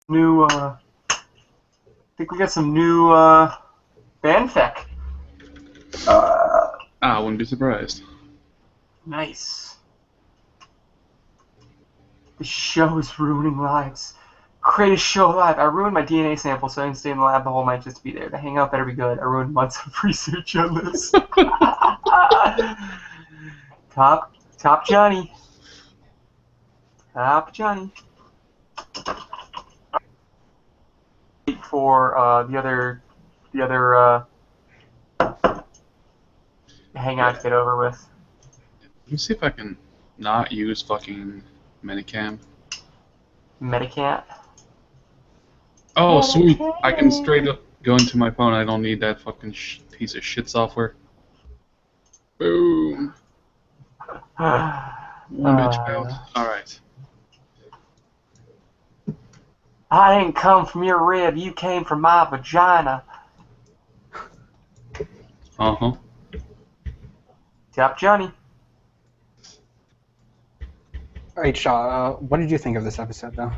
New, I think we got some new fanfic. I wouldn't be surprised. Nice. The show is ruining lives. Greatest show alive. I ruined my DNA sample, so I didn't stay in the lab the whole night just to be there. The hangout better be good. I ruined months of research on this. Top Johnny. Top Johnny. Wait for the other hangout to get over with. Let me see if I can not use fucking Medicam. Medicant. Oh, sweet. I can straight up go into my phone. I don't need that fucking piece of shit software. Boom. One bitch out. Alright. I didn't come from your rib, you came from my vagina. Uh-huh. Top Johnny. Alright, Shaw, what did you think of this episode, though?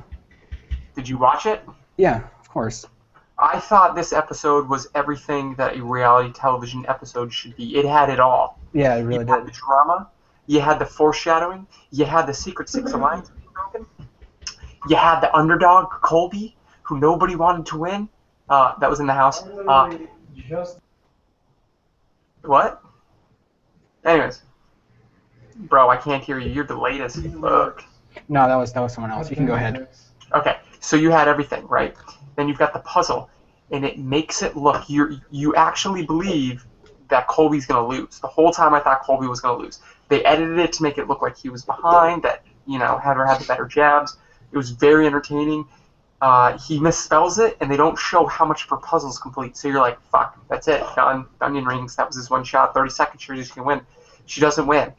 Did you watch it? Yeah, of course. I thought this episode was everything that a reality television episode should be. It had it all. Yeah, it really You had did. the drama, you had the foreshadowing, you had the Secret Six alliance being broken, you had the underdog, Colby, who nobody wanted to win. That was in the house. What? Anyways. Bro, I can't hear you. You're delayed as fuck. No, that was someone else. You can go ahead. Okay, so you had everything, right? Then you've got the puzzle, and it makes it look, you actually believe that Colby's going to lose. The whole time I thought Colby was going to lose. They edited it to make it look like he was behind, that, Heather had the better jabs. It was very entertaining. He misspells it, and they don't show how much of her puzzle's complete. So you're like, fuck, that's it, done. Onion rings, that was his one shot, 30 seconds, she's going to win. She doesn't win.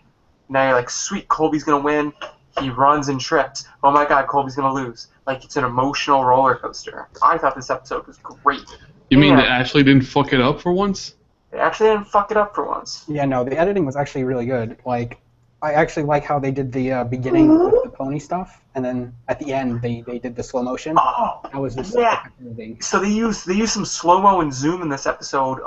Now you're like, sweet, Colby's going to win. He runs and trips. Oh my god, Colby's going to lose. Like, it's an emotional roller coaster. I thought this episode was great. You mean they actually didn't fuck it up for once? They actually didn't fuck it up for once. Yeah, no, the editing was actually really good. Like, I actually like how they did the beginning with the pony stuff, and then at the end they did the slow motion. Oh, that was just yeah. editing. So they used some slow-mo and zoom in this episode.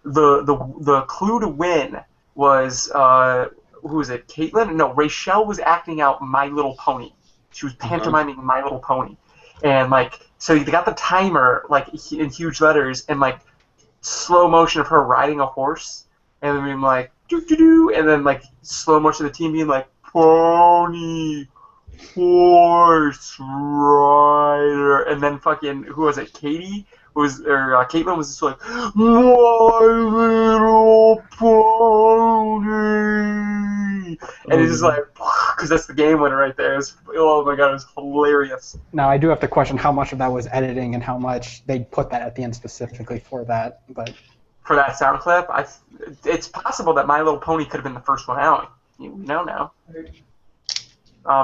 The clue to win was who was it? Caitlin? No, Rachel was acting out My Little Pony. She was pantomiming My Little Pony, and so they got the timer in huge letters and slow motion of her riding a horse, and then being like doo doo doo, and then slow motion of the team being like pony, horse, rider, and then fucking who was it? Katie. Caitlin was just like, My Little Pony, and it's just like, because that's the game winner right there. Oh my god, it was hilarious. Now I do have to question how much of that was editing and how much they put that at the end specifically for that. But for that sound clip, it's possible that My Little Pony could have been the first one out. We know now.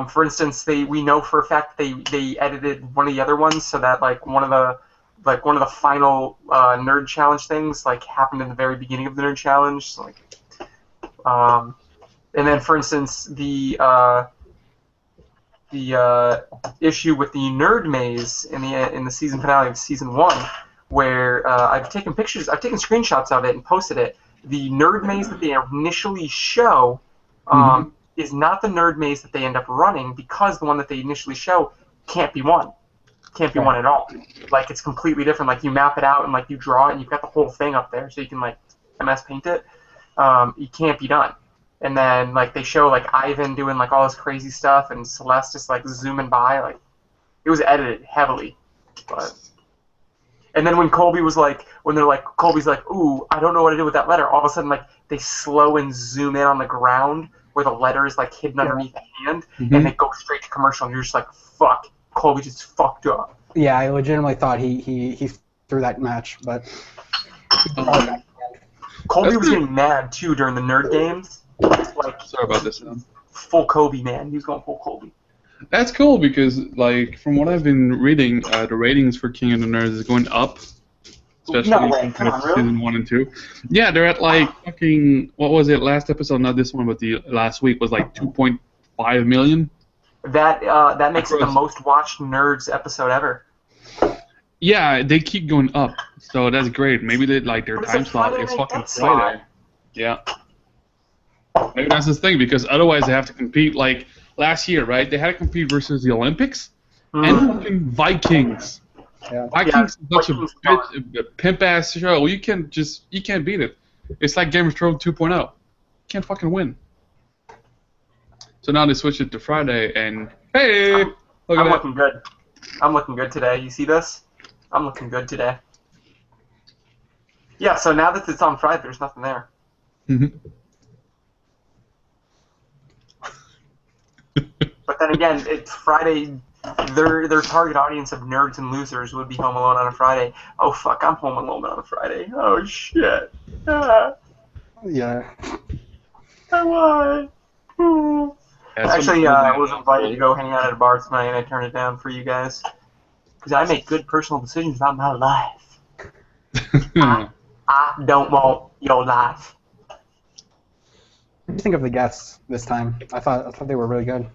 For instance, we know for a fact they edited one of the other ones so that one of the final nerd challenge things happened in the very beginning of the nerd challenge. And then for instance the issue with the nerd maze in the season finale of season 1, where I've taken screenshots of it and posted it. The nerd maze that they initially show is not the nerd maze that they end up running, because the one that they initially show can't be won. Can't be won at all. It's completely different. You map it out and you draw it and you've got the whole thing up there so you can MS Paint it. It can't be done. And then they show Ivan doing all this crazy stuff and Celeste just zooming by. It was edited heavily. And then when Colby was Colby's ooh, I don't know what to do with that letter, all of a sudden they slow and zoom in on the ground where the letter is hidden underneath the hand, and they go straight to commercial, and you're just like, fuck, Colby just fucked up. Yeah, I legitimately thought he threw that match, but Colby was getting mad too during the nerd games. Sorry about this. Full Kobe, man. He was going full Kobe. That's cool because, from what I've been reading, the ratings for King of the Nerds is going up, especially compared to season 1 and 2. Yeah, they're at fucking, what was it, last episode? Not this one, but the last week was 2.5 million. That makes it the most watched Nerds episode ever. Yeah, they keep going up, so that's great. Maybe they like their time slot is fucking Friday. Yeah. Maybe that's the thing, because otherwise they have to compete. Like last year, right? They had to compete versus the Olympics and fucking Vikings. Yeah. Vikings is such a pimp ass show. You can't beat it. It's like Game of Thrones 2.0. You can't fucking win. So now they switch it to Friday, and hey, I'm looking good. I'm looking good today. You see this? I'm looking good today. Yeah. So now that it's on Friday, there's nothing there. But then again, it's Friday. Their target audience of nerds and losers would be home alone on a Friday. Oh fuck, I'm home alone on a Friday. Oh shit. Yeah. Why? Actually, I was invited to go hang out at a bar tonight, and I turned it down for you guys because I make good personal decisions about my life. I don't want your life. What do you think of the guests this time? I thought they were really good.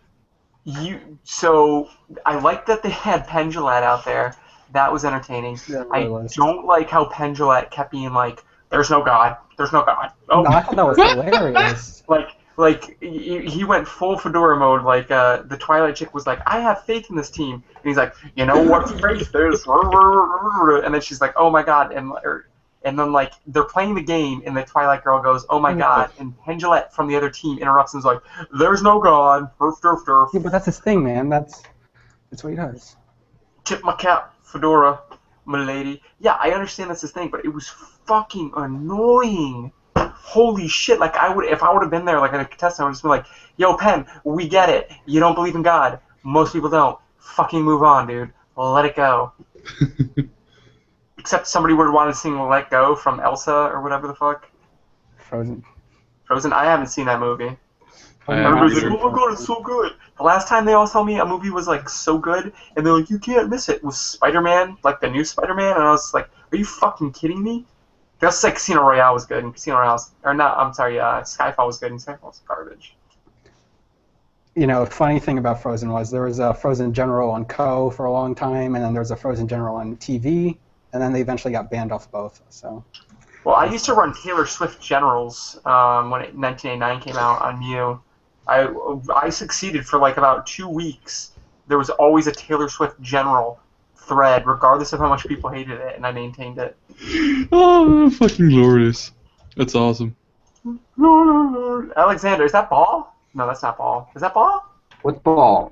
So I liked that they had Penn Jillette out there. That was entertaining. Yeah, I don't like how Penn Jillette kept being like, "There's no God. There's no God." Oh, no, I thought that was hilarious. Like he went full fedora mode. Like the Twilight chick was like, "I have faith in this team," and he's like, "You know what faith is?" And then she's like, "Oh my God," and then like they're playing the game, and the Twilight girl goes, "Oh my God," and Penn Jillette from the other team interrupts and is like, "There's no God." Yeah, but that's his thing, man. That's what he does. Tip my cap, fedora, milady. Yeah, I understand that's his thing, but it was fucking annoying. Holy shit! Like if I would have been there, like at a contestant, I would just be like, "Yo, Penn, we get it. You don't believe in God. Most people don't. Fucking move on, dude. Let it go." Except somebody would have wanted to sing "Let Go" from Elsa or whatever the fuck. Frozen. I haven't seen that movie. Everybody's like, "Oh my God, it's so good." The last time they all told me a movie was like so good, and they're like, "You can't miss it," was Spider-Man, like the new Spider-Man, and I was like, "Are you fucking kidding me?" Just like Casino Royale was good, and Skyfall was good, and Skyfall was garbage. You know, funny thing about Frozen was there was a Frozen General on Co. for a long time, and then there was a Frozen General on TV, and then they eventually got banned off both. So. Well, I used to run Taylor Swift Generals when 1989 came out on Mew. I succeeded for like about 2 weeks. There was always a Taylor Swift General thread, regardless of how much people hated it, and I maintained it. Oh, fucking glorious. That's awesome. Alexander, is that Ball? No, that's not Ball. Is that Ball? What's Ball?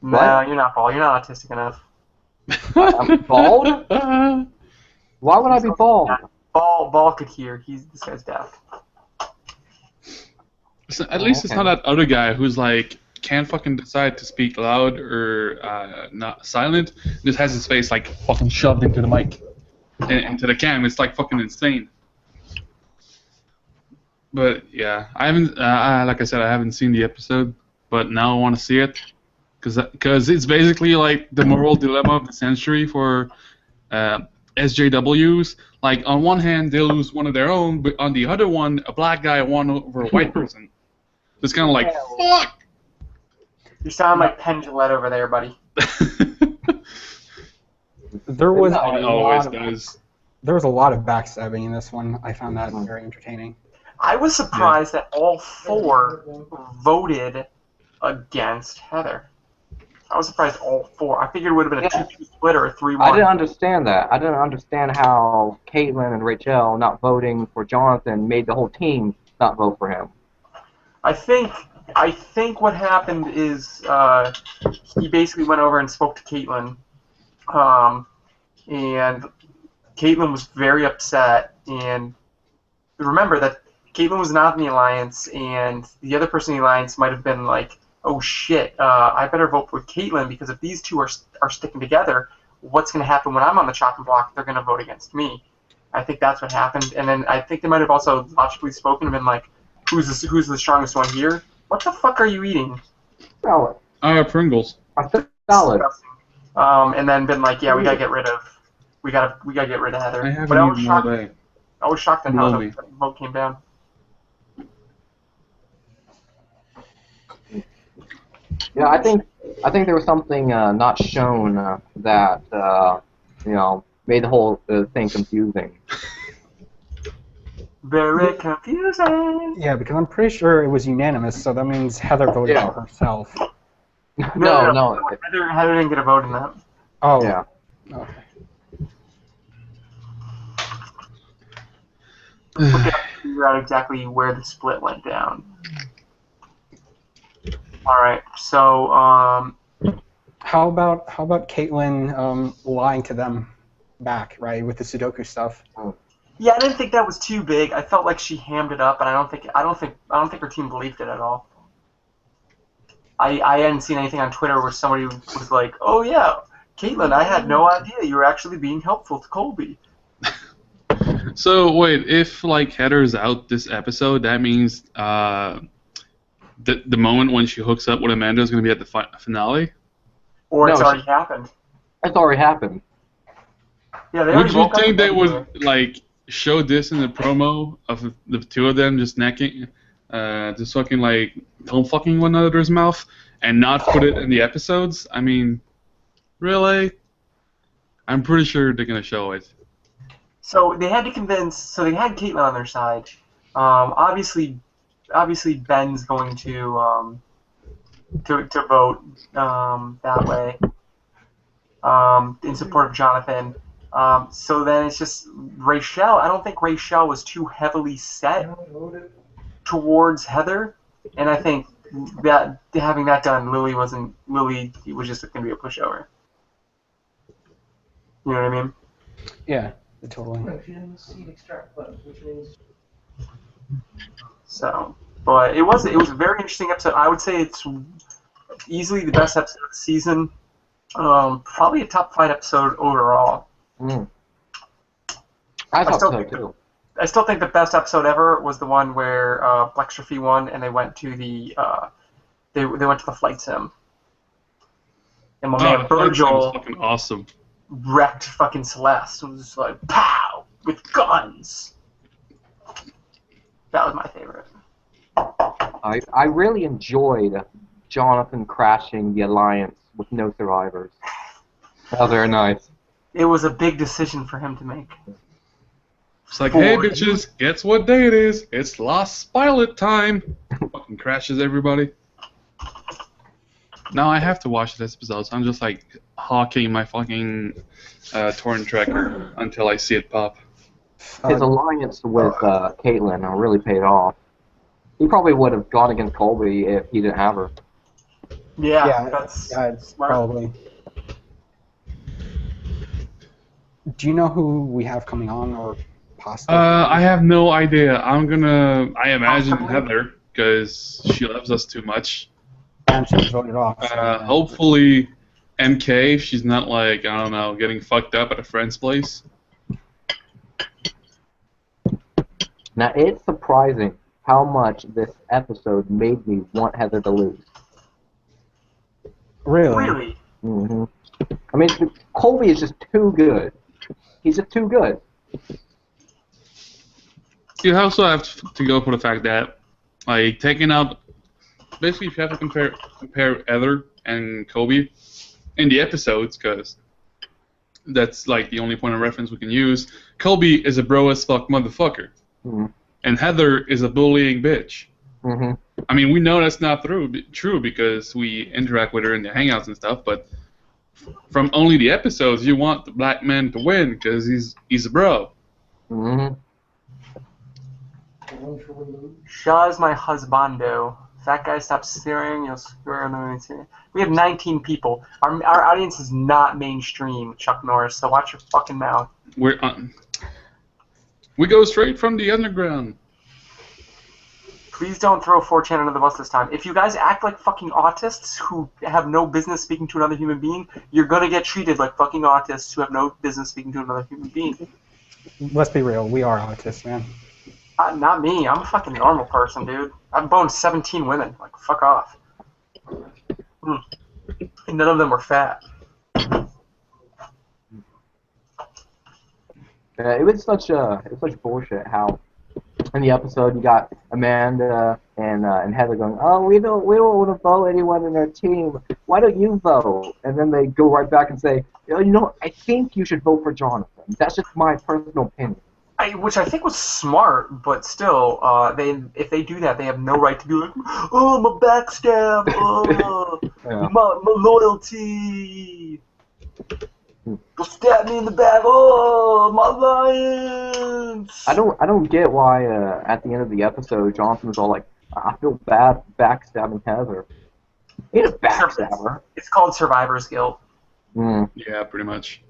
No, what? You're not Ball. You're not autistic enough. I'm bald? Why would I be bald? Ball could hear. This guy's deaf. So at least it's not that other guy who's like can't fucking decide to speak loud or not silent. Just has his face like fucking shoved into the mic and into the cam. It's like fucking insane. But yeah, I haven't. Like I said, I haven't seen the episode, but now I want to see it because it's basically like the moral dilemma of the century for SJWs. Like on one hand, they lose one of their own, but on the other one, a black guy won over a white person. It's kind of like fuck. You sound like Penn Jillette over there, buddy. There was There was a lot of backstabbing in this one. I found that very entertaining. I was surprised that all 4 voted against Heather. I was surprised all 4. I figured it would have been a 2-2 split or a 3-1. I didn't understand that. I didn't understand how Caitlin and Rachel not voting for Jonathan made the whole team not vote for him. I think what happened is he basically went over and spoke to Caitlin, and Caitlin was very upset. And remember that Caitlin was not in the alliance, and the other person in the alliance might have been like, "Oh shit, I better vote for Caitlin because if these two are sticking together, what's going to happen when I'm on the chopping block? They're going to vote against me." I think that's what happened, and then I think they might have also logically spoken and been like, "Who's the strongest one here? What the fuck are you eating?" Salad. Pringles. Salad. And then been like, "Yeah, we gotta get rid of Heather." I haven't eaten all day. I was shocked at how the vote came down. Yeah, I think there was something not shown that made the whole thing confusing. Very confusing. Yeah, because I'm pretty sure it was unanimous, so that means Heather voted Yeah. for herself. No. Heather didn't get a vote in that. Oh. Yeah. Okay. Look at figure out exactly where the split went down. All right, so How about Caitlyn lying to them back, right, with the Sudoku stuff? yeah, I didn't think that was too big. I felt like she hammed it up, and I don't think her team believed it at all. I hadn't seen anything on Twitter where somebody was like, "Oh yeah, Caitlyn, I had no idea you were actually being helpful to Colby." So wait, if like Heather's out this episode, that means the moment when she hooks up with Amanda is going to be at the finale. Or it's No, already happened. It's already happened. Yeah, they Would already you woke up think in they bed would together. like show this in the promo of the two of them just necking, just fucking like tongue fucking one another's mouth, and not put it in the episodes? I mean, really? I'm pretty sure they're gonna show it. So they had to convince. So they had Caitlyn on their side. Obviously, Ben's going to vote that way in support of Jonathan. So then it's just Rachel. I don't think Rachel was too heavily set towards Heather, and I think that having that done, Lily was just going to be a pushover. You know what I mean? Yeah, totally. So, but it was a very interesting episode. I would say it's easily the best episode of the season. Probably a top 5 episode overall. I thought so too. I still think the best episode ever was the one where Blextrafy won and they went to the they went to the flight sim. And my man Virgil was fucking awesome. Wrecked fucking Celeste. It was just like pow with guns. That was my favorite. I really enjoyed Jonathan crashing the alliance with no survivors. That was very nice. It was a big decision for him to make. It's like, hey bitches, guess what day it is? It's Lost Pilot time. Fucking crashes everybody. Now I have to watch this episode, so I'm just like hawking my fucking torrent tracker until I see it pop. His alliance with Caitlyn really paid off. He probably would have gone against Colby if he didn't have her. Yeah, that's it's smart. probably. Do you know who we have coming on, or possibly? I have no idea. I imagine Heather, because she loves us too much. And she was voted off. Hopefully MK, if she's not like, I don't know, getting fucked up at a friend's place. Now, it's surprising how much this episode made me want Heather to lose. Really? Mm-hmm. I mean, Colby is just too good. He's just too good. You also have to go for the fact that, like, taking out, basically, if you have to compare Heather and Kobe in the episodes, because that's like the only point of reference we can use. Kobe is a bro as fuck motherfucker, and Heather is a bullying bitch. I mean, we know that's not true because we interact with her in the hangouts and stuff, but from only the episodes, you want the black man to win because he's a bro. Shaw's my husbando. If that guy stops staring, you'll swear on the. We have 19 people. Our audience is not mainstream, Chuck Norris, so watch your fucking mouth. We go straight from the underground. Please don't throw 4chan under the bus this time. If you guys act like fucking autists who have no business speaking to another human being, you're gonna get treated like fucking autists who have no business speaking to another human being. Let's be real, we are autists, man. Not me. I'm a fucking normal person, dude. I've boned 17 women. Like, fuck off. And none of them were fat. It was such bullshit how in the episode, you got Amanda and Heather going, "Oh, we don't want to vote anyone in our team. Why don't you vote?" And then they go right back and say, I think you should vote for Jonathan. That's just my personal opinion." Which I think was smart, but still, if they do that, they have no right to be like, "Oh, my backstab, oh, Yeah. my loyalty, go stab me in the back, oh, my lions." I don't get why at the end of the episode Jonathan was all like, "I feel bad backstabbing Heather." He ain't a backstabber. It's called survivor's guilt. Mm. Yeah, pretty much.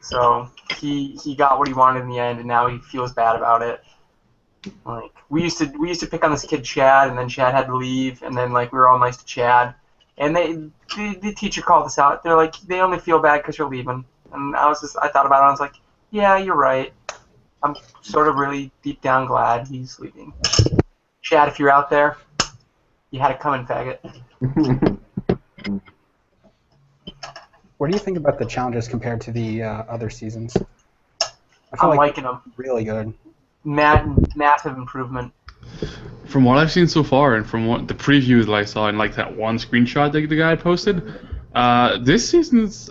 So he got what he wanted in the end, and now he feels bad about it. Like we used to pick on this kid Chad, and then Chad had to leave, and then like we were all nice to Chad, and the teacher called us out. They're like, they only feel bad because you're leaving, and I thought about it. I was like, yeah, you're right. I'm sort of really deep down glad he's leaving. Chad, if you're out there, you had it coming, faggot. What do you think about the challenges compared to the other seasons? I feel I'm like liking them. really good. Massive improvement. From what I've seen so far, and from what the previews that I saw, and like that one screenshot that the guy posted, this season's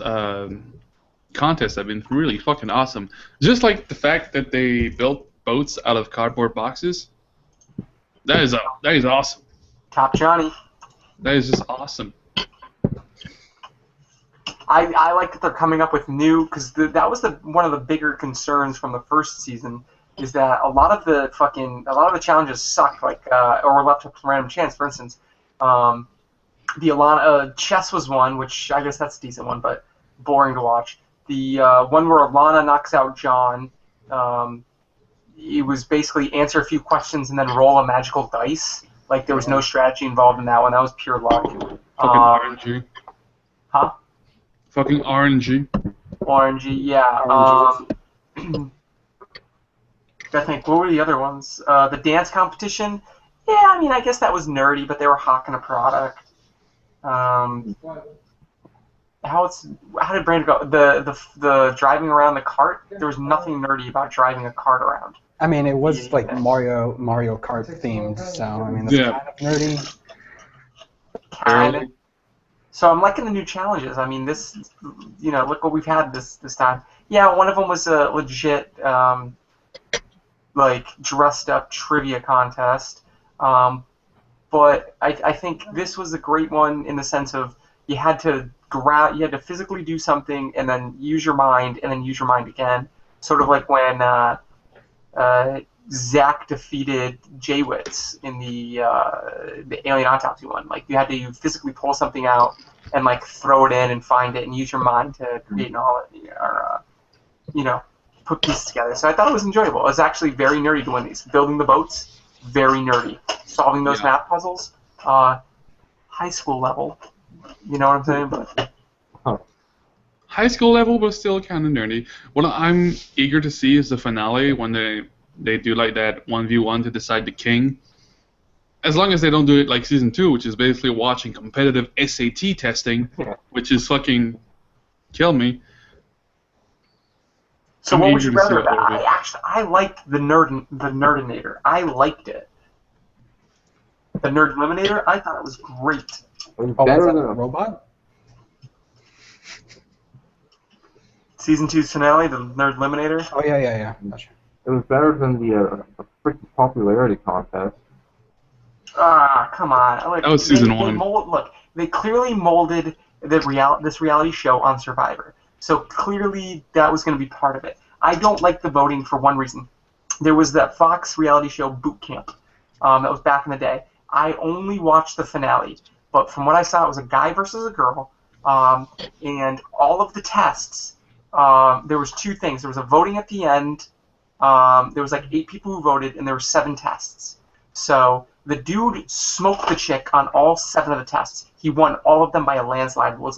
contests have been really fucking awesome. Just like the fact that they built boats out of cardboard boxes. That is awesome. Top Johnny. That is just awesome. I like that they're coming up with new, because that was one of the bigger concerns from the first season, is that a lot of the challenges sucked, like or were left up to random chance. For instance, the Alana chess was one, which I guess that's a decent one, but boring to watch. The one where Alana knocks out John, it was basically answer a few questions and then roll a magical dice. Like there was no strategy involved in that one. That was pure luck. Fucking RNG. Huh? Fucking RNG. Orangey, yeah. I think, what were the other ones? The dance competition. Yeah, I mean, I guess that was nerdy, but they were hawking a product. How did Brandon go? The driving around the cart. There was nothing nerdy about driving a cart around. I mean, it was like Mario Kart themed, so I mean, that's kind of nerdy. Kind of. So I'm liking the new challenges. I mean, this, look what we've had this time. Yeah, one of them was a legit, like, dressed-up trivia contest. But I think this was a great one in the sense of you had to physically do something and then use your mind and then use your mind again. Sort of like when Zach defeated Jaywitz in the Alien Autopsy one. Like you had to physically pull something out and like throw it in and find it and use your mind to create knowledge or put pieces together. So I thought it was enjoyable. It was actually very nerdy to win these. Building the boats, very nerdy. Solving those math puzzles, high school level. You know what I'm saying? But high school level, but still kind of nerdy. What I'm eager to see is the finale when they do like that 1v1 to decide the king. As long as they don't do it like season 2, which is basically watching competitive SAT testing, which is fucking kill me. So what would you rather about? I liked the Nerdinator. I liked it. The Nerd Eliminator, I thought it was great. Was that a robot? Season 2's finale, the Nerd Eliminator. Oh yeah. Gotcha. It was better than the freaking popularity contest. Ah, come on. That was season 1. They clearly molded this reality show on Survivor. So clearly that was going to be part of it. I don't like the voting for one reason. There was that Fox reality show Boot Camp that was back in the day. I only watched the finale, but from what I saw, it was a guy versus a girl, and all of the tests, there was 2 things. There was a voting at the end. There was like 8 people who voted, and there were 7 tests. So the dude smoked the chick on all 7 of the tests. He won all of them by a landslide. One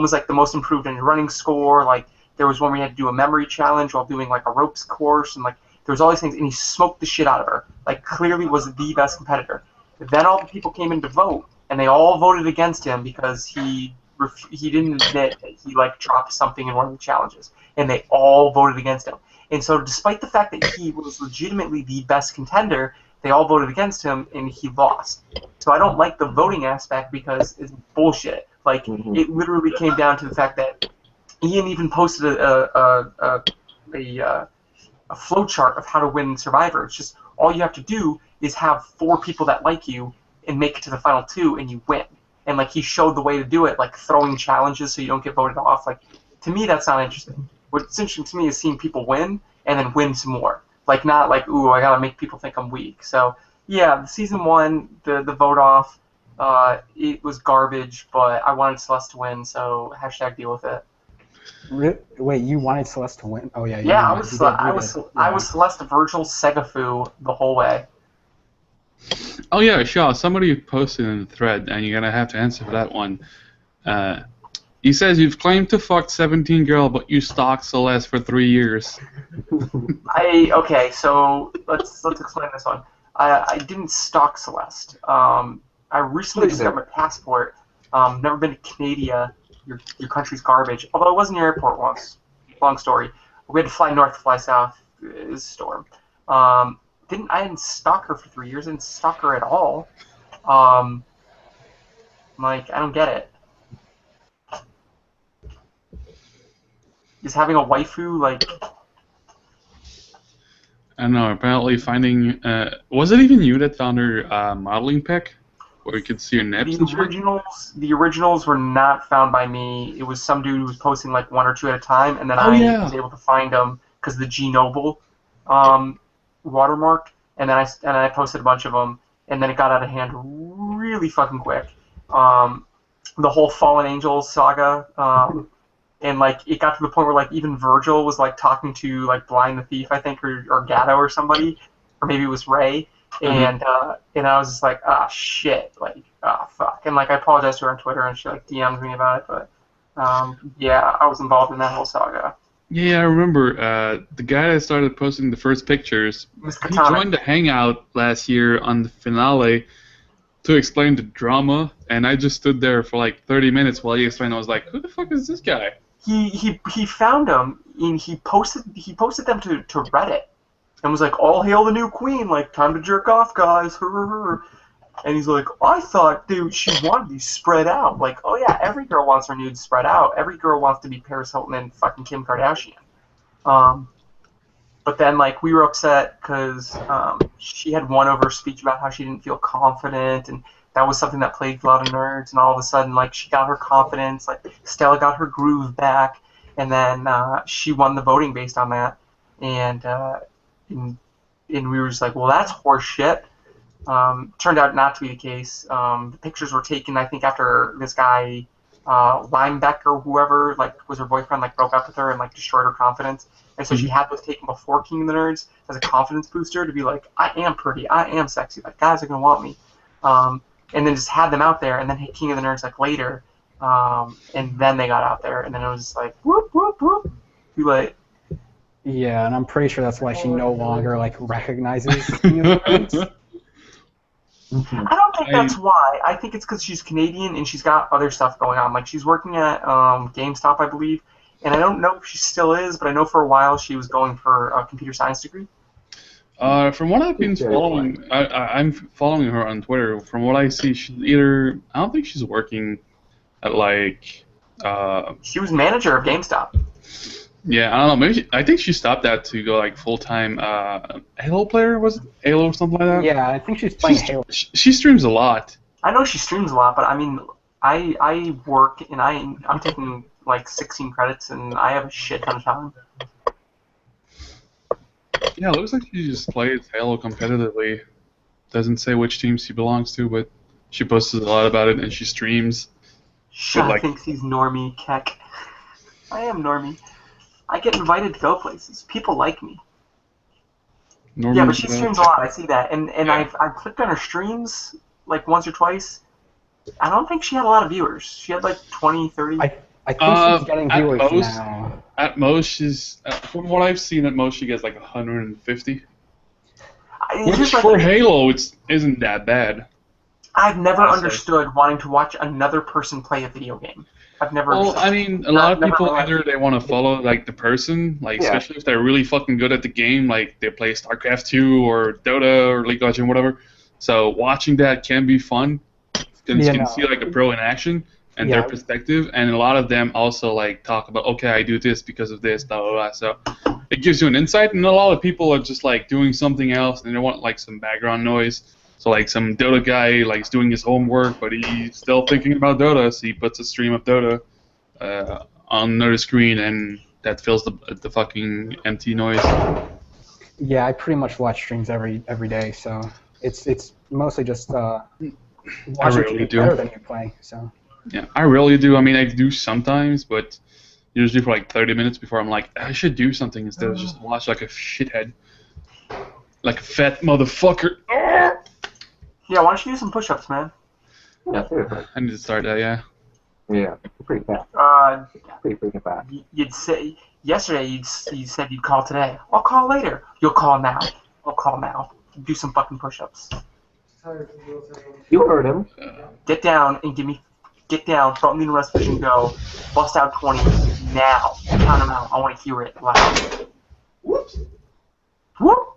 was like the most improved in running score. Like there was one where you had to do a memory challenge while doing like a ropes course, and like there was all these things, and he smoked the shit out of her. Like clearly was the best competitor. Then all the people came in to vote, and they all voted against him because he he didn't admit that he like dropped something in one of the challenges, and they all voted against him. And so, despite the fact that he was legitimately the best contender, they all voted against him, and he lost. So I don't like the voting aspect because it's bullshit. Like it literally came down to the fact that Ian even posted a flow chart of how to win Survivor. It's just all you have to do is have 4 people that like you and make it to the final 2, and you win. And like he showed the way to do it, like throwing challenges so you don't get voted off. Like to me, that's not interesting. What's interesting to me is seeing people win and then win some more. Like not like, ooh, I gotta make people think I'm weak. So yeah, season 1, the vote off, it was garbage, but I wanted Celeste to win, so hashtag deal with it. Wait, you wanted Celeste to win? Oh yeah. Yeah, I was Celeste, Virgil, Segafoo the whole way. Oh yeah, Shaw. Somebody posted in the thread, and you're gonna have to answer for that one. He says you've claimed to fuck 17 girl, but you stalked Celeste for 3 years. Okay, so let's explain this one. I didn't stalk Celeste. I recently just got my passport. Never been to Canada. Your country's garbage. Although I was in the airport once. Long story. We had to fly north to fly south. It was a storm. I didn't stalk her for 3 years. I didn't stalk her at all. Like, I don't get it. Is having a waifu, like... I don't know, apparently finding... was it even you that found her modeling pic? Where you could see your nips and shit? The originals were not found by me. It was some dude who was posting like 1 or 2 at a time, and then I was able to find them because of the G Noble watermark, and then I posted a bunch of them, and then it got out of hand really fucking quick. The whole Fallen Angels saga, and like it got to the point where like even Virgil was like talking to like Blind the Thief, I think, or Gatto or somebody, or maybe it was Ray. And I was just like, ah, shit, like, ah, fuck. And like I apologized to her on Twitter, and she like DM'd me about it, but yeah, I was involved in that whole saga. Yeah, I remember the guy that started posting the first pictures. He joined the Hangout last year on the finale to explain the drama, and I just stood there for like 30 minutes while he explained. I was like, who the fuck is this guy? He found them, and he posted them to Reddit. And was like, all hail the new queen, like, time to jerk off, guys, And he's like, I thought, dude, she wanted these spread out. Like, oh yeah, every girl wants her nudes spread out. Every girl wants to be Paris Hilton and fucking Kim Kardashian. But then, like, we were upset because she had won over a speech about how she didn't feel confident, and that was something that plagued a lot of nerds, and all of a sudden, like, she got her confidence, like, Stella got her groove back, and then she won the voting based on that. And we were just like, well, that's horse shit. Turned out not to be the case. The pictures were taken, I think, after this guy, Linebeck or whoever, like, was her boyfriend, like, broke up with her and, like, destroyed her confidence. And so she had those taken before King of the Nerds as a confidence booster to be like, I am pretty, I am sexy, like, guys are going to want me. And then just had them out there, and then hit King of the Nerds, like, later. And then they got out there, and then it was just like, whoop, whoop, whoop, too late. Yeah, and I'm pretty sure that's why she no longer like recognizes King of the Nerds. I don't think that's why. I think it's because she's Canadian and she's got other stuff going on. Like she's working at GameStop, I believe, and I don't know if she still is, but I know for a while she was going for a computer science degree. From what I've been following, I'm following her on Twitter. From what I see, she's either I don't think she's working at like. She was manager of GameStop. Yeah, I don't know. Maybe I think she stopped that to go like full-time Halo player. Was it Halo or something like that? Yeah, I think she's playing Halo. She streams a lot. I know she streams a lot, but I mean, I work and I'm taking like 16 credits and I have a shit ton of time. Yeah, it looks like she just plays Halo competitively. Doesn't say which team she belongs to, but she posts a lot about it and she streams. Shaw thinks he's normie, Keck. I am normie. I get invited to go places. People like me. Yeah, but she streams a lot. I see that, and yeah. I've clicked on her streams like once or twice. I don't think she had a lot of viewers. She had like 20, 30. I think she's getting viewers now. At most, she's from what I've seen. At most, she gets like 150. Which for Halo, isn't that bad. I've never Honestly. understood wanting to watch another person play a video game. I've never. Well, understood. I mean, a lot of Never people realized. either they want to follow like the person, like Yeah. especially if they're really fucking good at the game, like they play StarCraft 2 or Dota or League of Legends, whatever. So watching that can be fun, because you Yeah, can no. see like a pro in action and their Yeah. perspective, and a lot of them also like talk about, okay, I do this because of this, blah blah blah. So it gives you an insight, and a lot of people are just like doing something else, and they want like some background noise. So like some Dota guy like is doing his homework, but he's still thinking about Dota, so he puts a stream of Dota on another screen, and that fills the fucking empty noise. Yeah, I pretty much watch streams every day, so it's mostly just watching really you do. better than you play. So Yeah, I really do. I mean, I do sometimes, but usually for like 30 minutes before I'm like, I should do something instead of just watch like a shithead, like a fat motherfucker. Yeah, why don't you do some push-ups, man? Yeah, seriously. I need to start that. Yeah. Yeah, pretty fast. Pretty freaking fast. You'd say yesterday. You said you'd call today. I'll call later. You'll call now. I'll call now. Do some fucking push-ups. You heard him. Get down and get down. Front lean rest vision go. Bust out 20 now. Count them out. I want to hear it loud. Whoops. Whoop.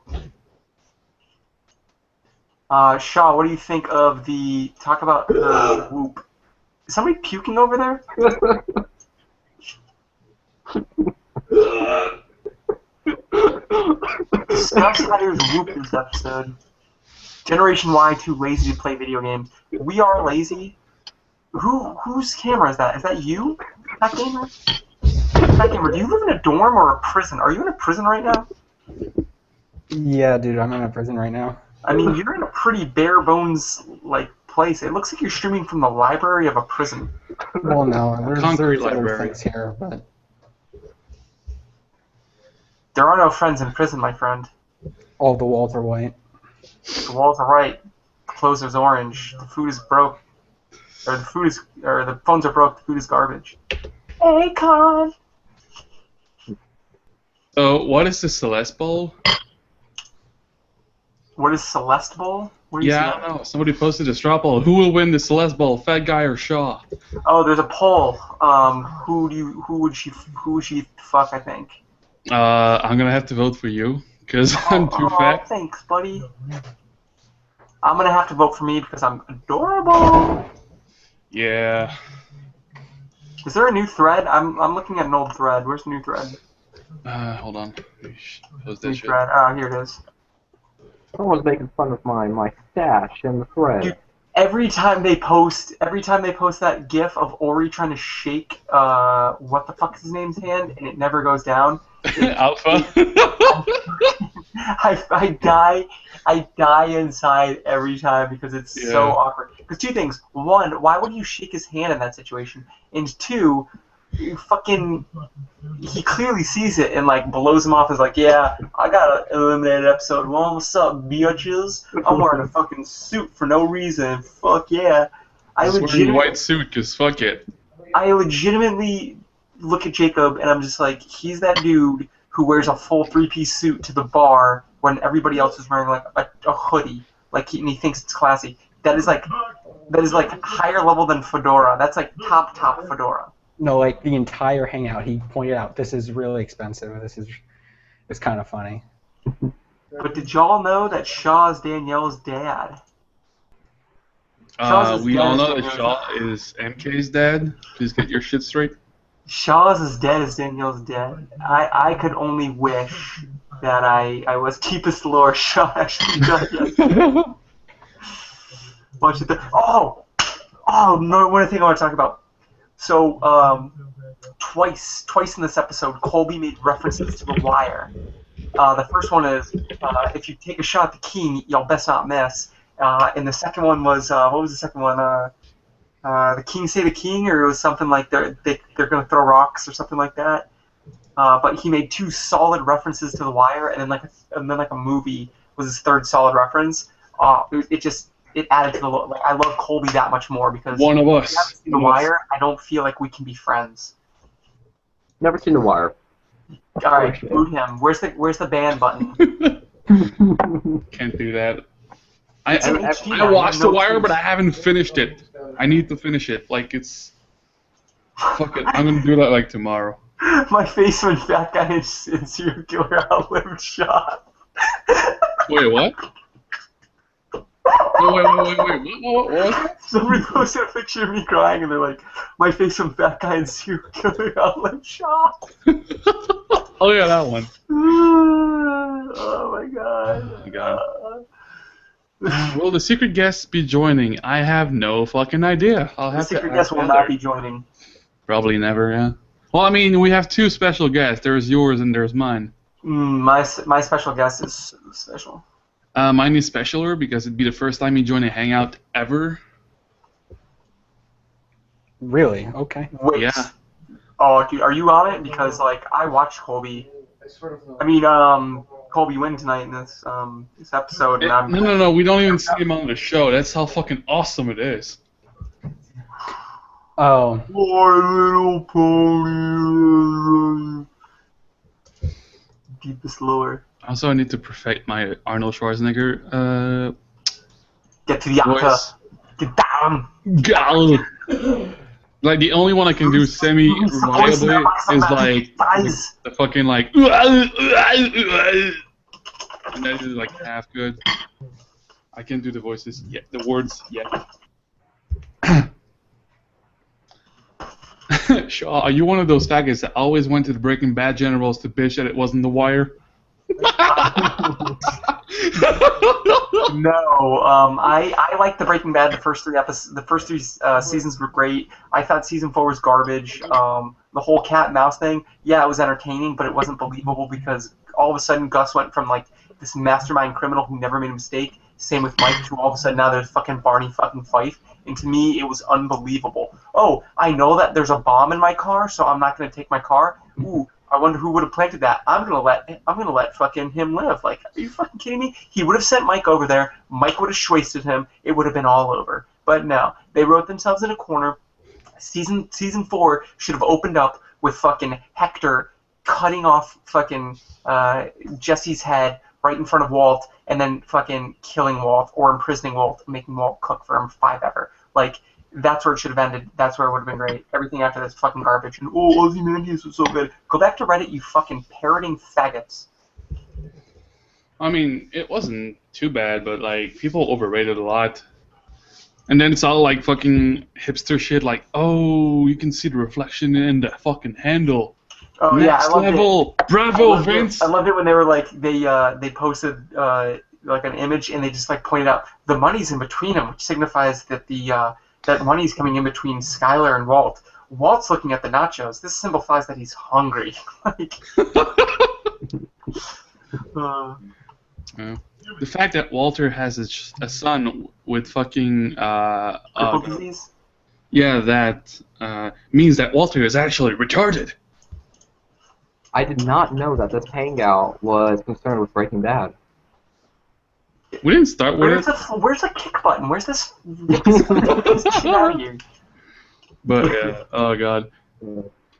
Shaw, what do you think of the talk about the whoop? Is somebody puking over there? Discuss how there's whoop this episode. Generation Y too lazy to play video games. We are lazy. Whose camera is that? Is that you? That gamer? That gamer, do you live in a dorm or a prison? Are you in a prison right now? yeah, dude, I'm in a prison right now. I mean, you're in a pretty bare bones like place. It looks like you're streaming from the library of a prison. Well, no, Concrete there's other library. things here, but There are no friends in prison, my friend. all the walls are white. The walls are right. The clothes is orange. The food is broke. Or the phones are broke. The food is garbage. Hey, Con. So what is the Celeste Bowl? What is Celeste Bowl? What do you Yeah, see I don't know. Somebody posted a straw poll. Who will win the Celeste Bowl, Fat Guy or Shaw? Oh, there's a poll. Who would she fuck? I think. I'm gonna have to vote for you because I'm too fat. Thanks, buddy. I'm gonna have to vote for me because I'm adorable. Yeah. Is there a new thread? I'm looking at an old thread. Where's the new thread? Hold on. Post New that shit. thread. Oh, here it is. Someone's making fun of my stash in the thread. Dude, every time they post that GIF of Ori trying to shake what the fuck is his name's hand and it never goes down. Alpha. I die inside every time because it's so Yeah. awkward. Because two things: one, why would you shake his hand in that situation? And two, he clearly sees it and like blows him off as like, yeah, I got an eliminated episode 1. What's up, bitches? I'm wearing a fucking suit for no reason. Fuck yeah. He's wearing a white suit because fuck it. I legitimately look at Jacob and I'm just like, he's that dude who wears a full 3-piece suit to the bar when everybody else is wearing like a hoodie, like and he thinks it's classy. That is like higher level than fedora. That's like top fedora. No, like the entire hangout, he pointed out this is really expensive. It's kind of funny. But did y'all know that Shaw is Danielle's dad? Shaw's his We dad all is know that Danielle's Shaw is MK's dad. Please get your shit straight. Shaw's as dead as Danielle's dead. I could only wish that I was deepest lore Shaw actually does. Bunch of no, one thing I want to talk about. So twice in this episode, Colby made references to The Wire. The first one is if you take a shot at the king, you'll best not miss. And the second one was what was the second one? The king say the king, or it was something like they're gonna throw rocks or something like that. But he made 2 solid references to The Wire, and then like a movie was his 3rd solid reference. It added to the like I love Colby that much more because One of if us. you haven't seen The Wire, I don't feel like we can be friends. Never seen The Wire. All right, boot him. Where's the ban button? Can't do that. It's an HD I now, watched no The Wire, excuse. but I haven't finished it. I need to finish it. Like, it's... Fuck it. I'm gonna do that, like, tomorrow. My face when fat guy in serial killer outlived shot. Wait, what? Wait. What was that? Somebody posted a picture of me crying, and they're like, "My face when fat guy in serial killer outlived shot." Oh, yeah, that one. Oh my god. Oh, my God. Will the secret guests be joining? I have no fucking idea. I'll The have to secret ask guest will Heather. not be joining. Probably never, yeah. Well, I mean, we have two special guests. There's yours and there's mine. My special guest is special. Mine is specialer because it'd be the first time you join a hangout ever. Really? Okay. Wait. Yeah. Oh, dude, are you on it? Because like I watched Colby. Colby win tonight in this episode, and I'm No. We don't even see him on the show. That's how fucking awesome it is. Oh. My Little Pony. Deepest lore. Also, I need to perfect my Arnold Schwarzenegger Get to the altar. voice. Get down. Gal. Like, the only one I can do semi-reliably is, like, the fucking, like... And that is, like, half good. I can't do the voices yet. The words yet. Shaw, are you one of those faggots that always went to the Breaking Bad generals to bitch that it wasn't The Wire? No, I liked the Breaking Bad. The first three seasons were great. I thought season 4 was garbage. The whole cat and mouse thing, yeah, it was entertaining, but it wasn't believable because all of a sudden Gus went from like this mastermind criminal who never made a mistake. Same with Mike, to all of a sudden now there's fucking Barney fucking Fife. And to me, it was unbelievable. Oh, I know that there's a bomb in my car, so I'm not gonna take my car. Ooh, I wonder who would have planted that. I'm gonna let fucking him live. Like, are you fucking kidding me? He would have sent Mike over there. Mike would have shwasted him. It would have been all over. But no, they wrote themselves in a corner. Season 4 should have opened up with fucking Hector cutting off fucking Jesse's head right in front of Walt, and then fucking killing Walt or imprisoning Walt, making Walt cook for him 5 ever. Like, that's where it should have ended. That's where it would have been great. Everything after that's fucking garbage. And Ozymandias was so good. Go back to Reddit, you fucking parroting faggots. I mean, it wasn't too bad, but, like, people overrated a lot. And then it's all, like, fucking hipster shit, like, oh, you can see the reflection in the fucking handle. Oh Next yeah, I loved level. it. Bravo, Vince. I loved it when they were like they posted like an image and they just like pointed out the money's in between them, which signifies that that money's coming in between Skylar and Walt. Walt's looking at the nachos. This signifies that he's hungry. Like, The fact that Walter has a son with fucking cripple disease. yeah, that means that Walter is actually retarded. I did not know that this hangout was concerned with Breaking Bad. We didn't start with it, Where's the kick button? Where's this? Get this shit out of here. but yeah, oh god.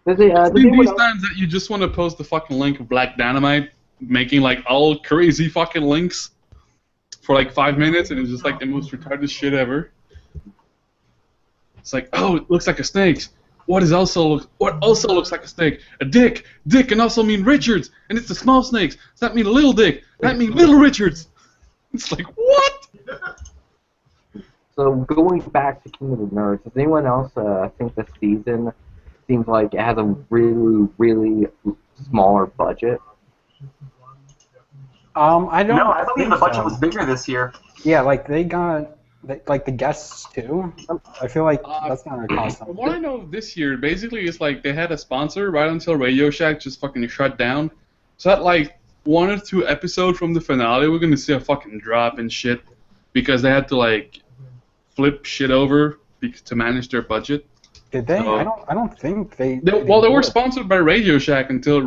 Does These times that you just want to post the fucking link of Black Dynamite, making like all crazy fucking links for like 5 minutes, and it's just like the most retarded shit ever. It's like, oh, it looks like a snake. What also looks like a snake? A dick. Dick can also mean Richards, and it's the small snakes. Does that mean a little dick? That means little Richards. It's like, what? So going back to King of the Nerds, does anyone else think this season seems like it has a really, really smaller budget? I don't. No, I believe think the budget so. was bigger this year. Yeah, like they got like the guests too. I feel like that's not gonna cost From them. what I know of this year, basically it's like they had a sponsor right until Radio Shack just fucking shut down. So at like 1 or 2 episodes from the finale, we're gonna see a fucking drop in shit because they had to like flip shit over to manage their budget. Did they? So, I don't think they. they were sponsored by Radio Shack until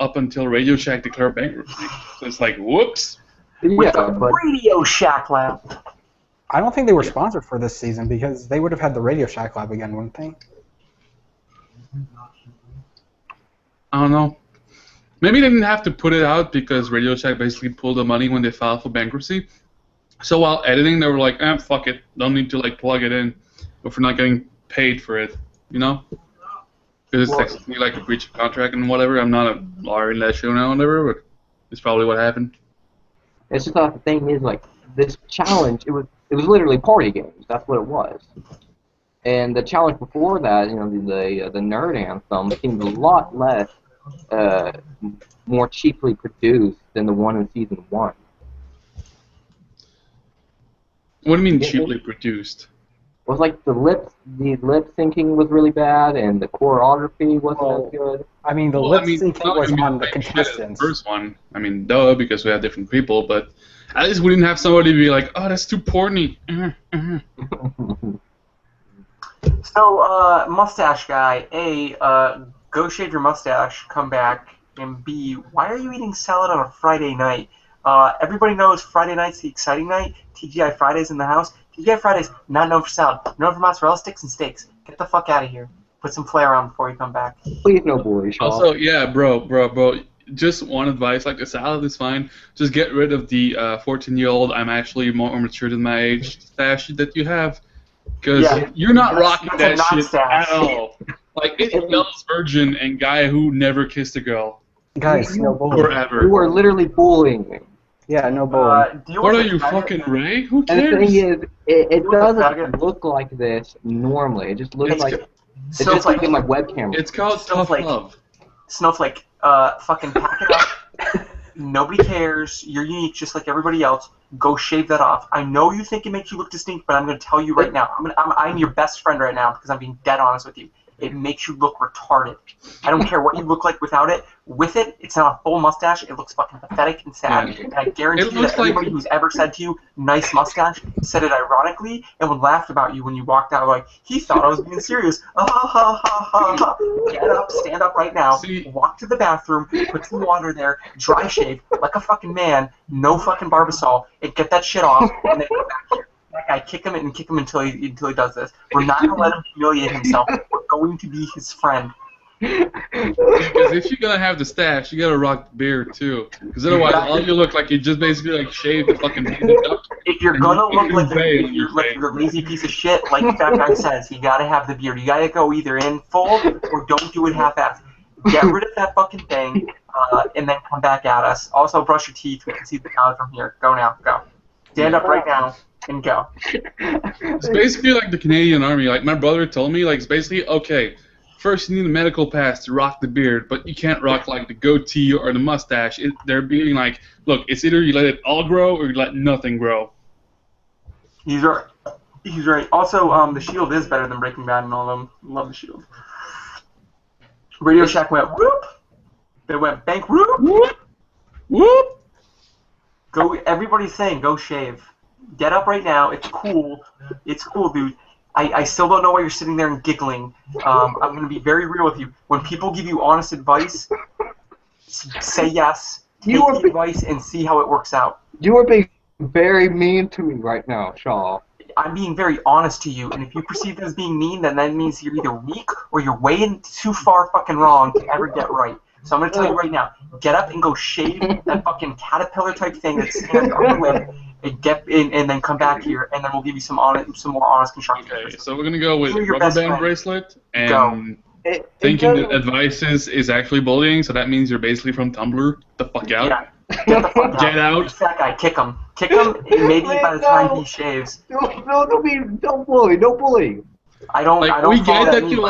up until Radio Shack declared bankruptcy. So it's like, whoops. With Yeah, the but Radio Shack lab. I don't think they were sponsored for this season because they would have had the Radio Shack lab again, wouldn't they? I don't know. Maybe they didn't have to put it out because Radio Shack basically pulled the money when they filed for bankruptcy. So while editing, they were like, fuck it, don't need to like plug it in if we're not getting paid for it, you know? Because it's technically like a breach of contract and whatever. I'm not a lawyer in that show now, whatever, but it's probably what happened. It's just the thing is, like, this challenge, it was literally party games. That's what it was. And the challenge before that, you know, the Nerd Anthem seemed a lot less, more cheaply produced than the one in season 1. What do you mean cheaply produced? It was like the lip syncing was really bad, and the choreography wasn't as good. I mean, the lip syncing was on the contestants. The first one, I mean, duh, because we had different people, but at least we didn't have somebody be like, oh, that's too porny. So, mustache guy, A, go shave your mustache, come back, and B, why are you eating salad on a Friday night? Everybody knows Friday night's the exciting night. TGI Fridays in the house. TGI Fridays, not known for salad, known for mozzarella sticks and steaks. Get the fuck out of here. Put some flair on before you come back. Please no bully, Shaw. Also, yeah, bro, just one advice, like the salad is fine. Just get rid of the 14-year-old, I'm actually more mature than my age stash that you have. Because you're not rocking that shit at all. Like, it spells virgin and guy who never kissed a girl. Guys, no bullying. Forever. You are literally bullying me. Yeah, no bullying. What are you, fucking Ray? Who cares? And the thing is, it doesn't look like this normally. It just looks like it's just like in my webcam. It's called tough love. Snowflake, fucking pack it up. Nobody cares. You're unique, just like everybody else. Go shave that off. I know you think it makes you look distinct, but I'm going to tell you right now. I'm your best friend right now because I'm being dead honest with you. It makes you look retarded. I don't care what you look like without it. With it, it's not a full mustache. It looks fucking pathetic and sad. And I guarantee you that anybody who's ever said to you, nice mustache, said it ironically and would laugh about you when you walked out like, he thought I was being serious. Get up, stand up right now, walk to the bathroom, put some water there, dry shave, like a fucking man, no fucking Barbasol, and get that shit off, and then come back here. I kick him until he does this. We're not going to let him humiliate himself. We're going to be his friend. Because if you're gonna have the stash, you gotta rock the beard too. Because otherwise, all you look like you just basically like shaved the fucking beard up. If you're gonna look like a lazy piece of shit, like that guy says, you gotta have the beard. You gotta go either in full or don't do it half-assed. Get rid of that fucking thing, and then come back at us. Also, brush your teeth. We can see the crowd from here. Go now. Go. Stand up right now. And go. It's basically like the Canadian Army. Like my brother told me, like it's basically okay. First, you need a medical pass to rock the beard, but you can't rock like the goatee or the mustache. They're being like, look, it's either you let it all grow or you let nothing grow. He's right. He's right. Also, the Shield is better than Breaking Bad and all of them. Love the Shield. Radio Shack went whoop. They went bank whoop. Whoop. Whoop. Go. Everybody's saying go shave. Get up right now. It's cool. It's cool, dude. I still don't know why you're sitting there and giggling. I'm going to be very real with you. When people give you honest advice, say yes, take the advice, and see how it works out. You are being very mean to me right now, Shaw. I'm being very honest to you, and if you perceive it as being mean, then that means you're either weak or you're way too far fucking wrong to ever get right. So I'm going to tell you right now, get up and go shave that fucking caterpillar-type thing that's standing on your lip. Get in and then come back here, and then we'll give you some more honest construction. Okay, so we're gonna go with rubber band bracelet and thinking that advice is actually bullying. So that means you're basically from Tumblr. Get the fuck out. Yeah, get the fuck out. Get out. That guy, kick him. Kick him. Maybe by the time he shaves. Don't bully. Don't bully. I don't. We get that you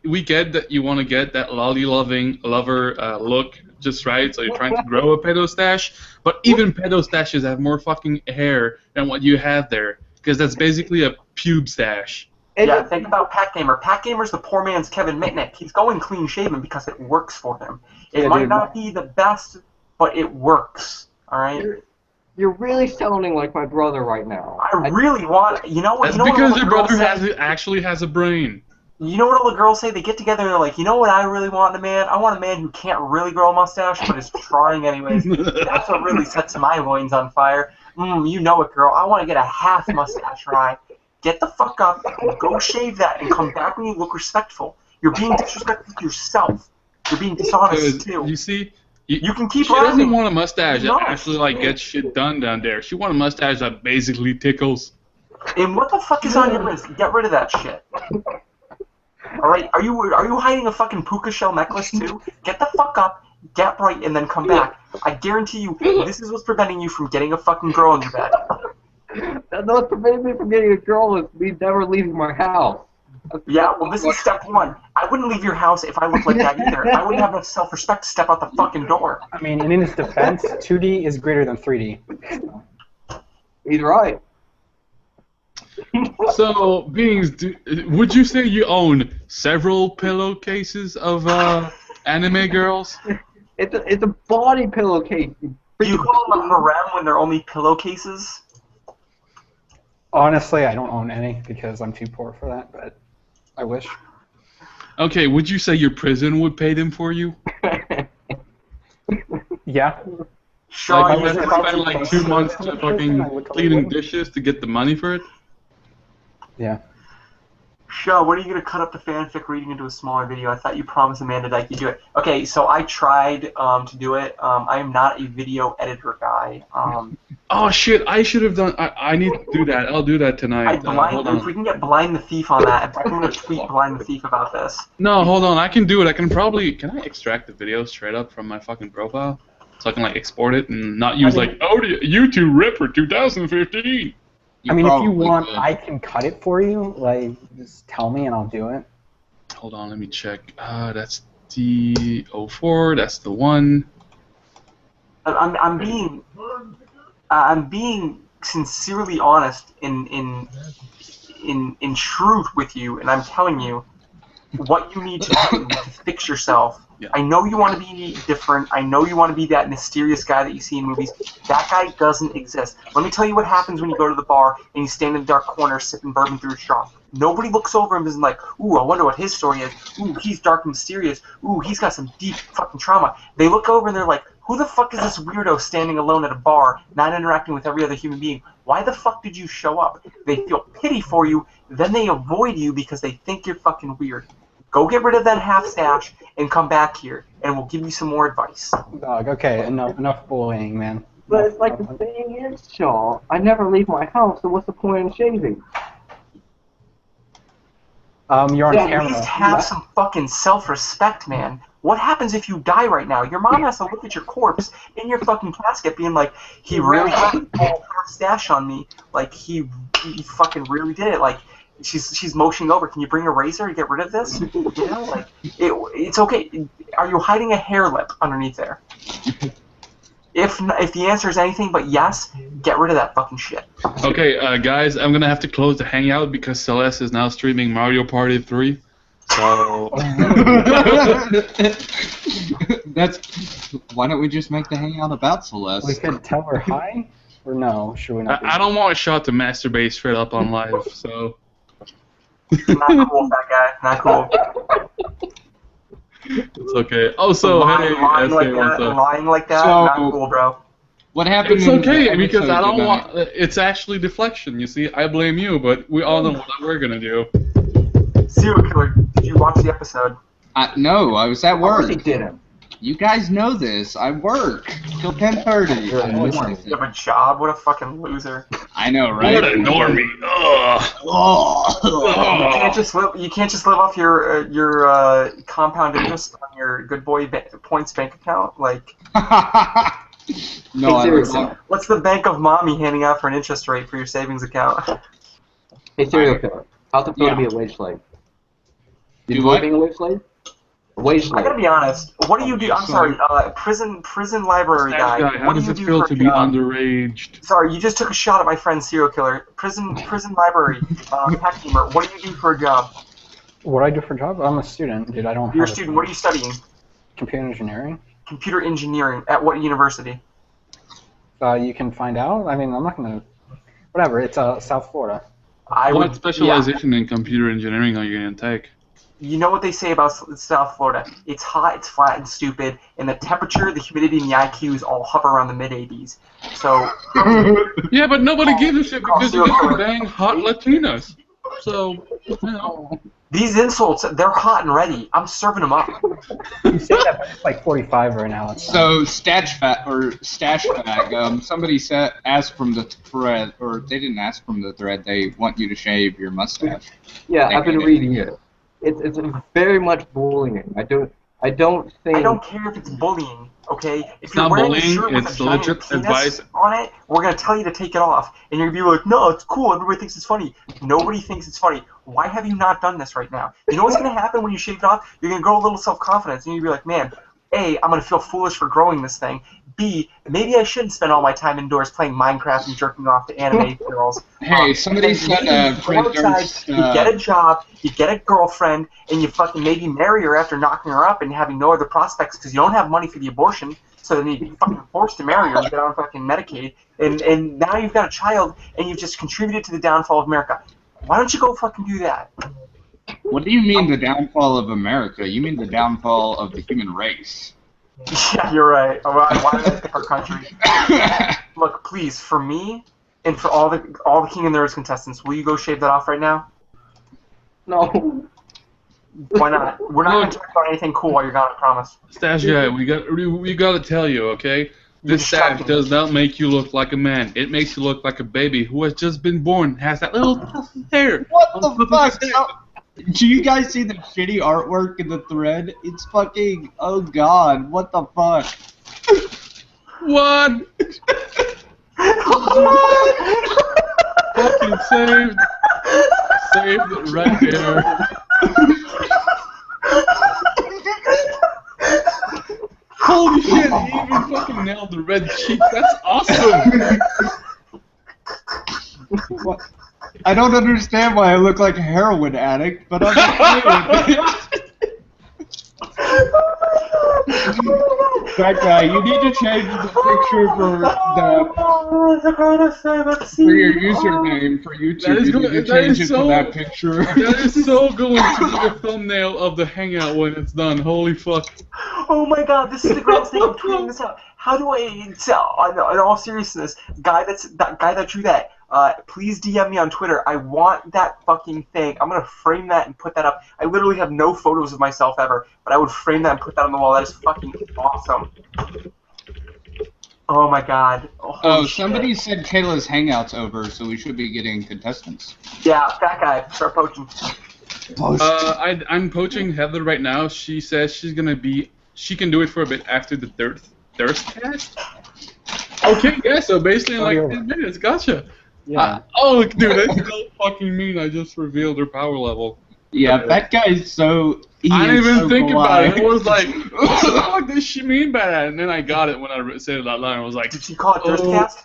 we get that you want to get that lolly-loving lover look just right, so you're trying to grow a pedo stash, but even pedo stashes have more fucking hair than what you have there, because that's basically a pube stash. Yeah, think about Pat Gamer. Pat Gamer's the poor man's Kevin Mitnick. He's going clean-shaven because it works for him. It might not be the best, but it works, alright? You're really sounding like my brother right now. I really want... You know what? That's because your brother actually has a brain. You know what all the girls say? They get together and they're like, you know what I really want in a man? I want a man who can't really grow a mustache, but is trying anyways. That's what really sets my loins on fire. You know it, girl. I want to get a half mustache, right? Get the fuck up, go shave that, and come back when you look respectful. You're being disrespectful to yourself. You're being dishonest, too. You see, You can keep She laughing. doesn't want a mustache that No. actually like gets shit done down there. She wants a mustache that basically tickles. And what the fuck is on your wrist? Get rid of that shit. Alright, are you hiding a fucking puka shell necklace too? Get the fuck up, get right, and then come back. I guarantee you, this is what's preventing you from getting a fucking girl in your bed. What's preventing me from getting a girl is me never leaving my house. Yeah, well, this is step one. I wouldn't leave your house if I looked like that either. I wouldn't have enough self-respect to step out the fucking door. I mean, in his defense, 2D is greater than 3D. He's right. So, Beans, would you say you own several pillowcases of anime girls? It's a body pillowcase. Do you call them a harem when they're only pillowcases? Honestly, I don't own any because I'm too poor for that, but I wish. Okay, would you say your prison would pay them for you? Yeah. Sean, Like, you you should spend like 2 months to fucking cleaning dishes to get the money for it? Yeah. Sean, when are you going to cut up the fanfic reading into a smaller video? I thought you promised Amanda Dyke you'd do it. Okay, so I tried to do it. I am not a video editor guy. Oh shit! I should have done. I need to do that. I'll do that tonight. Hold if on. we can get Blind the Thief on that, I'm going to tweet Blind the Thief about this. No, hold on. I can do it. I can probably. Can I extract the video straight up from my fucking profile, so I can like export it and not use like YouTube Ripper 2015. I mean, if you want, I can cut it for you. Like, just tell me and I'll do it. Hold on, let me check. That's the 04. That's the one. I'm being sincerely honest in truth with you, and I'm telling you what you need to do to fix yourself. Yeah. I know you want to be different. I know you want to be that mysterious guy that you see in movies. That guy doesn't exist. Let me tell you what happens when you go to the bar and you stand in the dark corner sipping bourbon through a straw. Nobody looks over him and is like, ooh, I wonder what his story is. Ooh, he's dark and mysterious. Ooh, he's got some deep fucking trauma. They look over and they're like, who the fuck is this weirdo standing alone at a bar, not interacting with every other human being? Why the fuck did you show up? They feel pity for you, then they avoid you because they think you're fucking weird. Go get rid of that half stash and come back here, and we'll give you some more advice. Dog, okay, enough bullying, man. But it's like the thing is, Shaw, I never leave my house, so what's the point in shaving? You're on At camera. least have some fucking self-respect, man. What happens if you die right now? Your mom has to look at your corpse in your fucking casket being like, he really got a half stash on me. Like, he fucking really did it. Like, she's motioning over. Can you bring a razor and get rid of this? You know, like, it's okay. Are you hiding a hair lip underneath there? If the answer is anything but yes, get rid of that fucking shit. Okay, guys, I'm gonna have to close the hangout because Celeste is now streaming Mario Party 3. So Why don't we just make the hangout about Celeste? We could tell her hi, or no? Should we not? I don't want Shot to masturbate straight up on live. So Not cool, that guy. Not cool. it's okay. Oh, so lying, hey, lying SK, like what's that, up? lying like that, So- not cool, bro. What happened? It's in the okay because I episode don't tonight? want. It's actually deflection. You see, I blame you, but we all know what we're gonna do. Serial killer. Did you watch the episode? No, I was at Of course work. he didn't. You guys know this. I work till 10:30. You have a job? What a fucking loser. I know, right? What a normie. Ugh. You can't just live off your compound interest on your good boy points bank account. Like, No, hey, I seriously, don't. what's the Bank of Mommy handing out for an interest rate for your savings account? Hey, serial killer. How's it feel to Yeah. be a wage slave? Did Do you what? like being a wage slave? A wage I slave. gotta be honest. What do you do? I'm sorry, prison library guy. How What do does you it do feel for to a be job? underaged? Sorry, you just took a shot at my friend serial killer. Prison library, hack gamer. What do you do for a job? What do I do for a job? I'm a student, dude. I don't. You're a have student. What are you studying? Computer engineering. Computer engineering. At what university? You can find out. I mean, I'm not gonna. Whatever. It's South Florida. I What would. specialization in computer engineering are you gonna take? You know what they say about South Florida? It's hot, it's flat, and stupid, and the temperature, the humidity, and the IQs all hover around the mid-80s. So, Yeah, but nobody gives a shit because you get to bang hot Latinas. so, you know. These insults, they're hot and ready. I'm serving them up. You said that, but it's like 45 right now. It's So stash bag. Somebody asked from the thread, or they didn't ask from the thread. They want you to shave your mustache. Yeah, They I've been hate it. reading it. It's very much bullying. I don't think. I don't care if it's bullying, okay? If It's you're not wearing bullying, a shirt with it's a giant legit penis advice. on it, we're gonna tell you to take it off, and you're gonna be like, no, it's cool. Everybody thinks it's funny. Nobody thinks it's funny. Why have you not done this right now? You know what's gonna happen when you shave it off? You're gonna grow a little self-confidence, and you're gonna be like, man, A, I'm gonna feel foolish for growing this thing. B, maybe I shouldn't spend all my time indoors playing Minecraft and jerking off to anime girls. Hey, somebody And said maybe you Fred go outside, Durst, you get a job, you get a girlfriend, and you fucking maybe marry her after knocking her up and having no other prospects because you don't have money for the abortion. So then you're fucking forced to marry her and get on fucking Medicaid. And now you've got a child and you've just contributed to the downfall of America. Why don't you go fucking do that? What do you mean the downfall of America? You mean the downfall of the human race? Yeah, you're right. Why did I pick our country? Look, please, for me and for all the King and the Nerds contestants, will you go shave that off right now? No. Why not? We're not going to talk about anything cool while you're gone, I promise. Stash guy, we got to tell you, okay? This stash does not make you look like a man. It makes you look like a baby who has just been born, has that little tuft of hair. What the fuck? Do you guys see the shitty artwork in the thread? It's fucking, oh god, what the fuck? What? Fucking saved. Saved right there. Holy shit, he even fucking nailed the red cheek. That's awesome. What? I don't understand why I look like a heroin addict, but I'm okay with it. That guy, you need to change the picture for your username for YouTube. You need to change it to that picture. That is so going to be the thumbnail of the hangout when it's done. Holy fuck. Oh my god, this is the greatest thing. I'm tweeting this out. How do I tell, in all seriousness, guy that drew that, please DM me on Twitter. I want that fucking thing. I'm going to frame that and put that up. I literally have no photos of myself ever, but I would frame that and put that on the wall. That is fucking awesome. Oh my god. Oh, somebody said Kayla's hangout's over, so we should be getting contestants. Yeah, that guy. Start poaching. I'm poaching Heather right now. She says she can do it for a bit after the thirst cast. Okay, yeah, so basically in like 10 minutes. Gotcha. yeah. Oh, dude, that's so fucking mean. I just revealed her power level. Yeah, that guy's so... I didn't even so think about it. polite. I was like, what the fuck does she mean by that? And then I got it when I said it out loud. I was like, Did she call it Thirstcast?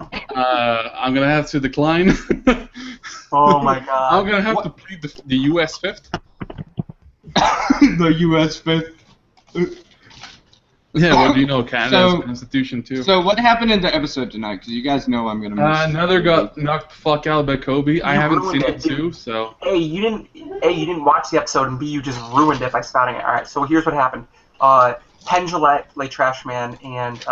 I'm going to have to decline. Oh my god. I'm going to have to plead the U.S. Fifth. The U.S. Fifth. Yeah, well, do you know Canada's constitution, too? So what happened in the episode tonight? Because you guys know I'm going to miss Another got knocked the fuck out by Kobe. I haven't seen it, too, so... A, you didn't watch the episode, and B, you just ruined it by spouting it. Alright, so here's what happened. Penn Jillette, Late Trash Man, and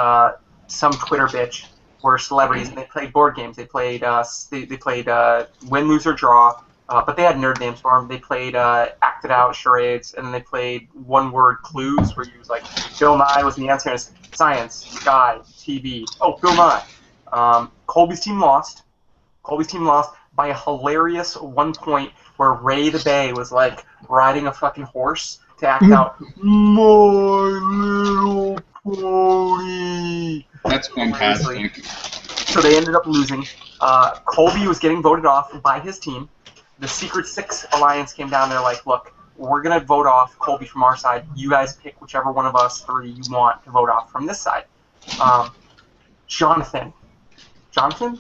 some Twitter bitch were celebrities, and they played board games. They played Win, Lose, or Draw, but they had nerd names for them. They played Acted Out, Charades, and then they played one-word clues, where you was like, Bill Nye was the answer, and it's science, sky, TV. Oh, Bill Nye. Colby's team lost. Colby's team lost by a hilarious 1 point where Ray the Bay was like riding a fucking horse to act out My Little Pony. That's fantastic. So they ended up losing. Colby was getting voted off by his team. The Secret Six Alliance came down there like, look, we're going to vote off Colby from our side. You guys pick whichever one of us three you want to vote off from this side. Jonathan?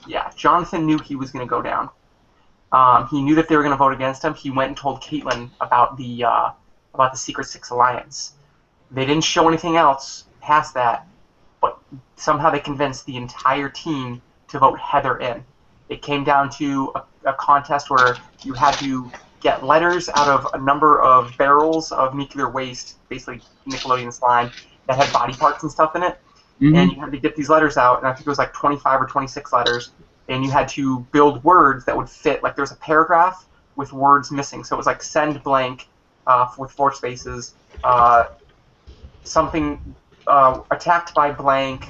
Yeah, Jonathan knew he was going to go down. He knew that they were going to vote against him. He went and told Caitlin about the Secret Six Alliance. They didn't show anything else past that, but somehow they convinced the entire team to vote Heather in. It came down to a contest where you had to get letters out of a number of barrels of nuclear waste, basically Nickelodeon slime, that had body parts and stuff in it. Mm-hmm. And you had to get these letters out, and I think it was like 25 or 26 letters, and you had to build words that would fit. Like there was a paragraph with words missing. So it was like send blank with 4 spaces, something attacked by blank,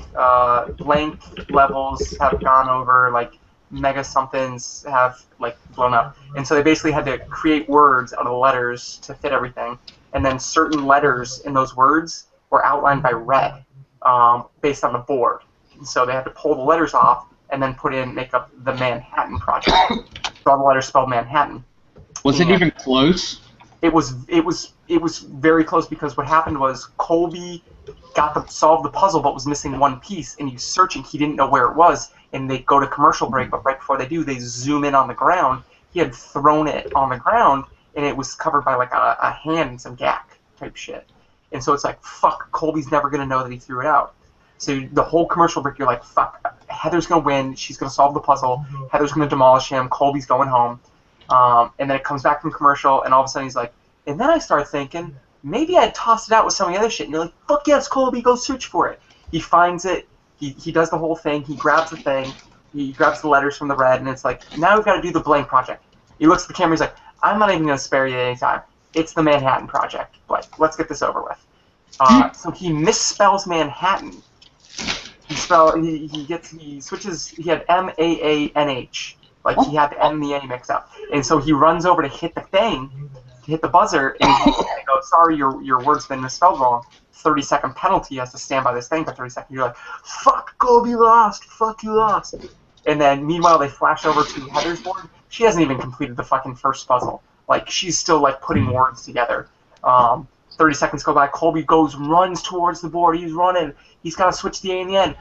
blank levels have gone over, like mega somethings have like blown up. And so they basically had to create words out of the letters to fit everything. And then certain letters in those words were outlined by red based on the board. And so they had to pull the letters off and then make up the Manhattan Project. So all the letters spelled Manhattan. Was it even close? It was very close, because what happened was Colby got to solve the puzzle but was missing one piece, and he was searching. He didn't know where it was, and they go to commercial break, but right before they do, they zoom in on the ground. He had thrown it on the ground, and it was covered by like a hand and some gack type shit. And so it's like, fuck, Colby's never going to know that he threw it out. So the whole commercial break, you're like, fuck, Heather's going to win. She's going to solve the puzzle. Heather's going to demolish him. Colby's going home. And then it comes back from commercial, and all of a sudden he's like, and then I start thinking, maybe I'd tossed it out with some of the other shit. And you're like, fuck yes, Colby, go search for it. He finds it. He does the whole thing. He grabs the thing. He grabs the letters from the red, and it's like, now we've got to do the blank project. He looks at the camera. He's like, I'm not even going to spare you any time. It's the Manhattan Project. But let's get this over with. So he misspells Manhattan. He switches. He had M-A-A-N-H. Like he had the N and the A mixed up. And so he runs over to hit the thing, to hit the buzzer, and he goes, sorry, your word's been misspelled wrong. 30-second penalty. He has to stand by this thing for 30 seconds. You're like, fuck, Colby lost. Fuck, you lost. And then meanwhile they flash over to Heather's board. She hasn't even completed the fucking first puzzle. Like she's still like putting words together. 30 seconds go by. Colby runs towards the board. He's running. He's got to switch the A in the end.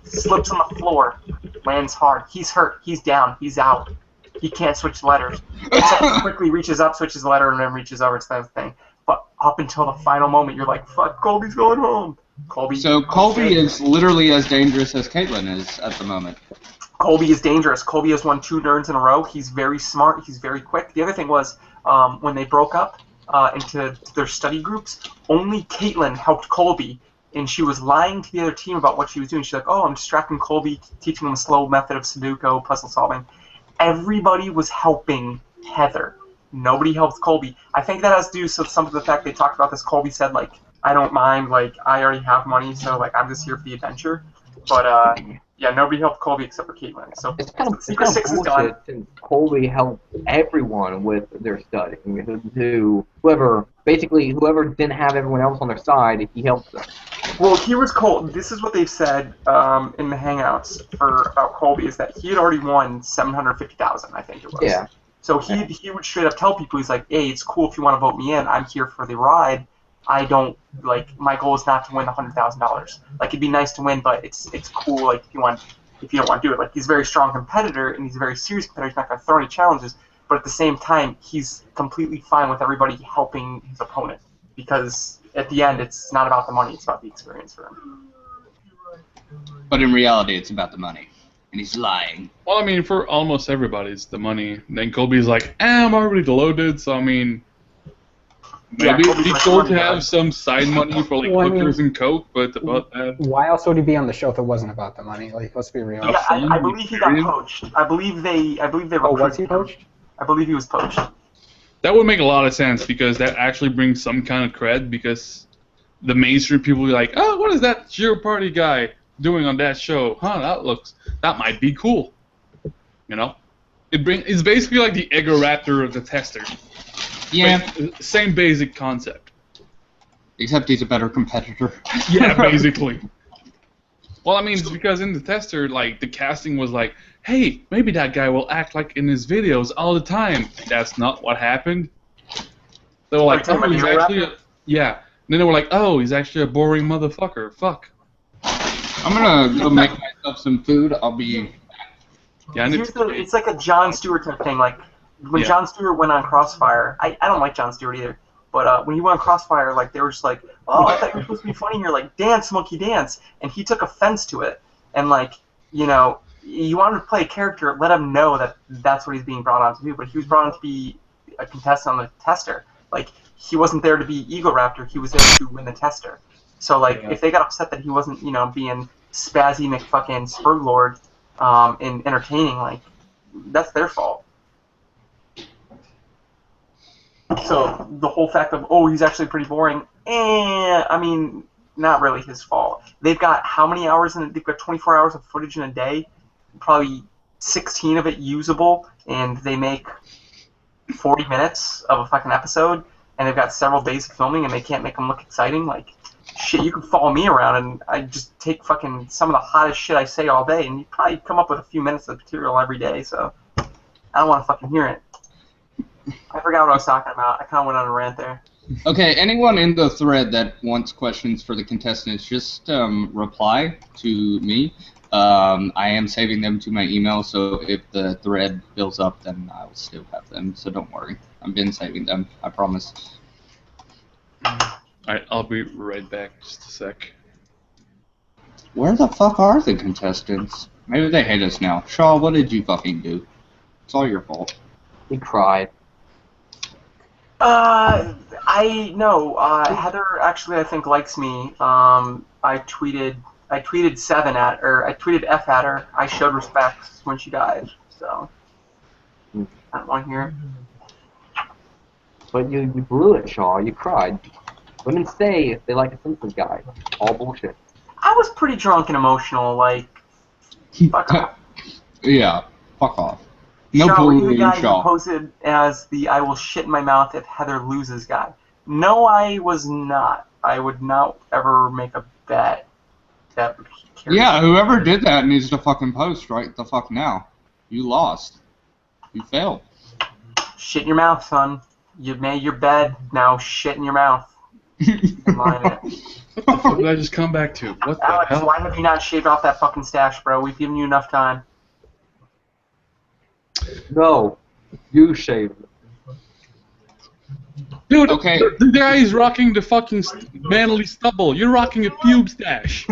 Slips on the floor. Lands hard. He's hurt. He's down. He's out. He can't switch letters. Except he quickly reaches up, switches the letter, and then reaches over to the thing. But up until the final moment, you're like, fuck, Colby's going home. So Colby is literally as dangerous as Caitlyn is at the moment. Colby is dangerous. Colby has won 2 nerds in a row. He's very smart. He's very quick. The other thing was, when they broke up into their study groups, only Caitlyn helped Colby, and she was lying to the other team about what she was doing. She's like, oh, I'm distracting Colby, teaching him a slow method of Sudoku, puzzle solving. Everybody was helping Heather. Nobody helped Colby. I think that has to do with some of the fact they talked about this. Colby said, like, I don't mind, like, I already have money, so, like, I'm just here for the adventure. But, yeah, nobody helped Colby except for Caitlyn. So it's kind of Secret Six is done. Since Colby helped everyone with their studying. Whoever didn't have everyone else on their side, he helped them. Well, here's Cole. This is what they've said in the Hangouts about Colby, is that he had already won $750,000, I think it was. Yeah. So he would straight up tell people, he's like, hey, it's cool if you want to vote me in. I'm here for the ride. I don't, like, my goal is not to win $100,000. Like, it'd be nice to win, but it's cool, like, if you don't want to do it. Like, he's a very strong competitor, and he's a very serious competitor. He's not going to throw any challenges, but at the same time, he's completely fine with everybody helping his opponent, because at the end, it's not about the money, it's about the experience for him. But in reality, it's about the money. And he's lying. Well, I mean, for almost everybody, it's the money. Then Colby's like, I'm already loaded, so I mean, maybe it'd be cool to have some side money for like hookers and coke, but about that. Why else would he be on the show if it wasn't about the money? Like, let's be real. Yeah, I believe he got poached. I believe they recruited Oh, was he poached? I believe he was poached. That would make a lot of sense, because that actually brings some kind of cred, because the mainstream people will be like, oh, what is that cheer party guy doing on that show? Huh, that might be cool. You know? It's basically like the Eggo Raptor of the tester. Yeah. Same basic concept. Except he's a better competitor. Yeah, basically. Well, I mean, it's because in the tester, like, the casting was like, hey, maybe that guy will act like in his videos all the time. That's not what happened. They were like, oh, he's actually yeah. And then they were like, oh, he's actually a boring motherfucker. Fuck. I'm gonna go make myself some food. I'll be... Yeah, it's like a Jon Stewart type thing. Like, when Jon Stewart went on Crossfire, I don't like Jon Stewart either, but when he went on Crossfire, like, they were just like, oh, I thought you were supposed to be funny here, like, dance, monkey, dance, and he took offense to it, and, like, you know, you wanted to play a character, let him know that that's what he's being brought on to do, but he was brought on to be a contestant on the tester. Like, he wasn't there to be Ego Raptor, he was there to win the tester. So, like, if they got upset that he wasn't, you know, being spazzy McFucking Spurglord in entertaining, like, that's their fault. So the whole fact of, oh, he's actually pretty boring, I mean, not really his fault. They've got how many hours in it? They've got 24 hours of footage in a day, probably 16 of it usable, and they make 40 minutes of a fucking episode, and they've got several days of filming, and they can't make them look exciting. Like, shit, you can follow me around, and I just take fucking some of the hottest shit I say all day, and you probably come up with a few minutes of material every day, so I don't want to fucking hear it. I forgot what I was talking about. I kind of went on a rant there. Okay, anyone in the thread that wants questions for the contestants, just reply to me. I am saving them to my email, so if the thread fills up, then I'll still have them, so don't worry. I've been saving them, I promise. Alright, I'll be right back. Just a sec. Where the fuck are the contestants? Maybe they hate us now. Shaw, what did you fucking do? It's all your fault. He cried. Heather actually I think likes me. I tweeted F at her. I showed respect when she died, so I don't want to hear it. But you blew it, Shaw. You cried. Women say they like a Simpsons guy. All bullshit. I was pretty drunk and emotional, like, fuck off. Yeah, fuck off. No Shaw, were you the bullying, guy who Shaw. posted as the I will shit in my mouth if Heather loses guy? No, I was not. I would not ever make a bet that would carry. Yeah, whoever did that needs to fucking post right the fuck now. You lost. You failed. Shit in your mouth, son. You made your bed, now shit in your mouth. What the fuck did I just come back to? What the Alex, hell? why have you not shaved off that fucking stash, bro? We've given you enough time. No, you shaved it. Dude, Okay. the guy is rocking the fucking manly stubble. You're rocking a pube stash.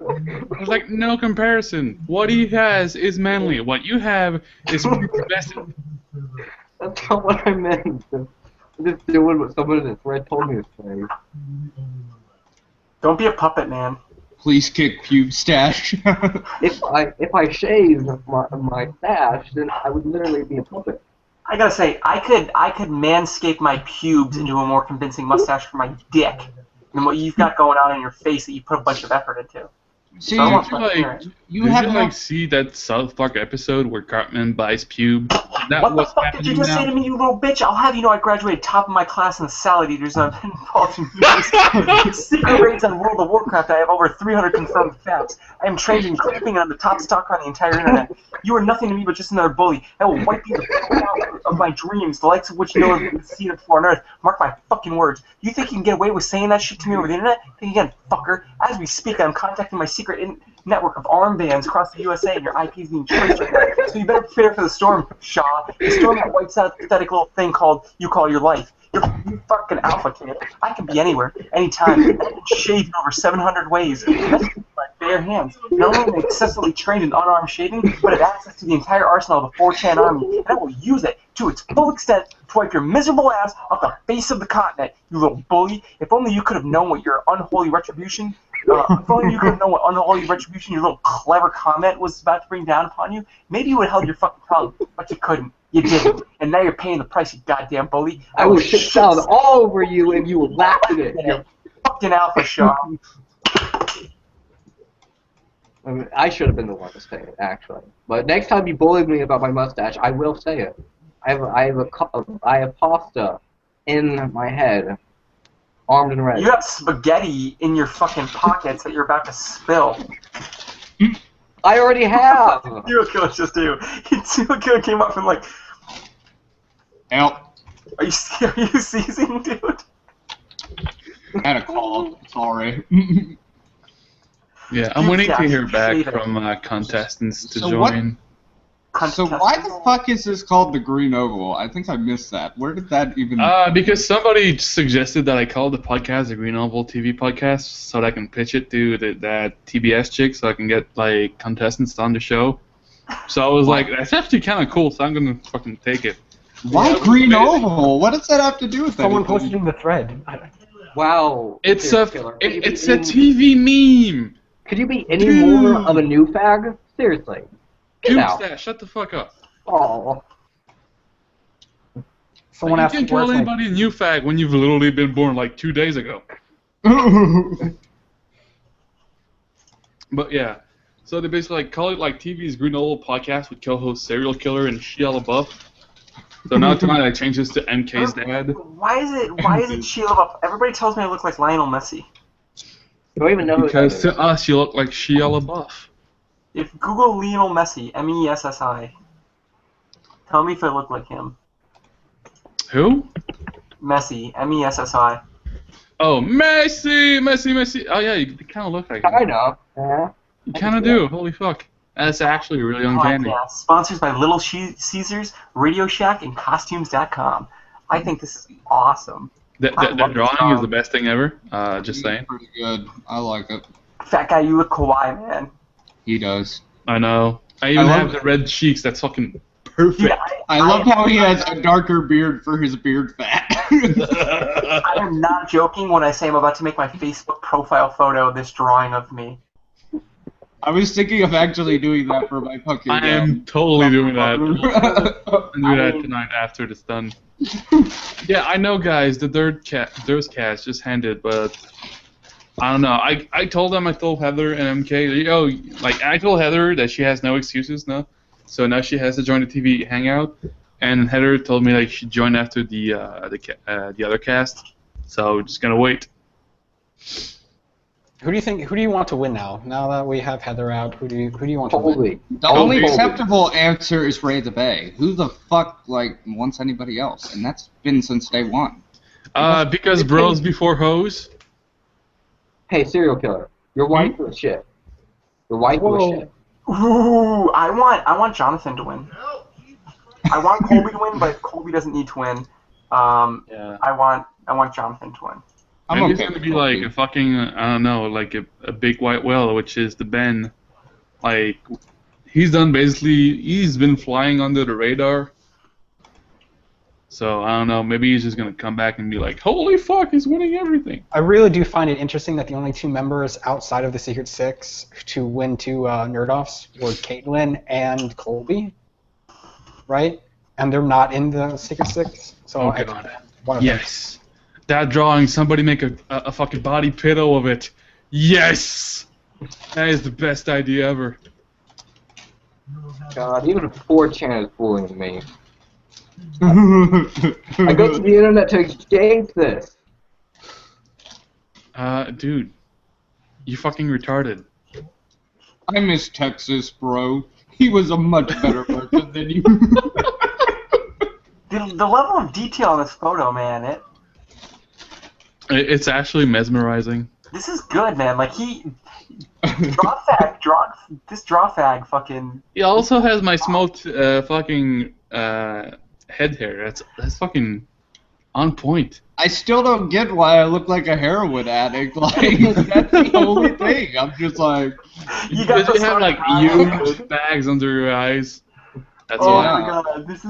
There's like no comparison. What he has is manly. What you have is pubescent. That's not what I meant. I'm just doing what someone in the thread told me to say. Don't be a puppet, man. Please kick pube stash. If I shaved my stash, then I would literally be a puppet. I gotta say, I could manscape my pubes into a more convincing mustache for my dick than what you've got going on in your face that you put a bunch of effort into. See, So I want Did you, fucking hear like, it. you did have you no- like see that South Park episode where Cartman buys pube? That What the what's fuck did you happening just now? say to me, you little bitch? I'll have you know I graduated top of my class in the Salad Eaters and I've been involved in numerous secret raids on World of Warcraft. I have over 300 confirmed facts. I am trained in creeping on the top stalker on the entire internet. You are nothing to me but just another bully. I will wipe you the fuck out of my dreams, the likes of which no one has seen before on Earth. Mark my fucking words. You think you can get away with saying that shit to me over the internet? Think again, fucker. As we speak, I'm contacting my secret network of armed bands across the USA, and your IP is being traced right now. So you better prepare for the storm, Shaw. The storm that wipes out a pathetic little thing called you call your life. You fucking alpha kid. I can be anywhere, anytime. And I can shave in over 700 ways. That's with my bare hands. Not only am I excessively trained in unarmed shaving, but I have access to the entire arsenal of the 4chan army, and I will use it to its full extent to wipe your miserable ass off the face of the continent, you little bully. If only you could have known what your unholy retribution if only you could have known what unholy retribution your little clever comment was about to bring down upon you, maybe you would have held your fucking tongue, but you couldn't. You didn't. And now you're paying the price, you goddamn bully. I will shit salad all over you if you would laugh at it. You fucking alpha, Shaw. I mean, I should have been the one to say it, actually. But next time you bully me about my mustache, I will say it. I have pasta in my head, armed and ready. You have spaghetti in your fucking pockets that you're about to spill. I already have. Serial killer just do. Serial killer came up and like, Help. are you seizing, dude? I had a call. Sorry. Yeah, I'm waiting to hear back Shave it. from contestants to So what- join. So why the fuck is this called the Green Oval? I think I missed that. Where did that even... Because somebody suggested that I call the podcast the Green Oval TV podcast so that I can pitch it to that TBS chick so I can get like contestants on the show. So I was like, that's actually kind of cool, so I'm gonna fucking take it. Why Green Oval? What does that have to do with Someone anything? posted in the thread. Wow. It's serial a killer. it's a TV meme. Could you be any Dude. more of a new fag? Seriously. Get Cube out. stash, shut the fuck up. Oh. Someone you asked can't where's call my anybody a new fag when you've literally been born like 2 days ago. But yeah, so they basically like call it like TV's Grenoble podcast with co-host Serial Killer and Shia LaBeouf. So now tonight I changed this to MK's dad. Why is it Shia LaBeouf? Everybody tells me I look like Lionel Messi. You don't even know who that Because is. to us you look like Shia LaBeouf. If Google Lionel Messi, M-E-S-S-I, tell me if I look like him. Who? Messi, M-E-S-S-I. Oh, Messi. Oh yeah, you kind of look like him. I know. Yeah. You kind of do. Holy fuck. That's actually really uncanny. Podcast sponsors by Little Caesars, Radio Shack, and Costumes.com. I think this is awesome. That drawing is the best thing ever. Just saying. Pretty good. I like it. Fat guy, you look Kawhi, man. He does. I know. I even have the red cheeks. That's fucking perfect. Yeah, I love how he has a darker beard for his beard fat. I am not joking when I say I'm about to make my Facebook profile photo this drawing of me. I was thinking of actually doing that for my fucking. I am totally doing that. I'll do that tonight after it's done. Yeah, I know, guys. The third cast just ended, but I don't know. I told Heather and MK, I told Heather that she has no excuses now, so now she has to join the TV hangout, and Heather told me she'd join after the other cast, so we're just gonna wait. Who do you want to win now? Now that we have Heather out, who do you want to win? The only acceptable answer is Ray the Bay. Who the fuck wants anybody else? And that's been since day one. Because bros before hoes. Hey, serial killer. Your wife was shit. Your wife was shit. Ooh, I want Jonathan to win. I want Colby to win, but Colby doesn't need to win. Yeah. I want Jonathan to win. Maybe he's gonna be like a fucking, I don't know, like a big white whale, which is the Ben. Like, he's been flying under the radar. So, I don't know, maybe he's just gonna come back and be like, holy fuck, he's winning everything. I really do find it interesting that the only two members outside of the Secret Six to win two Nerd-Offs were Caitlin and Colby, right? And they're not in the Secret Six. So Oh, God. Yes. That drawing, somebody make a fucking body pillow of it. Yes! That is the best idea ever. God, even 4chan is fooling me. I go to the internet to exchange this. Dude. You fucking retarded. I miss Texas, bro. He was a much better person than you. The level of detail in this photo, man, It's actually mesmerizing. this is good, man. Like, this draw fag fucking... He also has my smoked fucking head hair. That's fucking on point. I still don't get why I look like a heroin addict. Like, that's the only thing. I'm just like... You got Because you have the huge bags under your eyes. That's Oh why. my god, this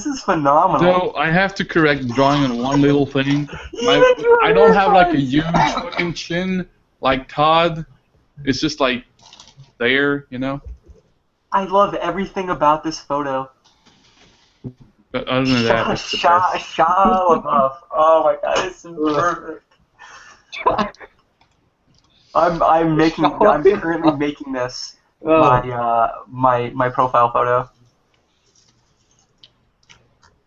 is phenomenal. So I have to correct drawing on one little thing. You I don't have like a huge fucking chin like Todd. It's just like there, you know. I love everything about this photo. But other than that, it's the Shah best. LaBeouf. Oh my god, it's perfect. I'm currently making this my profile photo.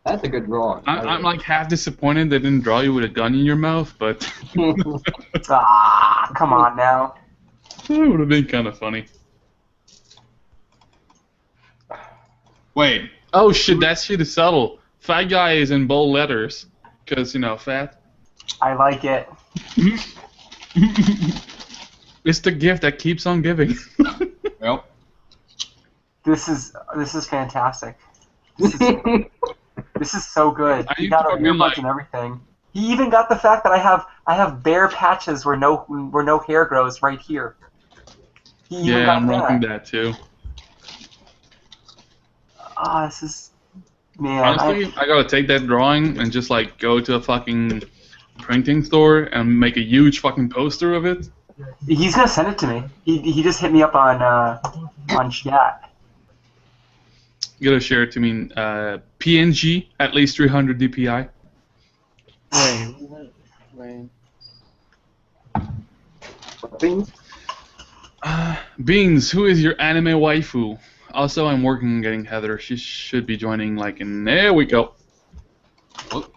That's a good drawing. I'm like half disappointed they didn't draw you with a gun in your mouth, but Come on now. it would have been kind of funny. Wait. Oh shit, that shit is subtle. Fat guy is in bold letters, cause fat. I like it. It's the gift that keeps on giving. Well. This is fantastic. This is so good. Are He you got our talking earbuds like- and everything. He even got the fact that I have bare patches where no hair grows right here. He even Yeah, got I'm rocking that too. This is man. Honestly, I gotta take that drawing and just like go to a fucking printing store and make a huge fucking poster of it. He's gonna send it to me. He just hit me up on chat. Gotta share it to me. PNG, at least 300 DPI. Wait. Things. Beans, who is your anime waifu? Also, I'm working on getting Heather. She should be joining, like, in... There we go. Oh.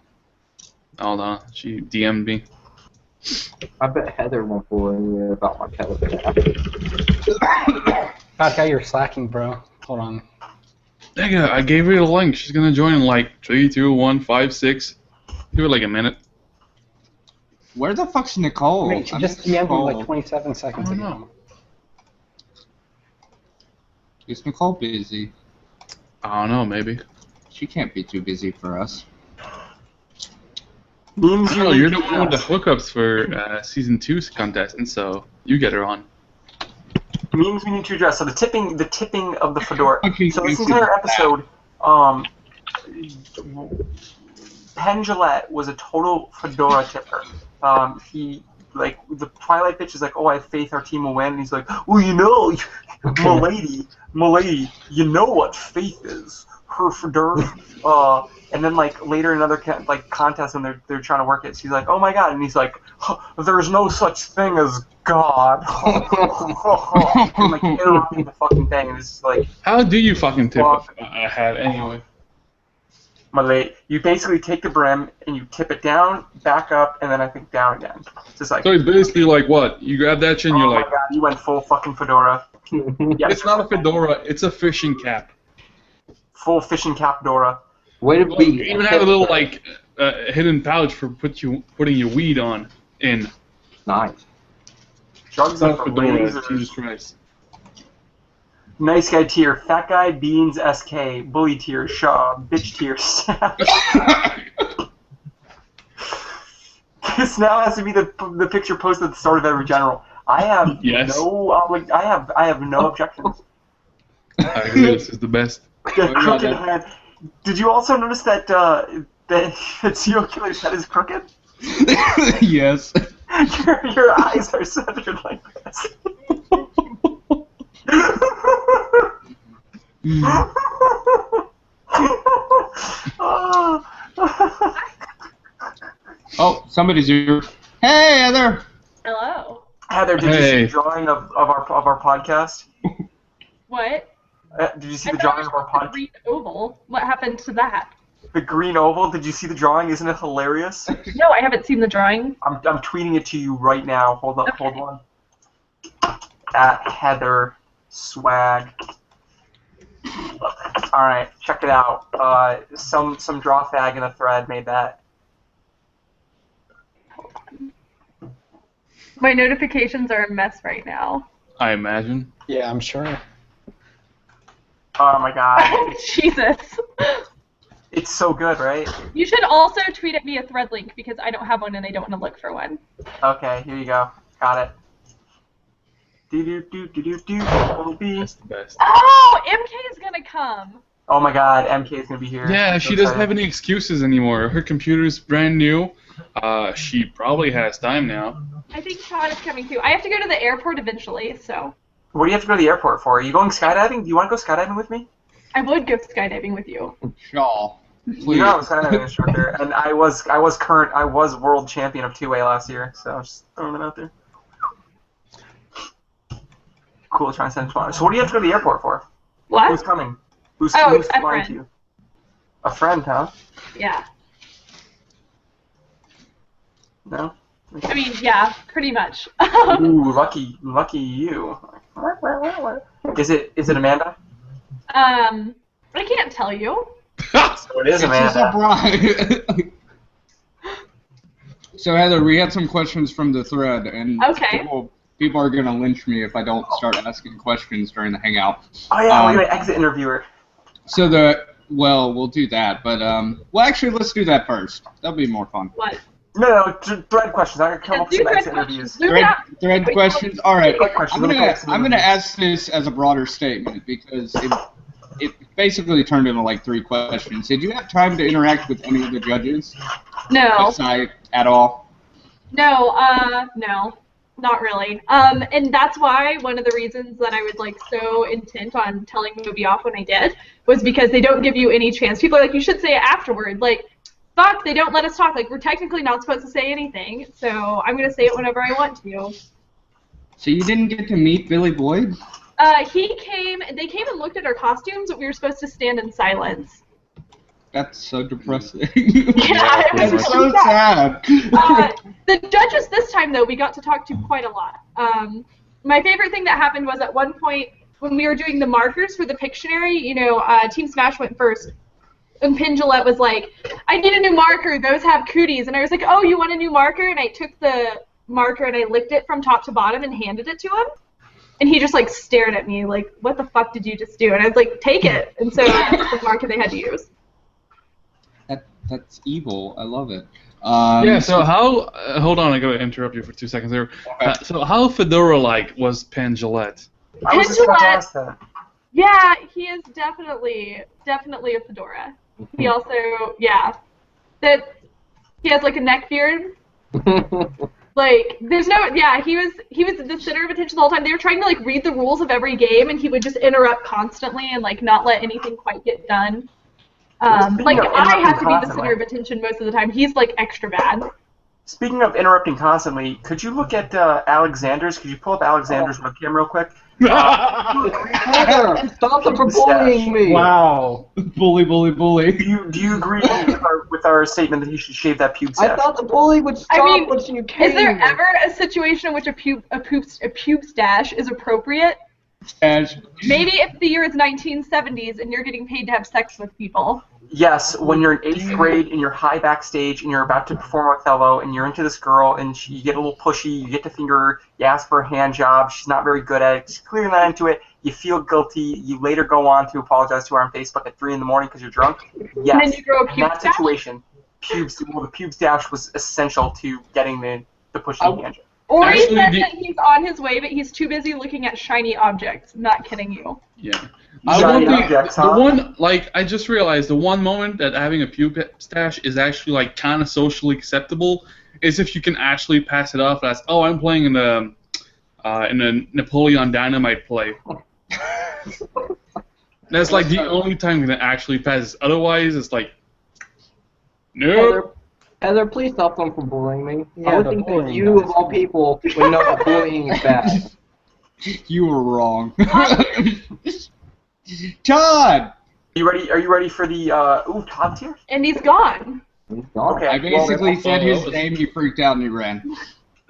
Hold on. She DM'd me. I bet Heather won't fool anywhere about my Telegram. Bad guy, you're slacking, bro. Hold on. Dang it, I gave her the link. She's gonna join in, like, 3, 2, 1, 5, 6. Give it, like, a minute. Where the fuck's Nicole? Wait, she just DM'd me like 27 seconds ago. Is Nicole busy? I don't know, maybe. She can't be too busy for us. Memes No, you're the one with the hookups for season 2's contestant, so you get her on. Memes we need to address. So the tipping of the fedora. Okay, So this you entire can- episode, Penn Jillette was a total fedora tipper. He like the Twilight bitch is like, oh, I have faith our team will win. And he's like, well, you know, Milady, you know what faith is. Her fedora. And then like later in another contest when they're trying to work it, she's like, oh my god, and he's like, there's no such thing as God. And like interrupting the fucking thing, and it's like, How do you fucking tip a hat anyway? Malay, you basically take the brim and you tip it down, back up, and then I think down again. It's just like, So it's basically like what? You grab that shit and oh you're my like, god, you went full fucking fedora. Yeah, it's not a fedora, it's a fishing cap. full fishing cap Dora. Way to be. You even have a little like hidden pouch for putting your weed on in. Nice. Drugs are Not for fedora, losers. Jesus Christ. Nice guy tier, fat guy beans SK, bully tier Shaw, bitch tier Snap. This now has to be the picture posted at the start of every general. I have Yes. I have no objections. I agree, this is the best. The crooked head. Did you also notice that that serial killer's head is crooked? Yes. Your eyes are centered like this. Oh, somebody's here. Hey, Heather. Hello. Heather, did you see Hey. the drawing of our podcast? What? Did you see I the thought drawing it of our was the podcast? green oval. What happened to that? The green oval. Did you see the drawing? Isn't it hilarious? No, I haven't seen the drawing. I'm tweeting it to you right now. Hold up, Okay. hold on. At Heather Swag. All right, check it out. Some draw fag in a thread made that. My notifications are a mess right now. I imagine. Yeah, I'm sure. Oh my god, Jesus. it's so good, right? You should also tweet at me a thread link because I don't have one and I don't want to look for one. Okay, here you go. Got it. Do. That's the best. Oh, MK is gonna come. Oh my god, MK is gonna be here. Yeah, I'm she so doesn't excited. have any excuses anymore. Her computer's brand new. She probably has time now. I think Sean is coming too. I have to go to the airport eventually, so What do you have to go to the airport for? Are you going skydiving? Do you want to go skydiving with me? I would go skydiving with you. Shaw. You Please. know, I'm a skydiving instructor, and I was world champion of 2A last year, so I'm just throwing it out there. Cool, trying to send tomorrow. So what do you have to go to the airport for? Who's What? coming? Who's Oh, flying a friend. to you? A friend, huh? Yeah. No? I mean, yeah, pretty much. Ooh, lucky you. Is it Amanda? I can't tell you. So it is It's a Amanda. surprise. So Heather, we had some questions from the thread, and Okay. people are gonna lynch me if I don't start asking questions during the hangout. Oh yeah, Um, we're gonna exit interviewer. So we'll do that, but actually, let's do that first. That'll be more fun. What? No, thread questions. I'm gonna come up with Do some thread exit questions. interviews. Thread Wait, questions. All right, Thread questions. I'm Let me gonna exit I'm gonna interviews. ask this as a broader statement because it basically turned into like 3 questions. Did you have time to interact with any of the judges? No. Aside at all? No, no. not really. And that's why one of the reasons that I was like so intent on telling Moby off when I did was because they don't give you any chance. People are like, you should say it afterward. Like, fuck, they don't let us talk. Like, we're technically not supposed to say anything, so I'm gonna say it whenever I want to. So you didn't get to meet Billy Boyd? They came and looked at our costumes, but we were supposed to stand in silence. That's so depressing. Yeah, it was That's so sad. The judges this time, though, we got to talk to quite a lot. My favorite thing that happened was at one point when we were doing the markers for the Pictionary, you know, Team Smash went first, and Pin Gillette was like, I need a new marker, those have cooties. And I was like, oh, you want a new marker? And I took the marker and I licked it from top to bottom and handed it to him. And he just, like, stared at me like, what the fuck did you just do? And I was like, take it. And so that's the marker they had to use. That's evil. I love it. Yeah, so how... hold on, I gotta interrupt you for 2 seconds there. So how Fedora-like was Penn Jillette? I was just about to ask that. Yeah, he is definitely a fedora. He also, yeah, that he has like a neck beard. Like, there's no, yeah, he was the center of attention the whole time. They were trying to like read the rules of every game, and he would just interrupt constantly and like not let anything quite get done. Like I have to be the center of attention most of the time. He's like extra bad. Speaking of interrupting constantly, could you look at Alexander's? Could you pull up Alexander's webcam real quick? Heather, stop them from bullying me. Wow. Bully, bully, bully. Do you agree with our statement that he should shave that pube stash? I thought the bully would stop once you came. Is there ever a situation in which a pube stash is appropriate? Stash. Maybe if the year is 1970s and you're getting paid to have sex with people. Yes, when you're in 8th grade and you're high backstage and you're about to perform Othello and you're into this girl and you get a little pushy, you get to finger her, you ask for a hand job, she's not very good at it, she's clearly not into it, you feel guilty, you later go on to apologize to her on Facebook at 3 in the morning because you're drunk. Yes, and then you grow a pube in that stash? situation, the pube stash was essential to getting the pushy hand job. Or he Actually, said that he's on his way, but he's too busy looking at shiny objects. I'm not kidding you. Yeah. Shiny objects, the huh? one, like, I just realized the one moment that having a pube stash is actually, like, kind of socially acceptable is if you can actually pass it off as, oh, I'm playing in a Napoleon Dynamite play. That's, like, the only time you can actually pass it. Otherwise, it's like, nope. Heather, please stop them from bullying me. Yeah, I would the think that bullying you, guys. of all people, would know that bullying is bad. You were wrong. Todd! Are you ready for the Todd's here? And he's gone. Okay. I basically said his name, he freaked out and he ran.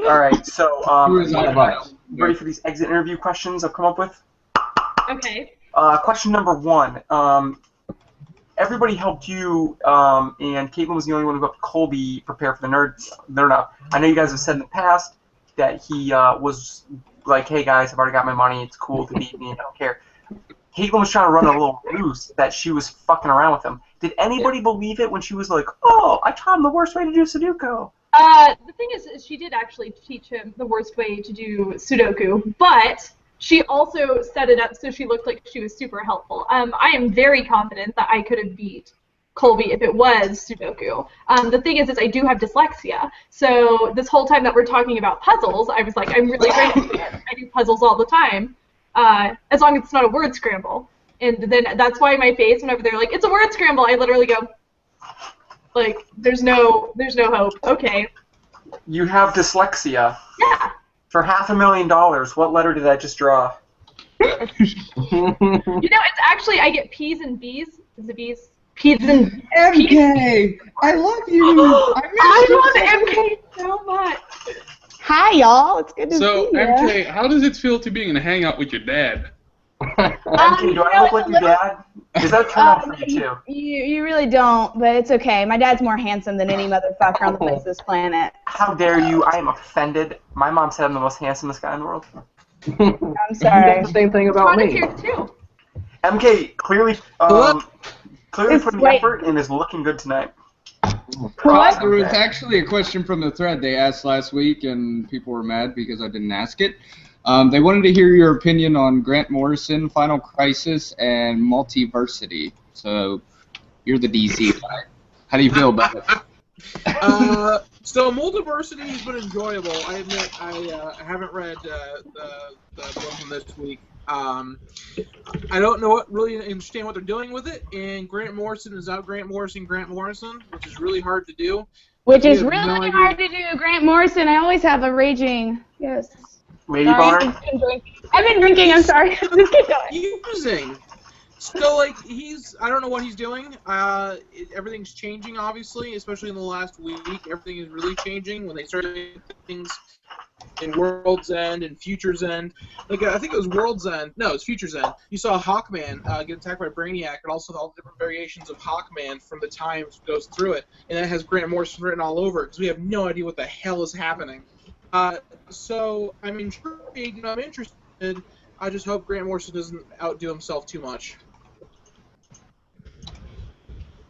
Alright, so Who is that? ready for these exit interview questions I've come up with? Okay. Question number 1. Everybody helped you, and Caitlin was the only one who helped Colby prepare for the Nerd Up. I know you guys have said in the past that he was like, hey guys, I've already got my money, it's cool to beat me, I don't care. Caitlin was trying to run a little ruse that she was fucking around with him. Did anybody believe it when she was like, oh, I taught him the worst way to do Sudoku? The thing is she did actually teach him the worst way to do Sudoku, but she also set it up so she looked like she was super helpful. I am very confident that I could have beat Colby if it was Sudoku. The thing is I do have dyslexia, so this whole time that we're talking about puzzles, I was like, I'm really great at it. I do puzzles all the time, as long as it's not a word scramble. And then that's why my face, whenever they're like, it's a word scramble, I literally go, like, there's no hope. Okay. You have dyslexia. Yeah. For $500,000, what letter did I just draw? You know, it's actually, I get P's and B's. Is it B's? P's and MK! I love you! I love MK so much. Hi, y'all. It's good to So, see you. MK, how does it feel to be in a hangout with your dad? MK, do I look like your dad? Is that turn on for you too? You really don't, but it's okay. My dad's more handsome than any motherfucker on the face of this planet. How dare you? I am offended. My mom said I'm the most handsomest guy in the world. I'm sorry. You said the same thing about Ron is me. here too. MK clearly put in the Wait. effort and is looking good tonight. What? There was actually a question from the thread they asked last week, and people were mad because I didn't ask it. They wanted to hear your opinion on Grant Morrison, Final Crisis, and Multiversity. So, you're the DC guy. How do you feel about it? So Multiversity has been enjoyable. I admit I haven't read the book from this week. I don't really understand what they're doing with it, and Grant Morrison is out Grant Morrison, which is really hard to do. Which We is have really no idea. hard to do. Grant Morrison, I always have a raging. Yes. Lady Sorry, boner? I've been drinking. I'm sorry. Just keep going. Using. So, like, I don't know what he's doing. Everything's changing, obviously, especially in the last week. Everything is really changing when they start doing things in World's End and Future's End. Like, I think it was World's End. No, it's Future's End. You saw Hawkman get attacked by Brainiac, and also all the different variations of Hawkman from the times goes through it. And that has Grant Morrison written all over it, because we have no idea what the hell is happening. So, I'm intrigued and I'm interested. I just hope Grant Morrison doesn't outdo himself too much.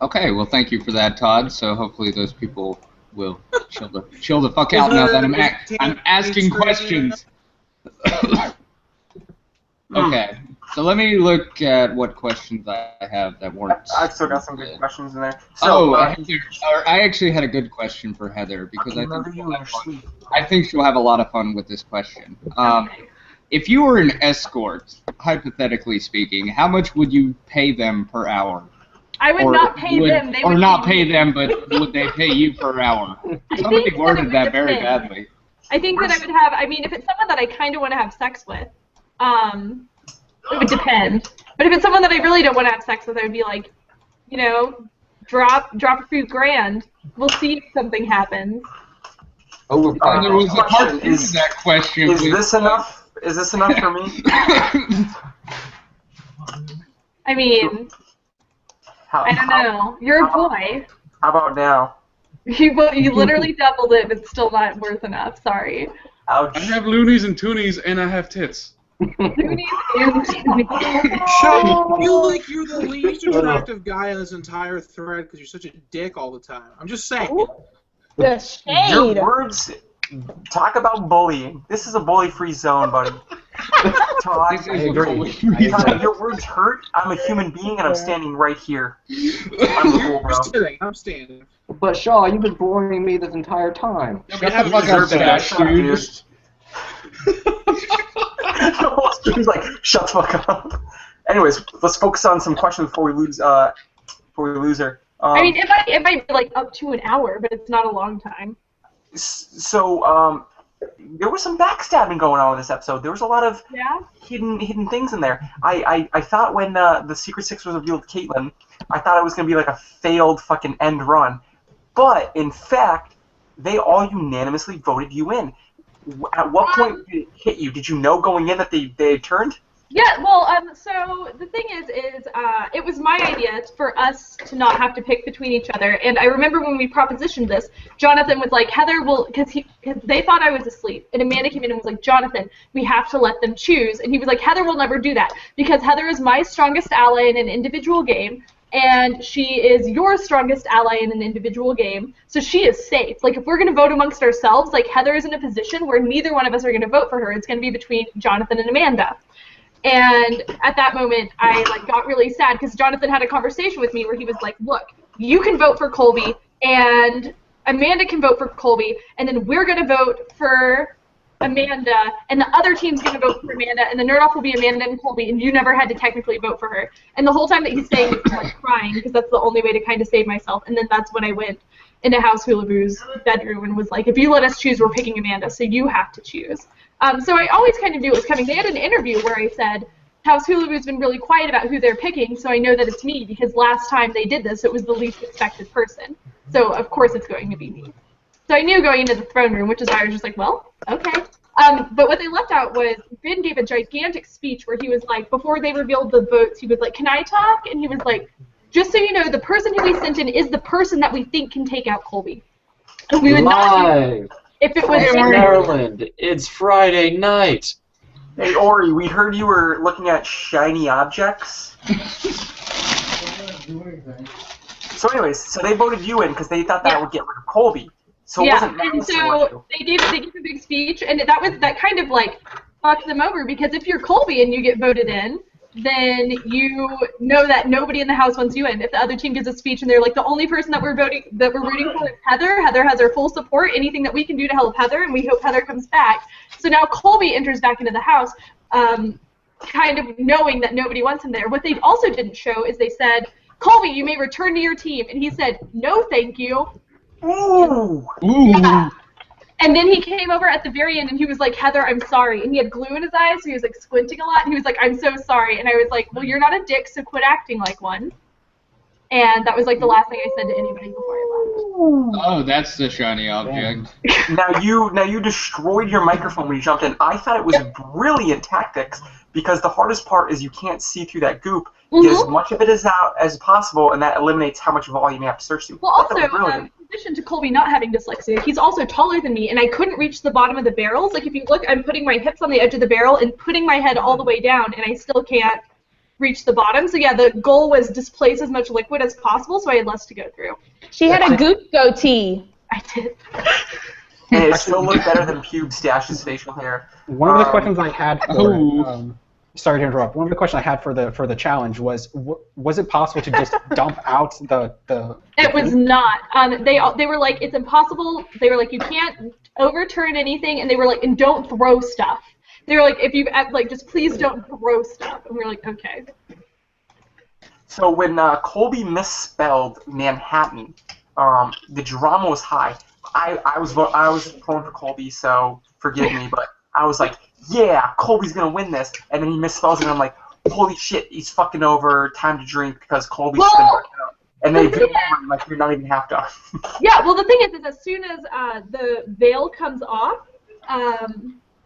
Okay, well, thank you for that, Todd. So hopefully those people will chill the fuck out now that I'm asking questions. Okay, so let me look at what questions I have that weren't. I've still got some good questions in there. So, I actually had a good question for Heather because I think she'll have a lot of fun with this question. If you were an escort, hypothetically speaking, how much would you pay them per hour? I would not pay them. They or would not pay them, but would they pay you per hour? Somebody worded that very badly. I think that I would have. I mean, if it's someone that I kind of want to have sex with, it would depend. But if it's someone that I really don't want to have sex with, I would be like, you know, drop a few grand. We'll see if something happens. There was a part to that question. Is this enough? Is this enough for me? I mean, I don't know. You're a boy. How about now? You literally doubled it, but it's still not worth enough. Sorry. Ouch. I have loonies and toonies, and I have tits. Loonies and I feel like you're the least attractive guy on this entire thread because you're such a dick all the time. I'm just saying. The shade. Your words talk about bullying. This is a bully-free zone, buddy. Todd, I agree. Todd, your words hurt. I'm a human being, and I'm standing right here. I'm cool, bro. I'm standing. But Shaw, you've been boring me this entire time. Shut the fuck up, Stash, dude. He's like, shut the fuck up. Anyways, let's focus on some questions before we lose her. I mean, it might be like up to an hour, but it's not a long time. So, there was some backstabbing going on in this episode. There was a lot of hidden things in there. I thought when the Secret Six was revealed to Caitlyn, I thought it was going to be like a failed fucking end run. But, in fact, they all unanimously voted you in. At what point did it hit you? Did you know going in that they had turned? Yeah, well, so the thing is it was my idea for us to not have to pick between each other, and I remember when we propositioned this, Jonathan was like, Heather will, because they thought I was asleep, and Amanda came in and was like, Jonathan, we have to let them choose, and he was like, Heather will never do that, because Heather is my strongest ally in an individual game, and she is your strongest ally in an individual game, so she is safe. Like, if we're going to vote amongst ourselves, like, Heather is in a position where neither one of us are going to vote for her. It's going to be between Jonathan and Amanda. And at that moment, I got really sad because Jonathan had a conversation with me where he was like, look, you can vote for Colby, and Amanda can vote for Colby, and then we're going to vote for Amanda, and the other team's going to vote for Amanda, and the nerd-off will be Amanda and Colby, and you never had to technically vote for her. And the whole time that he's saying it, I'm crying because that's the only way to kind of save myself. And then that's when I went into House Hula Boo's bedroom and was like, if you let us choose, we're picking Amanda, so you have to choose. So I always kind of knew it was coming. They had an interview where I said, House Hula Boo's been really quiet about who they're picking, so I know that it's me, because last time they did this, it was the least expected person. So, of course, it's going to be me. So I knew going into the throne room, which is why I was just like, well, okay. But what they left out was, Ben gave a gigantic speech where he was like, before they revealed the votes, he was like, can I talk? And he was like, just so you know, the person who we sent in is the person that we think can take out Colby. And we would Live not if it was from Maryland, it's Friday night. Hey, Ori, we heard you were looking at shiny objects. So anyways, so they voted you in because they thought that would get rid of Colby. So it wasn't and so they gave a big speech, and that kind of like fucked them over, because if you're Colby and you get voted in, then you know that nobody in the house wants you in. If the other team gives a speech and they're like, the only person that we're rooting for is Heather. Heather has our full support. Anything that we can do to help Heather, and we hope Heather comes back. So now Colby enters back into the house, kind of knowing that nobody wants him there. What they also didn't show is they said, Colby, you may return to your team, and he said, no, thank you. Ooh. Yeah. And then he came over at the very end, and he was like, Heather, I'm sorry. And he had glue in his eyes, so he was like squinting a lot, and he was like, I'm so sorry. And I was like, well, you're not a dick, so quit acting like one. And that was like the last thing I said to anybody before I left. Oh, that's the shiny object. Now you destroyed your microphone when you jumped in. I thought it was brilliant tactics because the hardest part is you can't see through that goop. Get as much of it out as possible, and that eliminates how much volume you have to search through. Well, also, in addition to Colby not having dyslexia, he's also taller than me, and I couldn't reach the bottom of the barrels. Like, if you look, I'm putting my hips on the edge of the barrel and putting my head all the way down, and I still can't reach the bottom. So, yeah, the goal was displace as much liquid as possible, so I had less to go through. She had a goop goatee. I did. And it still looked better than Pube Stash's facial hair. One of the questions I had for sorry to interrupt. One of the questions I had for the challenge was it possible to just dump out the It was not. They were like, it's impossible. They were like, you can't overturn anything, and they were like, and don't throw stuff. They were like, if you like, just please don't throw stuff. And we were like, okay. So when Colby misspelled Manhattan, the drama was high. I was pulling for Colby, so forgive me, but I was like, yeah, Colby's gonna win this, and then he misspells it, and I'm like, holy shit, he's fucking over. Time to drink because Colby's been working out. And they do like you're not even half done. Yeah, well, the thing is as soon as the veil comes off,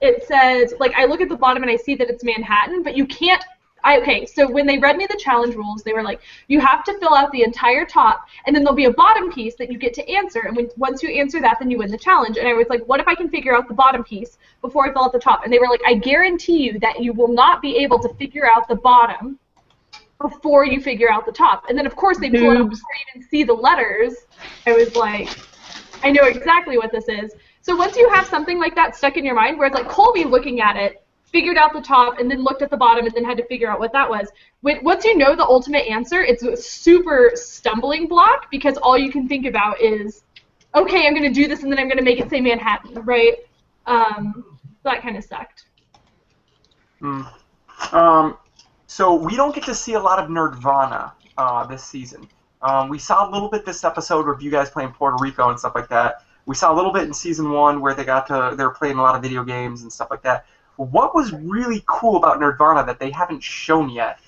it says, like, I look at the bottom and I see that it's Manhattan, but you can't. Okay, so when they read me the challenge rules, they were like, you have to fill out the entire top, and then there'll be a bottom piece that you get to answer, and once you answer that, then you win the challenge. And I was like, what if I can figure out the bottom piece before I fill out the top? And they were like, I guarantee you that you will not be able to figure out the bottom before you figure out the top. And then, of course, they pull it up before you even see the letters. I was like, I know exactly what this is. So once you have something like that stuck in your mind, where it's like Colby looking at it, figured out the top, and then looked at the bottom, and then had to figure out what that was. Once you know the ultimate answer, it's a super stumbling block, because all you can think about is, okay, I'm going to do this, and then I'm going to make it say Manhattan, right? That kind of sucked. So we don't get to see a lot of Nerdvana this season. We saw a little bit this episode of you guys playing Puerto Rico and stuff like that. We saw a little bit in season 1 where they were playing a lot of video games and stuff like that. What was really cool about Nerdvana that they haven't shown yet?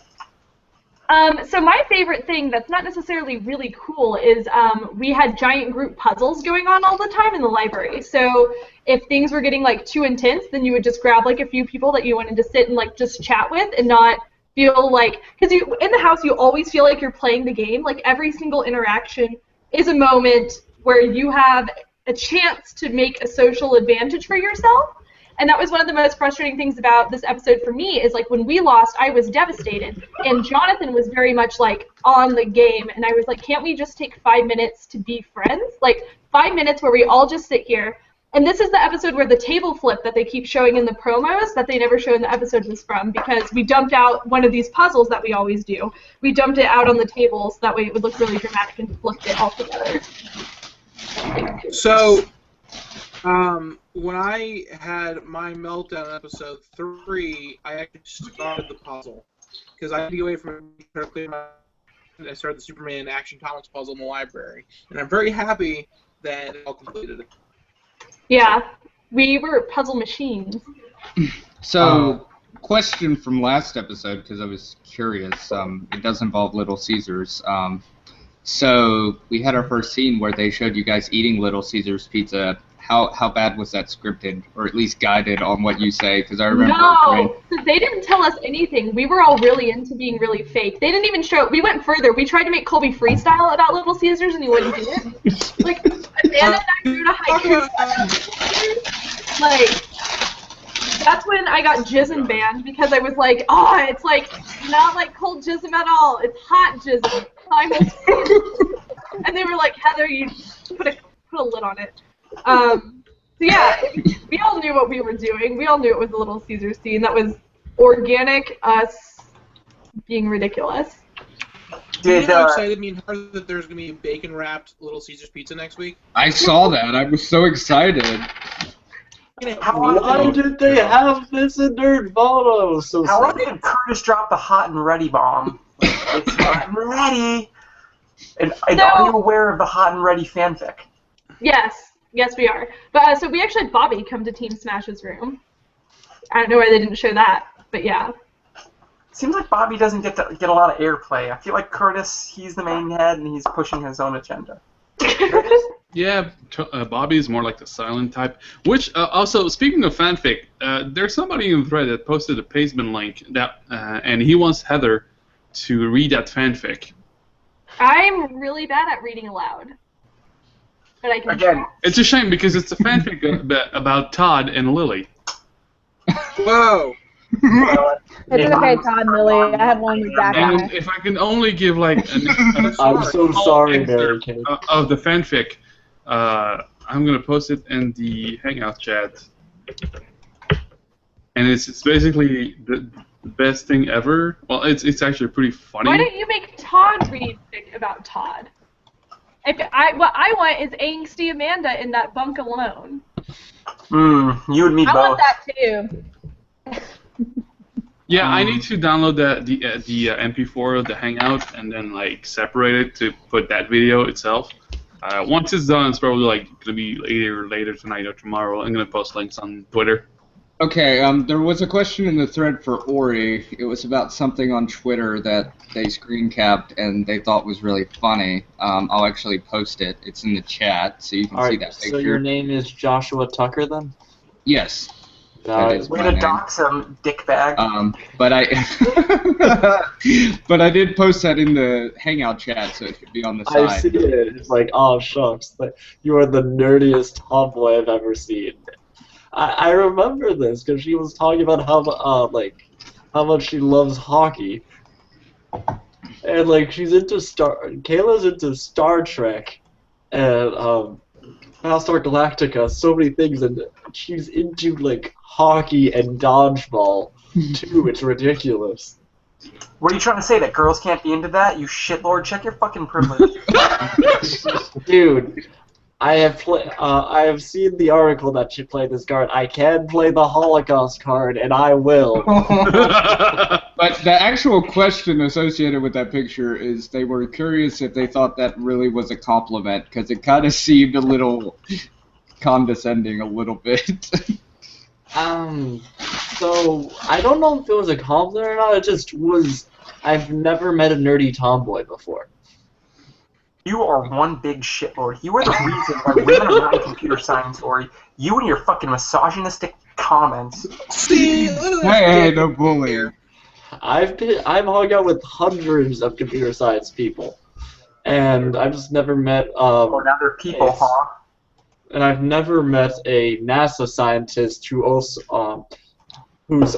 So my favorite thing that's not necessarily really cool is we had giant group puzzles going on all the time in the library. So if things were getting like too intense, then you would just grab like a few people that you wanted to sit and like just chat with and not feel like, because in the house you always feel like you're playing the game. Like every single interaction is a moment where you have a chance to make a social advantage for yourself. And that was one of the most frustrating things about this episode for me, is like when we lost, I was devastated. And Jonathan was very much like on the game. And I was like, can't we just take 5 minutes to be friends? Like 5 minutes where we all just sit here. And this is the episode where the table flip that they keep showing in the promos that they never show in the episode was from, because we dumped out one of these puzzles that we always do. We dumped it out on the table so that way it would look really dramatic and flipped it all together. So, when I had my meltdown in episode 3, I actually started the puzzle because I had to get away from it. I started the Superman Action Comics puzzle in the library, and I'm very happy that I completed it. Yeah, we were puzzle machines. So, question from last episode, because I was curious. It does involve Little Caesars. So we had our first scene where they showed you guys eating Little Caesars pizza. How bad was that scripted, or at least guided on what you say? Because I remember. No, they didn't tell us anything. We were all really into being really fake. They didn't even show. We went further. We tried to make Colby freestyle about Little Caesars, and he wouldn't do it. Like Amanda and I wrote a haiku. Like that's when I got Jizzin banned, because I was like, oh, it's like not like cold jism at all. It's hot jism. And they were like, Heather, you put a lid on it. So yeah, we all knew what we were doing. We all knew it was a Little Caesars scene. That was organic us being ridiculous. You know how excited me and her that there's going to be a bacon-wrapped Little Caesars pizza next week? I saw that. I was so excited. Why did they have this in Nerd Photo? How long did Curtis drop the hot and ready bomb? It's hot and ready. And are you aware of the hot and ready fanfic? Yes, we are. But so we actually had Bobby come to Team Smash's room. I don't know why they didn't show that, but yeah. Seems like Bobby doesn't get a lot of airplay. I feel like Curtis, he's the main head and he's pushing his own agenda. Yeah, Bobby is more like the silent type. Which also, speaking of fanfic, there's somebody in the thread that posted a pastebin link that, and he wants Heather to read that fanfic. I'm really bad at reading aloud. But I can Again, it's a shame because it's a fanfic about Todd and Lily. Whoa. It's okay, Todd and Lily. I have one back And eye. if I can only give like I'm so sorry, Mary Kate. of the fanfic, I'm gonna post it in the Hangout chat, and it's basically the best thing ever. Well, it's actually pretty funny. Why don't you make Todd read fic about Todd? What I want is angsty Amanda in that bunk alone. You and me I both. want that too. Yeah, I need to download the MP4 of the Hangout and then like separate it to put that video itself. Once it's done, it's probably like gonna be later tonight or tomorrow. I'm gonna post links on Twitter. Okay, there was a question in the thread for Ori. It was about something on Twitter that they screen capped and they thought was really funny. I'll actually post it. It's in the chat, so you can see that picture. So your name is Joshua Tucker, then? Yes. That is We're my gonna name. dox him, dickbag. But I did post that in the Hangout chat, so it should be on the side. I see it. It's like, oh shucks, you are the nerdiest tomboy I've ever seen. I remember this because she was talking about how much she loves hockey, and like she's into Kayla's into Star Trek, and Battlestar Galactica, so many things, and she's into like hockey and dodgeball too. It's ridiculous. What are you trying to say? That girls can't be into that? You shitlord, check your fucking privilege. Dude, I have seen the article that she played this card. I can play the Holocaust card, and I will. But the actual question associated with that picture is they were curious if they thought that really was a compliment, because it kind of seemed a little condescending a little bit. So I don't know if it was a compliment or not. It just was. I've never met a nerdy tomboy before. You are one big shitlord. You are the reason why women are not in computer science, Ori. You and your fucking misogynistic comments. See, look at this. Hey, no bullying. I've hung out with hundreds of computer science people, and I've just never met Or other people, huh? and I've never met a NASA scientist who also who's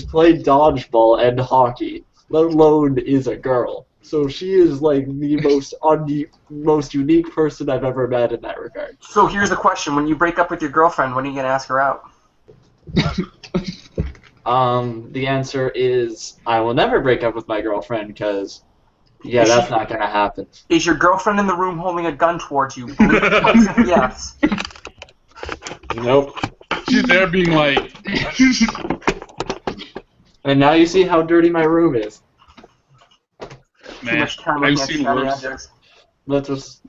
played dodgeball and hockey, let alone is a girl. So she is like the most unique person I've ever met in that regard. So here's the question: when you break up with your girlfriend, when are you gonna ask her out? The answer is I will never break up with my girlfriend because, yeah, that's not gonna happen. Is your girlfriend in the room holding a gun towards you? Yes. Nope. She's there being like. And now you see how dirty my room is. Man, I've seen worse. Let's just.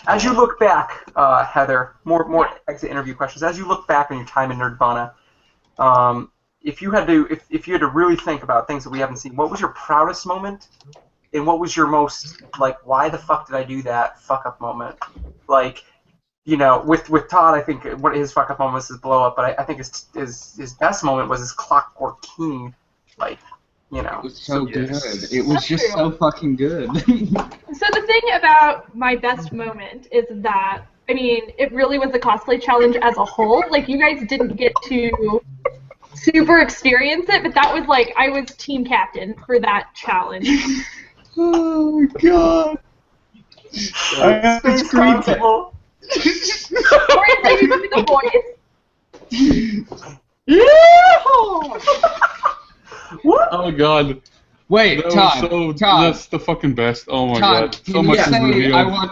As you look back, Heather, more exit interview questions. As you look back on your time in Nerdvana, if you had to really think about things that we haven't seen, what was your proudest moment, and what was your most like why the fuck did I do that fuck up moment? Like, you know, with Todd, I think what his fuck up moment was his blow up, but I think his best moment was his Clockwork King, like. You know, It was so good. It was just so fucking good. So the thing about my best moment is that, I mean, it really was the cosplay challenge as a whole. Like, you guys didn't get to super experience it, but that was like, I was team captain for that challenge. Oh my god. I have to screen cap. Or like, you do the voice. What? Oh Oh god. Wait, That Todd. was Todd. That's the fucking best. Oh my Todd, god. can So you much is say revealed.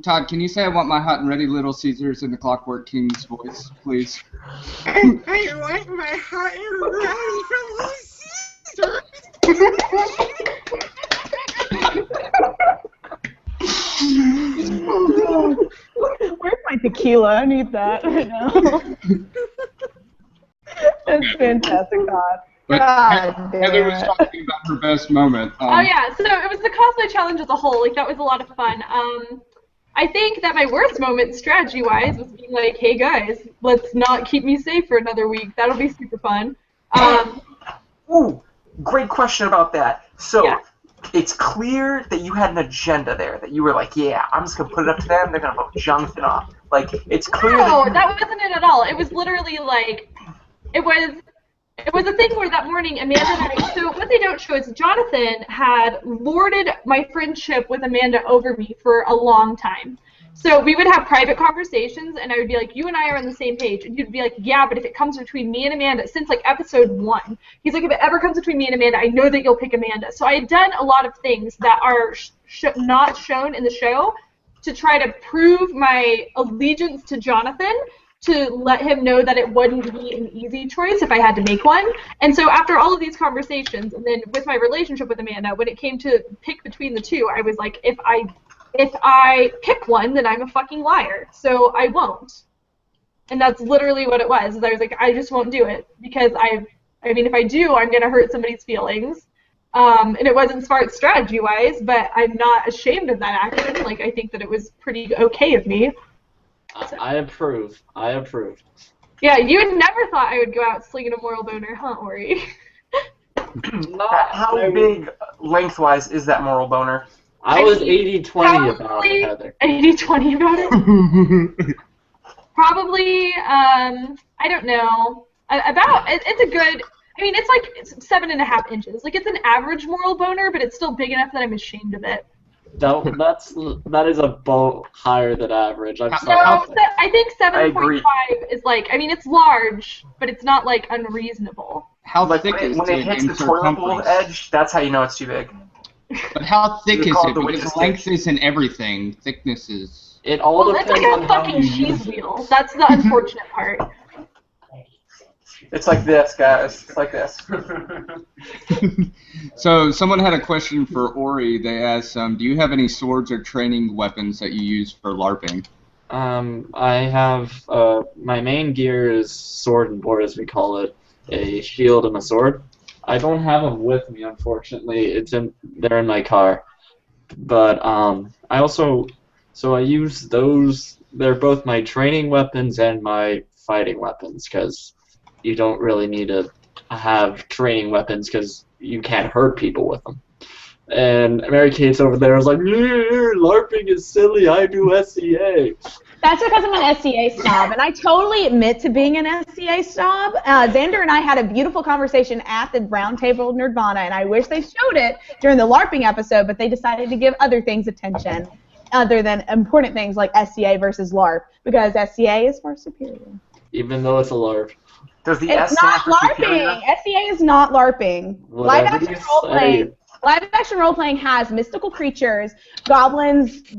Todd, can you say I want my hot and ready Little Caesars in the Clockwork King's voice, please? I want my hot and ready Where's my tequila? I need that right now. That's fantastic, God. But God damn Heather was it. talking about her best moment. Oh yeah, so it was the cosplay challenge as a whole. Like that was a lot of fun. I think that my worst moment, strategy-wise, was being like, "Hey guys, let's not keep me safe for another week. That'll be super fun." Ooh, great question about that. So, Yeah. it's clear that you had an agenda there. That you were like, "Yeah, I'm just gonna put it up to them. They're gonna vote Jonathan off." Like, it's clear No, that. that wasn't it at all. It was literally like, it was a thing where that morning Amanda and I, so what they don't show is Jonathan had lorded my friendship with Amanda over me for a long time. So we would have private conversations and I would be like, you and I are on the same page. And he'd be like, yeah, but if it comes between me and Amanda, since like episode 1, he's like, if it ever comes between me and Amanda, I know that you'll pick Amanda. So I had done a lot of things that are not shown in the show to try to prove my allegiance to Jonathan, to let him know that it wouldn't be an easy choice if I had to make one. And so after all of these conversations, and then with my relationship with Amanda, when it came to pick between the two, I was like, if I pick one, then I'm a fucking liar. So I won't. And that's literally what it was. Is I was like, I just won't do it because I mean, if I do, I'm gonna hurt somebody's feelings. And it wasn't smart strategy-wise, but I'm not ashamed of that action. Like I think that it was pretty okay of me. I approve. I approve. Yeah, you had never thought I would go out slinging a moral boner, huh, Ori? How big, lengthwise, is that moral boner? I was 80-20 about it, Heather. 80-20 about it? Probably, I don't know. It's a good, I mean, it's like 7.5 inches. Like, it's an average moral boner, but it's still big enough that I'm ashamed of it. That is a boat higher than average. I'm No, sorry. I think 7.5 is like, I mean, it's large, but it's not, like, unreasonable. How Like, thick is when it it hits in the toilet bowl circumference? edge, that's how you know it's too big. But how thick is call it it? the Because witness length stick. isn't everything. Thickness is. It all Well, that's depends like on a how fucking you cheese use it. wheel. That's the unfortunate part. It's like this, guys. It's like this. So someone had a question for Ori. They asked, do you have any swords or training weapons that you use for LARPing? I have my main gear is sword and board, as we call it, a shield and a sword. I don't have them with me, unfortunately. They're in my car. But I use those. They're both my training weapons and my fighting weapons, because you don't really need to have training weapons because you can't hurt people with them. And Mary Kate's over there is like, LARPing is silly, I do SCA. That's because I'm an SCA snob, and I totally admit to being an SCA snob. Xander and I had a beautiful conversation at the Round Table Nerdvana, and I wish they showed it during the LARPing episode, but they decided to give other things attention other than important things like SCA versus LARP, because SCA is far superior. Even though it's a LARP. Does the It's S not stand for superior? LARPing. SCA is not LARPing. Whatever you say. Live action role playing has mystical creatures, goblins,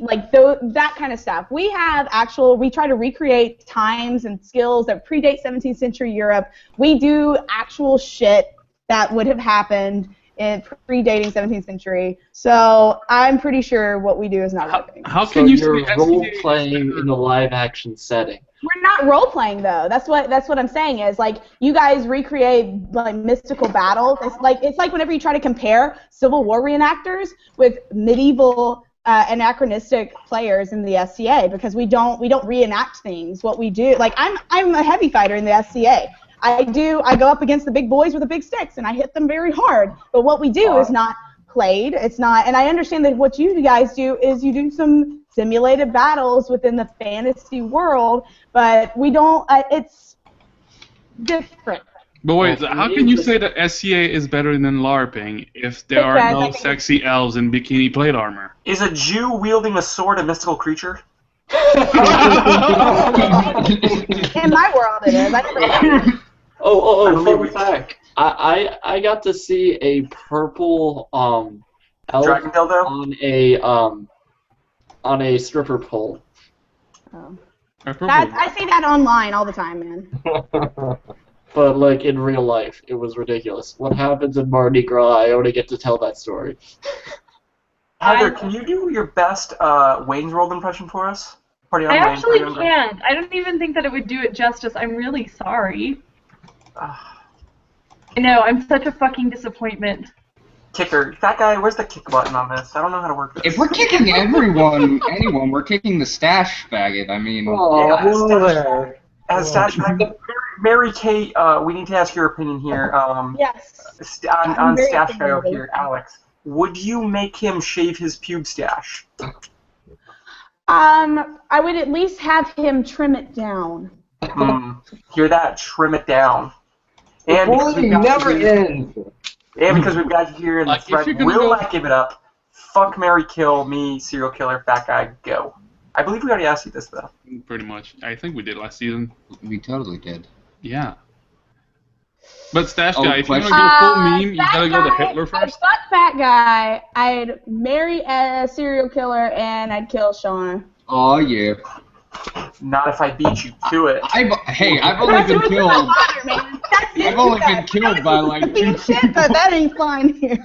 like that kind of stuff. We try to recreate times and skills that predate 17th century Europe. We do actual shit that would have happened in predating 17th century. So I'm pretty sure what we do is not LARPing. How can you you're say role-playing in a live-action setting. We're not role playing though. That's what I'm saying is like you guys recreate like mystical battles. It's like whenever you try to compare Civil War reenactors with medieval anachronistic players in the SCA, because we don't reenact things. What we do, like I'm a heavy fighter in the SCA. I go up against the big boys with the big sticks and I hit them very hard. But what we do is not played. It's not, and I understand that what you guys do is you do some simulated battles within the fantasy world, but we don't. It's different. But wait, how can you say that SCA is better than LARPing if there are no sexy elves in bikini plate armor? Is a Jew wielding a sword a mystical creature? In my world, it is. I never. Fun fact. I got to see a purple elf Dragon dildo? on a stripper pole. Oh. I probably. I see that online all the time, man. But like in real life, it was ridiculous. What happens in Mardi Gras? I only get to tell that story. Heather, can you do your best Wayne's World impression for us? Party on I Wayne, actually Party on Wayne. can't. I don't even think that it would do it justice. I'm really sorry. I know, I'm such a fucking disappointment. Kicker. That guy, where's the kick button on this? I don't know how to work this. If we're kicking anyone, we're kicking the stash faggot. I mean, Oh, Yeah, whoa there. As Stash Mary Kate, we need to ask your opinion here. Yes. On very Stash guy over opinionated. here, Alex. Would you make him shave his pube stash? I would at least have him trim it down. Hear that? Trim it down. And because Bullying we've got never you, ends. and because we've got you here in the Like, if thread, you're gonna will go- not give it up. Fuck, marry, kill me, serial killer, fat guy, go. I believe we already asked you this though. Pretty much. I think we did last season. we totally did. Yeah. But Stash Oh, guy, if you're question. gonna go full meme, you fat gotta go to guy, Hitler first. I'd fuck fat guy. I'd marry a serial killer and I'd kill Sean. Oh yeah. Not if I beat you to it. I've only been killed. I've only been killed by like two Shit, but that ain't fine here.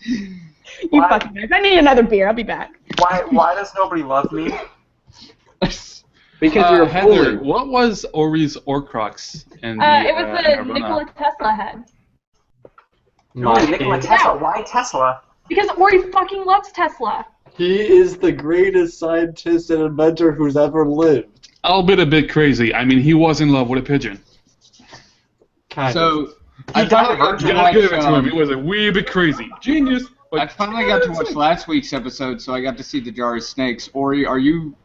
You Why? fucking nerds. I need another beer. I'll be back. Why does nobody love me? Because you're a Heather, bully. what was Ori's Orcrux? And It was the Nirvana? Nikola Tesla head. Ooh, Nikola Tesla. Why Tesla? Because Ori fucking loves Tesla. He is the greatest scientist and inventor who's ever lived. Albeit a bit crazy. I mean, he was in love with a pigeon. Kind of. So He I died finally a got virgin. to You gotta watch. give it to him. He was a wee bit crazy. Genius. But I finally got to watch last week's episode, so I got to see the jar of snakes. Ori,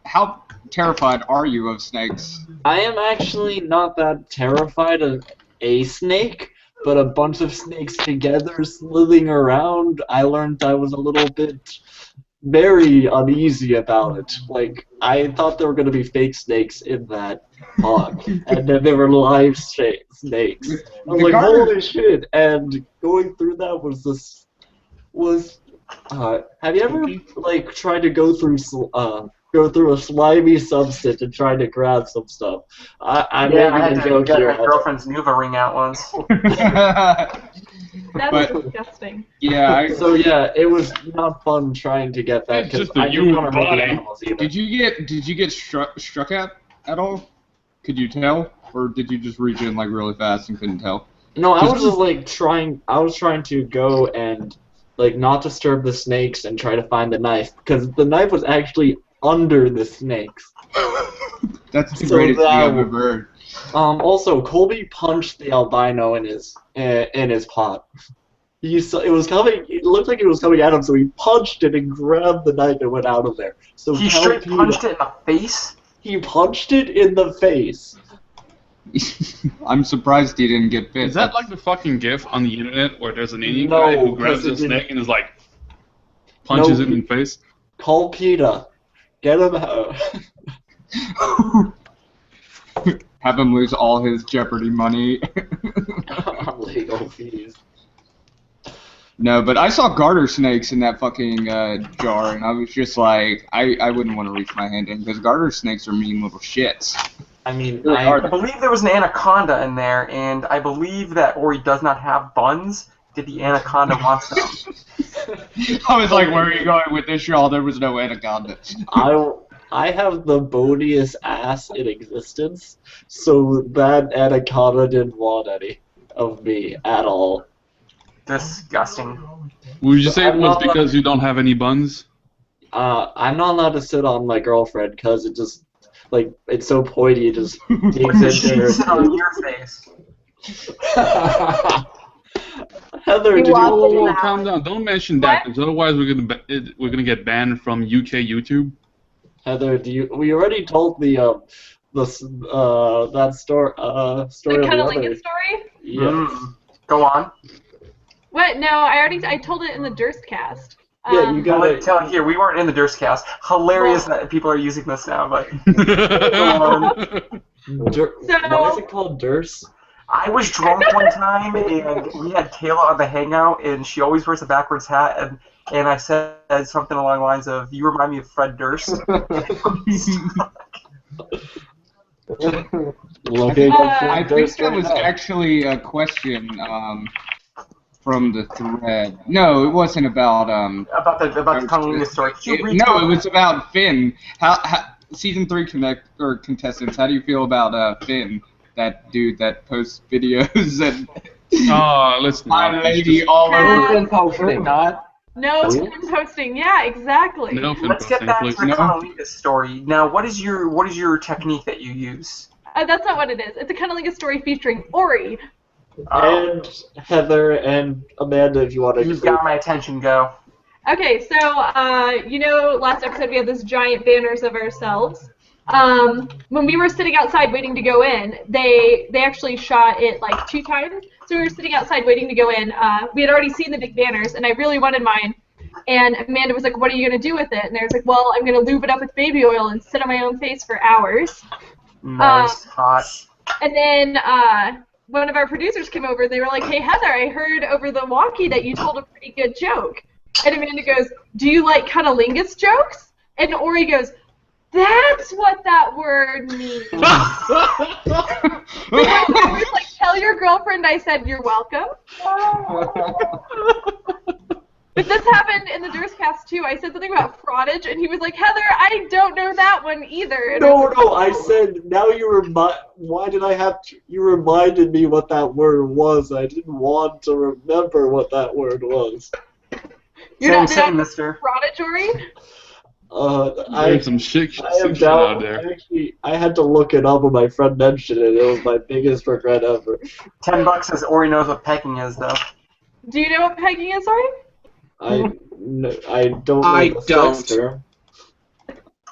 how terrified are you of snakes? I am actually not that terrified of a snake, but a bunch of snakes together slithering around, I learned I was a little bit very uneasy about it. Like, I thought there were going to be fake snakes in that pond, and then there were live snakes. I was like, holy shit, and going through that have you ever, like, tried to go through a slimy substance and try to grab some stuff? I'm Yeah, I making had a to joke get here. my girlfriend's Nuva ring out once. That's But- disgusting. Yeah. So yeah, it was not fun trying to get that It's because just a I didn't human want to hurt the body. animals either. Did you get struck at all? Could you tell, or did you just reach in like really fast and couldn't tell? No, I was just like trying. I was trying to go and like not disturb the snakes and try to find the knife because the knife was actually under the snakes. That's the So greatest thing that- I've ever heard. Also, Colby punched the albino in his pot. It was coming. It looked like it was coming at him, so he punched it and grabbed the knife and went out of there. So He straight punched it in the face? He punched it in the face. I'm surprised he didn't get bit. Is that like the fucking GIF on the internet where there's an Indian No, guy who grabs because a it didn't- snake and is like punches No, it in the face? Call PETA. Get him out. Have him lose all his Jeopardy money? Legal fees. No, but I saw garter snakes in that fucking jar, and I was just like, I wouldn't want to reach my hand in, because garter snakes are mean little shits. I mean, I believe there was an anaconda in there, and I believe that Ori does not have buns. Did the anaconda want some? I was like, where are you going with this, y'all? There was no anaconda. I have the boniest ass in existence, so that anaconda didn't want any of me at all. Disgusting. Would you say it I'm was not- because you don't have any buns? I'm not allowed to sit on my girlfriend because it just, like, it's so pointy, it just digs What did into she her. sit on your face? Heather, You did want Whoa, to whoa, now. calm down. Don't mention that, What? because otherwise we're gonna get banned from UK YouTube. Heather, we already told that story The of the Kinda other. Lincoln story? Yeah. Go on. What? No, I told it in the Durst cast. Yeah, you got it. Tell here, we weren't in the Durst cast. Hilarious that people are using this now, but Why is it called Durst? I was drunk one time, and we had Kayla on the hangout, and she always wears a backwards hat, and I said something along the lines of, "You remind me of Fred Durst." Looking I think that was actually a question from the thread. No, it wasn't about about the Cunnilingus story. No, it was about Finn. How season 3 contestants? How do you feel about Finn, that dude that posts videos and let's my not. lady all over? Finn posting, not. No Finn posting. Yeah, exactly. No Finn Let's get posting, back please. to the No. Cunnilingus story. Now, what is your technique that you use? That's not what it is. It's a Cunnilingus story featuring Ori. And Heather and Amanda, if you want to. You've got my attention. Go. Okay, so last episode we had this giant banners of ourselves. When we were sitting outside waiting to go in, they actually shot it like 2 times. So we were sitting outside waiting to go in. We had already seen the big banners, and I really wanted mine. And Amanda was like, "What are you gonna do with it?" And I was like, "Well, I'm gonna lube it up with baby oil and sit on my own face for hours." Nice, hot. And then one of our producers came over. They were like, "Hey Heather, I heard over the walkie that you told a pretty good joke." And Amanda goes, "Do you like cunnilingus jokes?" And Ori goes, "That's what that word means." I was like, "Tell your girlfriend I said you're welcome." But this happened in the Durstcast too. I said something about fraudage, and he was like, "Heather, I don't know that one either." And No, I said, now why did I have to, you reminded me what that word was. I didn't want to remember what that word was. You're not Same, down mister. fraudage, Ori? There's some shit I am shit down. out there. I had to look it up when my friend mentioned it. It was my biggest regret ever. $10 says Ori knows what pegging is, though. Do you know what pegging is, Ori? I don't know I the don't. sex term.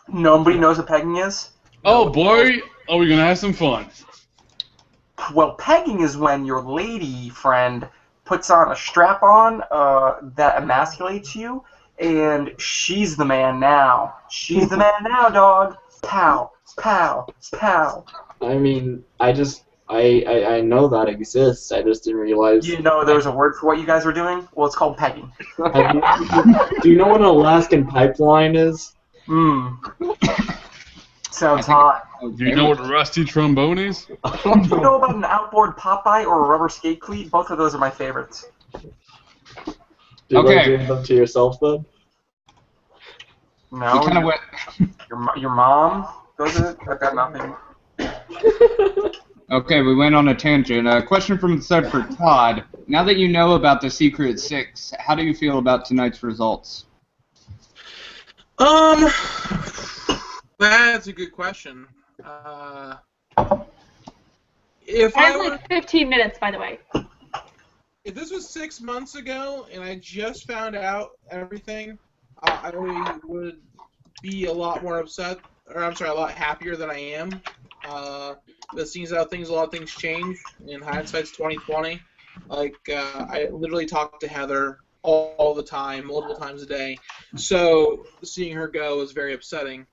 Nobody knows what pegging is? Oh boy, are we gonna have some fun? Well, pegging is when your lady friend puts on a strap-on that emasculates you, and she's the man now. She's the man now, dog. Pow, pow, pow. I mean, I know that exists. I just didn't realize. You know there was a word for what you guys were doing? Well, it's called pegging. Do you know what an Alaskan pipeline is? Sounds hot. Do you know what a rusty trombone is? Do you know about an outboard Popeye or a rubber skate cleat? Both of those are my favorites. Do you like doing them to yourself then? No. Kind of went. Your mom does it? I've got nothing. Okay, we went on a tangent. A question from the thread for Todd. Now that you know about the Secret Six, how do you feel about tonight's results? That's a good question. If I I have were, like 15 minutes, by the way. if this was 6 months ago and I just found out everything, I would be a lot more upset, or I'm sorry, a lot happier than I am. But seeing how a lot of things change. In hindsight's 2020. Like I literally talk to Heather all the time, multiple times a day. So seeing her go was very upsetting.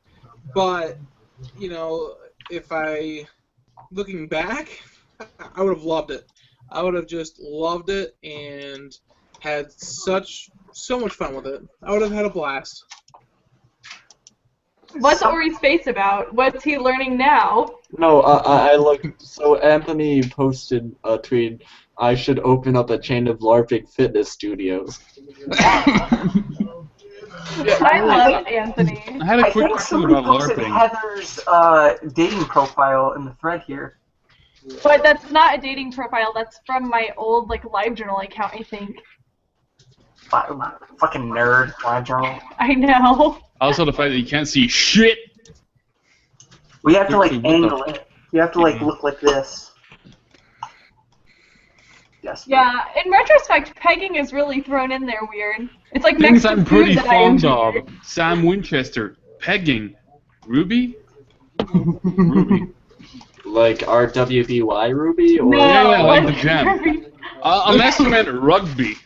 But you know, looking back, I would have loved it. I would have just loved it and had so much fun with it. I would have had a blast. What's Ori's face about? What's he learning now? No, I looked. So Anthony posted a tweet. I should open up a chain of LARPing fitness studios. I love Anthony. I had a I quick think question somebody about posted LARPing. Heather's dating profile in the thread here. But that's not a dating profile. That's from my old LiveJournal account, I think. Fucking nerd, live journal. I know. Also, the fact that you can't see shit. We have to What the angle it. You have to look like this. Yes. Yeah. In retrospect, pegging is really thrown in there weird. It's like Things next to I'm food pretty that I fond enjoy. of. Sam Winchester. Pegging. Ruby? Ruby. Like RWBY Ruby? Or No, Yeah, like the like- jam. Unless you meant rugby.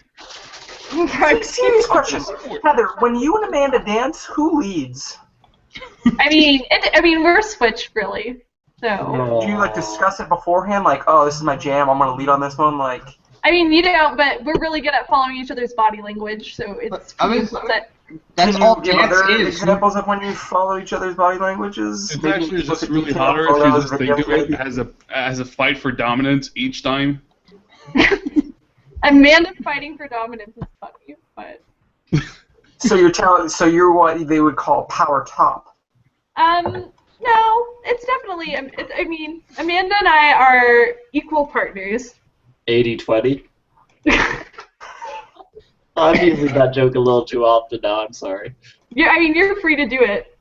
Serious question. Heather, when you and Amanda dance, who leads? I mean, we're switched really. Do you like discuss it beforehand? Like, oh, this is my jam. I'm gonna lead on this one. Like. I mean, you know, but we're really good at following each other's body language, so it's implicit. That's Can all you give dance other is. examples of when you follow each other's body languages? It's Maybe actually look just at really detail hotter if you photos, just think of videos, it as a fight for dominance each time. Amanda fighting for dominance is funny, but. So you're what they would call power top. No, it's definitely. I mean, Amanda and I are equal partners. 80-20. I'm using that joke a little too often now. I'm sorry. Yeah, I mean, you're free to do it.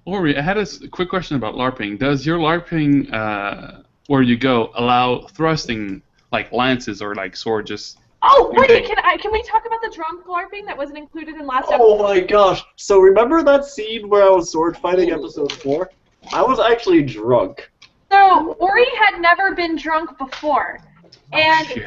Ori, I had a quick question about LARPing. Does your LARPing, where you go, allow thrusting, like lances or like sword? Just Oh, wait, can we talk about the drunk LARPing that wasn't included in last episode? Oh my gosh! So remember that scene where I was sword fighting episode 4? I was actually drunk. So Ori had never been drunk before, and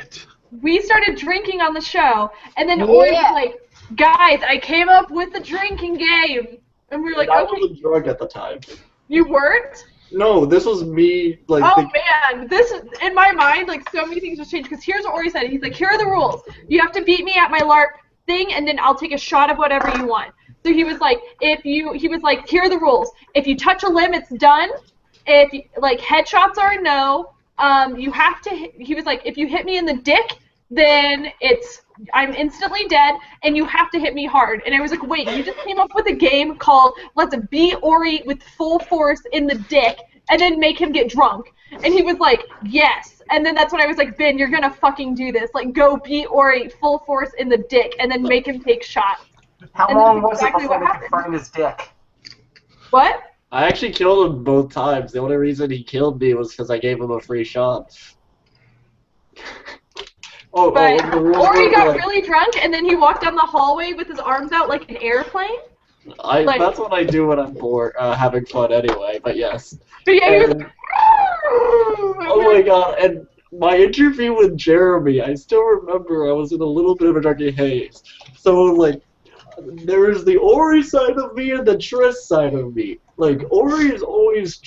we started drinking on the show, and then Ori was like, "Guys, I came up with a drinking game," and we were like, I "Okay." wasn't drunk at the time. You weren't? No, this was me, like... Oh, man. This, in my mind, like, so many things just changed, because here's what Ori said. He's like, here are the rules. You have to beat me at my LARP thing, and then I'll take a shot of whatever you want. So he was like, here are the rules. If you touch a limb, it's done. If, like, headshots are a no. You have to, he was like, if you hit me in the dick, then I'm instantly dead, and you have to hit me hard. And I was like, wait, you just came up with a game called Let's Beat Ori with full force in the dick, and then make him get drunk. And he was like, yes. And then that's when I was like, Ben, you're gonna fucking do this. Like, go beat Ori full force in the dick, and then make him take shots. How long was it before they could find his dick? What? I actually killed him both times. The only reason he killed me was because I gave him a free shot. But Ori got really drunk, and then he walked down the hallway with his arms out like an airplane. That's what I do when I'm bored, having fun anyway, but yes. But yeah, he was like, oh my god, and my interview with Jeremy, I still remember I was in a little bit of a drunken haze. So, like, there is the Ori side of me and the Triss side of me. Like, Ori is always,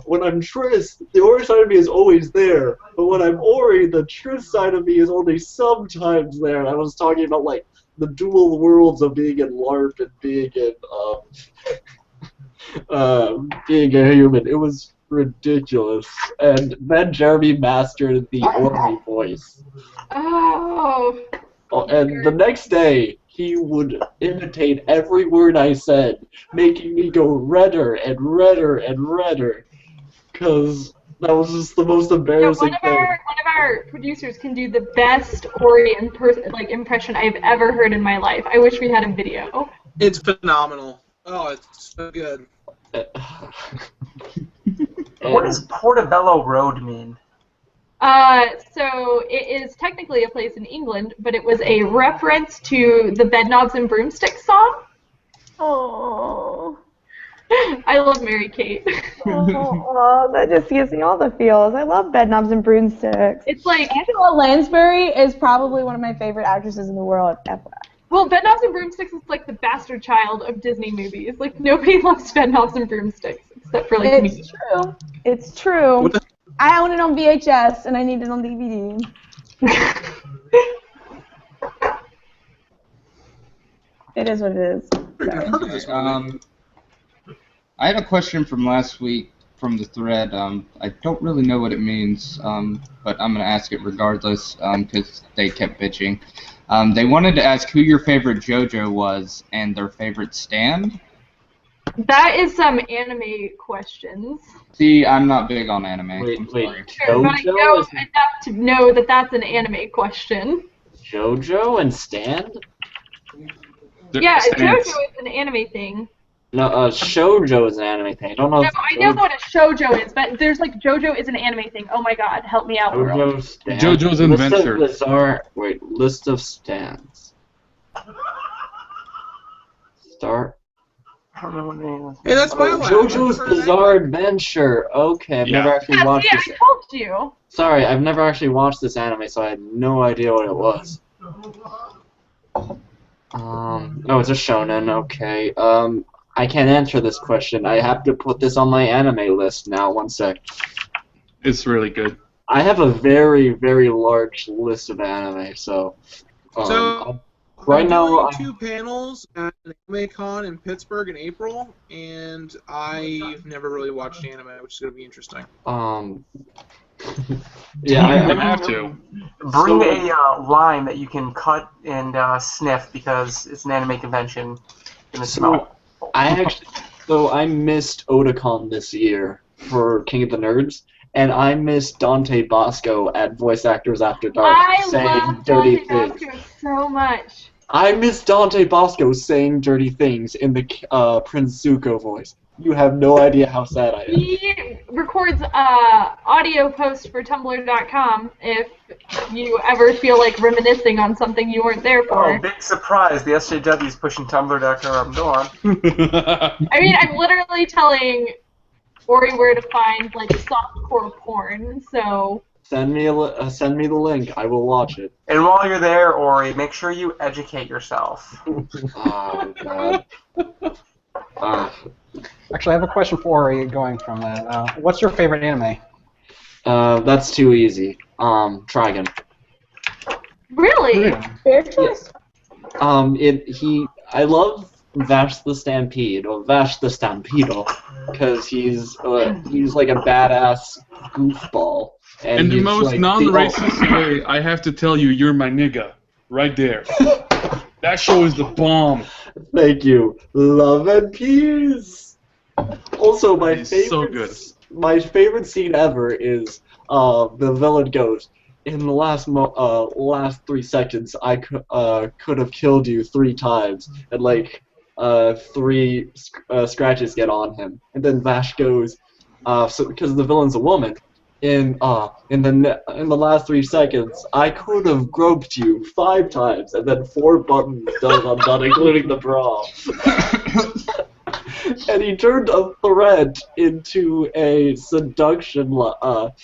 when I'm Triss, the Ori side of me is always there. But when I'm Ori, the Triss side of me is only sometimes there. And I was talking about, like, the dual worlds of being in LARP and being in, being a human. It was ridiculous. And then Jeremy mastered the Ori voice. Oh, and the next day, he would imitate every word I said, making me go redder and redder and redder, because that was just the most embarrassing thing. One of our producers can do the best Ori impression I've ever heard in my life. I wish we had a video. It's phenomenal. Oh, it's so good. What does Portobello Road mean? So it is technically a place in England, but it was a reference to the Bedknobs and Broomsticks song. Oh. I love Mary Kate. Oh, that just gives me all the feels. I love Bedknobs and Broomsticks. It's like Angela Lansbury is probably one of my favorite actresses in the world ever. Well, Bedknobs and Broomsticks is like the bastard child of Disney movies. Like nobody loves Bedknobs and Broomsticks except for like me. It's true. It's true. I own it on VHS and I need it on DVD. It is what it is. I had a question from last week from the thread. I don't really know what it means, but I'm going to ask it regardless because they kept bitching. They wanted to ask who your favorite JoJo was and their favorite stand. That is some anime questions. See, I'm not big on anime. Wait, Sure, but I know enough to know that that's an anime question. JoJo and stand? Yeah, JoJo is an anime thing. No, shoujo is an anime thing. I don't know. No, I know what a shoujo is, but there's like JoJo is an anime thing. Oh my god, help me out, world. JoJo's Adventure. List of stands. Start. I don't know what name is. Hey, that's my one. JoJo's Bizarre Adventure. Okay, I've never actually watched this. I told you. Sorry, I've never actually watched this anime, so I had no idea what it was. Oh, it's a shonen. Okay. I can't answer this question. I have to put this on my anime list now. One sec. It's really good. I have a very, very large list of anime, so... right I'm now, doing 2 panels at an anime con in Pittsburgh in April, and I've never really watched anime, which is going to be interesting. Yeah, You have to. Bring a line that you can cut and sniff because it's an anime convention. I missed Otakon this year for King of the Nerds, and I missed Dante Bosco at Voice Actors After Dark saying dirty things. Dante Bosco so much. I miss Dante Bosco saying dirty things in the Prince Zuko voice. You have no idea how sad I am. He records audio posts for Tumblr.com if you ever feel like reminiscing on something you weren't there for. Oh, big surprise. The SJW is pushing Tumblr.com. Go on. I mean, I'm literally telling Ori where to find, like, softcore porn, so... Send me the link. I will watch it. And while you're there, Ori, make sure you educate yourself. Oh, God. Actually, I have a question for Ori going from that. What's your favorite anime? That's too easy. Trigun. Really? Fair choice. I love Vash the Stampede, or Vash the Stampedo, because he's like a badass goofball. In the most non-racist way, I have to tell you, you're my nigga. Right there. That show is the bomb. Thank you. Love and peace. Also, my favorite scene ever is the villain goes, in the last 3 seconds, I could have killed you 3 times, and like 3 scratches get on him, and then Vash goes, because the villain's a woman. In the last 3 seconds, I could have groped you 5 times, and then 4 buttons done, including the bra. And he turned a threat into a seduction, so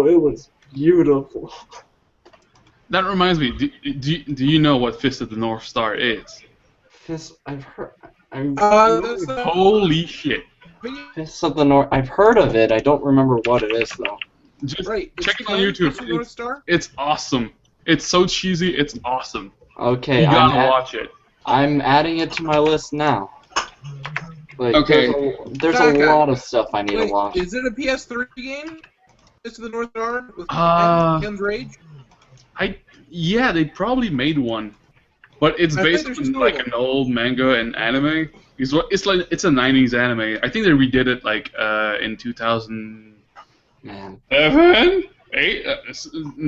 it was beautiful. That reminds me, do you know what Fist of the North Star is? I've heard. Holy shit. Fist of the North. I've heard of it. I don't remember what it is though. Just check it on YouTube. It's awesome. It's so cheesy. It's awesome. Okay, you gotta watch it. I'm adding it to my list now. Like, okay. There's a lot of stuff I need to watch. Is it a PS3 game? Fist of the North Star with Guns Rage? Yeah, they probably made one, but it's based on like an old manga and anime. It's a 90s anime. I think they redid it like in 2007, 8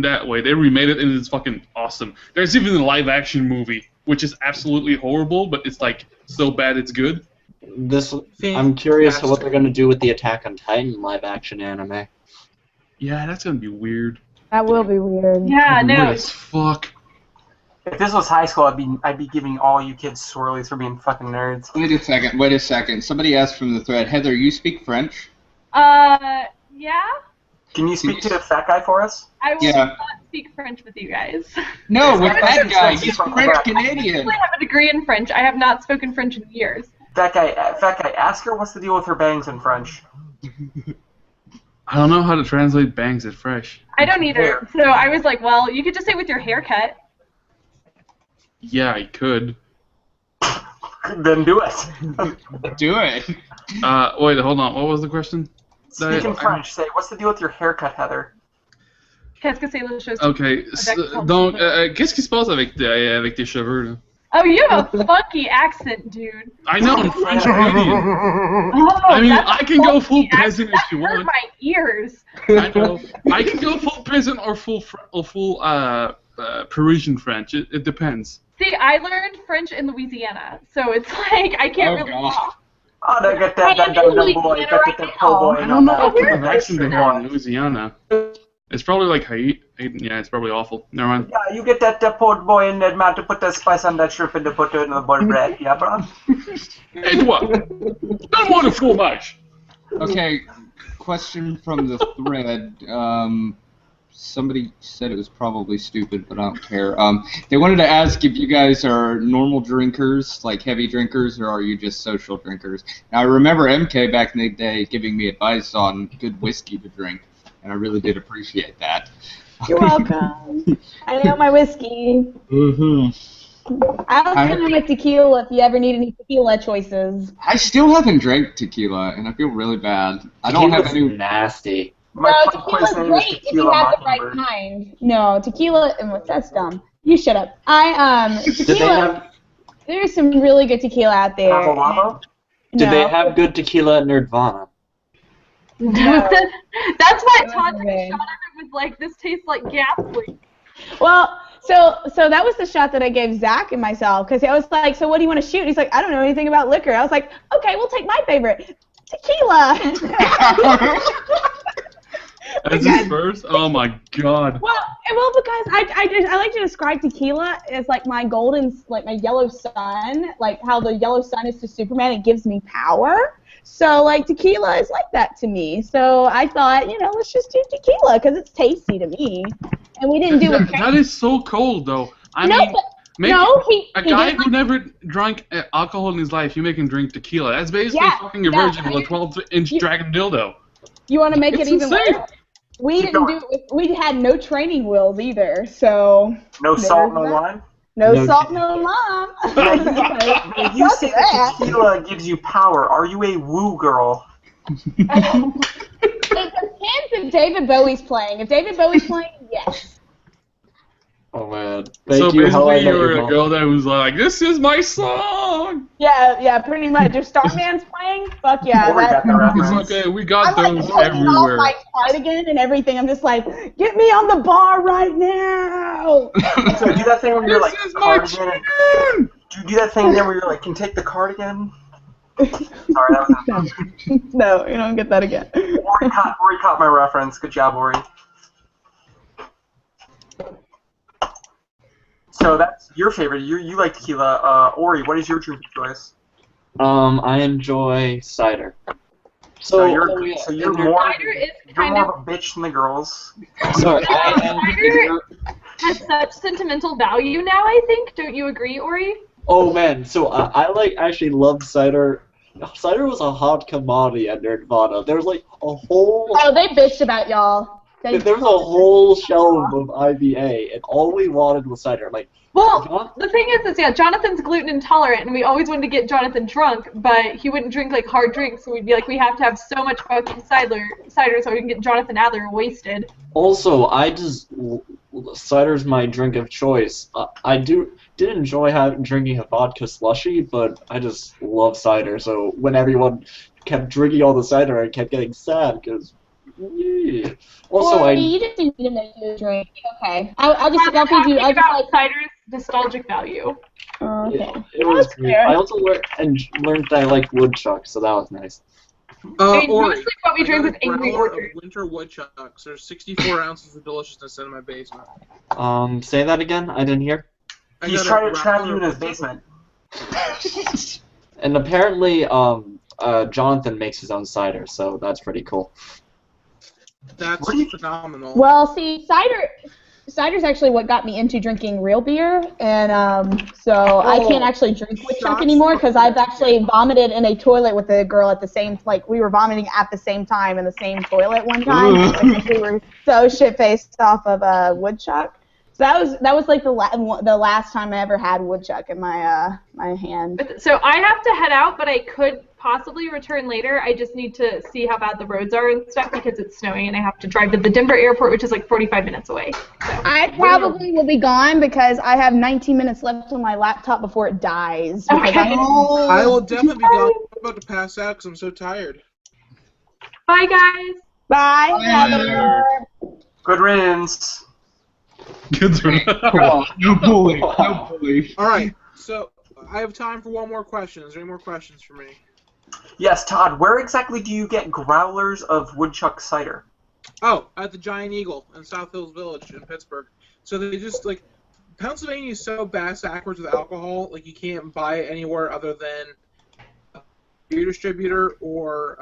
that way. They remade it and it's fucking awesome. There's even a live action movie which is absolutely horrible, but it's like so bad it's good. I'm curious what they're gonna do with the Attack on Titan live action anime. Yeah, that's gonna be weird. That will be weird. Yeah, no. Weird as fuck. If this was high school, I'd be giving all you kids swirlies for being fucking nerds. Wait a second. Somebody asked from the thread, Heather, you speak French? Yeah? Can you speak to the fat guy for us? I will not speak French with you guys. No, with that guy. He's French-Canadian. I have a degree in French. I have not spoken French in years. Fat guy, ask her what's the deal with her bangs in French. I don't know how to translate bangs at Fresh. I don't either. So I was like, well, you could just say with your haircut. Yeah, I could. Then do it. Do it. Wait, hold on. What was the question? Speak in French. Say, what's the deal with your haircut, Heather? Qu'est-ce que c'est la chose? Okay, donc, qu'est-ce qui se passe avec tes cheveux, là? Oh, you have a funky accent, dude. I know, I'm French Canadian. Oh, I mean, I can go full peasant if you want. My ears. I know. I can go full peasant or full Parisian French. It depends. See, I learned French in Louisiana, so it's like I can't really talk. Oh, they get that boy. Got that po' boy. I don't know what kind of accent they have in Louisiana. It's probably like Haiti. Yeah, it's probably awful. Never mind. Yeah, you get that po' boy in that man to put that spice on that shrimp and to put it in the boiled bread. Yeah, bro? Hey, what? Don't want to fool much. Okay, question from the thread. somebody said it was probably stupid, but I don't care. They wanted to ask if you guys are normal drinkers, like heavy drinkers, or are you just social drinkers? Now, I remember MK back in the day giving me advice on good whiskey to drink, and I really did appreciate that. You're welcome. I know my whiskey. I was coming with tequila if you ever need any tequila choices. I still haven't drank tequila, and I feel really bad. I don't have any. Nasty. My No, pub quiz tequila's name is great if you Tequila have the right Mockingbird. kind. No, tequila, that's dumb. You shut up. Did they Tequila, have there's some really good tequila out there. Lava Lava? Did they No. have good tequila at Nirvana? That's why It Todd wasn't took a good. shot of it was like, this tastes like ghastly. Well, so that was the shot that I gave Zach and myself, because I was like, so what do you want to shoot? And he's like, I don't know anything about liquor. I was like, okay, we'll take my favorite, tequila. That's his first? Oh my god. Well, because I like to describe tequila as like my my yellow sun, like how the yellow sun is to Superman. It gives me power. So like tequila is like that to me. So I thought, let's just do tequila because it's tasty to me. And we didn't do it. That is so cold, though. I No, mean, but- a he guy did who never drank alcohol in his life, you make him drink tequila. That's basically Yeah, fucking a yeah, virgin with a 12-inch dragon dildo. You want to make It's it even insane. worse? We didn't do it. We had no training wheels either. So No salt, no there's that. lime? No salt, no lime. When you say that tequila gives you power, are you a woo girl? It depends if David Bowie's playing. If David Bowie's playing, yes. Oh man. So Thank you, How I basically, Met you were Your a Mother. girl that was like, "This is my song." Yeah, pretty much. If Starman's playing, fuck yeah. Ori got the reference. It's okay. We got I'm like those putting off everywhere. my cardigan and everything. I'm just like, get me on the bar right now. So do that thing where you're like, This is my cardigan. tune. Do you do that thing then where you're like, can take the cardigan? Sorry, that was No, you don't get that again. Ori caught my reference. Good job, Ori. So that's your favorite. You like tequila. Ori, what is your drink of choice? I enjoy cider. So you're more Cider is you're kind more of, of a bitch than the girls. Sorry, cider has such sentimental value now, I think. Don't you agree, Ori? Oh man, so I actually loved cider. Cider was a hot commodity at Nirvana. There was like a whole Oh, they bitched about y'all. there was a whole shelf of IBA, and all we wanted was cider. Like, Well, the thing is, Jonathan's gluten intolerant, and we always wanted to get Jonathan drunk, but he wouldn't drink like hard drinks, so we'd be like, we have to have so much fucking cider so we can get Jonathan Adler wasted. also, cider's my drink of choice. I did enjoy drinking a vodka slushy, but I just love cider. So when everyone kept drinking all the cider, I kept getting sad because. Yeah. Also, you just need to make you a drink. Okay. I'll feed you. I'll just about cider's nostalgic value. okay. it was That's great. fair. I also learned that I like woodchuck, so that was nice. I mean, Ori, mostly what we drink I is got a Angry growler Orchard. of winter woodchucks. There's 64 ounces of deliciousness in my basement. Say that again. I didn't hear. I He's got a trying to trap growler you in of his basement. And apparently, Jonathan makes his own cider, so that's pretty cool. That's What do you- phenomenal. Well, see, cider's actually what got me into drinking real beer, and so I can't actually drink woodchuck shots anymore of because I've actually vomited in a toilet with a girl at the same, like we were vomiting at the same time in the same toilet one time because we were so shit-faced off of woodchuck. So that was like the last time I ever had woodchuck in my my hand. So I have to head out, but I could possibly return later. I just need to see how bad the roads are and stuff because it's snowing and I have to drive to the Denver airport, which is like 45 minutes away. So. I probably will be gone because I have 19 minutes left on my laptop before it dies. because Okay. I will definitely be gone. I'm about to pass out because I'm so tired. Bye, guys. Bye. Heather. Good riddance. Good for Come on, no bully, no bully. All right, so I have time for one more question. Is there any more questions for me? Yes, Todd. Where exactly do you get growlers of woodchuck cider? Oh, at the Giant Eagle in South Hills Village in Pittsburgh. So they just like Pennsylvania is so backwards with alcohol. Like you can't buy it anywhere other than beer distributor or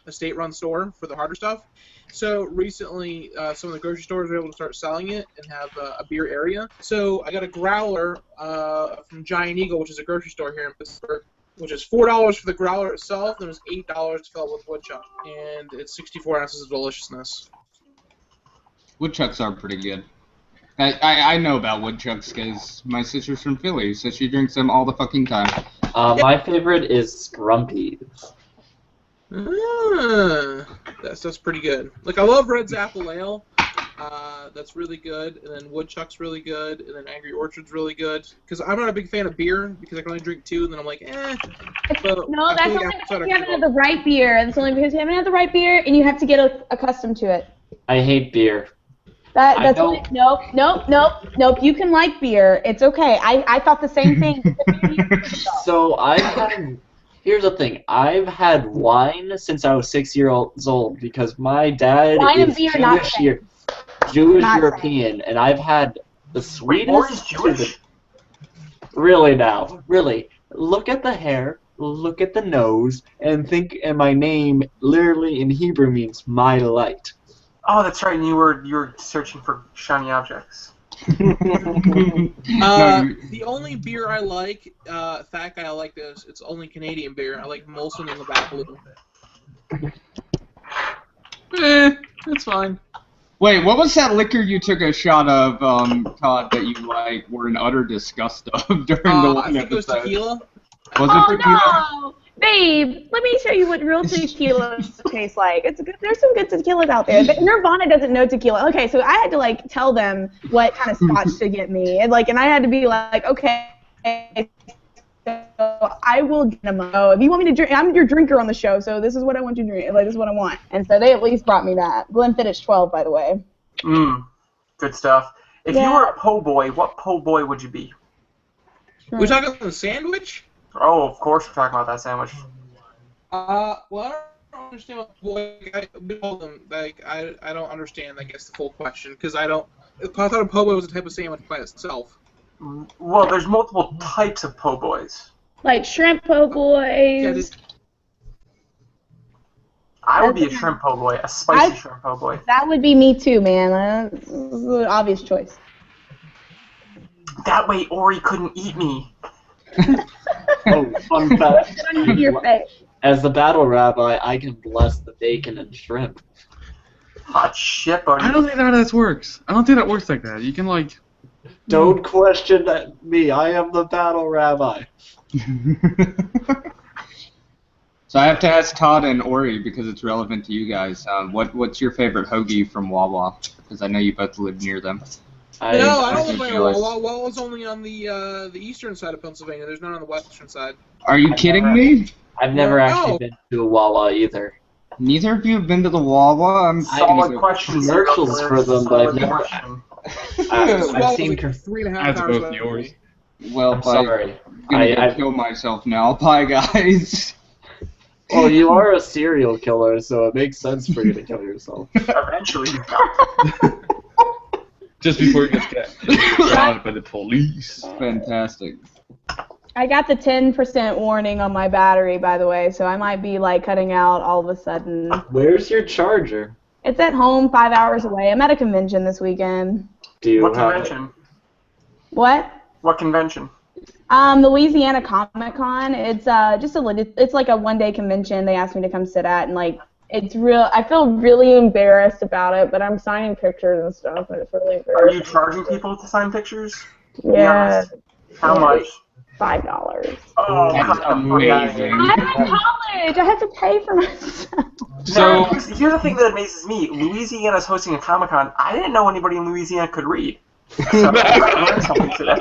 a state-run store for the harder stuff. So recently, some of the grocery stores were able to start selling it and have a beer area. So I got a growler from Giant Eagle, which is a grocery store here in Pittsburgh, which is $4 for the growler itself, and it was $8 to fill it with woodchuck, and it's 64 ounces of deliciousness. Woodchucks are pretty good. I know about woodchucks because my sister's from Philly, so she drinks them all the fucking time. My favorite is Scrumpies. That's pretty good. Like, I love Red's Apple Ale. That's really good. And then Woodchuck's really good. And then Angry Orchard's really good. Because I'm not a big fan of beer because I can only drink 2, and then I'm like, eh. But no, that's only because you haven't had the right beer. That's only because you haven't had the right beer, and you have to get accustomed to it. I hate beer. That's nope. You can like beer. It's okay. I thought the same thing. So here's the thing. I've had wine since I was 6 years old because my dad is Jewish European, and I've had the sweetest. Jewish? Really now, really. Look at the hair, look at the nose, and my name literally in Hebrew means my light. Oh, that's right. And you were searching for shiny objects. The only beer I like, fat guy, I like this. It's only Canadian beer. I like Molson in the back blue. That's fine. Wait, what was that liquor you took a shot of, Todd, that you were in utter disgust of during the one I think it was episode? tequila. Was it tequila? No! Babe, let me show you what real tequila tastes like. It's good. There's some good tequilas out there. Nirvana doesn't know tequila. Okay, so I had to tell them what kind of scotch to get me, and I had to be like, okay, so I will get them. Oh, if you want me to drink, I'm your drinker on the show, so this is what I want you to drink. This is what I want. And so they at least brought me that. Glenfiddich 12, by the way. Good stuff. If you were a po' boy, what po' boy would you be? We talking about the sandwich? Oh, of course we're talking about that sandwich. Well, I don't understand what I don't understand, I guess, the full question, because I thought a po' boy was a type of sandwich by itself. Well, there's multiple types of po' boys. Like shrimp po' boys. I would be a shrimp po' boy, a spicy shrimp po' boy. That would be me too, man. This is an obvious choice. That way Ori couldn't eat me. Oh, fun fact. Your face. As the battle rabbi, I can bless the bacon and shrimp. Hot shit, buddy. I don't think that works. I don't think that works like that. You can Don't question me. I am the battle rabbi. So I have to ask Todd and Ori, because it's relevant to you guys, what's your favorite hoagie from Wawa? Because I know you both live near them. I don't live by Wawa. Wawa's only on the eastern side of Pennsylvania. There's none on the western side. Are you kidding me? I've never actually been to a Wawa either. Neither of you have been to the Wawa? I'm solid questions. Commercials for them, but I've never. I've seen 3.5 That's hours. both yours. Well, I'm sorry. I'm gonna kill myself now. Bye, guys. Well, you are a serial killer, so it makes sense for you to kill yourself. Eventually. Just before it gets shot by the police. Fantastic. I got the 10% warning on my battery, by the way, so I might be cutting out all of a sudden. Where's your charger? It's at home, 5 hours away. I'm at a convention this weekend. What convention? What? What convention? Louisiana Comic Con. It's it's like a one-day convention. They asked me to come sit at, and it's real. I feel really embarrassed about it, but I'm signing pictures and stuff, and it's really embarrassing. Are you charging people to sign pictures? Yeah. How much? $5. Oh, That's amazing. I'm in college. I have to pay for myself. So here's the thing that amazes me: Louisiana's hosting a Comic-Con. I didn't know anybody in Louisiana could read. So I learned something today.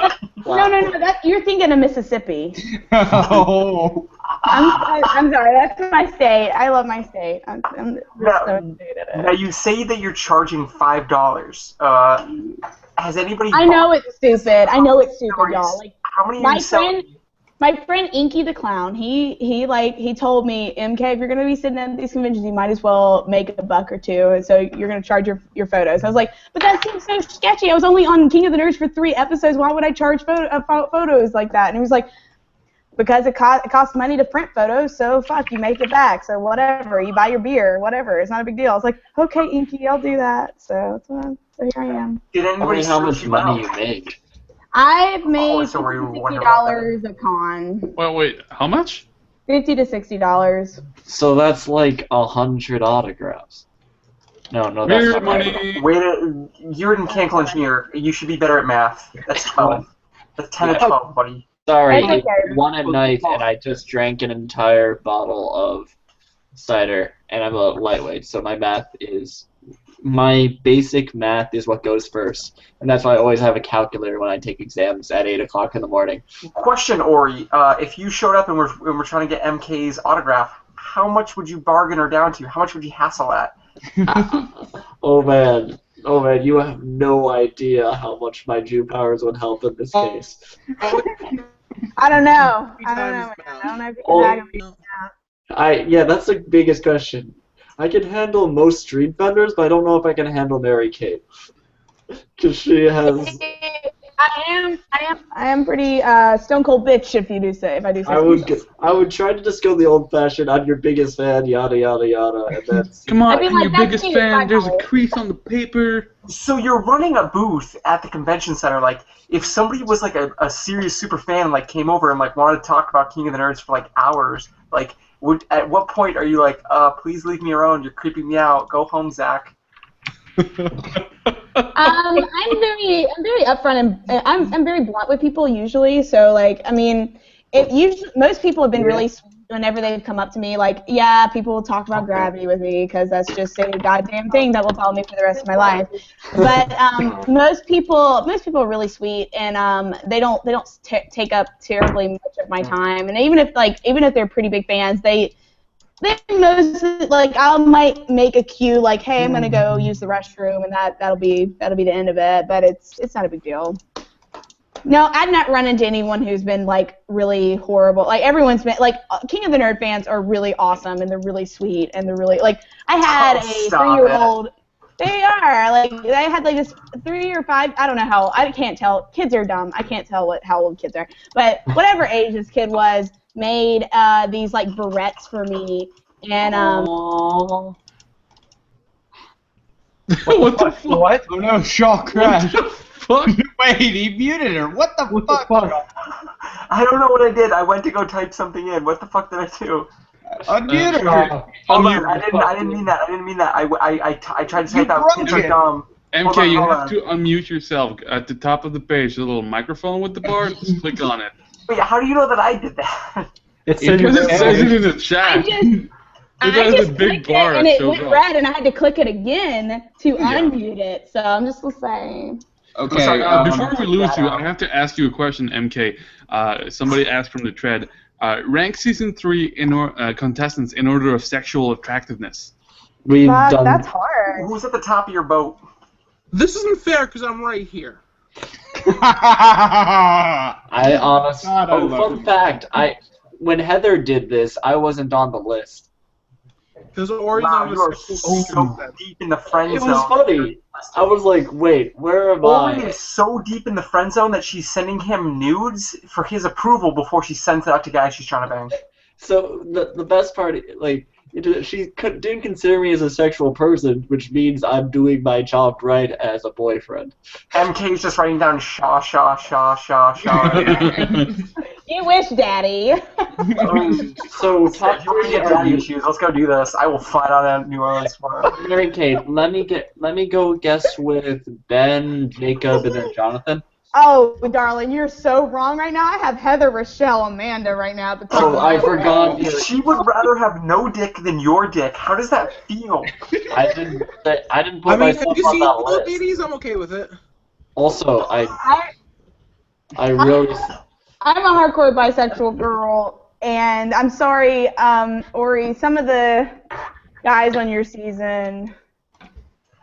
No. You're thinking of Mississippi. Oh. I'm sorry. That's my state. I love my state. Now you say that you're charging $5. Has anybody? I know it's stupid. Y'all. How many are you selling? My friend Inky the Clown, he told me, MK, if you're gonna be sitting at these conventions, you might as well make a buck or two, and so you're gonna charge your photos. I was like, but that seems so sketchy. I was only on King of the Nerds for 3 episodes. Why would I charge photos like that? And he was like, because it costs money to print photos, so fuck, you make it back, so whatever, you buy your beer, whatever, it's not a big deal. I was like, okay, Inky, I'll do that. So here I am. Did Tell anybody me how search much you money out? you make. I've made course, so we $50 to wonder about $60 a con. Well, wait, how much? $50 to $60. So that's like 100 autographs. No, that's Beer not right. money. Wait, you're a mechanical engineer. You should be better at math. That's 12. That's 10 to 12, buddy. Sorry, That's okay. it's 1 at night, and I just drank an entire bottle of cider, and I'm a lightweight, so my basic math is what goes first, and that's why I always have a calculator when I take exams at 8 o'clock in the morning. Question, Ori. If you showed up and we're trying to get MK's autograph, how much would you bargain her down to? How much would you hassle at? Oh man, you have no idea how much my Jew powers would help in this case. I don't know. I don't know if you can bag them. Yeah, that's the biggest question. I can handle most street vendors, but I don't know if I can handle Mary Kate. Because she has... I am pretty stone cold bitch if I do say I would try to just go the old-fashioned, I'm your biggest fan, yada yada yada, and that's... Come on, I'd be I'm like, your that's biggest me, fan. There's a $5. crease on the paper. So you're running a booth at the convention center. Like, if somebody was like a serious super fan and like came over and like wanted to talk about King of the Nerds for like hours, like, at what point are you like, please leave me alone, you're creeping me out, go home, Zach? I'm very upfront and I'm very blunt with people usually. So like, I mean, most people have been really sweet whenever they've come up to me. Like, yeah, people will talk about gravity with me because that's just a goddamn thing that will follow me for the rest of my life. But most people are really sweet, and they don't take up terribly much of my time. And even if they're pretty big fans, they mostly, like, I might make a cue like, hey, I'm gonna go use the restroom, and that'll be the end of it. But it's not a big deal. No, I've not run into anyone who's been like really horrible. Like, everyone's been like, King of the Nerd fans are really awesome, and they're really sweet, and they're really like, I had a 3-year-old. They are like, I had like this 3 or 5. I don't know how. I can't tell. Kids are dumb. I can't tell how old kids are. But whatever age this kid was, made these like barrettes for me, and What the fuck? What? Oh no, Shaw crashed. Fuck. Wait, he muted her. What the fuck? I don't know what I did. I went to go type something in. What the fuck did I do? Unmute her. Hold on, I didn't mean that. I tried to type out kids are dumb. MK, you have to unmute yourself at the top of the page. The little microphone with the bar. Just click on it. Wait, how do you know that I did that? It's Because it says it in the chat. I has just a big clicked bar it, and that it shows went up. red, and I had to click it again to unmute it. So I'm just saying. Okay. Sorry, before we lose you, I have to ask you a question, MK. Somebody asked from the thread. Rank season 3 contestants in order of sexual attractiveness. We've done... That's hard. Who's at the top of your boat? This isn't fair because I'm right here. I honestly... God, I love fun you. fact, when Heather did this, I wasn't on the list. Because Ori's Wow, on you are the so deep in the friend It zone. was funny. I was like, wait, where am Ori I? is so deep in the friend zone that she's sending him nudes for his approval before she sends it out to guys she's trying to bang. So the best part, like, she didn't consider me as a sexual person, which means I'm doing my job right as a boyfriend. MK's just writing down shaw, shaw, shaw, shaw, shaw. You wish, Daddy. So If you want to get daddy issues, let's go do this. I will fly out of New Orleans tomorrow. Mary Kate, let me go guess with Ben, Jacob, and then Jonathan. Oh, darling, you're so wrong right now. I have Heather, Rochelle, Amanda right now at the top. Oh, I forgot. She would rather have no dick than your dick. How does that feel? I didn't put I mean, if myself you on see that little list. babies, I'm okay with it. Also, I really. I'm a hardcore bisexual girl, and I'm sorry, Ori, some of the guys on your season...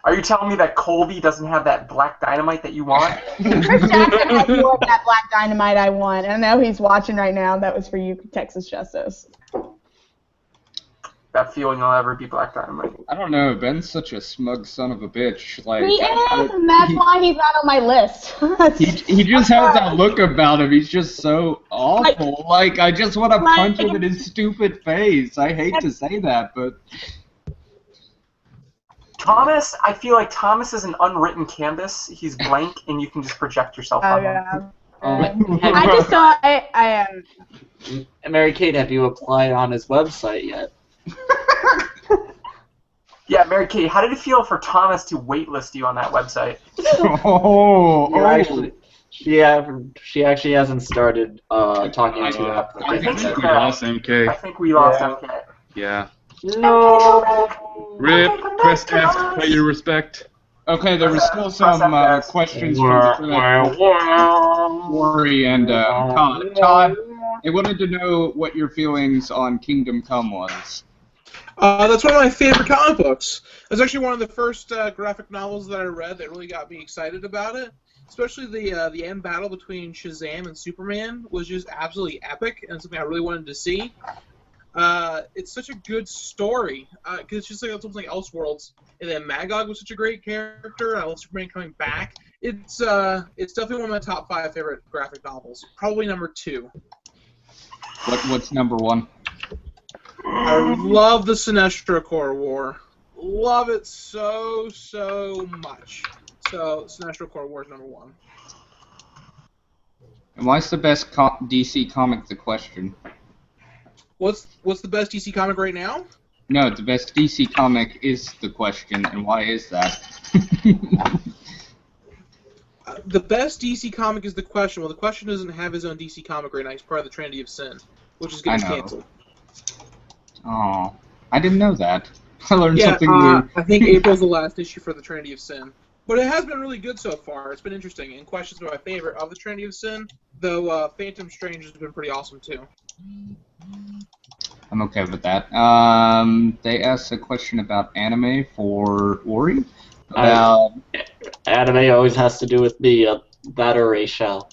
Are you telling me that Colby doesn't have that black dynamite that you want? Chris Jackson has more of that black dynamite I want. I know he's watching right now. That was for you, Texas Justice. that feeling will ever be Black Dynamite. I don't know. Ben's such a smug son of a bitch. Like He is, and that's why he's not on my list. he just has that look about him. He's just so awful. Like I just want to punch him in his stupid face. I hate to say that, but Thomas, I feel like Thomas is an unwritten canvas. He's blank, and you can just project yourself on him. I just don't. I am. Mary Kate, have you applied on his website yet? Yeah, Mary Kate, how did it feel for Thomas to waitlist you on that website? She actually hasn't started talking to that. I think we lost MK. I think we lost MK. Yeah. No. Rip, press F to pay your respect. okay, there was still some questions from Worry and Todd. Todd, I wanted to know what your feelings on Kingdom Come was. That's one of my favorite comic books. It was actually one of the first graphic novels that I read that really got me excited about it. Especially the end battle between Shazam and Superman was just absolutely epic and something I really wanted to see. It's such a good story because it's just like something like Elseworlds, and then Magog was such a great character. I love Superman coming back. It's definitely one of my top 5 favorite graphic novels. Probably number 2. What's number 1? I love the Sinestro Corps War. Love it so much. So Sinestro Corps War is number 1. And why's the best DC comic the question? What's the best DC comic right now? No, the best DC comic is the question, and why is that? The best DC comic is the question. Well, the question doesn't have his own DC comic right now. He's part of the Trinity of Sin, which is getting canceled. Oh, I didn't know that. I learned something new. I think April's the last issue for the Trinity of Sin. But it has been really good so far. It's been interesting. And Question's been my favorite of the Trinity of Sin, though Phantom Strange has been pretty awesome too. I'm okay with that. They asked a question about anime for Ori. Anime always has to do with the that or Rachel.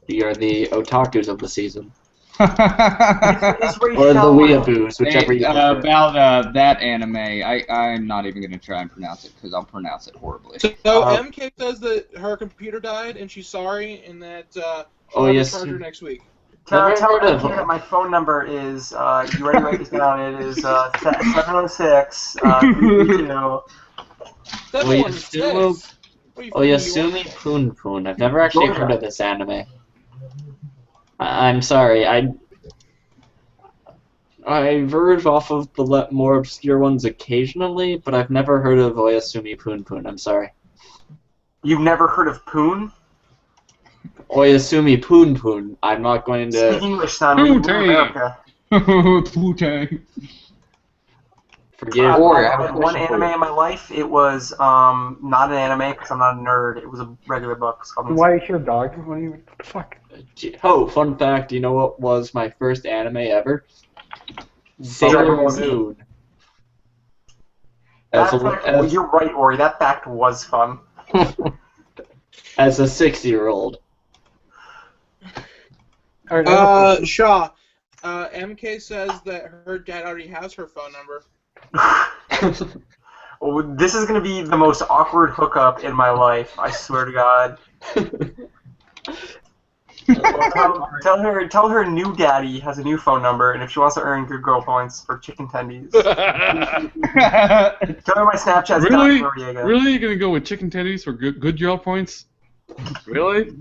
You're the otakus of the season. Or the weeaboos, whichever you prefer. About that anime, I'm not even going to try and pronounce it because I'll pronounce it horribly. So MK says that her computer died and she's sorry and that she'll have a charger next week. Tell her that my phone number is, you ready to write this down, it is 706 Oyasumi Poon Poon. I've never actually heard of this anime. I'm sorry, I verge off of the more obscure ones occasionally, but I've never heard of Oyasumi Poon Poon. I'm sorry. You've never heard of Poon? Oyasumi Poon Poon. I'm not going to... Speak English, son. We live in America. Poontang. Forgive I had one anime in my life. It was not an anime because I'm not a nerd. It was a regular book. Why are you here, dog? What the fuck? Oh, fun fact. You know what was my first anime ever? Sailor Moon. You're right, Ori. That fact was fun. As a 6-year-old. Shaw, MK says that her dad already has her phone number. Well, this is going to be the most awkward hookup in my life. I swear to God. Tell her new daddy has a new phone number, and if she wants to earn good girl points for chicken tendies. Tell her my Snapchat's Really? Noriega. Really? You're gonna go with chicken tendies for good girl points? Really?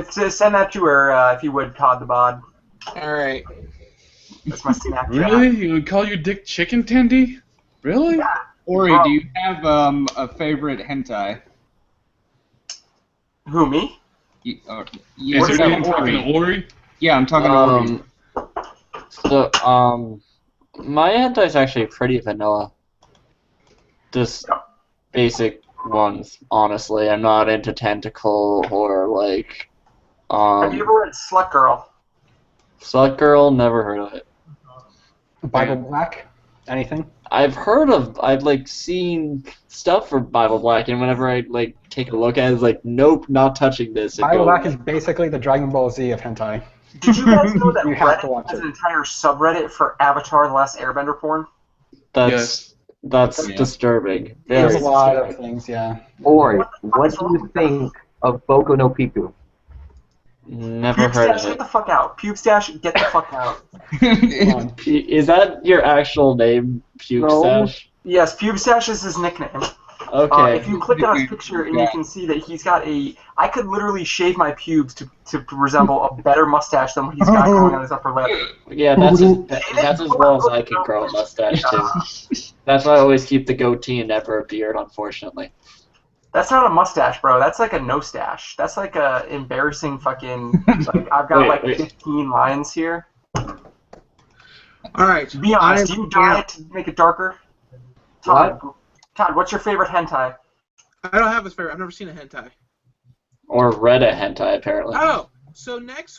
Send that to her if you would, Todd the Bod. All right. That's my Snapchat. Really? You would call your dick chicken tendy? Really? Yeah. Ori, do you have a favorite hentai? Who, me? Is your name talking to Ori? Yeah, I'm talking to Ori. So, my hentai's actually pretty vanilla. Just basic ones, honestly. I'm not into tentacle or, like, Have you ever read Slut Girl? Slut Girl, never heard of it. Bible Black? Anything? I've like seen stuff for Bible Black, and whenever I take a look at it, it's like, nope, not touching this. Bible Black is basically the Dragon Ball Z of hentai. Did you guys know that You have to Reddit watch has it. an entire subreddit for Avatar: The Last Airbender porn? That's Yeah. disturbing. There's Very a lot of disturbing. things, yeah. Ori, What the fuck what is do wrong you with that? think of Boku no Pico? Never Pube heard Stash, of get it. the fuck out. Pube Stash, get the fuck out. Hold on. Is that your actual name, Puke No. Stash? Yes, Pube Stash is his nickname. Okay. If you click on his picture and you can see that he's got a... I could literally shave my pubes to resemble a better mustache than what he's got going on his upper lip. Yeah, that's as well as I can grow a mustache too. That's why I always keep the goatee and never a beard, unfortunately. That's not a mustache, bro. That's like a no stash. That's like a embarrassing fucking... Like, I've got Wait. 15 lines here. All right. Be honest, do you dye it to make it darker? Todd, what's your favorite hentai? I don't have a favorite. I've never seen a hentai. Or read a hentai, apparently. Oh, so next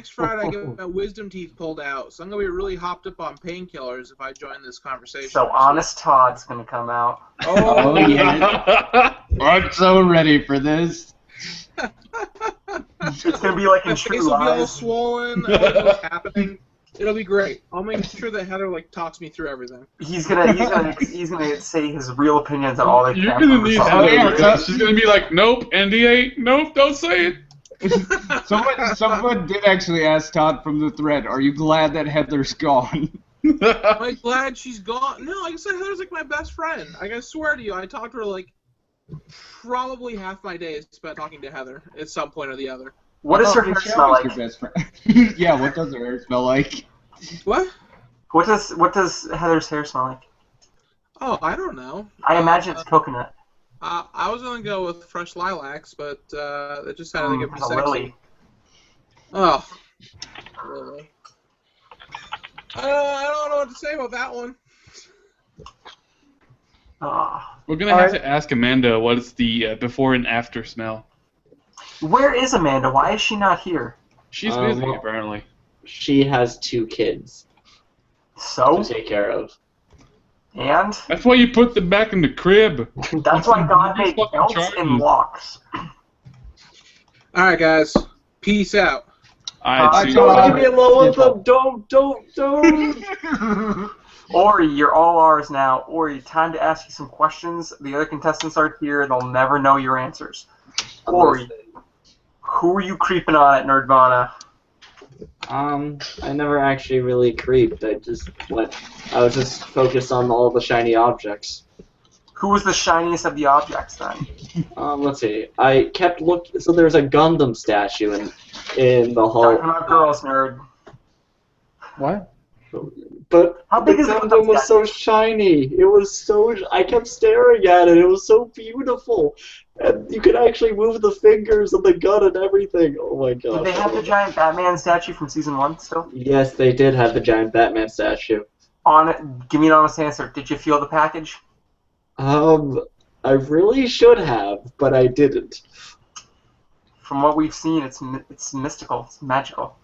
Friday, I get my wisdom teeth pulled out. So I'm gonna be really hopped up on painkillers if I join this conversation. So Honest Todd's gonna come out. Oh, yeah. I'm so ready for this. It's gonna be like in My True face will be all Lies. swollen. I don't know what's happening. It'll be great. I'll make sure that Heather talks me through everything. He's gonna say his real opinions on all the You're cameras. gonna need Heather. She's gonna be like, nope, NDA, nope, don't say it. Someone did actually ask Todd from the thread, are you glad that Heather's gone? Am I glad she's gone? No, like I said, Heather's like my best friend. Like, I swear to you, I talked to her like probably half my day is spent talking to Heather at some point or the other. What does her hair smell like? Your best friend. Yeah, what does her hair smell like? What? What does Heather's hair smell like? Oh, I don't know. I imagine it's coconut. I was gonna go with fresh lilacs, but that just sounded like it was A sexy. lily. Oh, lily. I don't know what to say about that one. We're gonna have to ask Amanda what is the before and after smell. Where is Amanda? Why is she not here? She's busy, apparently. She has 2 kids So? to take care of. And? That's why you put them back in the crib. That's why God These made fucking belts charges. and locks. All right, guys. Peace out. Alright, see Don't you. leave me alone with them. Don't. Ori, you're all ours now. Ori, time to ask you some questions. The other contestants aren't here. They'll never know your answers. Ori, who are you creeping on at Nerdvana? I never actually really creeped. I was just focused on all the shiny objects. Who was the shiniest of the objects then? Let's see. I kept looking. So there's a Gundam statue in the hall. Talking about girls, nerd. What? But How big is the Gundam was so shiny. It was so. I kept staring at it. It was so beautiful, and you could actually move the fingers and the gun and everything. Oh my god! Did they have the giant Batman statue from season 1 still? Yes, they did have the giant Batman statue. Give me an honest answer. Did you feel the package? I really should have, but I didn't. From what we've seen, it's mystical. It's magical.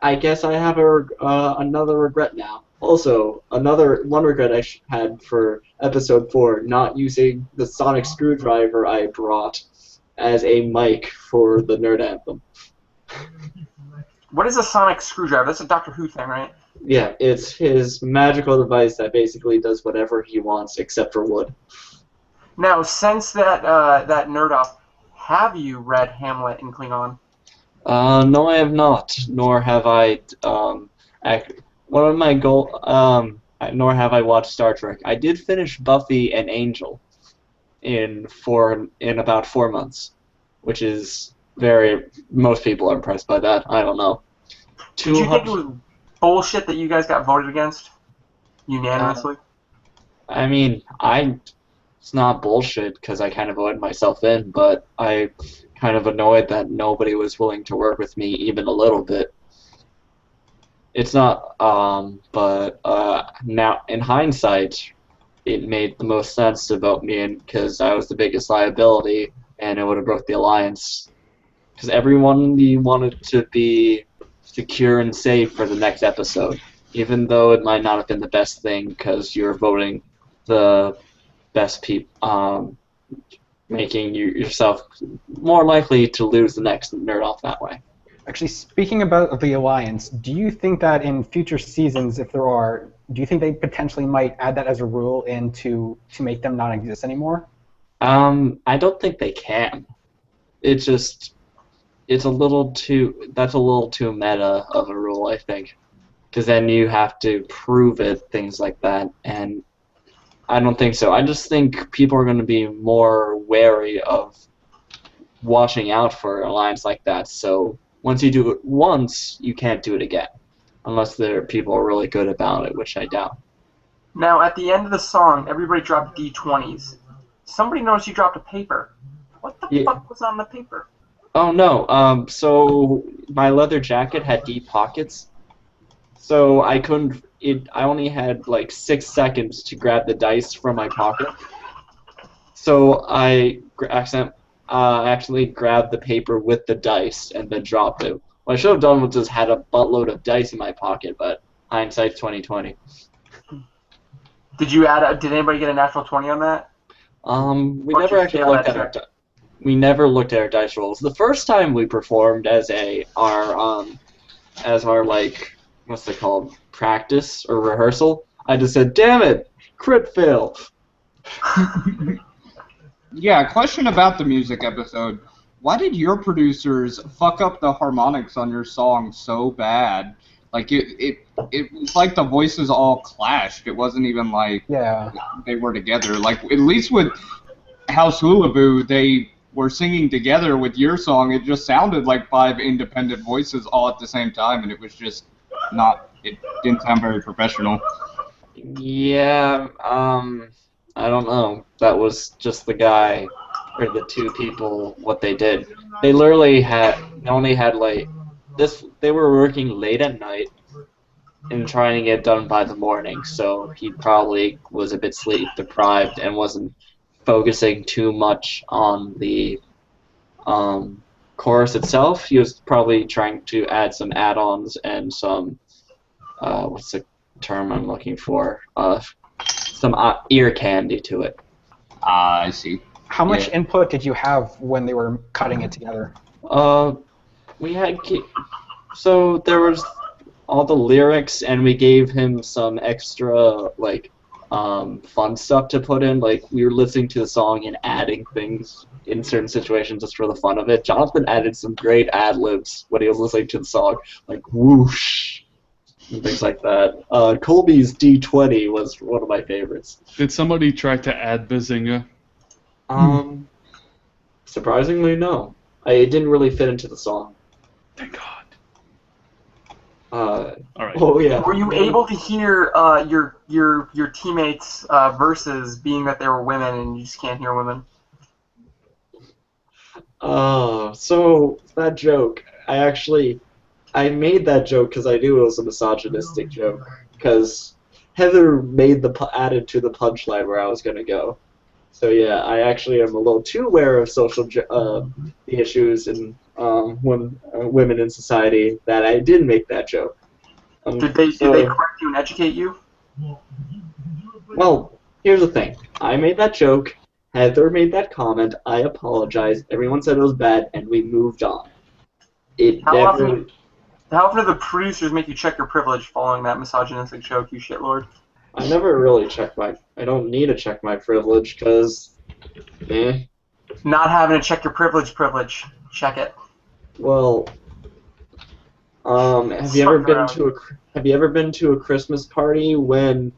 I guess I have another regret now. Also, one regret I had for episode 4, not using the sonic screwdriver I brought as a mic for the Nerd Anthem. What is a sonic screwdriver? That's a Doctor Who thing, right? Yeah, it's his magical device that basically does whatever he wants except for wood. Now, since that nerd off, have you read Hamlet in Klingon? No, I have not. Nor have I. One of my nor have I watched Star Trek. I did finish Buffy and Angel in about 4 months, which is most people are impressed by that. I don't know. Did you think it was bullshit that you guys got voted against unanimously? I mean, it's not bullshit because I kind of voted myself in, but I kind of annoyed that nobody was willing to work with me even a little bit. It's not, but now in hindsight, it made the most sense to vote me in because I was the biggest liability, and it would have broke the alliance. Because everyone wanted to be secure and safe for the next episode, even though it might not have been the best thing because you're voting the best people, making yourself more likely to lose the next nerd off that way. Actually, speaking about the Alliance, do you think that in future seasons, if there are, do you think they potentially might add that as a rule in to make them not exist anymore? I don't think they can. It's a little too, that's a little too meta of a rule, I think. Because then you have to prove it, things like that, and I don't think so. I just think people are going to be more wary of watching out for an alliance like that, so once you do it once, you can't do it again. Unless there people are really good about it, which I doubt. Now, at the end of the song, everybody dropped D20s. Somebody noticed you dropped a paper. What the fuck was on the paper? Oh no, so my leather jacket had deep pockets, so I couldn't, I only had like 6 seconds to grab the dice from my pocket. So I actually grabbed the paper with the dice and then dropped it. What I should have done was just had a buttload of dice in my pocket, but hindsight's 2020. Did you add? Did anybody get a natural 20 on that? We never actually looked at our. We never looked at our dice rolls. The first time we performed as our like, what's it called, practice or rehearsal, I just said, "Damn it, crit fail." Yeah, question about the music episode. Why did your producers fuck up the harmonics on your song so bad? Like it was like the voices all clashed. It wasn't even like they were together. Like at least with House Hullaboo, they were singing together. With your song, it just sounded like 5 independent voices all at the same time, and it was just not. It didn't sound very professional. Yeah, I don't know. That was just the guy, or the 2 people, what they did. They literally only had like, they were working late at night and trying to get done by the morning, so he probably was a bit sleep deprived and wasn't focusing too much on the chorus itself. He was probably trying to add some add-ons and some, what's the term I'm looking for? Some ear candy to it. I see. How much input did you have when they were cutting it together? We had, so there was all the lyrics, and we gave him some extra like fun stuff to put in. Like we were listening to the song and adding things in certain situations just for the fun of it. Jonathan added some great ad libs when he was listening to the song, like whoosh. And things like that. Colby's D20 was one of my favorites. Did somebody try to add Bazinga? Surprisingly, no. It didn't really fit into the song. Thank God. All right. Oh yeah. Were you able to hear your teammates' verses, being that they were women and you just can't hear women? So that joke, I made that joke because I knew it was a misogynistic joke. Because Heather added to the punchline where I was gonna go. So yeah, I actually am a little too aware of the issues and women in society that I did make that joke. Did they correct you and educate you? Well, here's the thing. I made that joke. Heather made that comment. I apologized. Everyone said it was bad, and we moved on. How often do the producers make you check your privilege following that misogynistic joke, you shitlord? I never really check I don't need to check my privilege, because, Not having to check your privilege. Check it. Well, have you ever been to a Christmas party when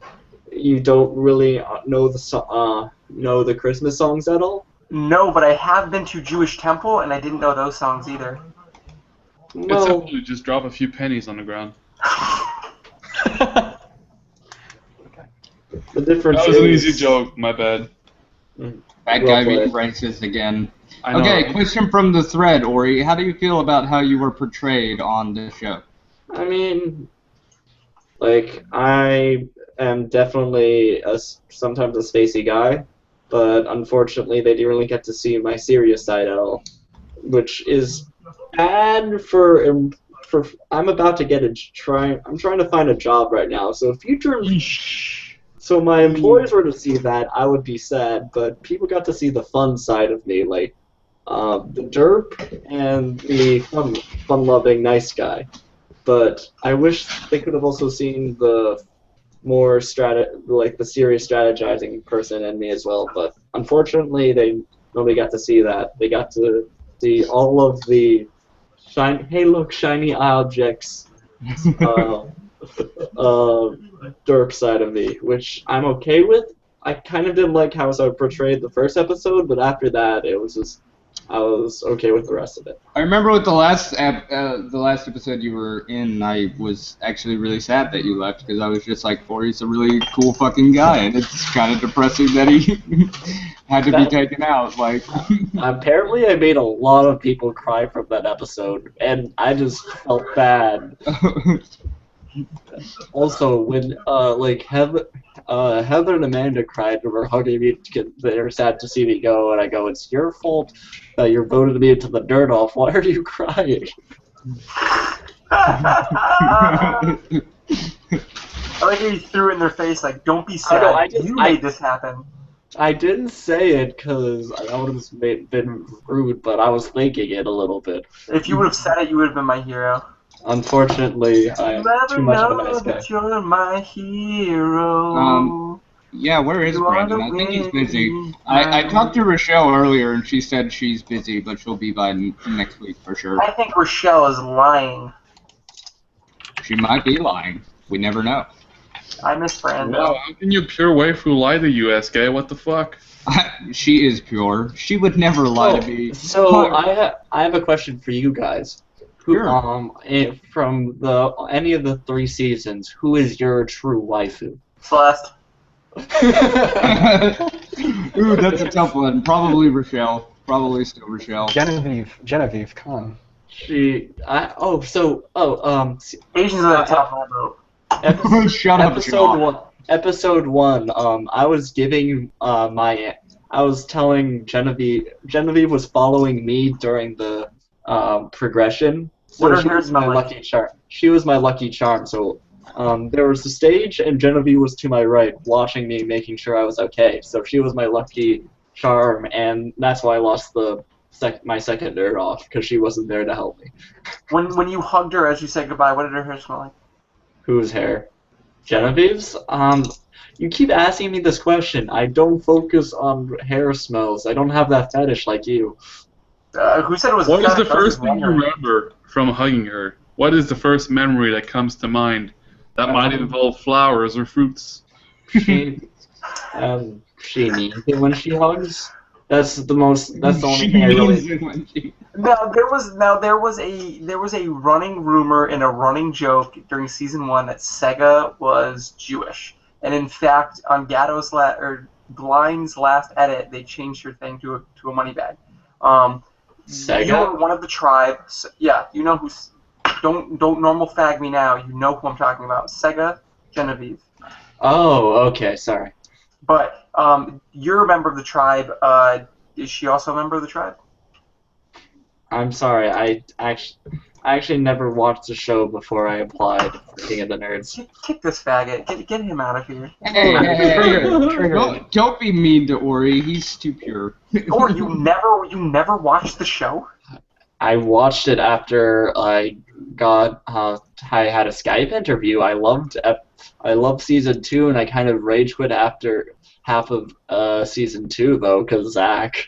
you don't really know the Christmas songs at all? No, but I have been to Jewish temple, and I didn't know those songs either. It's simple to just drop a few pennies on the ground. The difference that was an easy joke, my bad. That guy being racist again. I know, okay, right? question from the thread, Ori. How do you feel about how you were portrayed on this show? I mean, like, I am definitely sometimes a spacey guy, but unfortunately they didn't really get to see my serious side at all, which is bad for I'm about to get I'm trying to find a job right now, so so my employers were to see that, I would be sad, but people got to see the fun side of me, like the derp and the fun-loving nice guy. But I wish they could have also seen the more the serious strategizing person in me as well. But unfortunately, nobody got to see that. They got to see all of the hey look, shiny objects. Derp side of me, which I'm okay with. I kind of didn't like how I portrayed the first episode, but after that, it was just I was okay with the rest of it. I remember with the last episode you were in, I was actually really sad that you left because I was just like, Corey's a really cool fucking guy, and it's kind of depressing that he had to be taken out. Like, apparently, I made a lot of people cry from that episode, and I just felt bad. Also, when Heather and Amanda cried and were hugging me because they were sad to see me go, and I go, "It's your fault that you voted me into the dirt off. Why are you crying?" I like how you threw it in their face, like, "Don't be sad. Oh, no, you made this happen." I didn't say it because I would have been rude, but I was thinking it a little bit. If you would have said it, you would have been my hero. Unfortunately, I am too much of a nice guy. That you're my hero. Yeah, where is Brandon? I think he's busy. I talked to Rochelle earlier, and she said she's busy, but she'll be by next week for sure. I think Rochelle is lying. She might be lying. We never know. I miss Brandon. Wow, how can you pure waifu lie to you, SK? What the fuck? She is pure. She would never lie to me. So I have a question for you guys. Sure. From any of the 3 seasons, who is your true waifu? Celeste. Ooh, that's a tough one. Probably Rochelle. Probably still Rochelle. Genevieve, come on. Asians are the top level. Shut up, John. Episode 1. I was giving I was telling Genevieve was following me during the progression. So she was my lucky charm. She was my lucky charm. So there was the stage, and Genevieve was to my right, watching me, making sure I was okay. So she was my lucky charm, and that's why I lost my second nerd off, because she wasn't there to help me. When you hugged her as you said goodbye, what did her hair smell like? Whose hair? Genevieve's? You keep asking me this question. I don't focus on hair smells. I don't have that fetish like you. Who said it was? What is the first thing you remember from hugging her? What is the first memory that comes to mind that might involve flowers or fruits? She needs it when she hugs. That's the only thing I really. There was a running rumor and a running joke during season 1 that Sega was Jewish, and in fact, on Blind's last edit, they changed her thing to a money bag. Sega? You're one of the tribe. Yeah, you know who. Don't normal fag me now. You know who I'm talking about. Sega, Genevieve. Oh, okay, sorry. But you're a member of the tribe. Is she also a member of the tribe? I'm sorry. I actually never watched the show before I applied for King of the Nerds. Kick this faggot. Get him out of here. Hey, don't be mean to Ori. He's too pure. Or you never watched the show? I watched it after I got I had a Skype interview. I loved season 2, and I kind of rage quit after half of season 2 though, because Zach.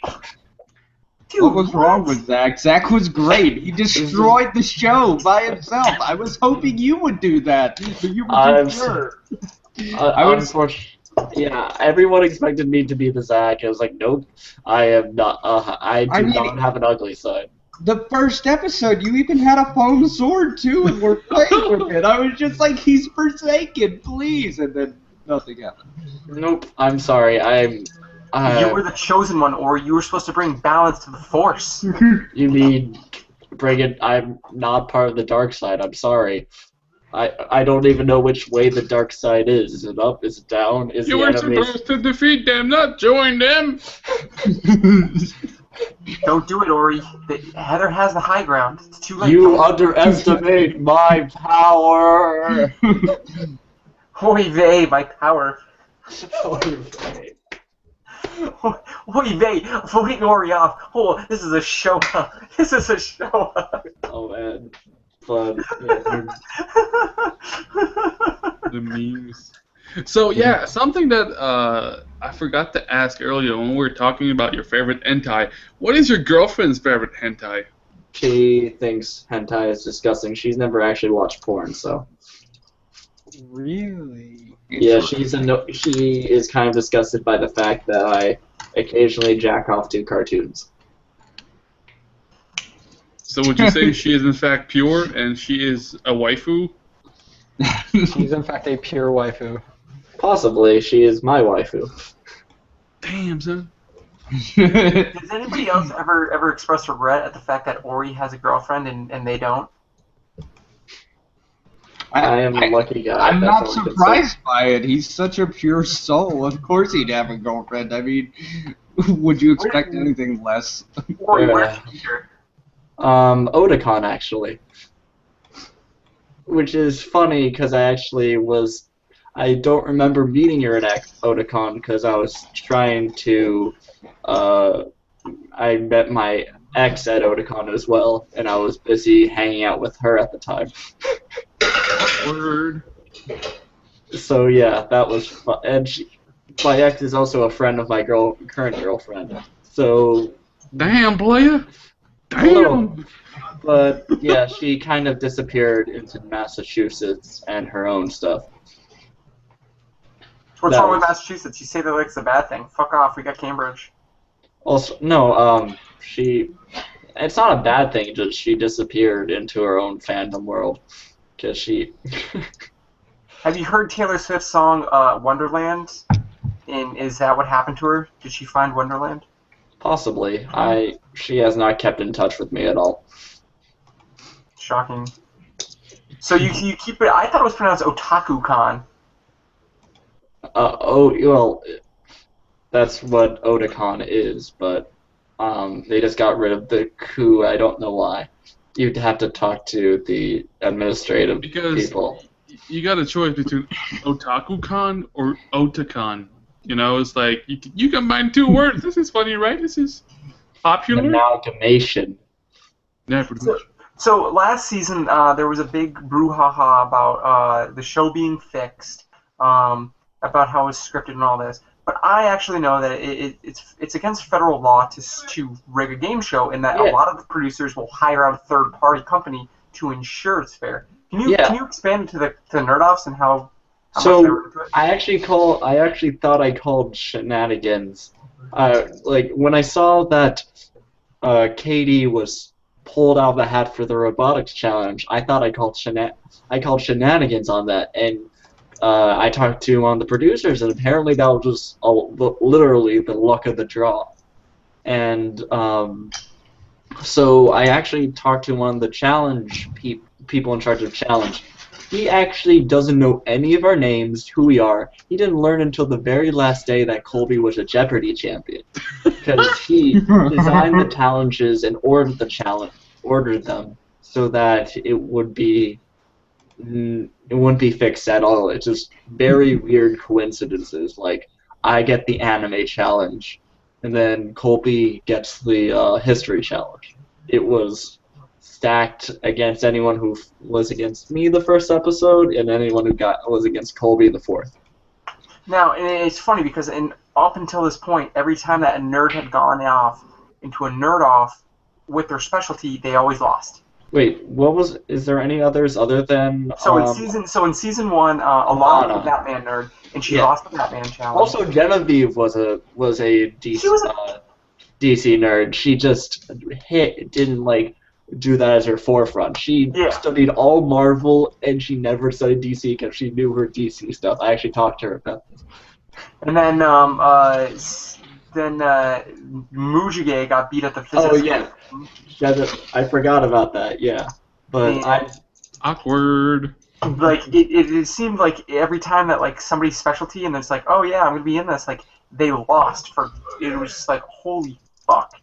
Dude, what was wrong with Zach? Zach was great. He destroyed the show by himself. I was hoping you would do that, but you were too sure. Yeah, everyone expected me to be the Zach. I was like, nope, I am not. I do not have an ugly side. The first episode, you even had a foam sword too, and we're playing with it. I was just like, he's forsaken, please, and then nothing happened. Nope, I'm sorry. You were the chosen one, or you were supposed to bring balance to the Force. You mean bring it? I'm not part of the dark side. I'm sorry. I don't even know which way the dark side is. Is it up? Is it down? Is you were supposed to defeat them, not join them. Don't do it, Ori. Heather has the high ground. It's too late. You underestimate my power. Oy vey, my power. Oy vey. Oy vey, voting Ori off. Oh, this is a show. This is a show. Oh man, but yeah, The memes. So yeah, something that I forgot to ask earlier when we were talking about your favorite hentai. What is your girlfriend's favorite hentai? she thinks hentai is disgusting. She's never actually watched porn, so Really? yeah, she is kind of disgusted by the fact that I occasionally jack off to cartoons. So would you say she is in fact pure and she is a waifu? She's in fact a pure waifu. Possibly, she is my waifu. Damn, son. Does anybody else ever express regret at the fact that Ori has a girlfriend and they don't? I am a lucky guy. I'm that's not all I can say. surprised by it. He's such a pure soul. Of course he'd have a girlfriend. I mean, would you expect anything less? Ori, Yeah. where's the future? Otakon, actually. Which is funny, because I don't remember meeting her at Otakon, because I was trying to, I met my ex at Otakon as well, and I was busy hanging out with her at the time. Word. So yeah, that was fun. And my ex is also a friend of my current girlfriend. So Damn, player. Hello. Damn. But yeah, she kind of disappeared into Massachusetts and her own stuff. What's That wrong with was- Massachusetts? You say that like it's a bad thing. Fuck off. We got Cambridge. Also, no, it's not a bad thing, just she disappeared into her own fandom world. Because she... Have you heard Taylor Swift's song Wonderland? And is that what happened to her? Did she find Wonderland? Possibly. She has not kept in touch with me at all. Shocking. So you keep it... I thought it was pronounced Otaku-con. Well, that's what Otakon is, but they just got rid of the coup. I don't know why. You'd have to talk to the administrative Because people. you got a choice between Otaku-con or Otakon. You know, it's like you combine two words. This is funny, right? This is popular. Amalgamation. Yeah, pretty much. So last season, there was a big brouhaha about the show being fixed, about how it was scripted and all this. But I actually know that it's against federal law to rig a game show, and that a Yeah. lot of the producers will hire out a third-party company to ensure it's fair. Can you expand to the Nerdoffs and how much they were into it? I actually thought I called shenanigans. Like when I saw that Katie was pulled out of the hat for the robotics challenge, I thought I called shenanigans on that, and I talked to one of the producers, and apparently that was just literally the luck of the draw. And so I actually talked to one of the challenge people in charge of challenge. He actually doesn't know any of our names, who we are. He didn't learn until the very last day that Colby was a Jeopardy champion, because he designed the challenges and ordered them so that it wouldn't be fixed at all. It's just very weird coincidences. Like I get the anime challenge, and then Colby gets the history challenge. It was stacked against anyone who was against me the first episode, and anyone who was against Colby the fourth. Now, and it's funny because up until this point, every time that a nerd had gone off into a nerd-off with their specialty, they always lost. Wait, is there any others other than? So in season one, Alana was a Batman nerd, and she lost the Batman challenge. Also, Genevieve was a DC nerd. She just didn't do that as her forefront. She studied all Marvel, and she never studied DC because she knew her DC stuff. I actually talked to her about this. And then Mujige got beat at the physics. Oh yeah, I forgot about that. Yeah, but awkward. Like it seemed like every time that somebody's specialty and it's like, oh yeah, I'm gonna be in this. Like they lost it was just like holy fuck.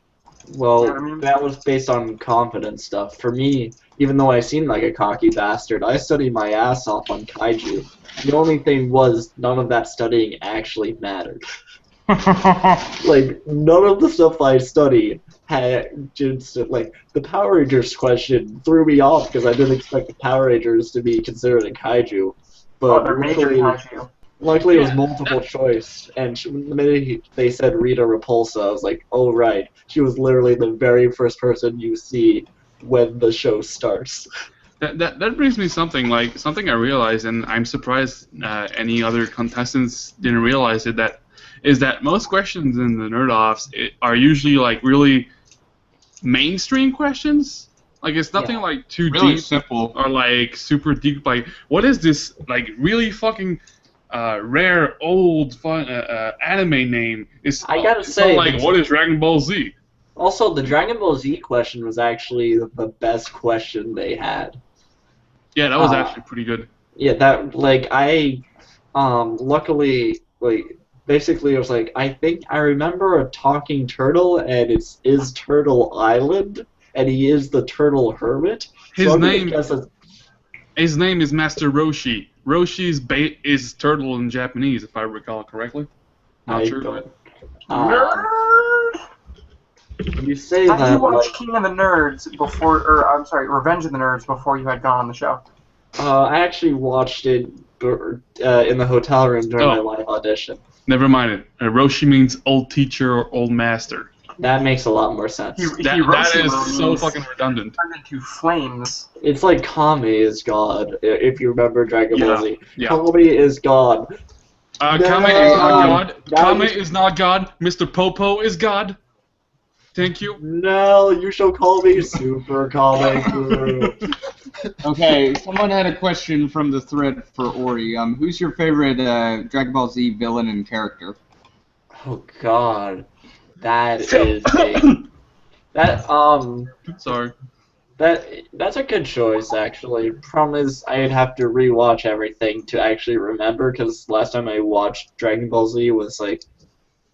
Well, you know what I mean? That was based on confidence stuff. For me, even though I seemed like a cocky bastard, I studied my ass off on kaiju. The only thing was, none of that studying actually mattered. Like, none of the stuff I studied had just, like, the Power Rangers question threw me off because I didn't expect the Power Rangers to be considered a kaiju. But they're major kaiju. luckily it was multiple choice, and the minute they said Rita Repulsa, I was like, oh right, she was literally the very first person you see when the show starts. That brings me something I realized, and I'm surprised any other contestants didn't realize it. That is that most questions in the Nerd Offs are usually like really mainstream questions. Like it's nothing like too really deep simple or like super deep. Like what is this like really fucking rare old fun anime name? It's I gotta it's say, not like what is Dragon Ball Z? Also, the Dragon Ball Z question was actually the best question they had. Yeah, that was actually pretty good. Yeah, that, like, luckily, like, basically it was like, I think I remember a talking turtle, and is Turtle Island, and he is the Turtle Hermit. His So name is Master Roshi. Roshi's is turtle in Japanese, if I recall correctly. Not sure, but... You say Have that, you watched like, King of the Nerds before, or I'm sorry, Revenge of the Nerds before you had gone on the show? I actually watched it in the hotel room during my live audition. Never mind it. Roshi means old teacher or old master. That makes a lot more sense. That is so fucking redundant. Turned into flames. It's like Kame is God, if you remember Dragon Ball Z. Yeah. Kame is God. Kame is not God. Kame is not God. Mr. Popo is God. Thank you. No, you shall call me Super Kame Guru. Okay, someone had a question from the thread for Ori. Who's your favorite Dragon Ball Z villain and character? Oh God, that is Sorry. That's a good choice actually. Problem is, I'd have to rewatch everything to actually remember because last time I watched Dragon Ball Z was like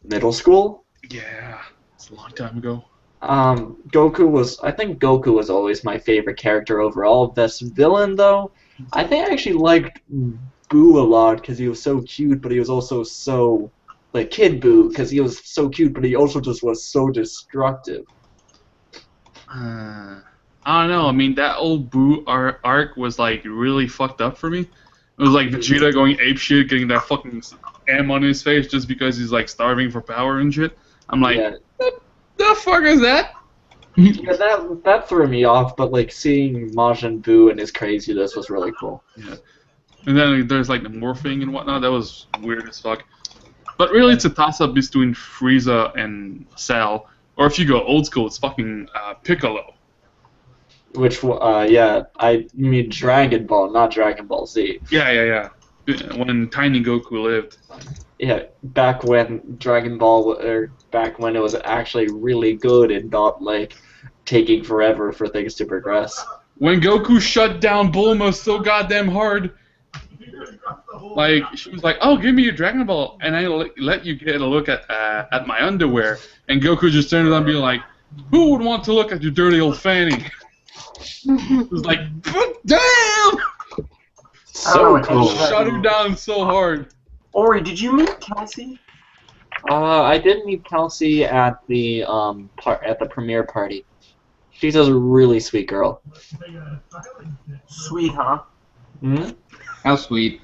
middle school. Yeah, it's a long time ago. I think Goku was always my favorite character overall. Best villain, though, I think I actually liked Boo a lot because he was so cute, but he was also so, like, Kid Boo, because he was so cute, but he also just was so destructive. I don't know, I mean, that old Boo arc was, like, really fucked up for me. It was like Vegeta going apeshit, getting that fucking M on his face just because he's, like, starving for power and shit. I'm like... Yeah. The fuck is that? Yeah, that threw me off, but like seeing Majin Buu and his craziness was really cool. Yeah. And then there's like the morphing and whatnot, that was weird as fuck. But really it's a toss-up between Frieza and Cell. Or if you go old school, it's fucking Piccolo. Which, I mean Dragon Ball, not Dragon Ball Z. Yeah. When Tiny Goku lived. Yeah, back when Dragon Ball, or back when it was actually really good and not like taking forever for things to progress. When Goku shut down Bulma so goddamn hard, like she was like, "Oh, give me your Dragon Ball," and I let you get a look at my underwear, and Goku just turned around and be like, "Who would want to look at your dirty old fanny?" It was like, "Damn!" So cool. Shut her down so hard. Ori, did you meet Kelsey? I did meet Kelsey at the at the premiere party. She's a really sweet girl. Sweet, huh? Hmm? How sweet.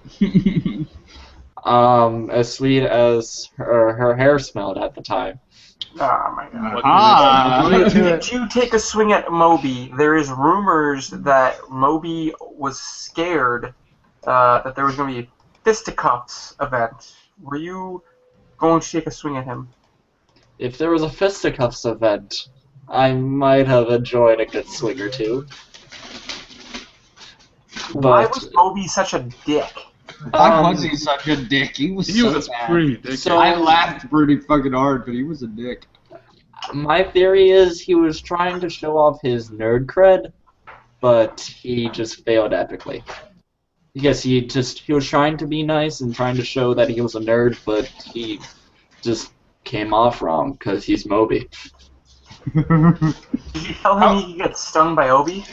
As sweet as her hair smelled at the time. Oh my god. Did you take a swing at Moby? There is rumors that Moby was scared that there was going to be a fisticuffs event. Were you going to take a swing at him? If there was a fisticuffs event, I might have enjoyed a good swing or two. Why was Moby such a dick? Why was he such a dick? He was bad. Pretty dick. So I laughed pretty fucking hard, but he was a dick. My theory is he was trying to show off his nerd cred, but he just failed epically. Because he was trying to be nice and trying to show that he was a nerd, but he just came off wrong because he's Moby. Did you tell him he could get stung by Obi?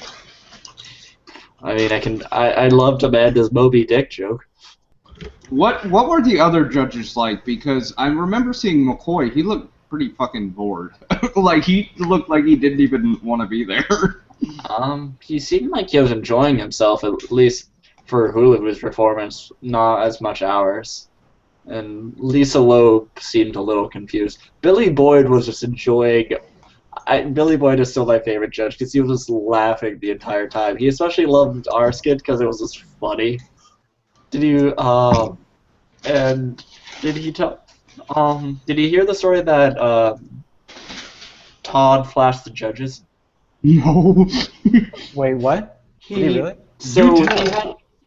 I mean, I loved Amanda's Moby Dick joke. What were the other judges like? Because I remember seeing McCoy. He looked pretty fucking bored. Like he looked like he didn't even want to be there. He seemed like he was enjoying himself, at least for Hulu's performance, not as much ours. And Lisa Loeb seemed a little confused. Billy Boyd was just enjoying. Billy Boyd is still my favorite judge because he was just laughing the entire time. He especially loved our skit because it was just funny. Did you and did he tell? Did you hear the story that Todd flashed the judges? No. Wait, what? Did he really?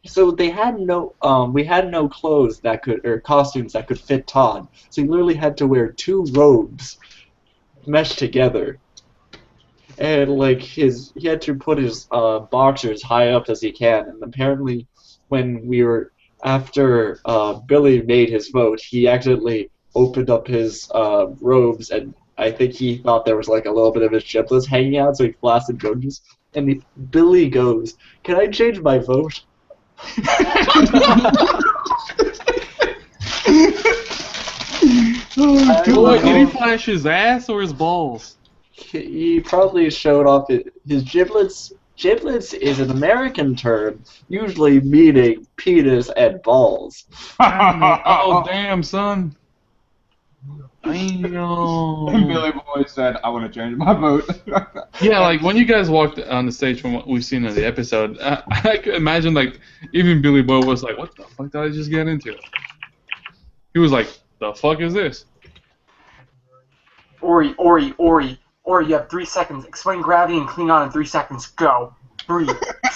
So they had no we had no clothes that could or costumes that could fit Todd. So he literally had to wear 2 robes meshed together. And like he had to put his boxers high up as he can, and apparently when we were after Billy made his vote, he accidentally opened up his robes, and I think he thought there was like a little bit of his giblets hanging out, so he flashed the judges. And Billy goes, "Can I change my vote?" Did he flash his ass or his balls? He probably showed off his giblets. Giblets is an American term, usually meaning penis and balls. Oh, damn, son. And Billy Boy said, "I want to change my vote." Yeah, like when you guys walked on the stage from what we've seen in the episode, I could imagine like even Billy Boy was like, "What the fuck did I just get into?" He was like, "The fuck is this?" Ori, you have 3 seconds. Explain gravity in Klingon in 3 seconds. Go. 3,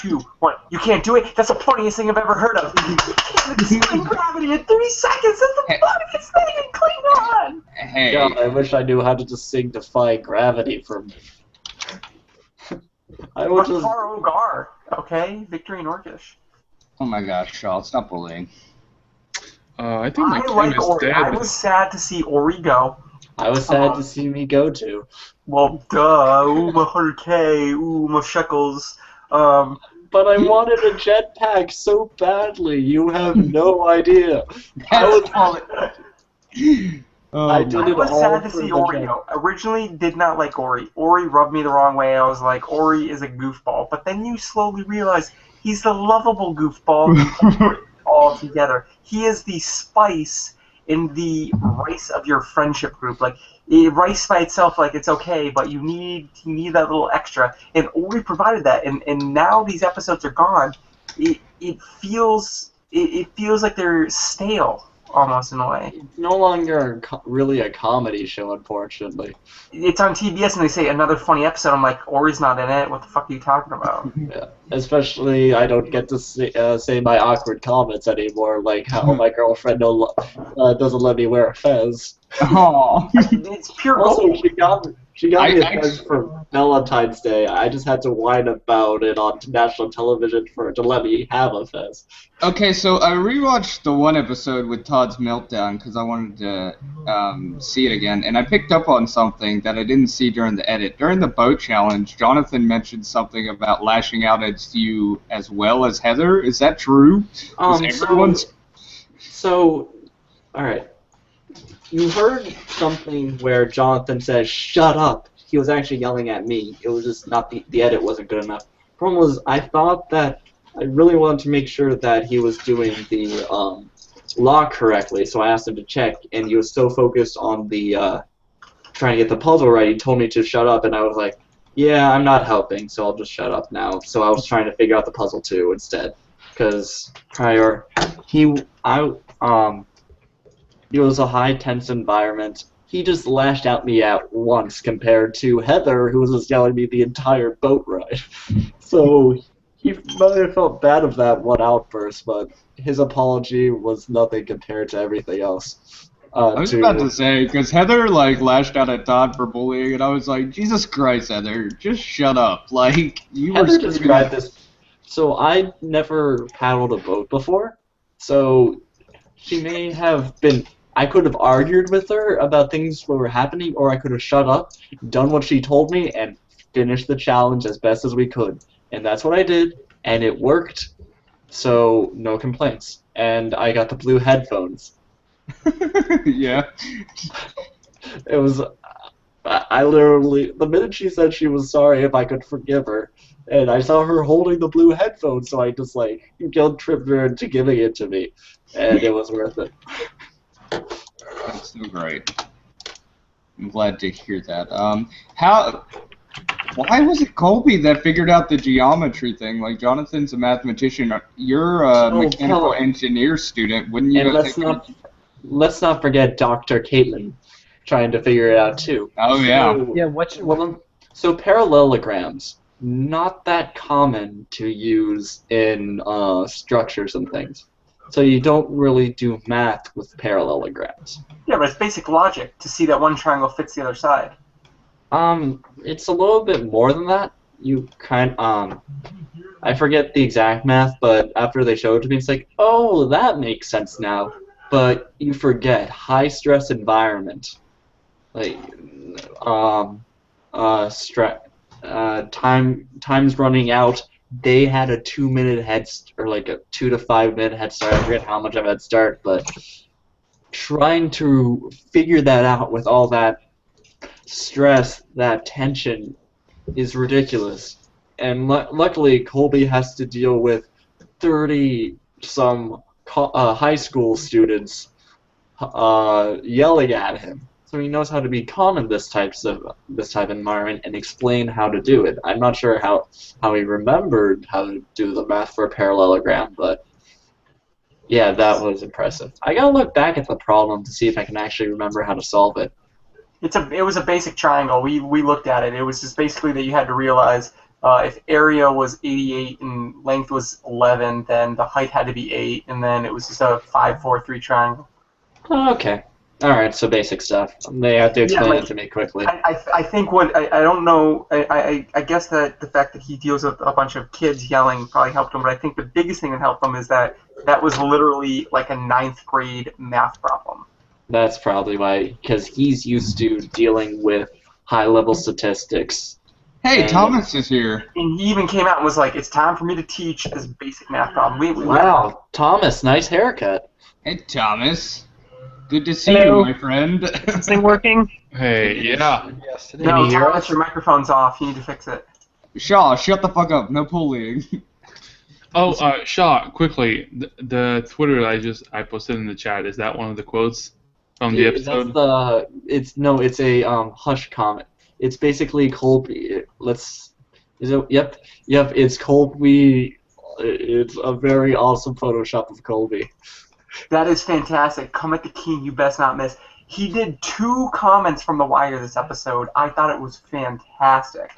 2, 1. You can't do it? That's the funniest thing I've ever heard of. You can't explain gravity in 3 seconds. That's the funniest thing in Klingon. Hey. God, I wish I knew how to just sing Defy Gravity from... I would just... Rakar Ogar, okay? Victory in Orcish. Oh my gosh, Shaw, stop bullying. I think my I Kim like is Ori. dead. I was sad to see Ori go. I was sad to see me go to. Well, duh. Ooh, my 100K. Ooh, my shekels. But I wanted a jetpack so badly. You have no idea. I was sad to see Ori go. Originally, did not like Ori. Ori rubbed me the wrong way. I was like, Ori is a goofball. But then you slowly realize he's the lovable goofball all together. He is the spice in the rice of your friendship group. Like, rice by itself, like, it's okay, but you need that little extra. And Ori provided that. And now these episodes are gone. It feels like they're stale, almost, in a way. It's no longer really a comedy show, unfortunately. It's on TBS and they say another funny episode. I'm like, Ori's not in it. What the fuck are you talking about? Yeah. Especially, I don't get to say my awkward comments anymore, like how my girlfriend doesn't let me wear a fez. Aww. It's pure Also, gold. she got me a fez for Valentine's Day. I just had to whine about it on national television for her to let me have a fez. Okay, so I rewatched the one episode with Todd's meltdown because I wanted to see it again, and I picked up on something that I didn't see during the edit. During the boat challenge, Jonathan mentioned something about lashing out at you as well as Heather. Is that true? So, all right. You heard something where Jonathan says, "Shut up." He was actually yelling at me. It was just not the edit wasn't good enough. Problem was, I thought that I really wanted to make sure that he was doing the lock correctly, so I asked him to check, and he was so focused on the trying to get the puzzle right, he told me to shut up, and I was like, yeah, I'm not helping, so I'll just shut up now. So I was trying to figure out the puzzle too instead, because it was a high-tense environment. He just lashed out me at once compared to Heather, who was just yelling at me the entire boat ride. So he might have felt bad of that one outburst, but his apology was nothing compared to everything else. I was about to say, because Heather lashed out at Todd for bullying, and I was like, Jesus Christ, Heather, just shut up. Like, you Heather were described this. So I never paddled a boat before, so she may have been. I could have argued with her about things that were happening, or I could have shut up, done what she told me, and finished the challenge as best as we could. And that's what I did, and it worked, so no complaints. and I got the blue headphones. Yeah. It was, I literally, the minute she said she was sorry if I could forgive her, and I saw her holding the blue headphones, so I just like guilt-tripped her into giving it to me, and it was worth it. That's so great. I'm glad to hear that. Why was it Colby that figured out the geometry thing? Like, Jonathan's a mathematician. You're a mechanical engineer student. Wouldn't you? And let's not forget Dr. Caitlin trying to figure it out too. Oh yeah. So parallelograms, not that common to use in structures and things. So you don't really do math with parallelograms. Yeah, but it's basic logic to see that one triangle fits the other side. It's a little bit more than that. You I forget the exact math, but after they showed it to me, it's like, oh, that makes sense now. But you forget high stress environment, like time's running out. They had a 2-minute head or like a 2 to 5 minute head start. I forget how much of a head start, but trying to figure that out with all that stress, that tension, is ridiculous. And luckily, Colby has to deal with 30-some high school students yelling at him, so he knows how to be calm in this type of environment and explain how to do it. I'm not sure how he remembered how to do the math for a parallelogram, but yeah, that was impressive. I gotta look back at the problem to see if I can actually remember how to solve it. It was a basic triangle. We looked at it. It was just basically that you had to realize if area was 88 and length was 11, then the height had to be 8, and then it was just a 5, 4, 3 triangle. Okay. All right. So basic stuff. They have to explain it to me quickly. I think what I don't know. I guess that the fact that he deals with a bunch of kids yelling probably helped him. But I think the biggest thing that helped him is that was literally like a 9th grade math problem. That's probably why, because he's used to dealing with high-level statistics. Hey, Thomas is here. And he even came out and was like, it's time for me to teach this basic math problem. Wow, Thomas, nice haircut. Hey, Thomas. Good to see you, my friend. Is this thing working? Hey, yeah. Yes, it is. No, Thomas, your microphone's off. You need to fix it. Shaw, shut the fuck up. No bullying. Oh, Shaw, quickly, the Twitter I posted in the chat, is that one of the quotes from the episode? It's a Hush comment. It's basically Colby. Yep, it's Colby. It's a very awesome Photoshop of Colby. That is fantastic. Come at the king, you best not miss. He did 2 comments from The Wire this episode. I thought it was fantastic.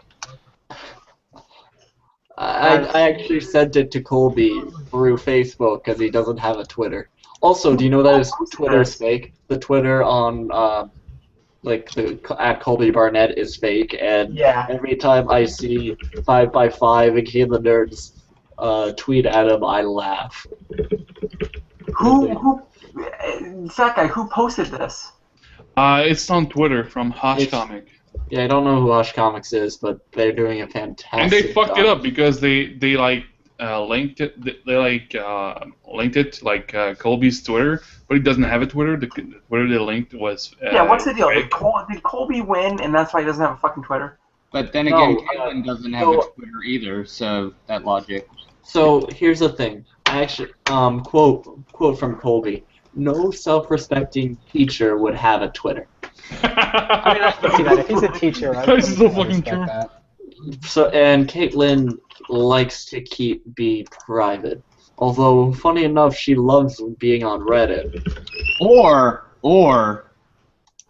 I actually sent it to Colby through Facebook because he doesn't have a Twitter. Also, do you know that his Twitter is fake? The Twitter on at Colby Barnett is fake, and every time I see 5x5 and King of the Nerds tweet at him, I laugh. That guy, who posted this? It's on Twitter from Hosh Comic. Yeah, I don't know who Hush Comics is, but they're doing a fantastic And they fucked job. it up because they linked it. Linked it like Colby's Twitter, but he doesn't have a Twitter. The Twitter they linked was. What's the deal? Did Colby win, and that's why he doesn't have a fucking Twitter? But then again, Caitlin doesn't have a Twitter either, so that logic. So here's the thing. Actually, quote from Colby. No self-respecting teacher would have a Twitter. I mean, I can see that. If he's a teacher, I This is so can fucking respect true. that. So, and Caitlin likes to be private. Although, funny enough, she loves being on Reddit. Or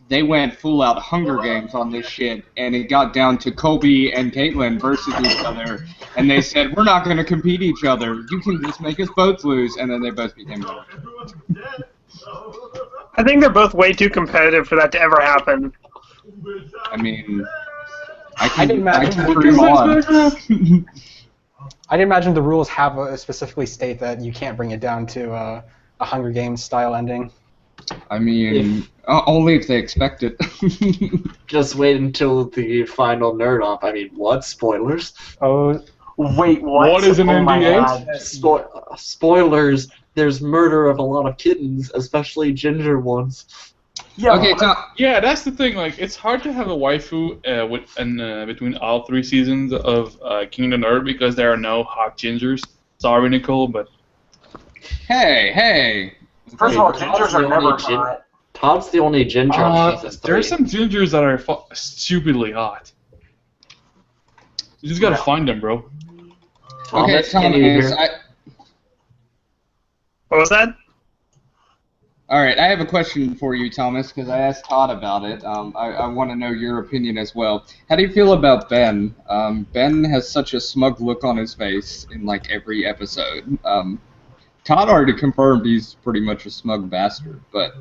they went full out Hunger Games on this shit, and it got down to Colby and Caitlin versus each other, and they said, we're not going to compete each other. You can just make us both lose, and then they both became winners. I think they're both way too competitive for that to ever happen. I mean, I didn't imagine the rules have specifically state that you can't bring it down to a Hunger Games style ending. I mean, only if they expect it. Just wait until the final nerd off. I mean, what? Spoilers? Oh, Wait, what? What is an Oh my NDA? God. Spoilers. There's murder of a lot of kittens, especially ginger ones. Yeah, Okay, Tom. Yeah, that's the thing. Like, it's hard to have a waifu between all 3 seasons of Kingdom Earth because there are no hot gingers. Sorry, Nicole, but Hey. First of all, Todd's gingers the are never only hot. Todd's the only ginger on season 3. there's some gingers that are stupidly hot. You just gotta find them, bro. Okay, can you hear? Thomas. What was that? All right, I have a question for you, Thomas, because I asked Todd about it. I want to know your opinion as well. How do you feel about Ben? Ben has such a smug look on his face in like every episode. Todd already confirmed he's pretty much a smug bastard, but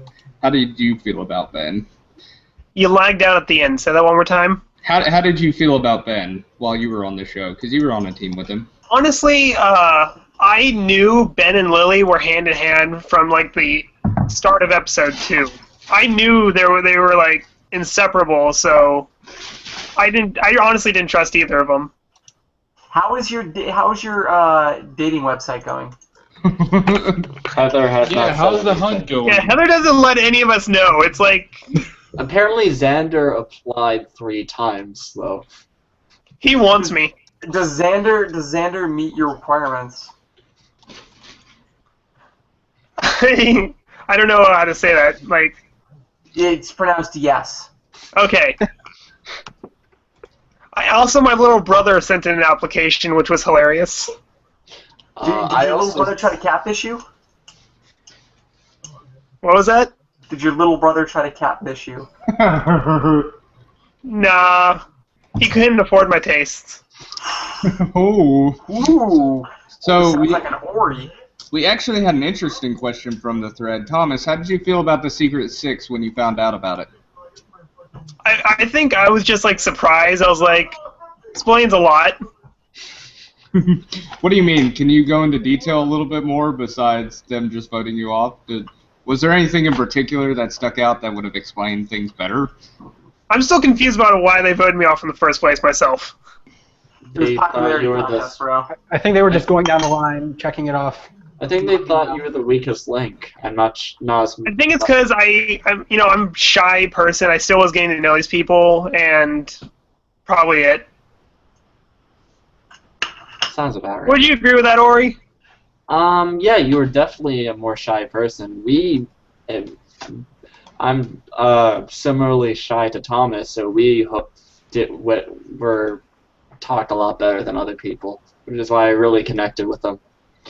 how did you feel about Ben? You lagged out at the end. Say that one more time. How did you feel about Ben while you were on the show? Because you were on a team with him. Honestly, I knew Ben and Lily were hand in hand from like the start of episode 2. I knew they were like inseparable, so I honestly didn't trust either of them. How is your dating website going? Heather has Yeah, not how's said the anything. hunt going? Yeah, Heather doesn't let any of us know. It's like Apparently Xander applied 3 times, though. he wants me. Does Xander meet your requirements? I don't know how to say that. Like, It's pronounced yes. okay. My little brother sent in an application, which was hilarious. Did I your little also brother try to catfish you? What was that? Did your little brother try to catfish you? Nah, he couldn't afford my tastes. Oh. Ooh. So Sounds like an Ori. we actually had an interesting question from the thread. Thomas, how did you feel about the Secret Six when you found out about it? I think I was just like surprised. I was like, explains a lot. What do you mean? Can you go into detail a little bit more besides them just voting you off? Was there anything in particular that stuck out that would have explained things better? I'm still confused about why they voted me off in the first place myself. It was They thought popularity you were contest, the. bro. I think they were just going down the line, checking it off. I think they thought you were the weakest link, and not as. I think it's because I'm a shy person. I still was getting to know these people, and probably it. Sounds about right. Would you agree with that, Ori? Yeah, you were definitely a more shy person. I'm similarly shy to Thomas, so we were talked a lot better than other people, which is why I really connected with them.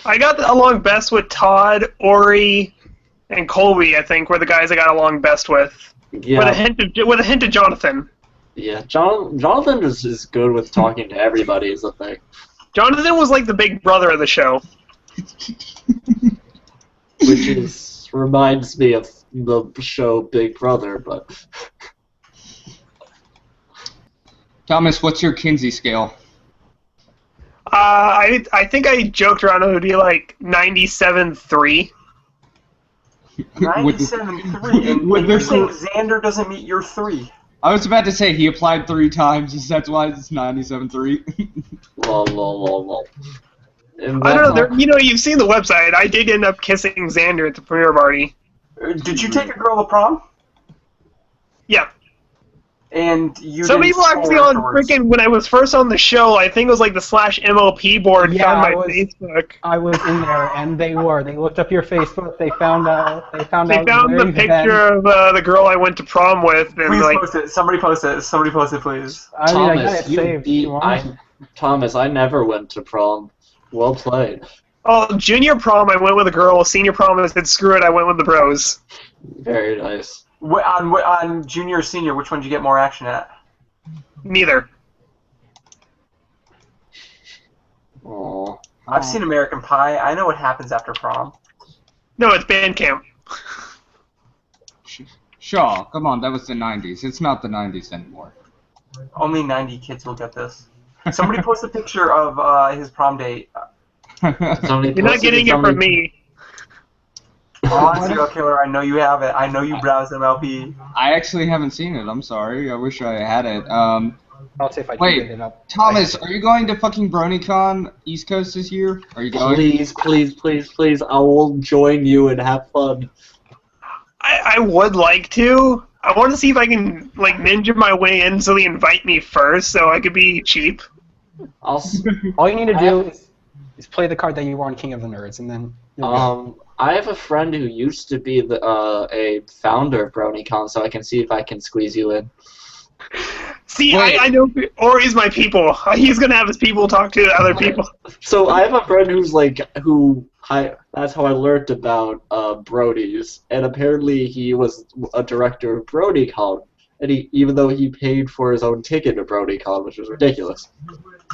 I got along best with Todd, Ori, and Colby. I think were the guys I got along best with. Yeah, With a hint of Jonathan. yeah. Jonathan is good with talking to everybody. Is the thing. Jonathan was like the big brother of the show. Which reminds me of the show Big Brother, but Thomas, what's your Kinsey scale? I think I joked around it would be like 97.3. 97.3, and you're saying Xander doesn't meet your 3. I was about to say he applied 3 times, that's why it's 97.3. lol. I don't know. You've seen the website. I did end up kissing Xander at the premiere party. Did you take a girl to prom? Yeah. And you Some didn't people score actually on afterwards. freaking when I was first on the show. I think it was like the /MOP board Yeah, found I my was- Facebook. I was in there, and they looked up your Facebook. They found out. They found They out. found where the you've picture been. of the girl I went to prom with, and Please like, post it. Somebody post it. Somebody post it, please. I mean, I got Thomas, it you saved. beat. if you want. Thomas, I never went to prom. Well played. oh, junior prom I went with a girl. Senior prom I said screw it. I went with the bros. Very nice. On junior or senior, which one did you get more action at? Neither. Aww. I've seen American Pie. I know what happens after prom. No, it's band camp. Shaw, come on, that was the 90s. It's not the 90s anymore. Only 90 kids will get this. Somebody post a picture of his prom date. Somebody You're not posted getting it somebody- from me. Oh, serial killer, I know you have it. I know you browse MLP. I actually haven't seen it. I'm sorry. I wish I had it. I'll see if I can Wait, get it up. Thomas, are you going to fucking BronyCon East Coast this year? Are you going? Please, please, please, please, I will join you and have fun. I would like to. I want to see if I can like ninja my way in so they invite me first, so I could be cheap. All you need to do is play the card that you were on King of the Nerds, and then you'll go. I have a friend who used to be a founder of BronyCon, so I can see if I can squeeze you in. See, I know Ori's my people. He's gonna have his people talk to other people. So I have a friend who's like, that's how I learned about Brodies, and apparently he was a director of BronyCon, and even though he paid for his own ticket to BronyCon, which was ridiculous.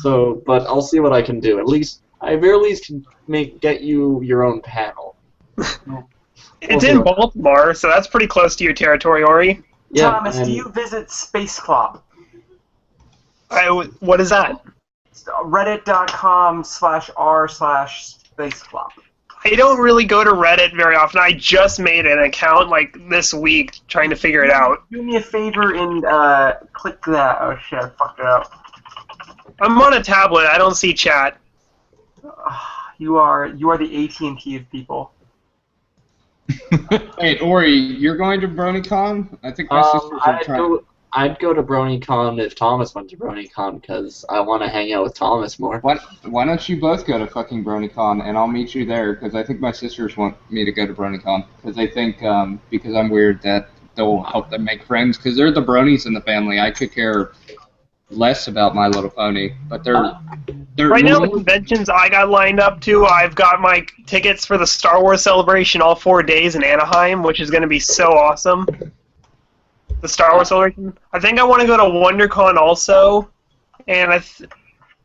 So, but I'll see what I can do. At least, I very least can get you your own panel. It's in Baltimore, so that's pretty close to your territory, Ori. Yeah, Thomas, do you visit Space Club? What is that? Reddit.com/r/Space Club. I don't really go to Reddit very often. I just made an account like this week trying to figure it out. Do me a favor and click that. Oh shit, I fucked it up. I'm on a tablet. I don't see chat. You are the AT&T of people. Wait, Ori, you're going to BronyCon? I think my sisters are trying. I'd go to BronyCon if Thomas went to BronyCon, because I want to hang out with Thomas more. Why don't you both go to fucking BronyCon, and I'll meet you there, because I think my sisters want me to go to BronyCon, because they think, because I'm weird, that they'll help them make friends, because they're the bronies in the family. I could care less about My Little Pony, but they're right now, the conventions I got lined up to, I've got my tickets for the Star Wars celebration all 4 days in Anaheim, which is going to be so awesome. The Star Wars celebration. I think I want to go to WonderCon also, and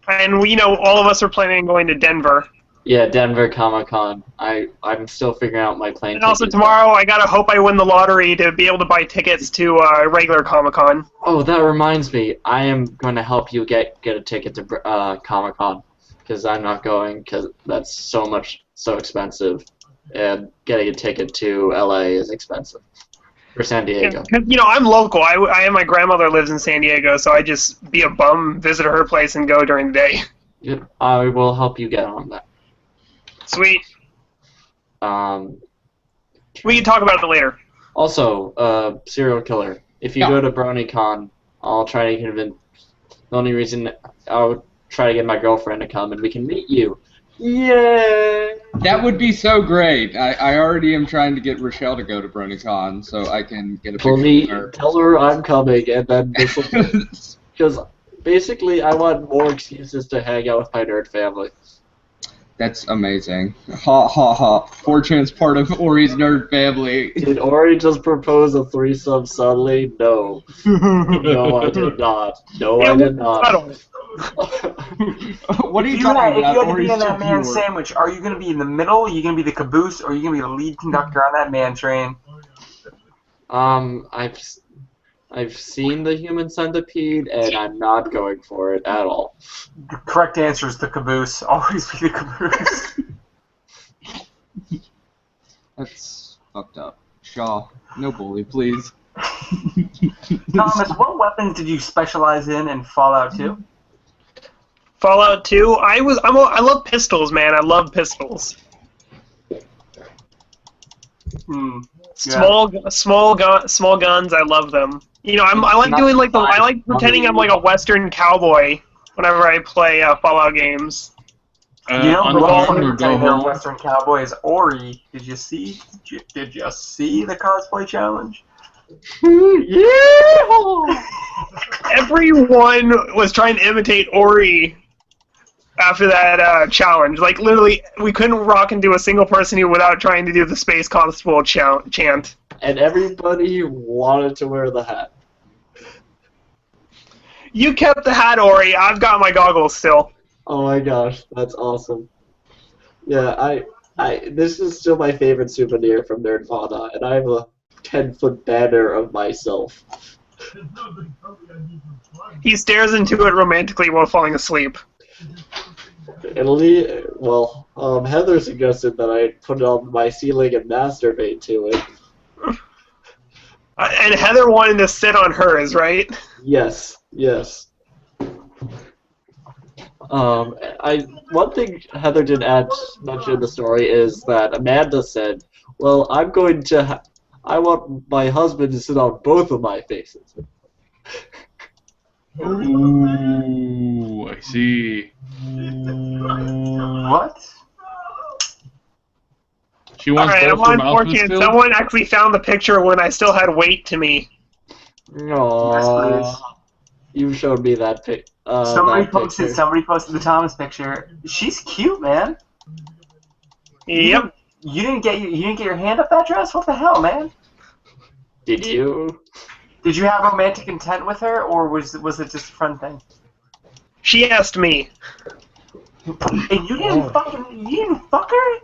you know, all of us are planning on going to Denver. Yeah, Denver Comic-Con. I'm still figuring out my plane. And also tomorrow, I gotta hope I win the lottery to be able to buy tickets to regular Comic-Con. Oh, that reminds me. I am going to help you get a ticket to Comic-Con, because I'm not going, because that's so expensive, and getting a ticket to LA is expensive. For San Diego. Yeah, you know, I'm local. My grandmother lives in San Diego, so I just be a bum, visit her place, and go during the day. Yep, I will help you get on that. Sweet. We can talk about it later. Also, serial killer. If you go to BronyCon, I'll try to convince. The only reason I'll try to get my girlfriend to come, and we can meet you. Yeah. That would be so great. I already am trying to get Rochelle to go to BronyCon so I can get a picture with her. Tell her I'm coming, and then this will. Because basically, I want more excuses to hang out with my nerd family. That's amazing. Ha ha ha. 4chan's part of Ori's nerd family. Did Ori just propose a threesome suddenly? No. No, I did not. No, I did not. What are you talking about? If you had to be in that man sandwich, are you going to be in the middle, are you going to be the caboose, or are you going to be the lead conductor on that man train? I've seen the Human Centipede, and I'm not going for it at all. The correct answer is the caboose. Always be the caboose. That's fucked up. Shaw, no bully, please. Thomas, what weapons did you specialize in Fallout 2? Fallout 2? I love pistols, man. I love pistols. Small guns. I love them. You know, I like doing like I like pretending I'm like a Western cowboy whenever I play Fallout games. You know, the one pretending they're a Western cowboy is Ori. Did you see the cosplay challenge? Yeah! Everyone was trying to imitate Ori after that challenge. Like, literally, we couldn't rock into a single person here without trying to do the Space Constable chant. And everybody wanted to wear the hat. You kept the hat, Ori. I've got my goggles still. Oh my gosh, that's awesome. Yeah, this is still my favorite souvenir from Nerdvana, and I have a 10-foot banner of myself. He stares into it romantically while falling asleep. Heather suggested that I put it on my ceiling and masturbate to it. And Heather wanted to sit on hers, right? Yes, yes. One thing Heather did mention in the story is that Amanda said, "Well, I want my husband to sit on both of my faces." Ooh, I see. What? She wants Alright, I'm both her on mouths 14. filled? Someone actually found the picture when I still had weight to me. Aww. Yes, You showed me that pic. Somebody that posted. picture. Somebody posted the Thomas picture. She's cute, man. Yep. You didn't get your hand up that dress. What the hell, man? Did you? Did you have romantic intent with her, or was it just a friend thing? She asked me. And you didn't fuck her?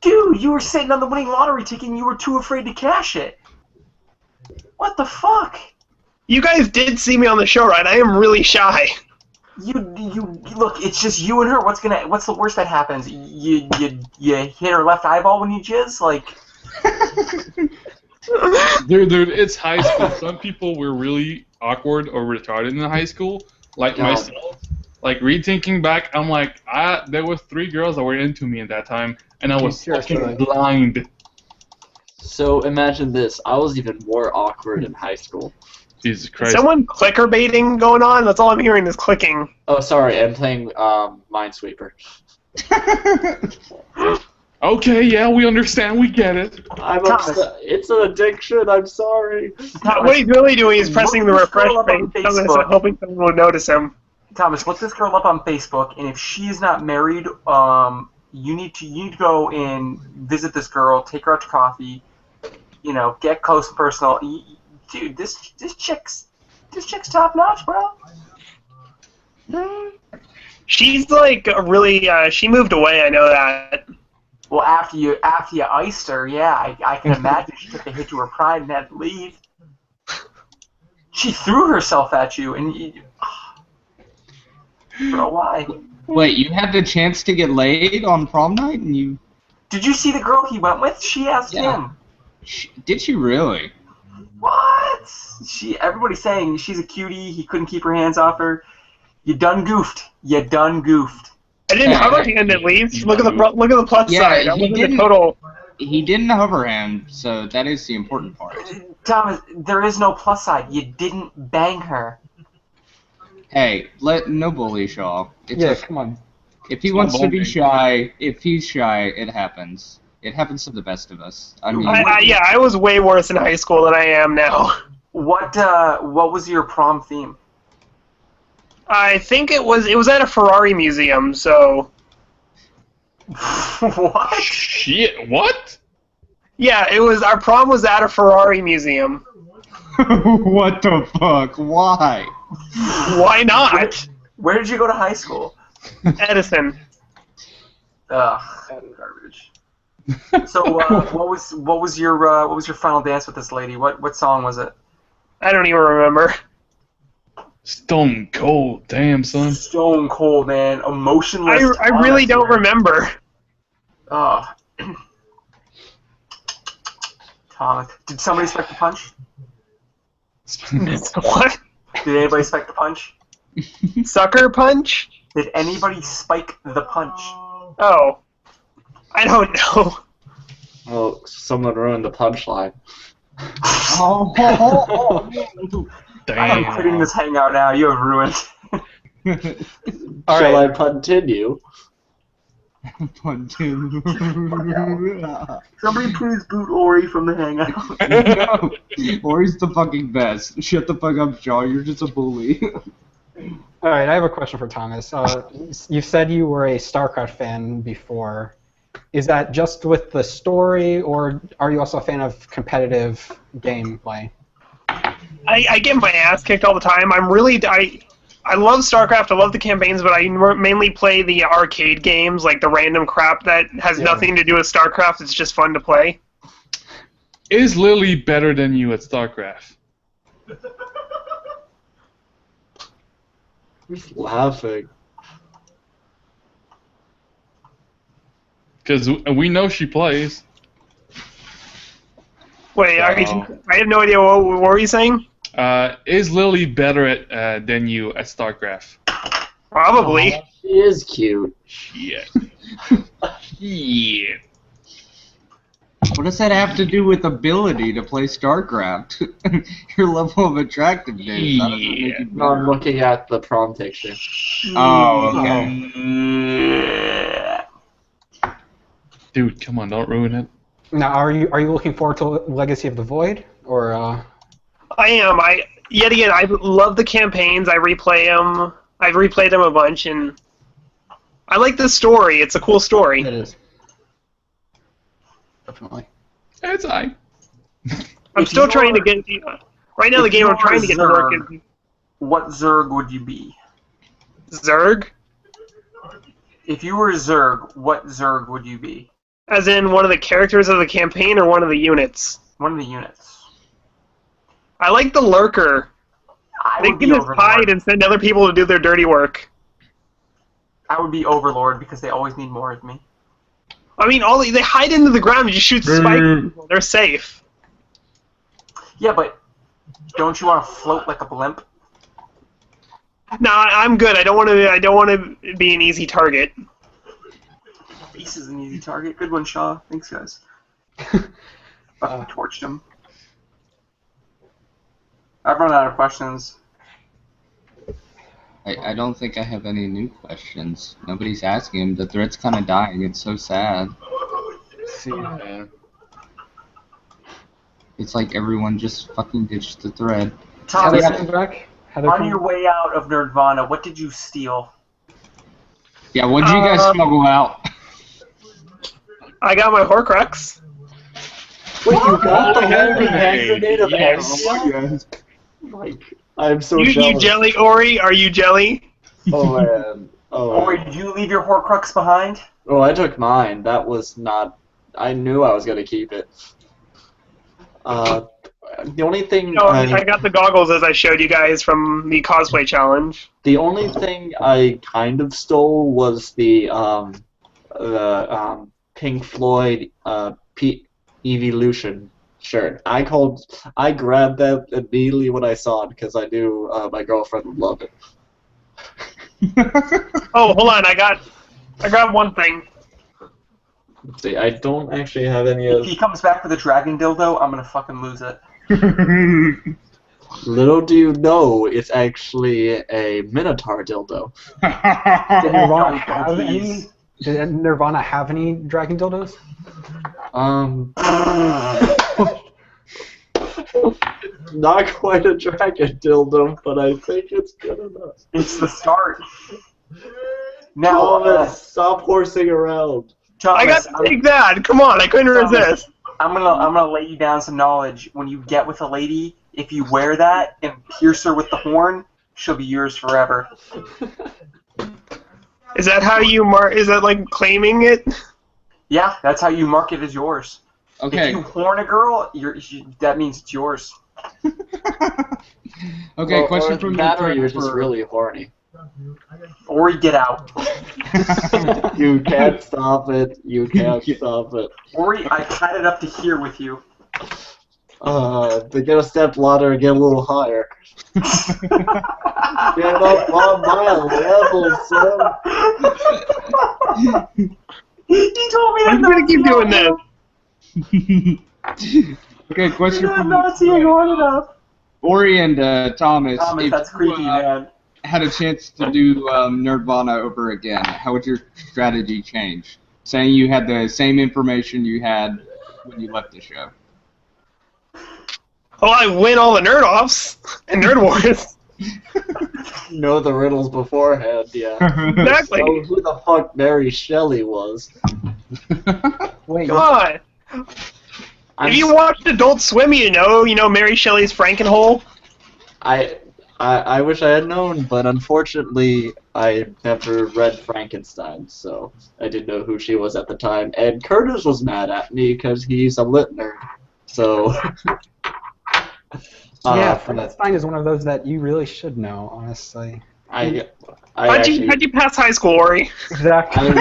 Dude, you were sitting on the winning lottery ticket and you were too afraid to cash it. What the fuck? You guys did see me on the show, right? I am really shy. You look. It's just you and her. What's the worst that happens? You hit her left eyeball when you jizz, like. Dude, it's high school. Some people were really awkward or retarded in high school, like myself. Like, rethinking back, I'm like, there was 3 girls that were into me at that time, and I was fucking blind. So imagine this. I was even more awkward in high school. Jesus Christ. Is someone clicker baiting going on? That's all I'm hearing is clicking. Oh, sorry. I'm playing Minesweeper. Okay, yeah, we understand. We get it. I'm upset. It's an addiction. I'm sorry. What he's really doing is pressing the refresh button, hoping someone will notice him. Thomas, look this girl up on Facebook, and if she is not married, you need to go and visit this girl, take her out to coffee, get close and personal. Dude, this chick's top notch, bro. She's like really. She moved away. I know that. Well, after you iced her, yeah, I can imagine she took a hit to her pride and had to leave. She threw herself at you, and bro, why? Wait, you had the chance to get laid on prom night, and you... Did you see the girl he went with? She asked him. Did she really? What? Everybody's saying she's a cutie. He couldn't keep her hands off her. You done goofed. You done goofed. I didn't hover hand at least. Look at the plus side. I wasn't the total. He didn't hover hand, so that is the important part. Thomas, there is no plus side. You didn't bang her. Hey, no bully, Shaw. Come on. If he wants to be shy, if he's shy, it happens. It happens to the best of us. I mean, I was way worse in high school than I am now. What was your prom theme? I think it was at a Ferrari museum, so... What? Shit, what? Yeah, our prom was at a Ferrari museum. What the fuck? Why? Why not? Where did you go to high school? Edison. Ugh, garbage. So, what was your final dance with this lady? What song was it? I don't even remember. Stone cold, damn son. Stone cold, man. Emotionless. I really don't remember. Oh. Thomas, did somebody spike the punch? What? Did anybody spike the punch? Sucker punch? Did anybody spike the punch? Oh. I don't know. Well, someone ruined the punchline. I'm quitting this hangout now. You have ruined. Shall I continue? Somebody please boot Ori from the hangout. No. Ori's the fucking best. Shut the fuck up, Shaw. You're just a bully. All right, I have a question for Thomas. You said you were a StarCraft fan before. Is that just with the story, or are you also a fan of competitive gameplay? I get my ass kicked all the time. I love StarCraft, I love the campaigns, but I mainly play the arcade games, like the random crap that has nothing to do with StarCraft. It's just fun to play. Is Lily better than you at StarCraft? Who's laughing? Because we know she plays. Wait, I have no idea. What were you saying? Is Lily better at than you at StarCraft? Probably. She is cute. Shit. Shit. What does that have to do with ability to play StarCraft? Your level of attractiveness. How does it make you No, I'm better? looking at the prom picture. Oh, okay. Dude, come on, don't ruin it. Now, are you looking forward to Legacy of the Void, or? I am. Yet again, I love the campaigns. I replay them. I've replayed them a bunch, and I like this story. It's a cool story. It is. Definitely. It's I. I'm still trying to get. Right now, the game I'm trying to get to work is What Zerg would you be? Zerg, If you were Zerg, what Zerg would you be? as in one of the characters of the campaign or one of the units. One of the units. I like the lurker. I They would can be just hide Overlord. and send other people to do their dirty work. I would be Overlord because they always need more of me. I mean, they hide into the ground and just shoot spikes. They're safe. Yeah, but don't you want to float like a blimp? No, I'm good. I don't want to be an easy target. Beast is an easy target. Good one, Shaw. Thanks, guys. Fucking torched him. I've run out of questions. I don't think I have any new questions. Nobody's asking him. The thread's kind of dying. It's so sad. Yeah. It's like everyone just fucking ditched the thread. Thomas, Heather coming back? Heather on coming your way out of Nerdvana, what did you steal? Yeah, what did you guys smuggle out? I got my Horcrux. Wait, you got the Hey, hand grenade of yes. Hexia? Like, I'm so You jealous. jelly, Ori? Are you jelly? Oh man. Oh. Or did you leave your Horcrux behind? Oh, I took mine. That was not. I knew I was gonna keep it. The only thing. No, I got the goggles as I showed you guys from the cosplay challenge. The only thing I kind of stole was the Pink Floyd Evolution shirt. I grabbed that immediately when I saw it because I knew my girlfriend would love it. Oh, hold on. I got one thing. Let's see, I don't actually have any If of. he comes back with a dragon dildo, I'm gonna fucking lose it. Little do you know, it's actually a Minotaur dildo. Did Nirvana Don't have any? tease. Did Nirvana have any dragon dildos? Not quite a dragon dildo, but I think it's good enough. It's the start. Now, Thomas, stop horsing around. I got Thomas, to take that. Come on, I couldn't resist. I'm gonna lay you down some knowledge. When you get with a lady, if you wear that and pierce her with the horn, she'll be yours forever. Is that how you mark? Is that like claiming it? Yeah, that's how you mark it as yours. If Okay. you horn a girl, that means it's yours. Okay, Well, question or from that the or thread you're just for- really horny. Or you get out. You can't stop it. You can't stop it. Ori, I tied it up to here with you. To get a step ladder and get a little higher. Get up on my level, son. He told me I'm that gonna keep doing this. Okay, question I'm from not seeing on enough. Ori and Thomas. Thomas, If that's creepy, you man. had a chance to do Nerdvana over again, how would your strategy change? Saying you had the same information you had when you left the show. Well, I win all the nerd offs and nerd wars. Know the riddles beforehand, yeah. Exactly. Know who the fuck Mary Shelley was. Wait, Come on. If you watched Adult Swim, you know Mary Shelley's Frankenhole. I wish I had known, but unfortunately I never read Frankenstein, so I didn't know who she was at the time. And Curtis was mad at me because he's a lit nerd. So yeah, Frankenstein is one of those that you really should know, honestly. How'd you pass high school, Ori? Exactly.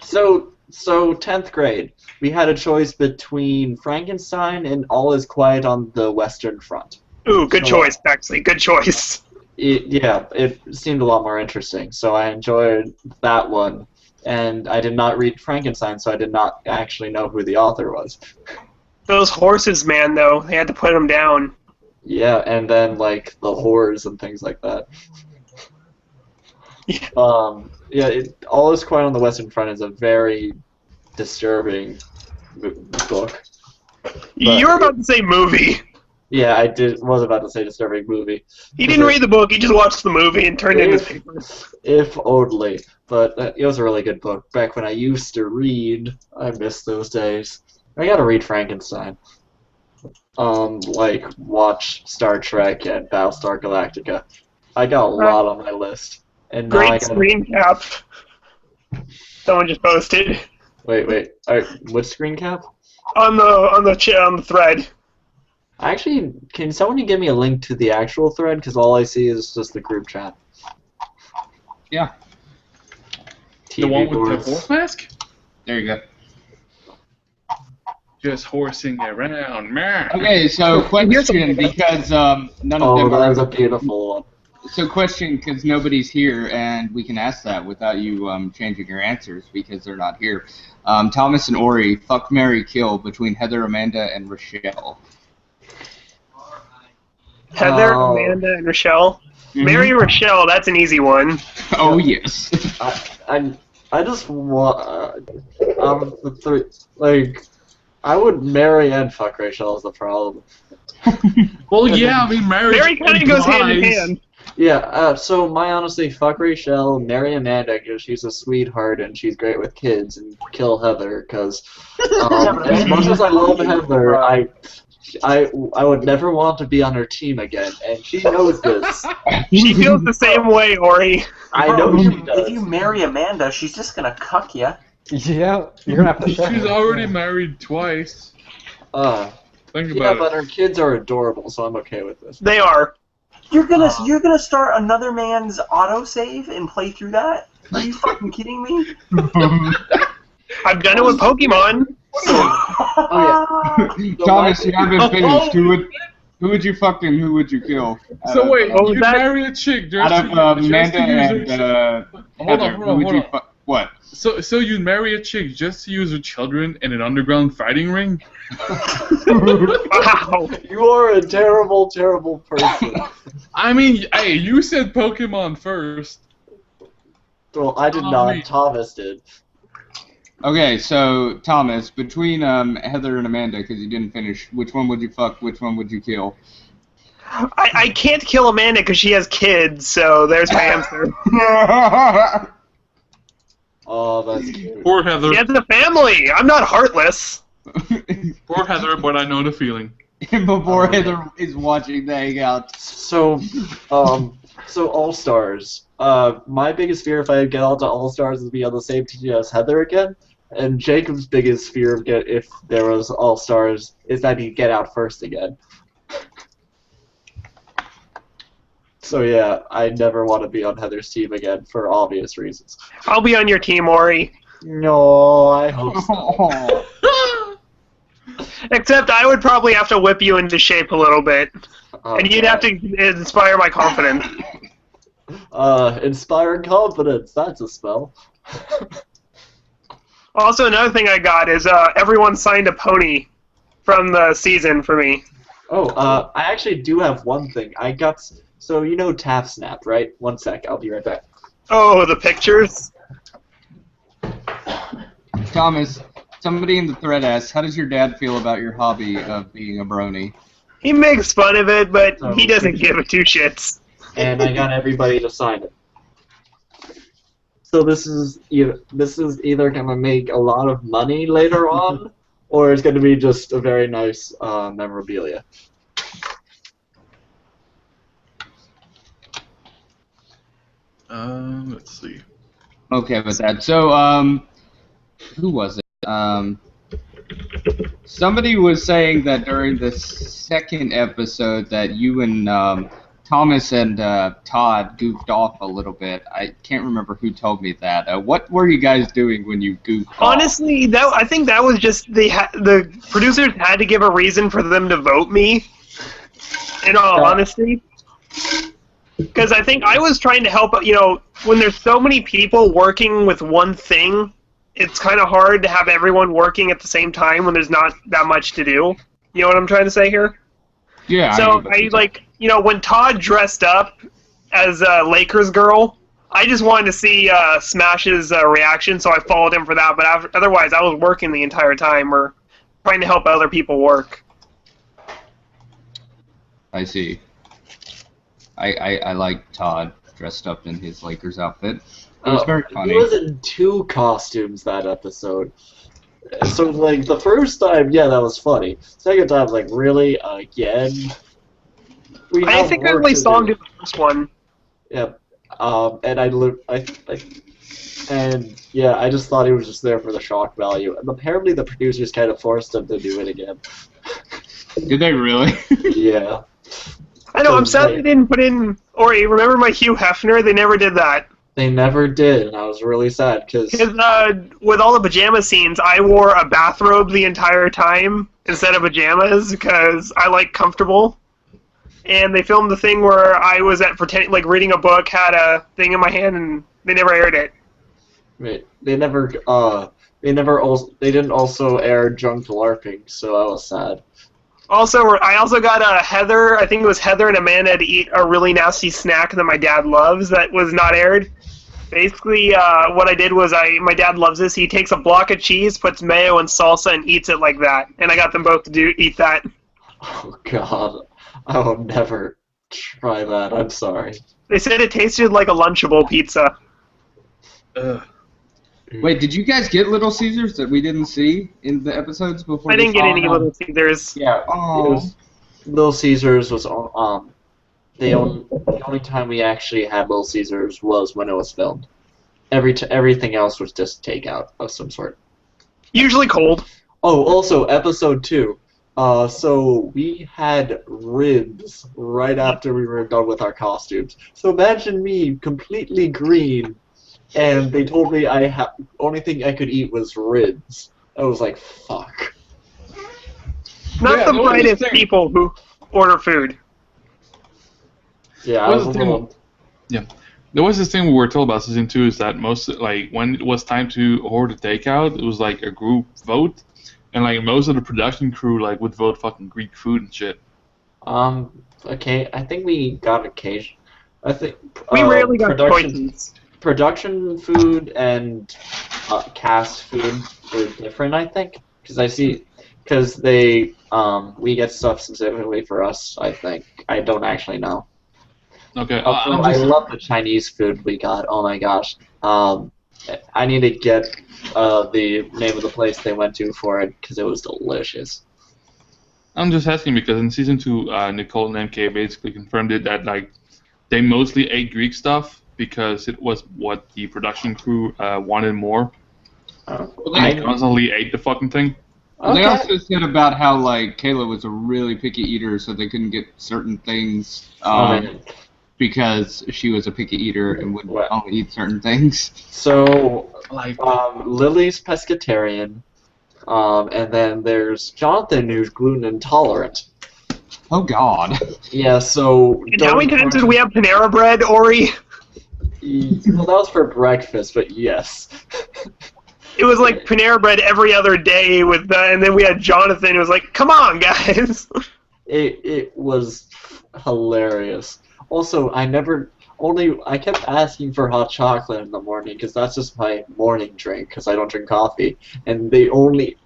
So So 10th grade, we had a choice between Frankenstein and All Is Quiet on the Western Front. Ooh, good So, choice, Bexley. Good choice. It seemed a lot more interesting, so I enjoyed that one. And I did not read Frankenstein, so I did not actually know who the author was. Those horses, man, though, they had to put them down. Yeah, and then like the horrors and things like that. Yeah. All Is Quiet on the Western Front is a very disturbing book. You were about to say movie. Yeah, was about to say disturbing movie. He didn't read the book, he just watched the movie and turned in his papers. If only. But it was a really good book. Back when I used to read, I miss those days. I gotta read Frankenstein. Watch Star Trek and Battlestar Galactica. I got a lot on my list. And now Great screen cap. Someone just posted. Wait. Alright, what screen cap? On the thread. Actually, can someone give me a link to the actual thread? Because all I see is just the group chat. Yeah. The one with the horse mask? There you go. Just horsing around, man. Okay, so question, because none of them Oh, that are... was a beautiful one. So question, because nobody's here, and we can ask that without you changing your answers, because they're not here. Thomas and Ori, fuck, marry, kill between Heather, Amanda, and Rochelle. Heather, Amanda, and Rochelle. Marry Rochelle, that's an easy one. Oh, yes. I just want... out of the three... Like... I would marry and fuck Rachel is the problem. Well, yeah, I mean, marriage Marry kind of goes hand in hand. Yeah, so my honestly, fuck Rachel, marry Amanda because she's a sweetheart and she's great with kids, and kill Heather because as much as I love Heather, I would never want to be on her team again, and she knows this. She feels the same way, Ori. I know she does. If you marry Amanda, she's just gonna cuck you. Yeah, you're gonna have to share. She's already married twice. Think about but her kids are adorable, so I'm okay with this. They are. You're gonna start another man's autosave and play through that? Are you fucking kidding me? I've done it with Pokemon. Thomas, you haven't finished. Who would you fuck and who would you kill? So wait, you marry a chick just out of Amanda and Heather, who would you fuck? What? So you marry a chick just to use her children in an underground fighting ring? Wow. You are a terrible, terrible person. I mean, hey, you said Pokemon first. Well, I did not. Thomas did. Okay, so Thomas, between Heather and Amanda, because you didn't finish, which one would you fuck? Which one would you kill? I can't kill Amanda because she has kids, so there's my answer. Oh, that's cute. Poor Heather. She has a family. I'm not heartless. Poor Heather, but I know the feeling. Before Heather is watching the hangout. So All Stars. My biggest fear if I get onto All Stars is be on the same team as Heather again. And Jacob's biggest fear if there was All Stars is that he'd get out first again. So yeah, I never want to be on Heather's team again for obvious reasons. I'll be on your team, Ori. No, I hope so. Except I would probably have to whip you into shape a little bit. And you'd have to inspire my confidence. Inspire confidence, that's a spell. Also, another thing I got is everyone signed a pony from the season for me. Oh, I actually do have one thing. I got... So you know Tap Snap, right? One sec, I'll be right back. Oh, the pictures? Thomas, somebody in the thread asks, how does your dad feel about your hobby of being a brony? He makes fun of it, but he doesn't give two shits. And I got everybody to sign it. So this is either gonna make a lot of money later on, or it's gonna be just a very nice memorabilia. Let's see. Okay, with that. So, who was it? Somebody was saying that during the second episode that you and Thomas and Todd goofed off a little bit. I can't remember who told me that. What were you guys doing when you goofed off? Honestly, I think that was just the producers had to give a reason for them to vote me. In all honesty, because I think I was trying to help. When there's so many people working with one thing, it's kind of hard to have everyone working at the same time when there's not that much to do. You know what I'm trying to say here? Yeah. So when Todd dressed up as a Lakers girl, I just wanted to see Smash's reaction, so I followed him for that. But otherwise, I was working the entire time or trying to help other people work. I see. I like Todd dressed up in his Lakers outfit. It was very funny. He was in 2 costumes that episode. So, like, the first time, yeah, that was funny. Second time, like, really? Again? I think I only saw him do the first one. Yeah. And I just thought he was just there for the shock value. And apparently the producers kind of forced him to do it again. Did they really? Yeah. I know, I'm sad they didn't put in... Ori, remember my Hugh Hefner? They never did that. They never did, and I was really sad, because... with all the pajama scenes, I wore a bathrobe the entire time instead of pajamas, because I like comfortable. And they filmed the thing where I was reading a book, had a thing in my hand, and they never aired it. Wait, they didn't also air Drunk LARPing, so I was sad. Also, I also got Heather, I think it was Heather and Amanda to eat a really nasty snack that my dad loves that was not aired. Basically, what I did was my dad loves this. He takes a block of cheese, puts mayo and salsa, and eats it like that. And I got them both to eat that. Oh, God. I will never try that. I'm sorry. They said it tasted like a Lunchable pizza. Ugh. Wait, did you guys get Little Caesars that we didn't see in the episodes before? I didn't get any Little Caesars. Yeah. Little Caesars was the only time we actually had Little Caesars was when it was filmed. Everything else was just takeout of some sort. Usually cold. Oh, also episode 2. So we had ribs right after we were done with our costumes. So imagine me completely green. And they told me only thing I could eat was ribs. I was like, fuck. Not the brightest people who order food. Yeah, I was there was this thing we were told about season 2 is that when it was time to order takeout, it was like a group vote, and like most of the production crew would vote fucking Greek food and shit. Okay, I think we got occasion. I think we rarely got choices. Production food and cast food were different, I think, because they we get stuff specifically for us. I think I don't actually know. Okay. I love the Chinese food we got. Oh my gosh. I need to get the name of the place they went to for it because it was delicious. I'm just asking because in season 2, Nicole and MK basically confirmed it that they mostly ate Greek stuff because it was what the production crew wanted more. They constantly ate the fucking thing. Okay. They also said about how Kayla was a really picky eater, so they couldn't get certain things because she was a picky eater and would only eat certain things. So Lily's pescatarian, and then there's Jonathan who's gluten intolerant. Oh God. Yeah. So. And how many times did we have Panera bread, Ori? Well, that was for breakfast, but yes. It was like Panera bread every other day with that, and then we had Jonathan who was like, "Come on, guys." It was hilarious. Also, I kept asking for hot chocolate in the morning because that's just my morning drink because I don't drink coffee. And the only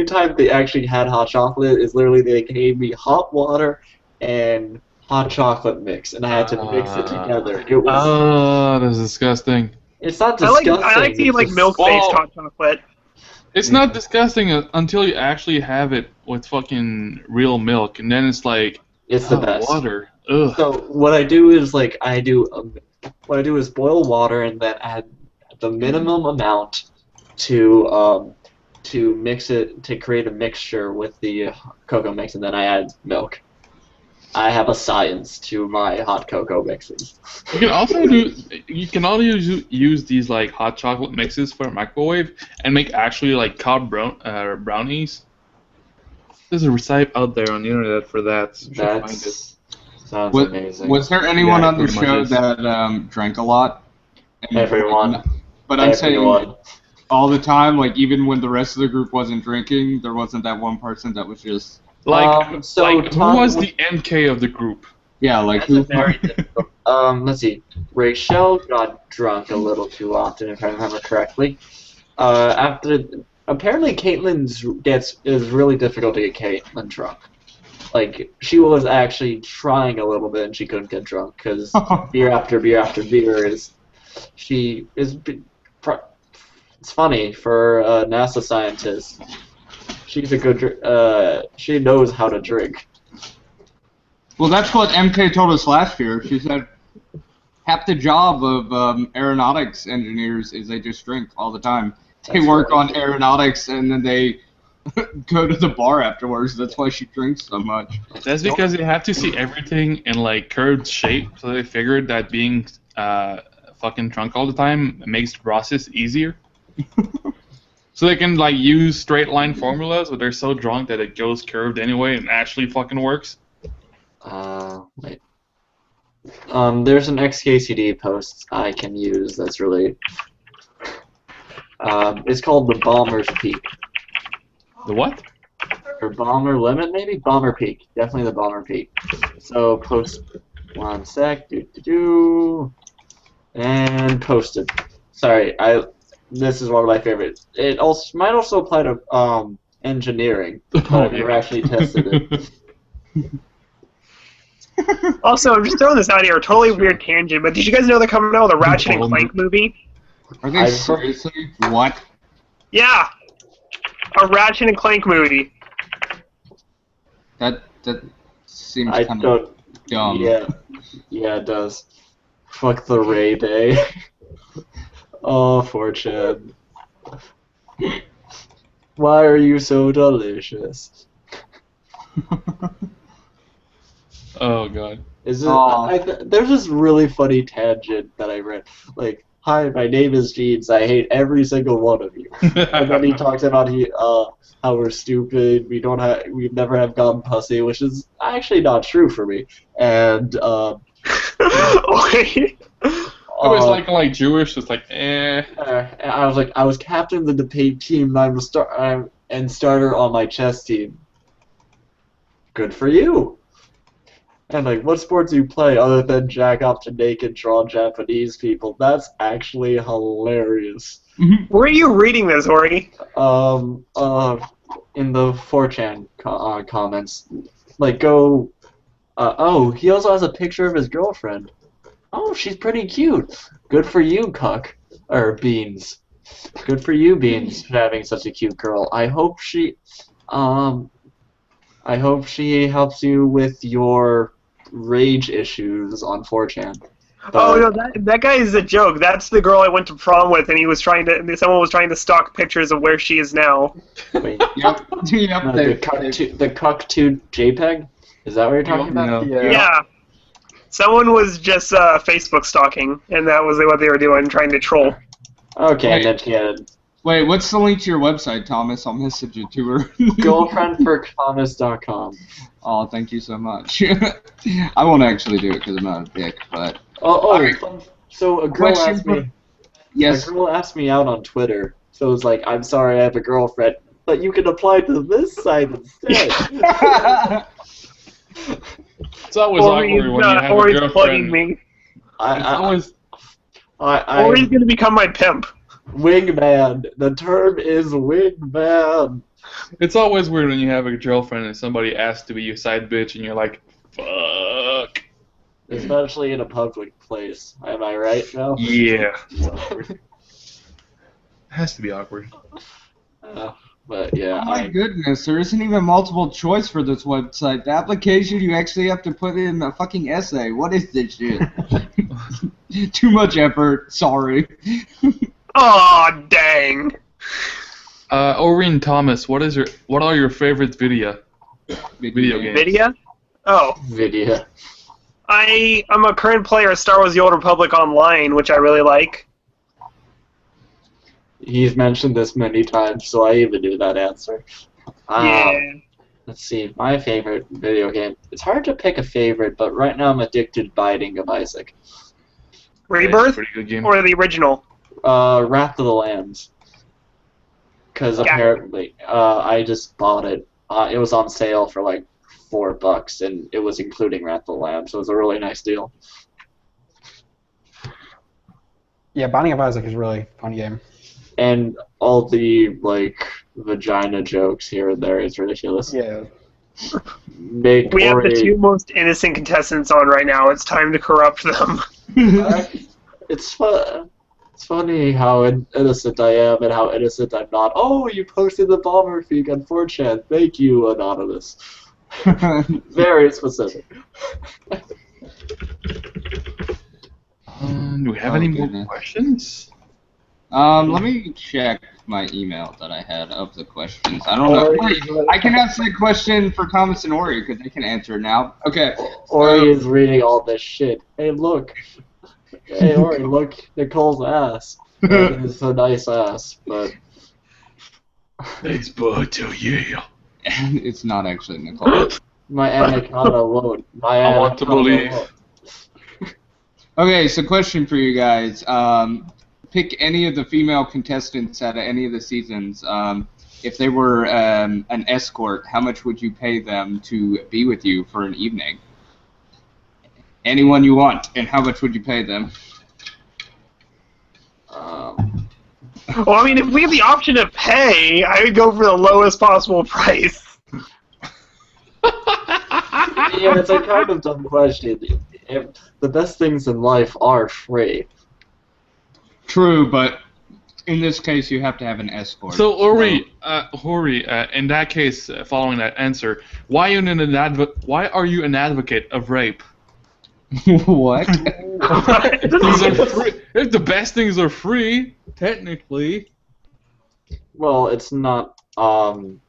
time they actually had hot chocolate is literally they gave me hot water and hot chocolate mix, and I had to mix it together. It was. That's disgusting. It's not disgusting. I like to eat milk-based hot chocolate. It's not disgusting until you actually have it with fucking real milk, and then it's like it's the best. Water. Ugh. So what I do is boil water and then add the minimum amount to mix it to create a mixture with the cocoa mix, and then I add milk. I have a science to my hot cocoa mixes. You can also use these like hot chocolate mixes for a microwave and make actually like brownies. There's a recipe out there on the internet for that. So That find it. sounds amazing. Was there anyone Yeah, on the pretty much show is. that drank a lot? Everyone. But I'm saying Everyone. all the time, like even when the rest of the group wasn't drinking, there wasn't that one person that was just Like, so like who Tom was was- the MK of the group? yeah, like That's a very difficult. Let's see. Rachel got drunk a little too often, if I remember correctly. Apparently Caitlyn's is really difficult to get Caitlyn drunk. Like she was actually trying a little bit and she couldn't get drunk because beer after beer after beer is. It's funny for a NASA scientist. She's a good. She knows how to drink. Well, that's what MK told us last year. She said half the job of aeronautics engineers is they just drink all the time. They That's work right. on aeronautics and then they go to the bar afterwards. That's why she drinks so much. That's because they have to see everything in like curved shape, so they figured that being fucking drunk all the time makes the process easier. So they can like use straight line formulas, but they're so drunk that it goes curved anyway and actually fucking works. Wait. There's an XKCD post I can use that's really. It's called the Bomber's Peak. The what? Or Bomber Limit, maybe? Bomber Peak. Definitely the Bomber Peak. So, post one sec. And posted. Sorry, this is one of my favorites. It also might also apply to engineering, but I've never actually tested it. Also, I'm just throwing this out here, a totally weird tangent, but did you guys know they're coming out with a Ratchet and Clank movie? Are they I've- seriously? What? Yeah, a Ratchet and Clank movie. That seems I kind of don't. dumb. Yeah, it does. Fuck the Ray Day. Oh, Fortune. Why are you so delicious? Oh god. Is it? Aw. There's this really funny tangent that I read. Like, hi, my name is Jeans. I hate every single one of you. And then he talks about how we're stupid. We never have gotten pussy, which is actually not true for me. And Okay. It was like Jewish, it's like I was like, I was captain of the debate team, and I'm and starter on my chess team. Good for you. And like, what sports do you play other than jack off to naked draw Japanese people? That's actually hilarious. Where are you reading this, Ori? In the 4chan comments, like go. Oh, he also has a picture of his girlfriend. Oh, she's pretty cute. Good for you, Cuck. Or Beans. Good for you, Beans, for having such a cute girl. I hope she helps you with your rage issues on 4chan. Oh no, that guy is a joke. That's the girl I went to prom with, and someone was trying to stalk pictures of where she is now. Wait, Yep. no, the Cuck2 JPEG? Is that what you're talking about? No. Yeah. Someone was just Facebook stalking, and that was what they were doing, trying to troll. Okay, Wait. then Wait, what's the link to your website, Thomas? I'll message it to her. girlfriendforthomas.com. Oh, thank you so much. I won't actually do it because I'm not a dick, but Alright. So a girl Question asked me. for- yes. A girl asked me out on Twitter. So it was like, I'm sorry, I have a girlfriend, but you can apply to this site instead. it's always awkward when you have a Ori's plugging girlfriend. me. It's always Ori's gonna become my pimp. Wingman. The term is wingman. It's always weird when you have a girlfriend and somebody asks to be your side bitch and you're like, fuck. Especially in a public place. Am I right, Mel? Yeah. It's awkward. It has to be awkward. But yeah. Oh my goodness, there isn't even multiple choice for this website. The application, you actually have to put in a fucking essay. What is this shit? Too much effort, sorry. Aw, dang. Oreen Thomas, what are your favorite video games? Video? Oh. video. I'm a current player of Star Wars: The Old Republic Online, which I really like. He's mentioned this many times, so I even knew that answer. Yeah. Let's see, my favorite video game. It's hard to pick a favorite, but right now I'm addicted to Binding of Isaac. Rebirth? Pretty good game. Or the original? Wrath of the Lambs. Because apparently, I just bought it. It was on sale for like $4, and it was including Wrath of the Lambs, so it was a really nice deal. Yeah, Binding of Isaac is a really fun game. And all the, like, vagina jokes here and there is ridiculous. Yeah. We have the two most innocent contestants on right now. It's time to corrupt them. It's funny how innocent I am and how innocent I'm not. Oh, you posted the bomber feed on 4chan. Thank you, Anonymous. Very specific. Do we have any more questions? Let me check my email that I had of the questions. I don't know. I can ask that question for Thomas and Ori because they can answer it now. Okay. Ori is reading all this shit. Hey, look. Hey, Ori, look. Nicole's ass. It's a nice ass, but... It's Boto, yeah. It's not actually Nicole. My anaconda won't. I want to believe. Okay, so question for you guys. Pick any of the female contestants out of any of the seasons. If they were an escort, how much would you pay them to be with you for an evening? Anyone you want, and how much would you pay them? Well, I mean, if we have the option to pay, I would go for the lowest possible price. Yeah, it's a kind of dumb question. The best things in life are free. True, but in this case, you have to have an escort. So, Ori, in that case, following that answer, why are you an advocate of rape? What? If the best things are free, technically. Well, it's not. Well,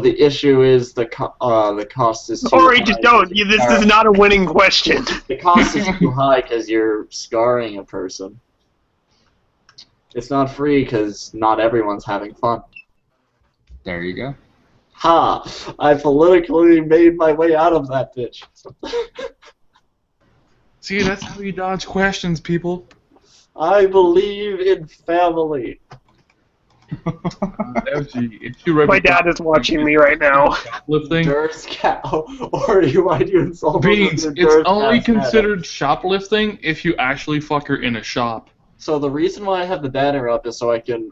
the issue is the cost is too Ori, high. just don't. This is not a winning question. The cost is too high because you're scarring a person. It's not free because not everyone's having fun. There you go. Ha! I politically made my way out of that bitch. See, that's how you dodge questions, people. I believe in family. My dad is watching me right now. Shoplifting. Durst cow. Or why do you insult Beans, it's only considered shoplifting if you actually fuck her in a shop. So the reason why I have the banner up is so I can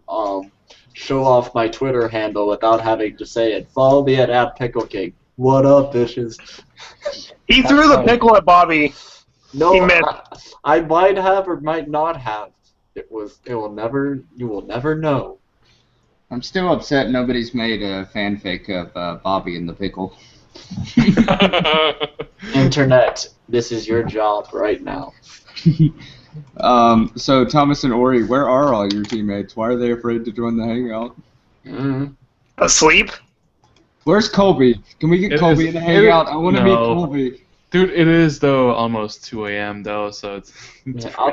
show off my Twitter handle without having to say it. Follow me at @PickleKing. What up, bitches? He threw the pickle at Bobby. No, he meant... I might have or might not have. You will never know. I'm still upset nobody's made a fanfic of Bobby and the pickle. Internet, this is your job right now. So Thomas and Ori, where are all your teammates? Why are they afraid to join the hangout? Asleep? Where's Colby? Can we get Colby in the hangout? I want to meet Colby. Dude, it is though almost 2 a.m. though, so it's. Yeah, I'll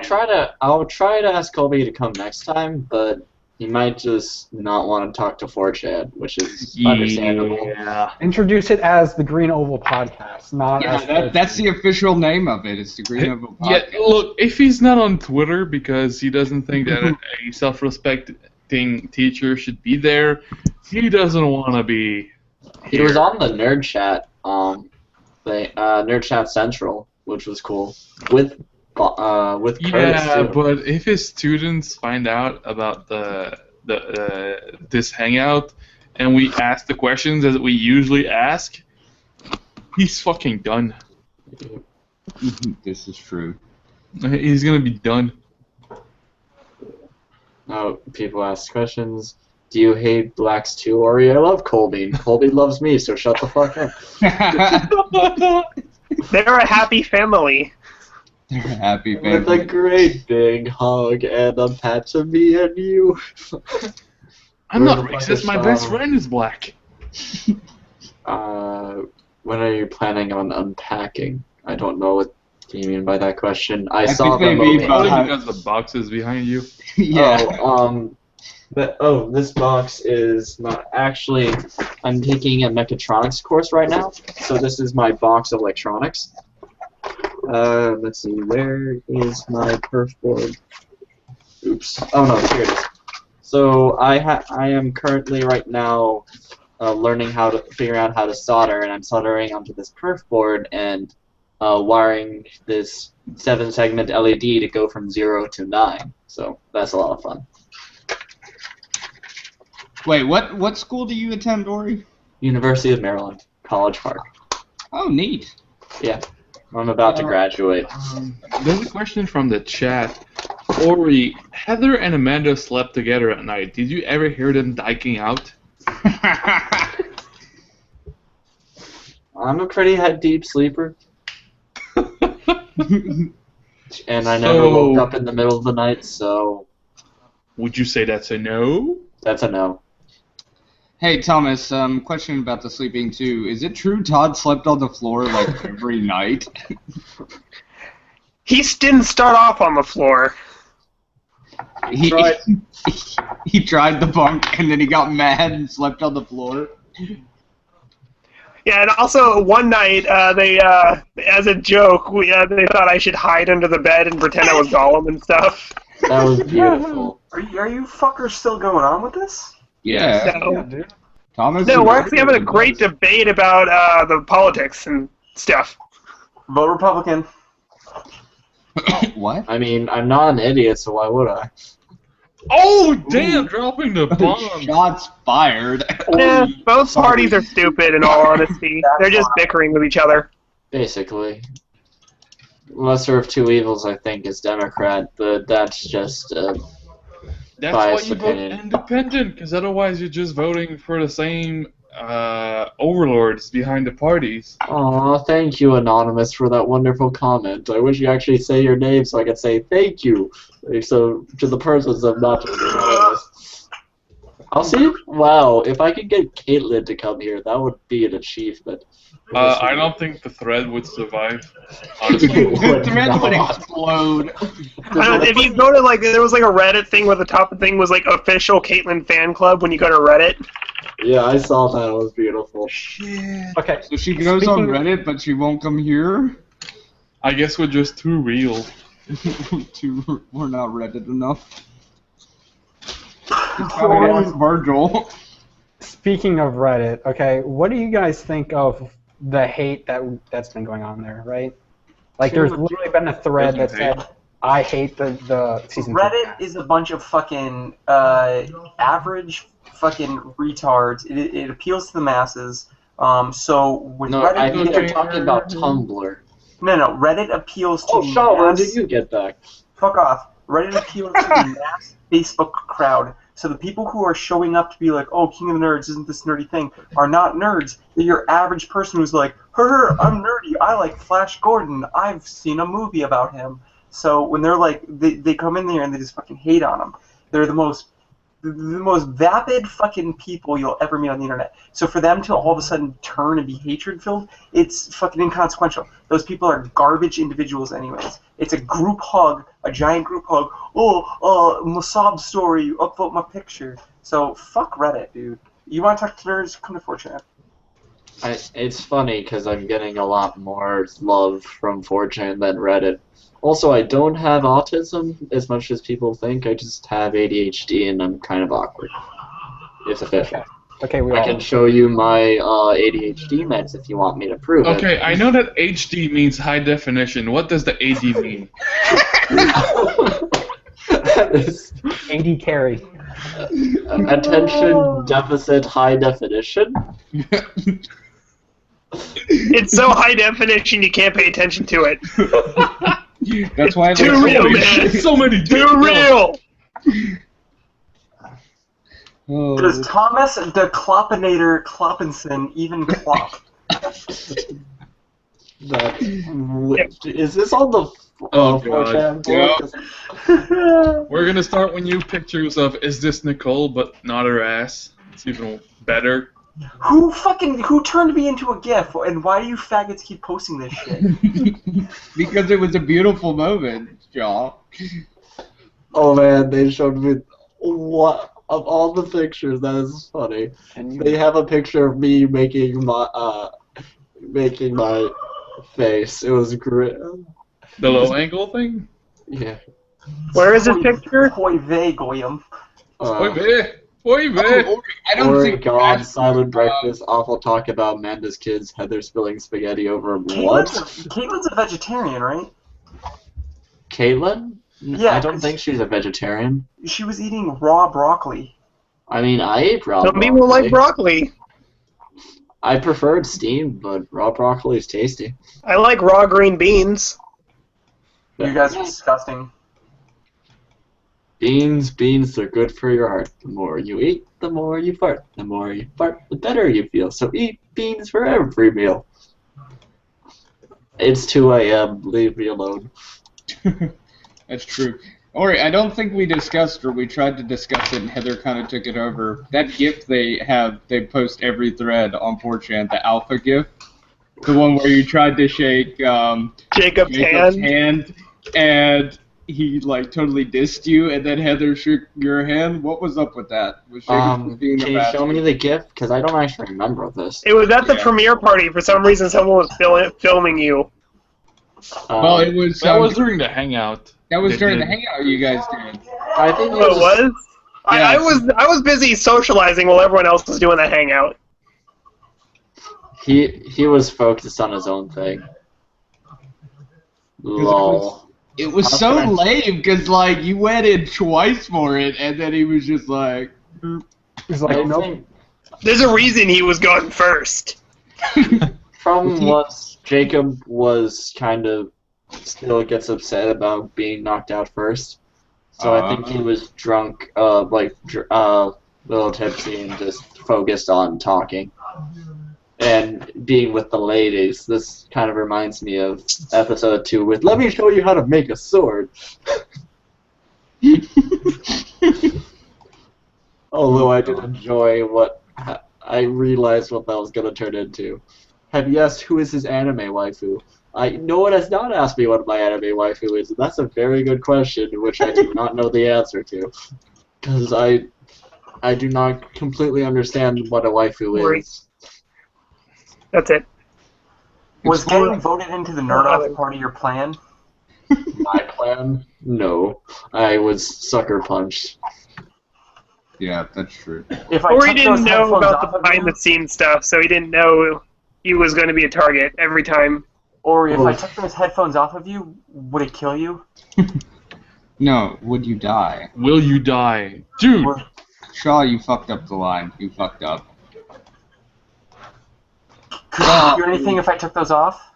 try to ask Colby to come next time, but he might just not want to talk to 4chan, which is understandable. Yeah. Introduce it as the Green Oval Podcast, not as that's the official name of it. It's the Green Oval Podcast. Yeah, look, if he's not on Twitter because he doesn't think that a self-respecting teacher should be there, he doesn't want to be He was on the Nerd Chat, Nerd Chat Central, which was cool, with Curtis too. But if his students find out about this hangout and we ask the questions that we usually ask, he's fucking done. This is true. He's gonna be done. Oh, people ask questions. Do you hate blacks too, Ori? I love Colby. Colby loves me, so shut the fuck up. They're a happy family. They're a happy family. With a great big hug and a pat to me and you. I'm not racist. My best friend is black. When are you planning on unpacking? I don't know what you mean by that question. I saw think them they mean over. by- Because the box is behind you. Yeah. This box is not actually. I'm taking a mechatronics course right now, so this is my box of electronics. Let's see, where is my perf board? Oops. Oh no, here it is. So I am currently right now learning how to figure out how to solder, and I'm soldering onto this perf board and wiring this 7-segment LED to go from 0 to 9. So that's a lot of fun. Wait, what school do you attend, Dory? University of Maryland, College Park. Oh, neat. Yeah, I'm about to graduate. There's a question from the chat. Ori, Heather and Amanda slept together at night. Did you ever hear them dyking out? I'm a pretty deep sleeper. And I never woke up in the middle of the night, so... Would you say that's a no? That's a no. Hey, Thomas, question about the sleeping, too. Is it true Todd slept on the floor, like, every night? He didn't start off on the floor. He tried the bunk, and then he got mad and slept on the floor. Yeah, and also one night, they, as a joke, they thought I should hide under the bed and pretend I was Gollum and stuff. That was beautiful. Are you fuckers still going on with this? Yeah. No, dude. Thomas. no, we're actually having a great debate about the politics and stuff. Vote Republican. What? I mean, I'm not an idiot, so why would I? Oh, damn, dropping the bomb. Shots fired. Yeah, both parties are stupid, in all honesty. They're just bickering with each other. Basically. Lesser of two evils, I think, is Democrat, but that's just That's why biased you vote opinion. independent, because otherwise you're just voting for the same overlords behind the parties. Aw, thank you, Anonymous, for that wonderful comment. I wish you actually say your name so I could say thank you. So, to the persons of not just Anonymous. I'll see. Wow, if I could get Caitlin to come here, that would be an achievement. I don't think the thread would survive, honestly. The thread would explode. If you go to, like, there was like a Reddit thing where the top of the thing was like official Caitlyn fan club when you go to Reddit. Yeah, I saw that. It was beautiful. Shit. Okay. So she goes on Reddit, but she won't come here? I guess we're just too real. We're not Reddit enough. Gotta ask Virgil. Speaking of Reddit, okay, what do you guys think of the hate that's been going on there, right? Like, there's literally been a thread that said, I hate the season 2. Reddit is a bunch of fucking average fucking retards. It appeals to the masses. So when No, Reddit, I think they're talking about Tumblr. no, Reddit appeals to Oh, Sean, when mass. did you get back? Fuck off. Reddit appeals to the mass Facebook crowd. So the people who are showing up to be like, oh, King of the Nerds isn't this nerdy thing, are not nerds. They're your average person who's like, I'm nerdy. I like Flash Gordon. I've seen a movie about him. So when they're like, they come in there and they just fucking hate on them. They're the most vapid fucking people you'll ever meet on the internet. So for them to all of a sudden turn and be hatred-filled, it's fucking inconsequential. Those people are garbage individuals anyways. It's a group hug, a giant group hug. Oh, my sob story, upvote my picture. So fuck Reddit, dude. You want to talk to nerds? Come to 4chan. It's funny because I'm getting a lot more love from 4chan than Reddit. Also, I don't have autism as much as people think. I just have ADHD and I'm kind of awkward. It's official. Okay, I can show you my ADHD meds if you want me to prove it. Okay, I know that HD means high definition. What does the AD mean? That is AD carry. attention deficit high definition. It's so high definition you can't pay attention to it. That's why Too real, man. So many Too real. Oh, Does Thomas the Kloppinator Kloppinson even clop? Is this on the Oh, 4chan God. board? We're gonna start with new pictures of Is This Nicole, but not her ass. It's even better. Who turned me into a GIF? And why do you faggots keep posting this shit? Because it was a beautiful moment, y'all. Oh man, they showed me what of all the pictures. That is funny. They have a picture of me making my face. It was great. The low angle thing? Yeah. Where is this picture? Hoy vey, Goyam. Oy vey. Oy vey. I don't think God, that's silent breakfast, awful talk about Amanda's kids, Heather spilling spaghetti over what? Caitlin's a vegetarian, right? Caitlin? Yeah, I don't 'cause think she's a vegetarian. she was eating raw broccoli. I mean, I ate raw Some broccoli. people like broccoli. I preferred steamed, but raw broccoli is tasty. I like raw green beans. You guys are disgusting. Beans, they're good for your heart. The more you eat, the more you fart. The more you fart, the better you feel. So eat beans for every meal. It's 2 a.m. Leave me alone. That's true. Ori, I don't think we discussed, or we tried to discuss it, and Heather kind of took it over. That GIF they post every thread on 4chan, the alpha GIF. The one where you tried to shake Jacob's hand, and he like totally dissed you, and then Heather shook your hand. What was up with that? Was Jacob being Can you show me the GIF? Because I don't actually remember this. It was at the premiere party. For some reason, someone was filming you. Well, it was. That was during the hangout. That was during the hangout you guys did. I think Oh, it was? Yeah, I was busy socializing while everyone else was doing the hangout. He was focused on his own thing. Lol. It was so lame because like you went in twice for it, and then he was just like. He's like, nope. There's a reason he was going first. Problem was, Jacob was kind of still gets upset about being knocked out first. So I think he was drunk, little tipsy and just focused on talking. And being with the ladies, this kind of reminds me of episode 2 with, let me show you how to make a sword. Although I did enjoy I realized what that was going to turn into. Have you asked who is his anime waifu? No one has not asked me what my anime waifu is, and that's a very good question, which I do not know the answer to. Because I do not completely understand what a waifu is. That's it. Was getting voted into the Nerd part of your plan? My plan? No. I was sucker punched. Yeah, that's true. Or he didn't know about the behind-the-scenes stuff, so he didn't know he was going to be a target every time. Or if I took those headphones off of you, would it kill you? No, would you die? Will you die? Dude! Shaw, you fucked up the line. You fucked up. Could you do anything if I took those off?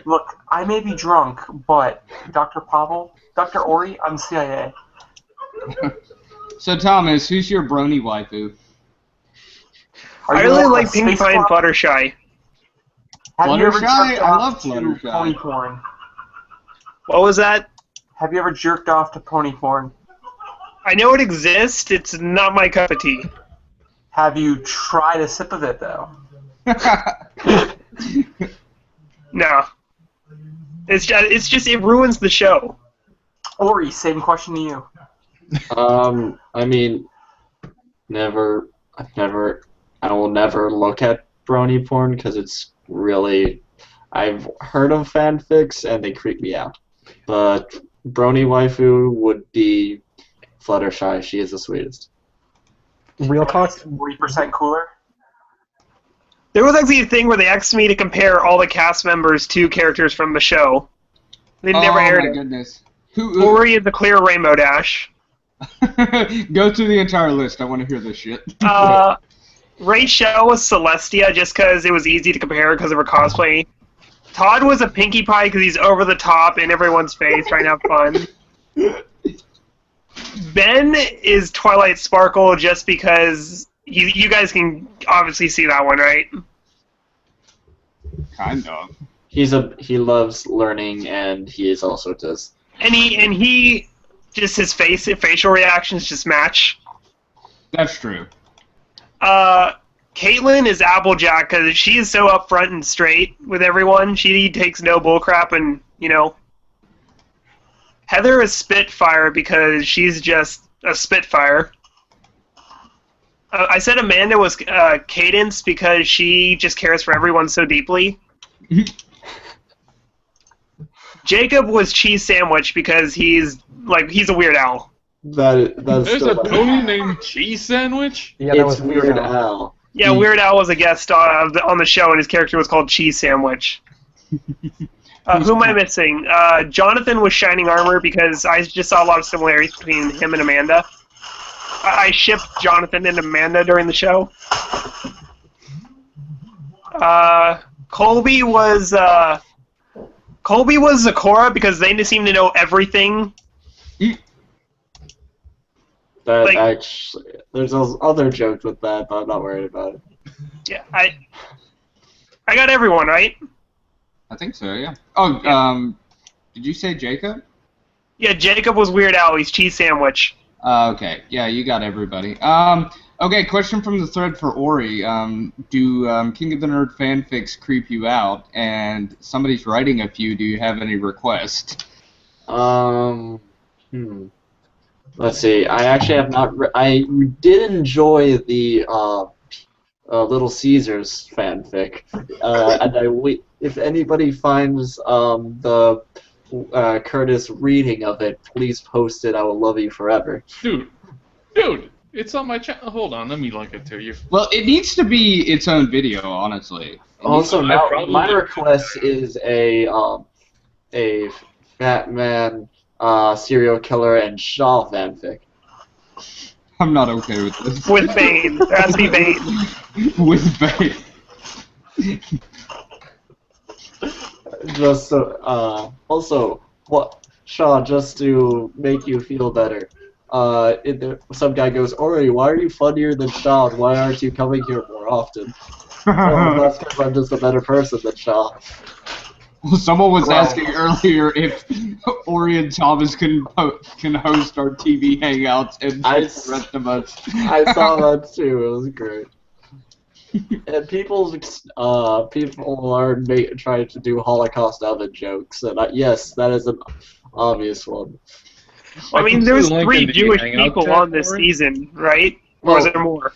Look, I may be drunk, but Dr. Ori, I'm CIA. So, Thomas, who's your brony waifu? I really like Pink Pie and Fluttershy. Have you ever Fluttershy? jerked I off love to Fluttershy. pony porn? What was that? Have you ever jerked off to pony porn? I know it exists. It's not my cup of tea. Have you tried a sip of it, though? No. It's just it ruins the show. Ori, same question to you. I mean, I will never look at brony porn because it's really, I've heard of fanfics and they creep me out. But brony waifu would be Fluttershy. She is the sweetest. Real cock? 40% cooler? There was actually a thing where they asked me to compare all the cast members to characters from the show. They never aired it. Oh my goodness. Ori is the clear Rainbow Dash. Go through the entire list. I want to hear this shit. Rachel was Celestia just because it was easy to compare because of her cosplay. Todd was a Pinkie Pie because he's over the top in everyone's face trying to have fun. Ben is Twilight Sparkle just because you guys can obviously see that one, right? Kind of. He loves learning, and he is also just. And he just his facial reactions just match. That's true. Caitlyn is Applejack because she is so upfront and straight with everyone. She takes no bullcrap, and Heather is Spitfire because she's just a Spitfire. I said Amanda was Cadence because she just cares for everyone so deeply. Jacob was Cheese Sandwich because he's a Weird Al. That's There's still a pony named Cheese Sandwich? Yeah, that it's was Weird Al. Yeah, Weird Al was a guest star on the show, and his character was called Cheese Sandwich. Who am I missing? Jonathan was Shining Armor because I just saw a lot of similarities between him and Amanda. I shipped Jonathan and Amanda during the show. Colby was Zakora because they seem to know everything. Actually, there's those other jokes with that, but I'm not worried about it. Yeah, I got everyone right. I think so, yeah. Oh, did you say Jacob? Yeah, Jacob was Weird Al. He's Cheese Sandwich. Okay, yeah, you got everybody. Okay, question from the thread for Ori. Do King of the Nerd fanfics creep you out? And somebody's writing a few. Do you have any requests? Let's see. I actually have not. I did enjoy the Little Caesars fanfic, and if anybody finds the Curtis reading of it, please post it. I will love you forever. Dude, it's on my channel. Hold on, let me link it to you. Well, it needs to be its own video, honestly. Also, now my request is a Batman serial killer and Shaw fanfic. I'm not okay with this. With Bane. There has to be Bane. With Bane. Just so, also, what Shaw, just to make you feel better. Some guy goes, Ori, why are you funnier than Shaw? Why aren't you coming here more often? Well, that's because I'm just a better person than Shaw. Well, someone was asking earlier if Ori and Thomas can host our TV hangouts and the rest of us. I saw that too. It was great. And people are trying to do Holocaust oven jokes, and yes, that is an obvious one. I mean, there's 3 Jewish people on this season, right? Or is there more?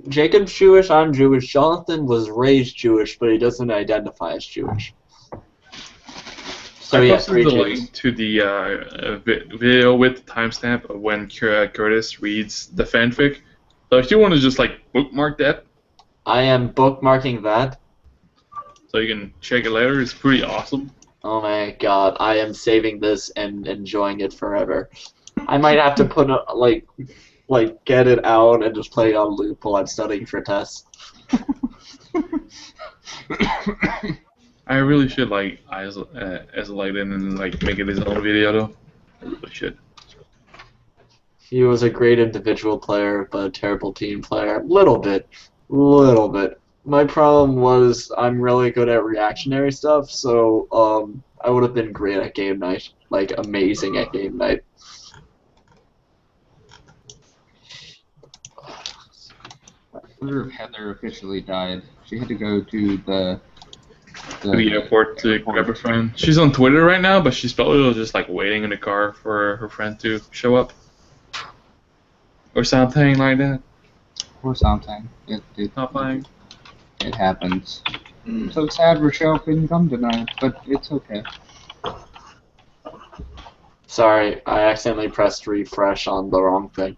Jacob's Jewish, I'm Jewish. Jonathan was raised Jewish, but he doesn't identify as Jewish. So I yeah, posted the link to the video with the timestamp of when Curtis reads the fanfic. So if you want to just bookmark that, I am bookmarking that. So you can check it later. It's pretty awesome. Oh my god, I am saving this and enjoying it forever. I might have to put get it out and just play it on loop while I'm studying for tests. I really should isolate it and make it his own video though. I really should. He was a great individual player, but a terrible team player. Little bit. My problem was I'm really good at reactionary stuff, so I would have been great at game night, amazing at game night. I wonder if Heather officially died. She had to go to the airport to grab a friend. She's on Twitter right now, but she's probably just waiting in the car for her friend to show up. Or something like that. Or something. It happens. So sad Rochelle couldn't come tonight, but it's okay. Sorry, I accidentally pressed refresh on the wrong thing.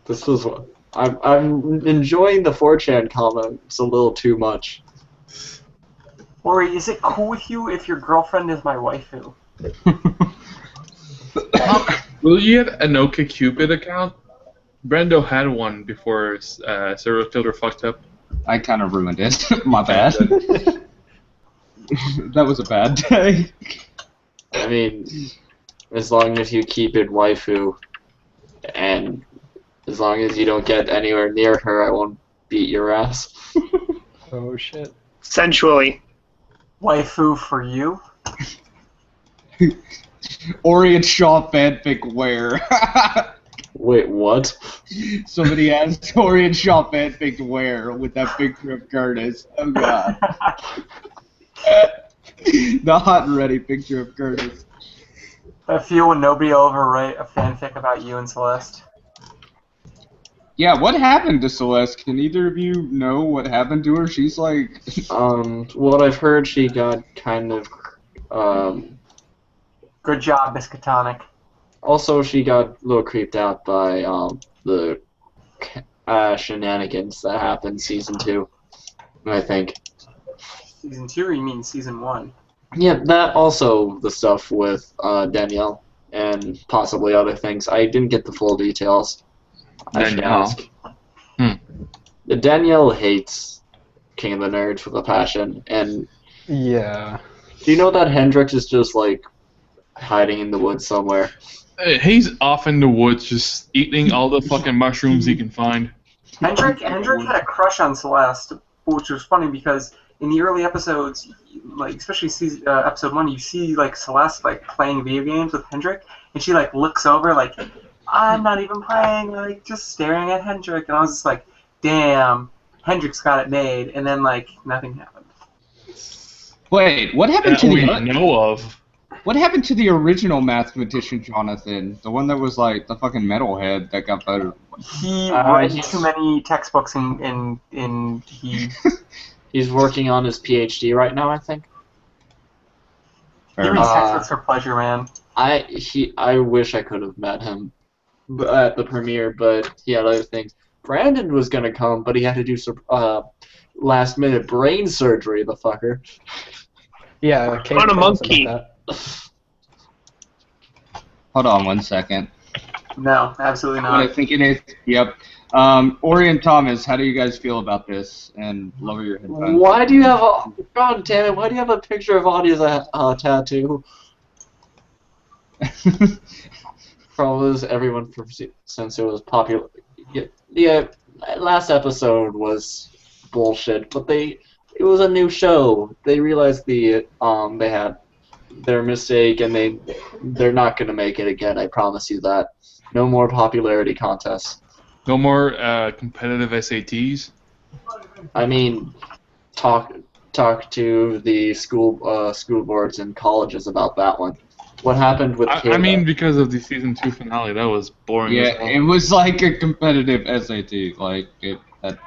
This was what I'm enjoying the 4chan comments a little too much. Ori, is it cool with you if your girlfriend is my waifu? Will you get an OkCupid account? Brendo had one before Serial Killer fucked up. I kind of ruined it. My bad. That was a bad day. I mean, as long as you keep it waifu, and as long as you don't get anywhere near her, I won't beat your ass. Oh shit. Sensually. Waifu for you? Ori and Shaw fanfic where? Wait, what? Somebody asked Tori and Shaw fanfic to wear with that picture of Curtis. Oh god. The hot and ready picture of Curtis. I feel when nobody will ever write a fanfic about you and Celeste. Yeah, what happened to Celeste? Can either of you know what happened to her? She's like... What I've heard, she got kind of, Good job, Biscatonic. Also, she got a little creeped out by, the shenanigans that happened season 2, I think. Season 2, or you mean season 1? Yeah, that also the stuff with, Danielle, and possibly other things. I didn't get the full details. I should ask. Danielle hates King of the Nerds with a passion, and Yeah. do you know that Hendrix is just like hiding in the woods somewhere? He's off in the woods just eating all the fucking mushrooms he can find. Hendrick had a crush on Celeste, which was funny because in the early episodes, like especially episode 1, you see like Celeste like playing video games with Hendrick, and she like looks over like, I'm not even playing, like just staring at Hendrick, and I was just like, damn, Hendrick's got it made, and then like nothing happened. Wait, what happened That to we the... know of. What happened to the original mathematician Jonathan? The one that was like the fucking metalhead that got voted. He read too many textbooks and he He's working on his PhD right now, I think. he reads textbooks for pleasure, man. I wish I could have met him at the premiere, but he had other things. Brandon was gonna come, but he had to do some last minute brain surgery. The fucker. Yeah. Kate On a told us about monkey. that. Hold on one second. No, absolutely What I not. think it is. Yep. Ori and Thomas, how do you guys feel about this? And lower your headphones. Why do you have a God damn it? Why do you have a picture of Audie as a tattoo? Probably everyone since it was popular. Yeah, last episode was bullshit, but it was a new show. They realized they had their mistake, and they're not gonna make it again. I promise you that. No more popularity contests. No more competitive SATs. I mean, talk to the school boards and colleges about that one. What happened with I Kayla? mean, because of the season 2 finale, that was boring. Yeah, as hell. it was like a competitive SAT. Like that.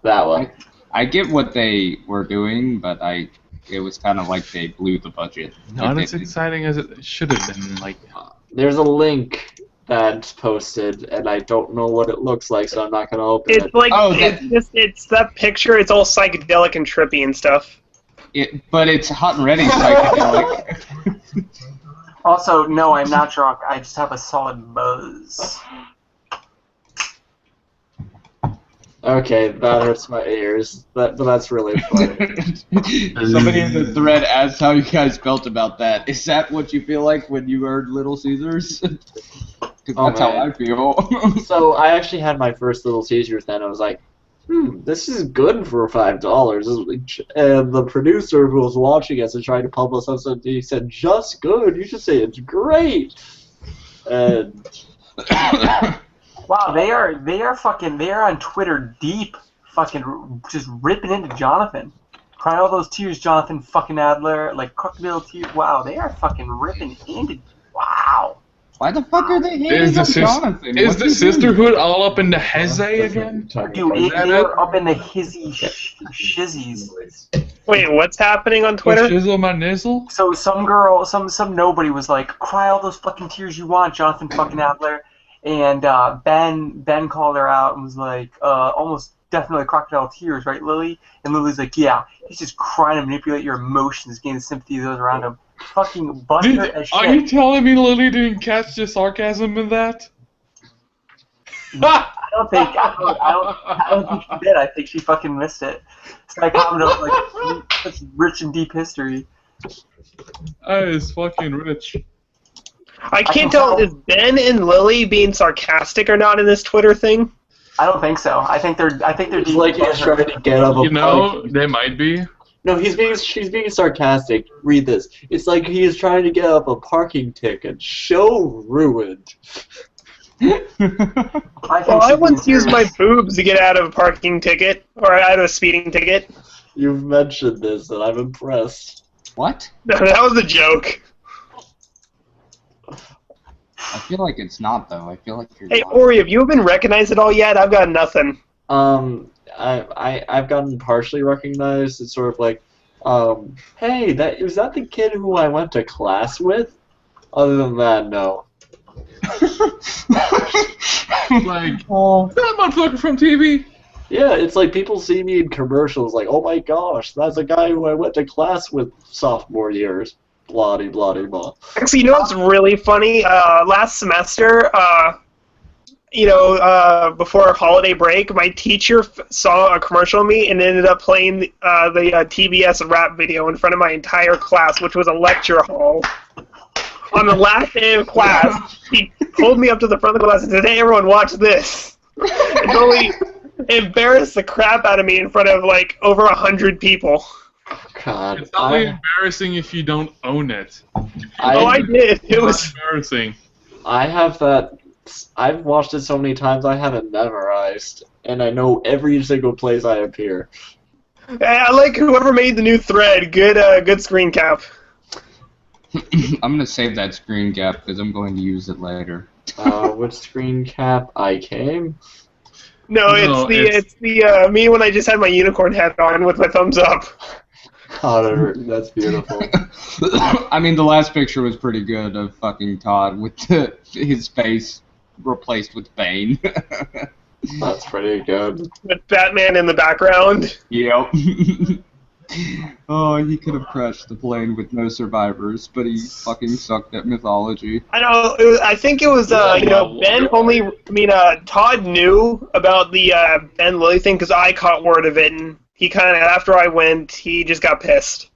That one. I get what they were doing, but it was kind of like they blew the budget. Not They as did. exciting as it should have been. Like, There's a link that's posted, and I don't know what it looks like, so I'm not gonna open It's it. like Oh, it's that picture. It's all psychedelic and trippy and stuff. But it's hot and ready psychedelic. Also, no, I'm not drunk. I just have a solid buzz. Okay, that hurts my ears. But that's really funny. Somebody in the thread asked how you guys felt about that. Is that what you feel like when you heard Little Caesars? Because that's how man. I feel. So I actually had my first Little Caesars then. I was like, this is good for $5. And the producer who was watching us and trying to publicize it, he said, just good. You should say it's great. And Wow, they are on Twitter deep, fucking just ripping into Jonathan. Crying all those tears, Jonathan fucking Adler, like crocodile tears. Wow, they are fucking ripping into. Wow. Why the fuck are they is hating the, on sis- Jonathan? is What's the he doing? sisterhood all up in the heze again? Dude, that they're it? up in the hizzy shizzies. Wait, what's happening on Twitter? Shizzle my nizzle? So some girl, some nobody was like, cry all those fucking tears you want, Jonathan fucking Adler. And Ben called her out and was like, almost definitely crocodile tears, right, Lily? And Lily's like, yeah, he's just trying to manipulate your emotions, gain the sympathy of those around him. Fucking busted as shit. Are you telling me Lily didn't catch the sarcasm in that? I don't think she did. I think she fucking missed it. So I commented like such rich and deep history. That is fucking rich. I can't tell, is Ben and Lily being sarcastic or not in this Twitter thing? I don't think so. I think they're it's deep. like he's trying to get up a You know, parking. they might be. No, she's being sarcastic. Read this. It's like he is trying to get up a parking ticket. Show ruined. I once used my boobs to get out of a parking ticket, or out of a speeding ticket. You've mentioned this, and I'm impressed. What? No, that was a joke. I feel like it's not, though. I feel like you're Hey, not. Ori, have you been recognized at all yet? I've got nothing. I've gotten partially recognized. It's sort of like, hey, is that the kid who I went to class with? Other than that, no. Like, that motherfucker from TV. Yeah, it's like people see me in commercials like, oh my gosh, that's a guy who I went to class with sophomore years. Blah, blah, blah. Actually, you know what's really funny? Last semester, before holiday break, my teacher saw a commercial of me and ended up playing the TBS rap video in front of my entire class, which was a lecture hall. On the last day of class, he pulled me up to the front of the class and said, "Hey, everyone, watch this." And totally embarrassed the crap out of me in front of, like, over 100 people. God. It's only embarrassing if you don't own it. I did. It was embarrassing. I have that. I've watched it so many times I have it memorized, and I know every single place I appear. I like whoever made the new thread. Good screen cap. I'm gonna save that screen cap because I'm going to use it later. Which screen cap I came? No, it's the me when I just had my unicorn hat on with my thumbs up. Oh, that's beautiful. I mean, the last picture was pretty good of fucking Todd with his face replaced with Bane. That's pretty good. With Batman in the background. Yep. Oh, he could have crashed the plane with no survivors, but he fucking sucked at mythology. I know. I think it was, Ben only. Todd knew about the Ben Lilly thing because I caught word of it, and he kind of, after I went, he just got pissed.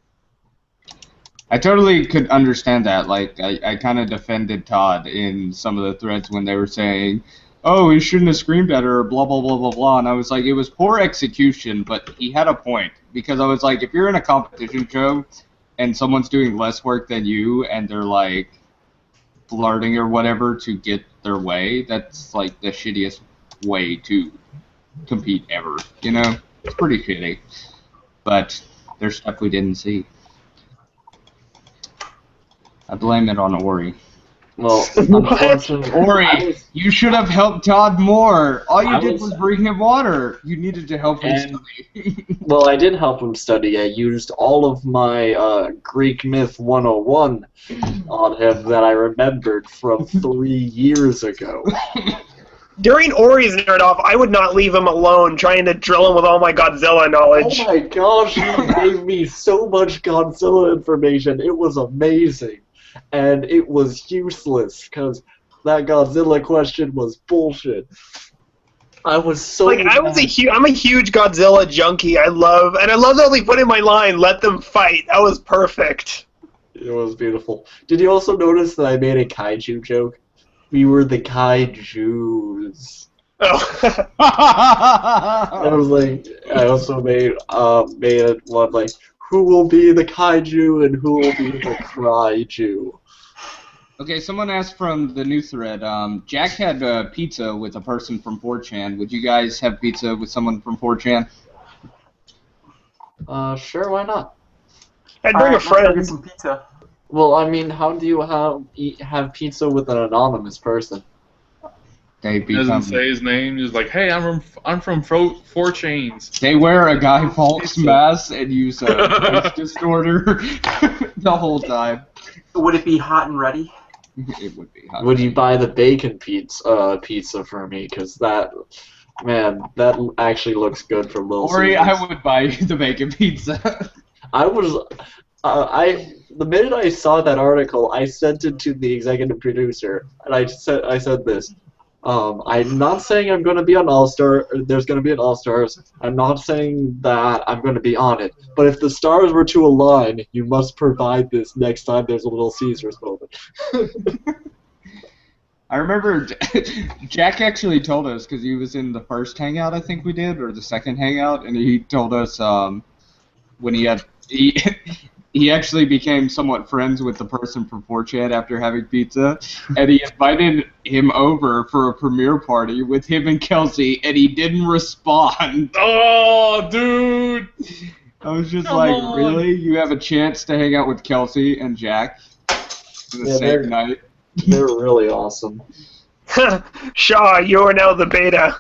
I totally could understand that. Like, I kind of defended Todd in some of the threads when they were saying, "Oh, he shouldn't have screamed at her," blah, blah, blah, blah, blah. And I was like, it was poor execution, but he had a point. Because I was like, if you're in a competition show and someone's doing less work than you and they're, like, flirting or whatever to get their way, that's, like, the shittiest way to compete ever, you know? It's pretty shitty. But there's stuff we didn't see. I blame it on Ori. Well, unfortunately, Ori, you should have helped Todd more. All you did was bring him water. You needed to help him study. Well, I did help him study. I used all of my Greek Myth 101 on him that I remembered from 3 years ago. During Ori's Nerd Off, I would not leave him alone trying to drill him with all my Godzilla knowledge. Oh my gosh, he gave me so much Godzilla information. It was amazing. And it was useless, because that Godzilla question was bullshit. I was so I'm a huge Godzilla junkie. I love that they put in my line, "Let them fight." That was perfect. It was beautiful. Did you also notice that I made a kaiju joke? We were the kaijus. Oh. I was like, I also made one like, who will be the kaiju and who will be the cryju? Okay, someone asked from the new thread, Jack had pizza with a person from 4chan. Would you guys have pizza with someone from 4chan? Sure, why not? I'd bring a friend. Get some pizza. Well, I mean, how do you have pizza with an anonymous person? They He doesn't say his name. He's like, "Hey, I'm from 4chains." They wear a Guy Fawkes mask and use a voice distorter the whole time. Would it be hot and ready? It would be hot. Would you buy the bacon pizza for me? Because that actually looks good from Little Ori, Caesars. I would buy the bacon pizza. The minute I saw that article, I sent it to the executive producer, and I said this. I'm not saying I'm going to be on All-Star. There's going to be an All-Stars. I'm not saying that I'm going to be on it. But if the stars were to align, you must provide this next time there's a Little Caesars moment. I remember Jack actually told us, because he was in the first hangout I think we did, or the second hangout, and he told us when he actually became somewhat friends with the person from 4chan after having pizza, and he invited him over for a premiere party with him and Kelsey, and he didn't respond. Oh, dude! I was just Come like, on. really? You have a chance to hang out with Kelsey and Jack in the Yeah, same night? They're really awesome. Shaw, you are now the beta.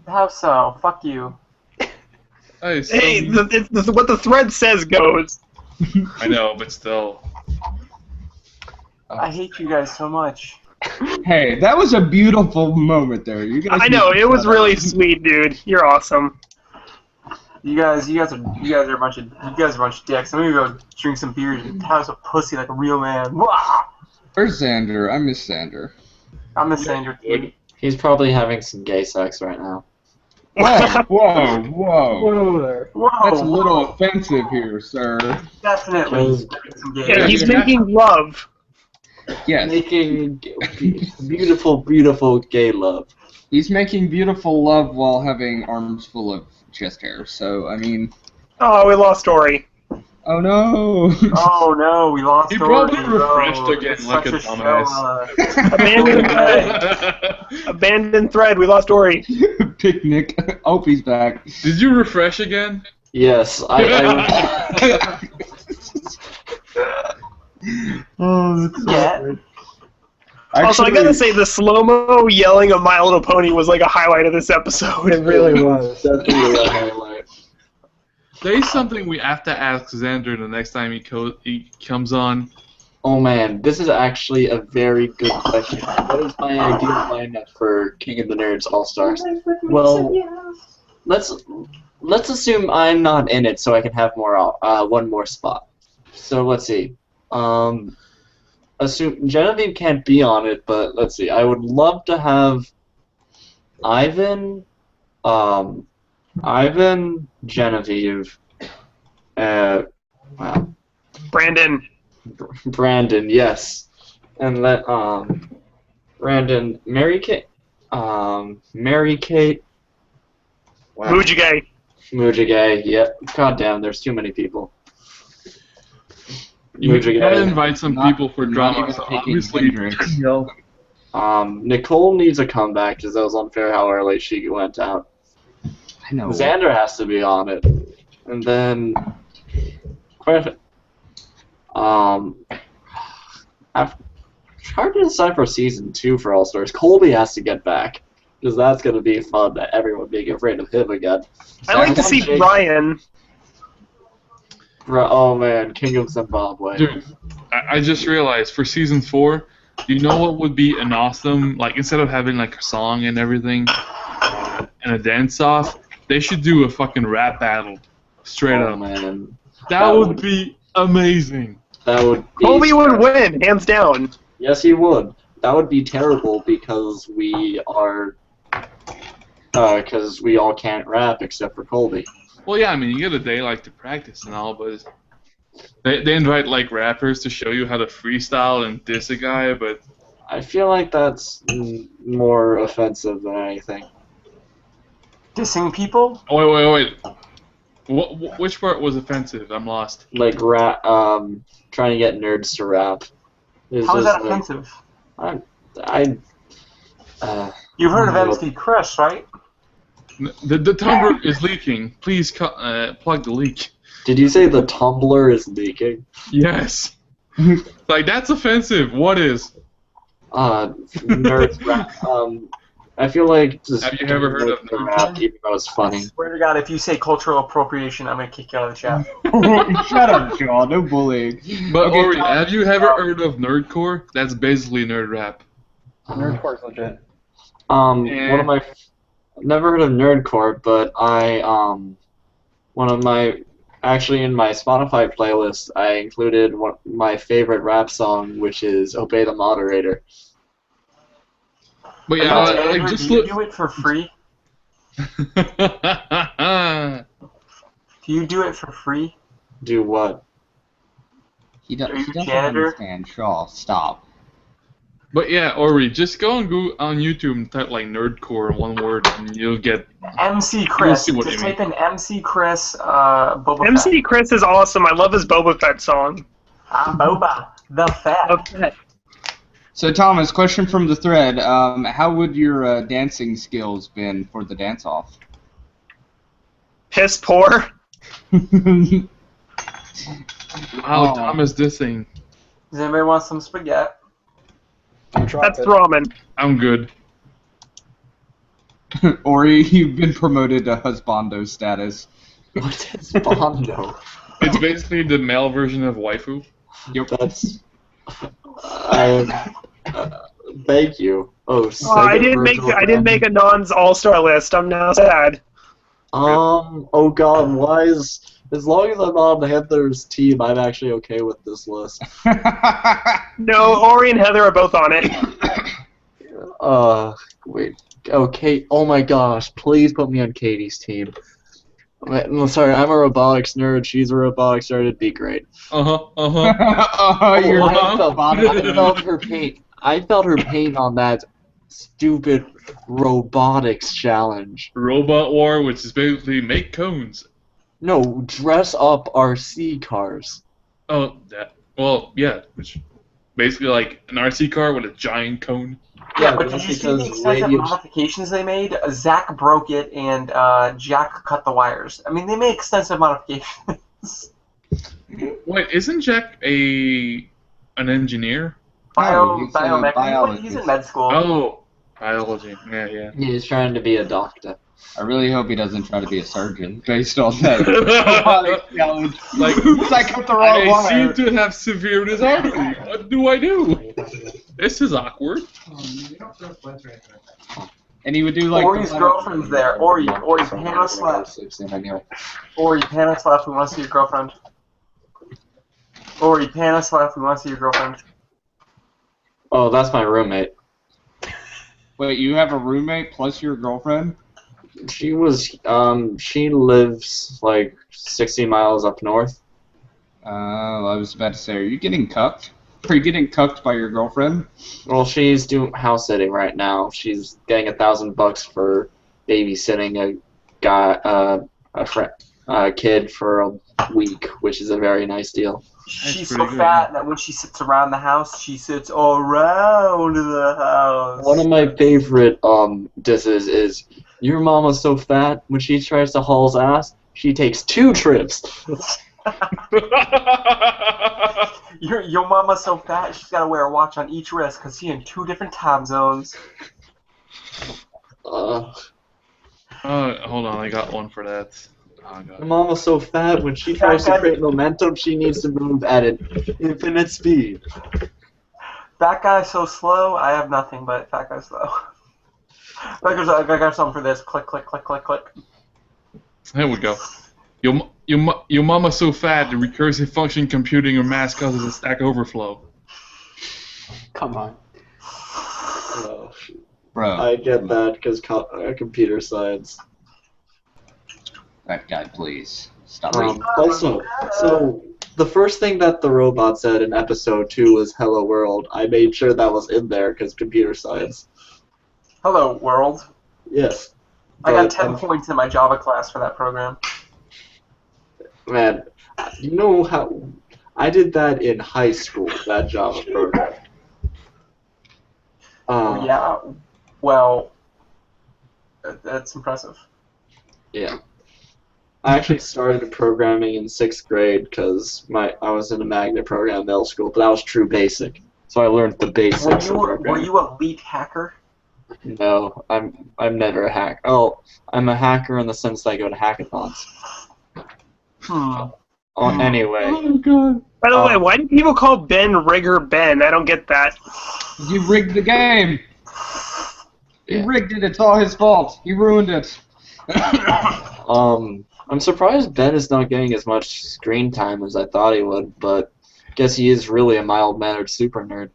How so? Fuck you. Hey, what the thread says goes. I know, but still. I hate you guys so much. Hey, that was a beautiful moment there. You guys I know, it was really sweet, dude. You're awesome. You guys are a bunch of dicks. I'm gonna go drink some beers and have some pussy like a real man. Wah! Where's Xander? I miss Xander. I'm the Sandra kid. He's probably having some gay sex right now. Whoa. Whoa there. Whoa! That's a little offensive here, sir. Definitely. Some gay Yeah, he's you have- making love. Yes, Making beautiful, beautiful gay love. he's making beautiful love while having arms full of chest hair. So, I mean, Oh, we lost Ori. oh no. Oh no, we lost. He Dory. probably refreshed Oh, again it's like such a show, dumbass. Abandoned thread. Abandoned thread. We lost Ori. Picnic. Oh, he's back. Did you refresh again? Yes, I Oh, that's so Yeah. great. Also, I gotta say, the slow-mo yelling of My Little Pony was like a highlight of this episode. It really was. definitely a highlight. There's something we have to ask Xander the next time he comes on. Oh man, this is actually a very good question. What is my ideal lineup for King of the Nerds All Stars? Well, let's assume I'm not in it, so I can have one more spot. So let's see. Assume Genevieve can't be on it, but let's see. I would love to have Ivan, Genevieve, wow. Brandon, yes, and let Brandon, Mary Kate, wow. Mujige, yep. God damn, there's too many people. You Mujige. gotta invite some people for Not drama. even So taking obviously, Hendrix. Nicole needs a comeback because that was unfair how early she went out. I know. Xander has to be on it, and then it's hard to decide for season 2 for All Stars. Colby has to get back because that's gonna be fun. That everyone being afraid of him again. I like to see Brian. Oh man, King of Zimbabwe. dude, I just realized for season 4, you know what would be an awesome, like instead of having like a song and everything and a dance off, they should do a fucking rap battle straight Oh up. man, That would be amazing. that would. Be Colby would win, hands down. Yes, he would. That would be terrible because we are. Because we all can't rap except for Colby. Well, yeah, I mean, you get a day like to practice and all, but they invite like rappers to show you how to freestyle and diss a guy, but I feel like that's more offensive than anything. Dissing people? oh wait. Which part was offensive? I'm lost. Like trying to get nerds to rap. It's How is just that offensive? You've heard of MC Chris, right? The Tumblr is leaking. Please plug the leak. Did you say the Tumblr is leaking? Yes. Like that's offensive. What is? Nerds rap. I feel like just Have you ever heard of the nerd rap, porn? even though it's funny. Swear to God, if you say cultural appropriation, I'm gonna kick you out of the chat. Shut up, Shaw. No bullying. But Okay, Ori, have you ever heard of nerdcore? That's basically nerd rap. Nerdcore's legit. Yeah. One of my never heard of Nerdcore, but actually in my Spotify playlist, I included my favorite rap song, which is "Obey the Moderator." But yeah, Andrew, just do you look. do it for free? Do you do it for free? Do what? He Are you doesn't janitor? understand. Shaw, stop. But yeah, Ori, just go on YouTube and type like nerdcore in one word, and you'll get MC Chris. see what Just you mean. type in MC Chris Boba Fett. MC Chris is awesome. I love his Boba Fett song. I'm Boba the Fett. Okay. So Thomas, question from the thread: how would your dancing skills been for the dance-off? Piss poor. Wow, Thomas, this thing. Does anybody want some spaghetti? That's ramen. I'm good. Ori, you've been promoted to husbando status. What is Bondo? It's basically the male version of waifu. That's. Thank you. Oh, I didn't make a non's all-star list. I'm now sad. Oh god, why is... As long as I'm on Heather's team, I'm actually okay with this list. No, Ori and Heather are both on it. Wait. Okay, oh my gosh, please put me on Katie's team. I'm sorry, I'm a robotics nerd, she's a robotics nerd, it'd be great. You're I felt her pain. I felt her pain on that stupid robotics challenge. Robot War, which is basically make cones. No, dress up RC cars. Oh, that. Well, yeah, which basically like an RC car with a giant cone. Yeah, but did you see the extensive modifications they made? Zach broke it, and Jack cut the wires. I mean, they made extensive modifications. Wait, isn't Jack an engineer? Biomechanical. He's in med school. Oh, biology. Yeah. He's trying to be a doctor. I really hope he doesn't try to be a surgeon based on that robotic challenge. Like, I cut the wrong wire. I seem to have severe disarming. What do I do? This is awkward. And he would do like. Ori's girlfriend's there. Ori, Panos left. Ori, Panos left. We want to see your girlfriend. Ori, Panos left. We want to see your girlfriend. Oh, that's my roommate. Wait, you have a roommate plus your girlfriend? She lives like 60 miles up north. I was about to say, are you getting cucked? Are you getting cucked by your girlfriend? Well, she's doing house sitting right now. She's getting $1,000 for babysitting a kid for a week, which is a very nice deal. She's so fat that when she sits around the house, she sits all around the house. One of my favorite disses is, your mama's so fat, when she tries to haul's ass, she takes 2 trips. Your mama's so fat, she's got to wear a watch on each wrist because she's in 2 different time zones. Hold on, I got one for that. Your mama's so fat, when she tries to create momentum, she needs to move at an infinite speed. Fat guy's so slow, I have nothing but fat guy's slow. I got something for this. Click, click, click, click, click. There we go. Your mama's so fat, the recursive function computing your mass causes a Stack Overflow. Come on. Bro. I get that because computer science. That guy, please. Stop. Also, so the first thing that the robot said in episode 2 was "Hello World." I made sure that was in there because computer science. Hello, world. Yes. I got 10 points in my Java class for that program. Man, you know how I did that in high school, that Java program. Yeah, well, that's impressive. Yeah. I actually started programming in 6th grade because I was in a magnet program in middle school, but that was true basic. So I learned the basics of programming. Were you a elite hacker? No, I'm never a hacker. Oh, I'm a hacker in the sense that I go to hackathons. Anyway. Oh god. By the way, why do people call Ben Rigger Ben? I don't get that. You rigged the game. He rigged it. It's all his fault. He ruined it. I'm surprised Ben is not getting as much screen time as I thought he would, but I guess he is really a mild-mannered super nerd.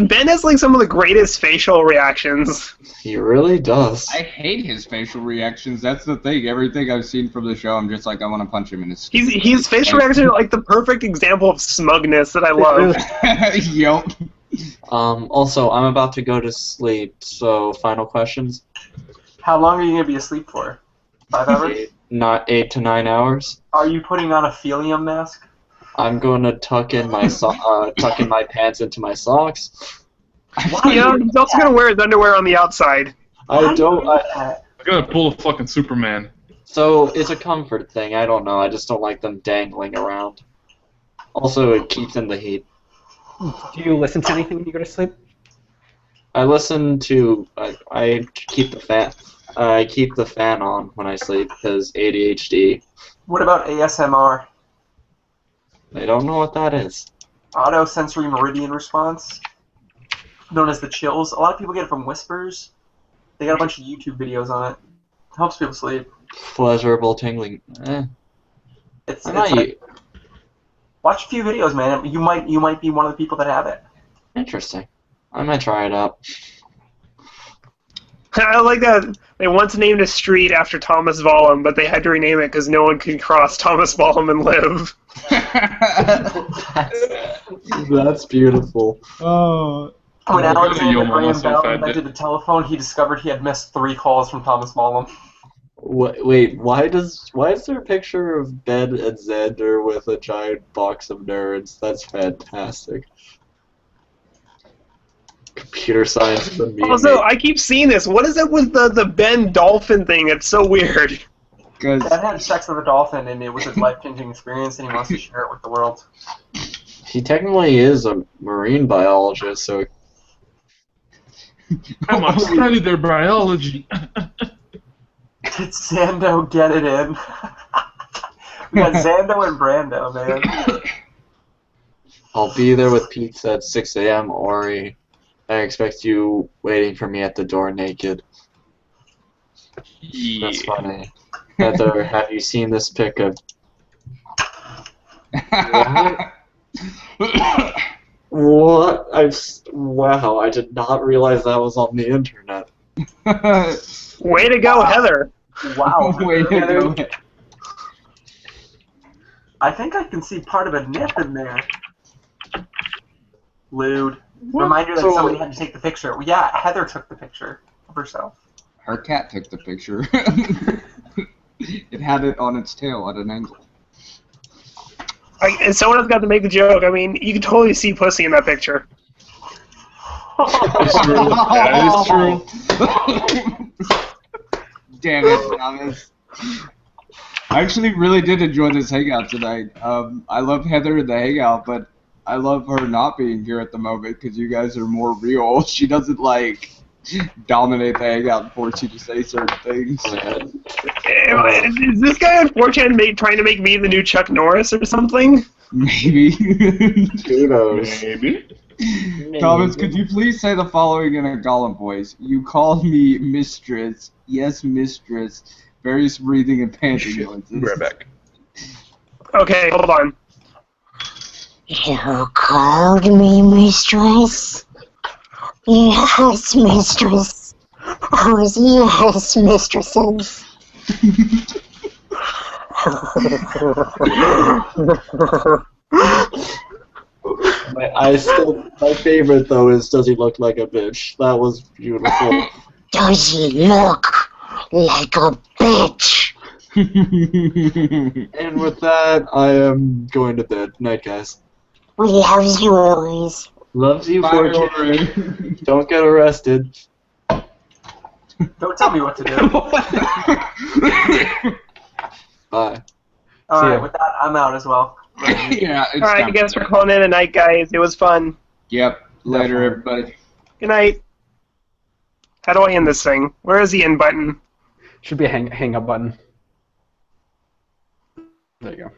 Ben has like some of the greatest facial reactions. He really does. I hate his facial reactions. That's the thing. Everything I've seen from the show, I'm just like, I want to punch him in his skin. His facial reactions are like the perfect example of smugness that I love. Yup. Also, I'm about to go to sleep, so final questions? How long are you going to be asleep for? 5 hours? Not 8 to 9 hours. Are you putting on a Phelium mask? I'm going to tuck in my pants into my socks. You know, he's also going to wear his underwear on the outside. I don't. I gotta pull a fucking Superman. So it's a comfort thing. I don't know. I just don't like them dangling around. Also, it keeps in the heat. Do you listen to anything when you go to sleep? I listen to. I keep the fan. I keep the fan on when I sleep because ADHD. What about ASMR? I don't know what that is. Auto-sensory meridian response, known as the chills. A lot of people get it from whispers. They got a bunch of YouTube videos on it. It helps people sleep. Pleasurable tingling. It's like, watch a few videos, man. You might be one of the people that have it. Interesting. I might try it out. I like that they once named a street after Thomas Vollum, but they had to rename it because no one could cross Thomas Vollum and live. That's beautiful. Oh. When Alexander Graham Bell fat invented the telephone, he discovered he had missed 3 calls from Thomas Vollum. Wait, why is there a picture of Ben and Xander with a giant box of nerds? That's fantastic. Computer science is a meme. Also, I keep seeing this. What is it with the Ben Dolphin thing? It's so weird. Ben had sex with a dolphin, and it was a life-changing experience, and he wants to share it with the world. He technically is a marine biologist, so... Come on, study their biology. Did Zando get it in? We got Zando and Brando, man. I'll be there with pizza at 6 a.m., Ori. I expect you waiting for me at the door naked. Yeah. That's funny. Heather, have you seen this pic of... What? Wow, I did not realize that was on the internet. Way to go, Heather. Wow. Way to go. I think I can see part of a nip in there. Lewd. Reminder that somebody had to take the picture. Well, yeah, Heather took the picture of herself. Her cat took the picture. It had it on its tail at an angle. And someone else got to make the joke. I mean, you can totally see pussy in that picture. It's true. That is true. Damn it, Thomas. I actually really did enjoy this hangout tonight. I love Heather in the hangout, but I love her not being here at the moment because you guys are more real. She doesn't, like, dominate the hangout and force you to say certain things. Is this guy on 4chan trying to make me the new Chuck Norris or something? Maybe. Who knows? Maybe. Thomas, could you please say the following in a Gollum voice? You call me mistress. Yes, mistress. Various breathing and panting noises. Be right back. Okay, hold on. You called me mistress? Yes, mistress. Oh, yes, mistresses. My favorite though is does he look like a bitch? That was beautiful. Does he look like a bitch? And with that, I am going to bed. Night, guys. Loves you always. Loves you, Bye, 4K. Don't get arrested. Don't tell me what to do. Bye. Alright, with that, I'm out as well. Yeah, it's Alright, time. I guess we're calling it a night, guys. It was fun. Yep. Later, everybody. Good night. How do I end this thing? Where is the end button? Should be a hang up button. There you go.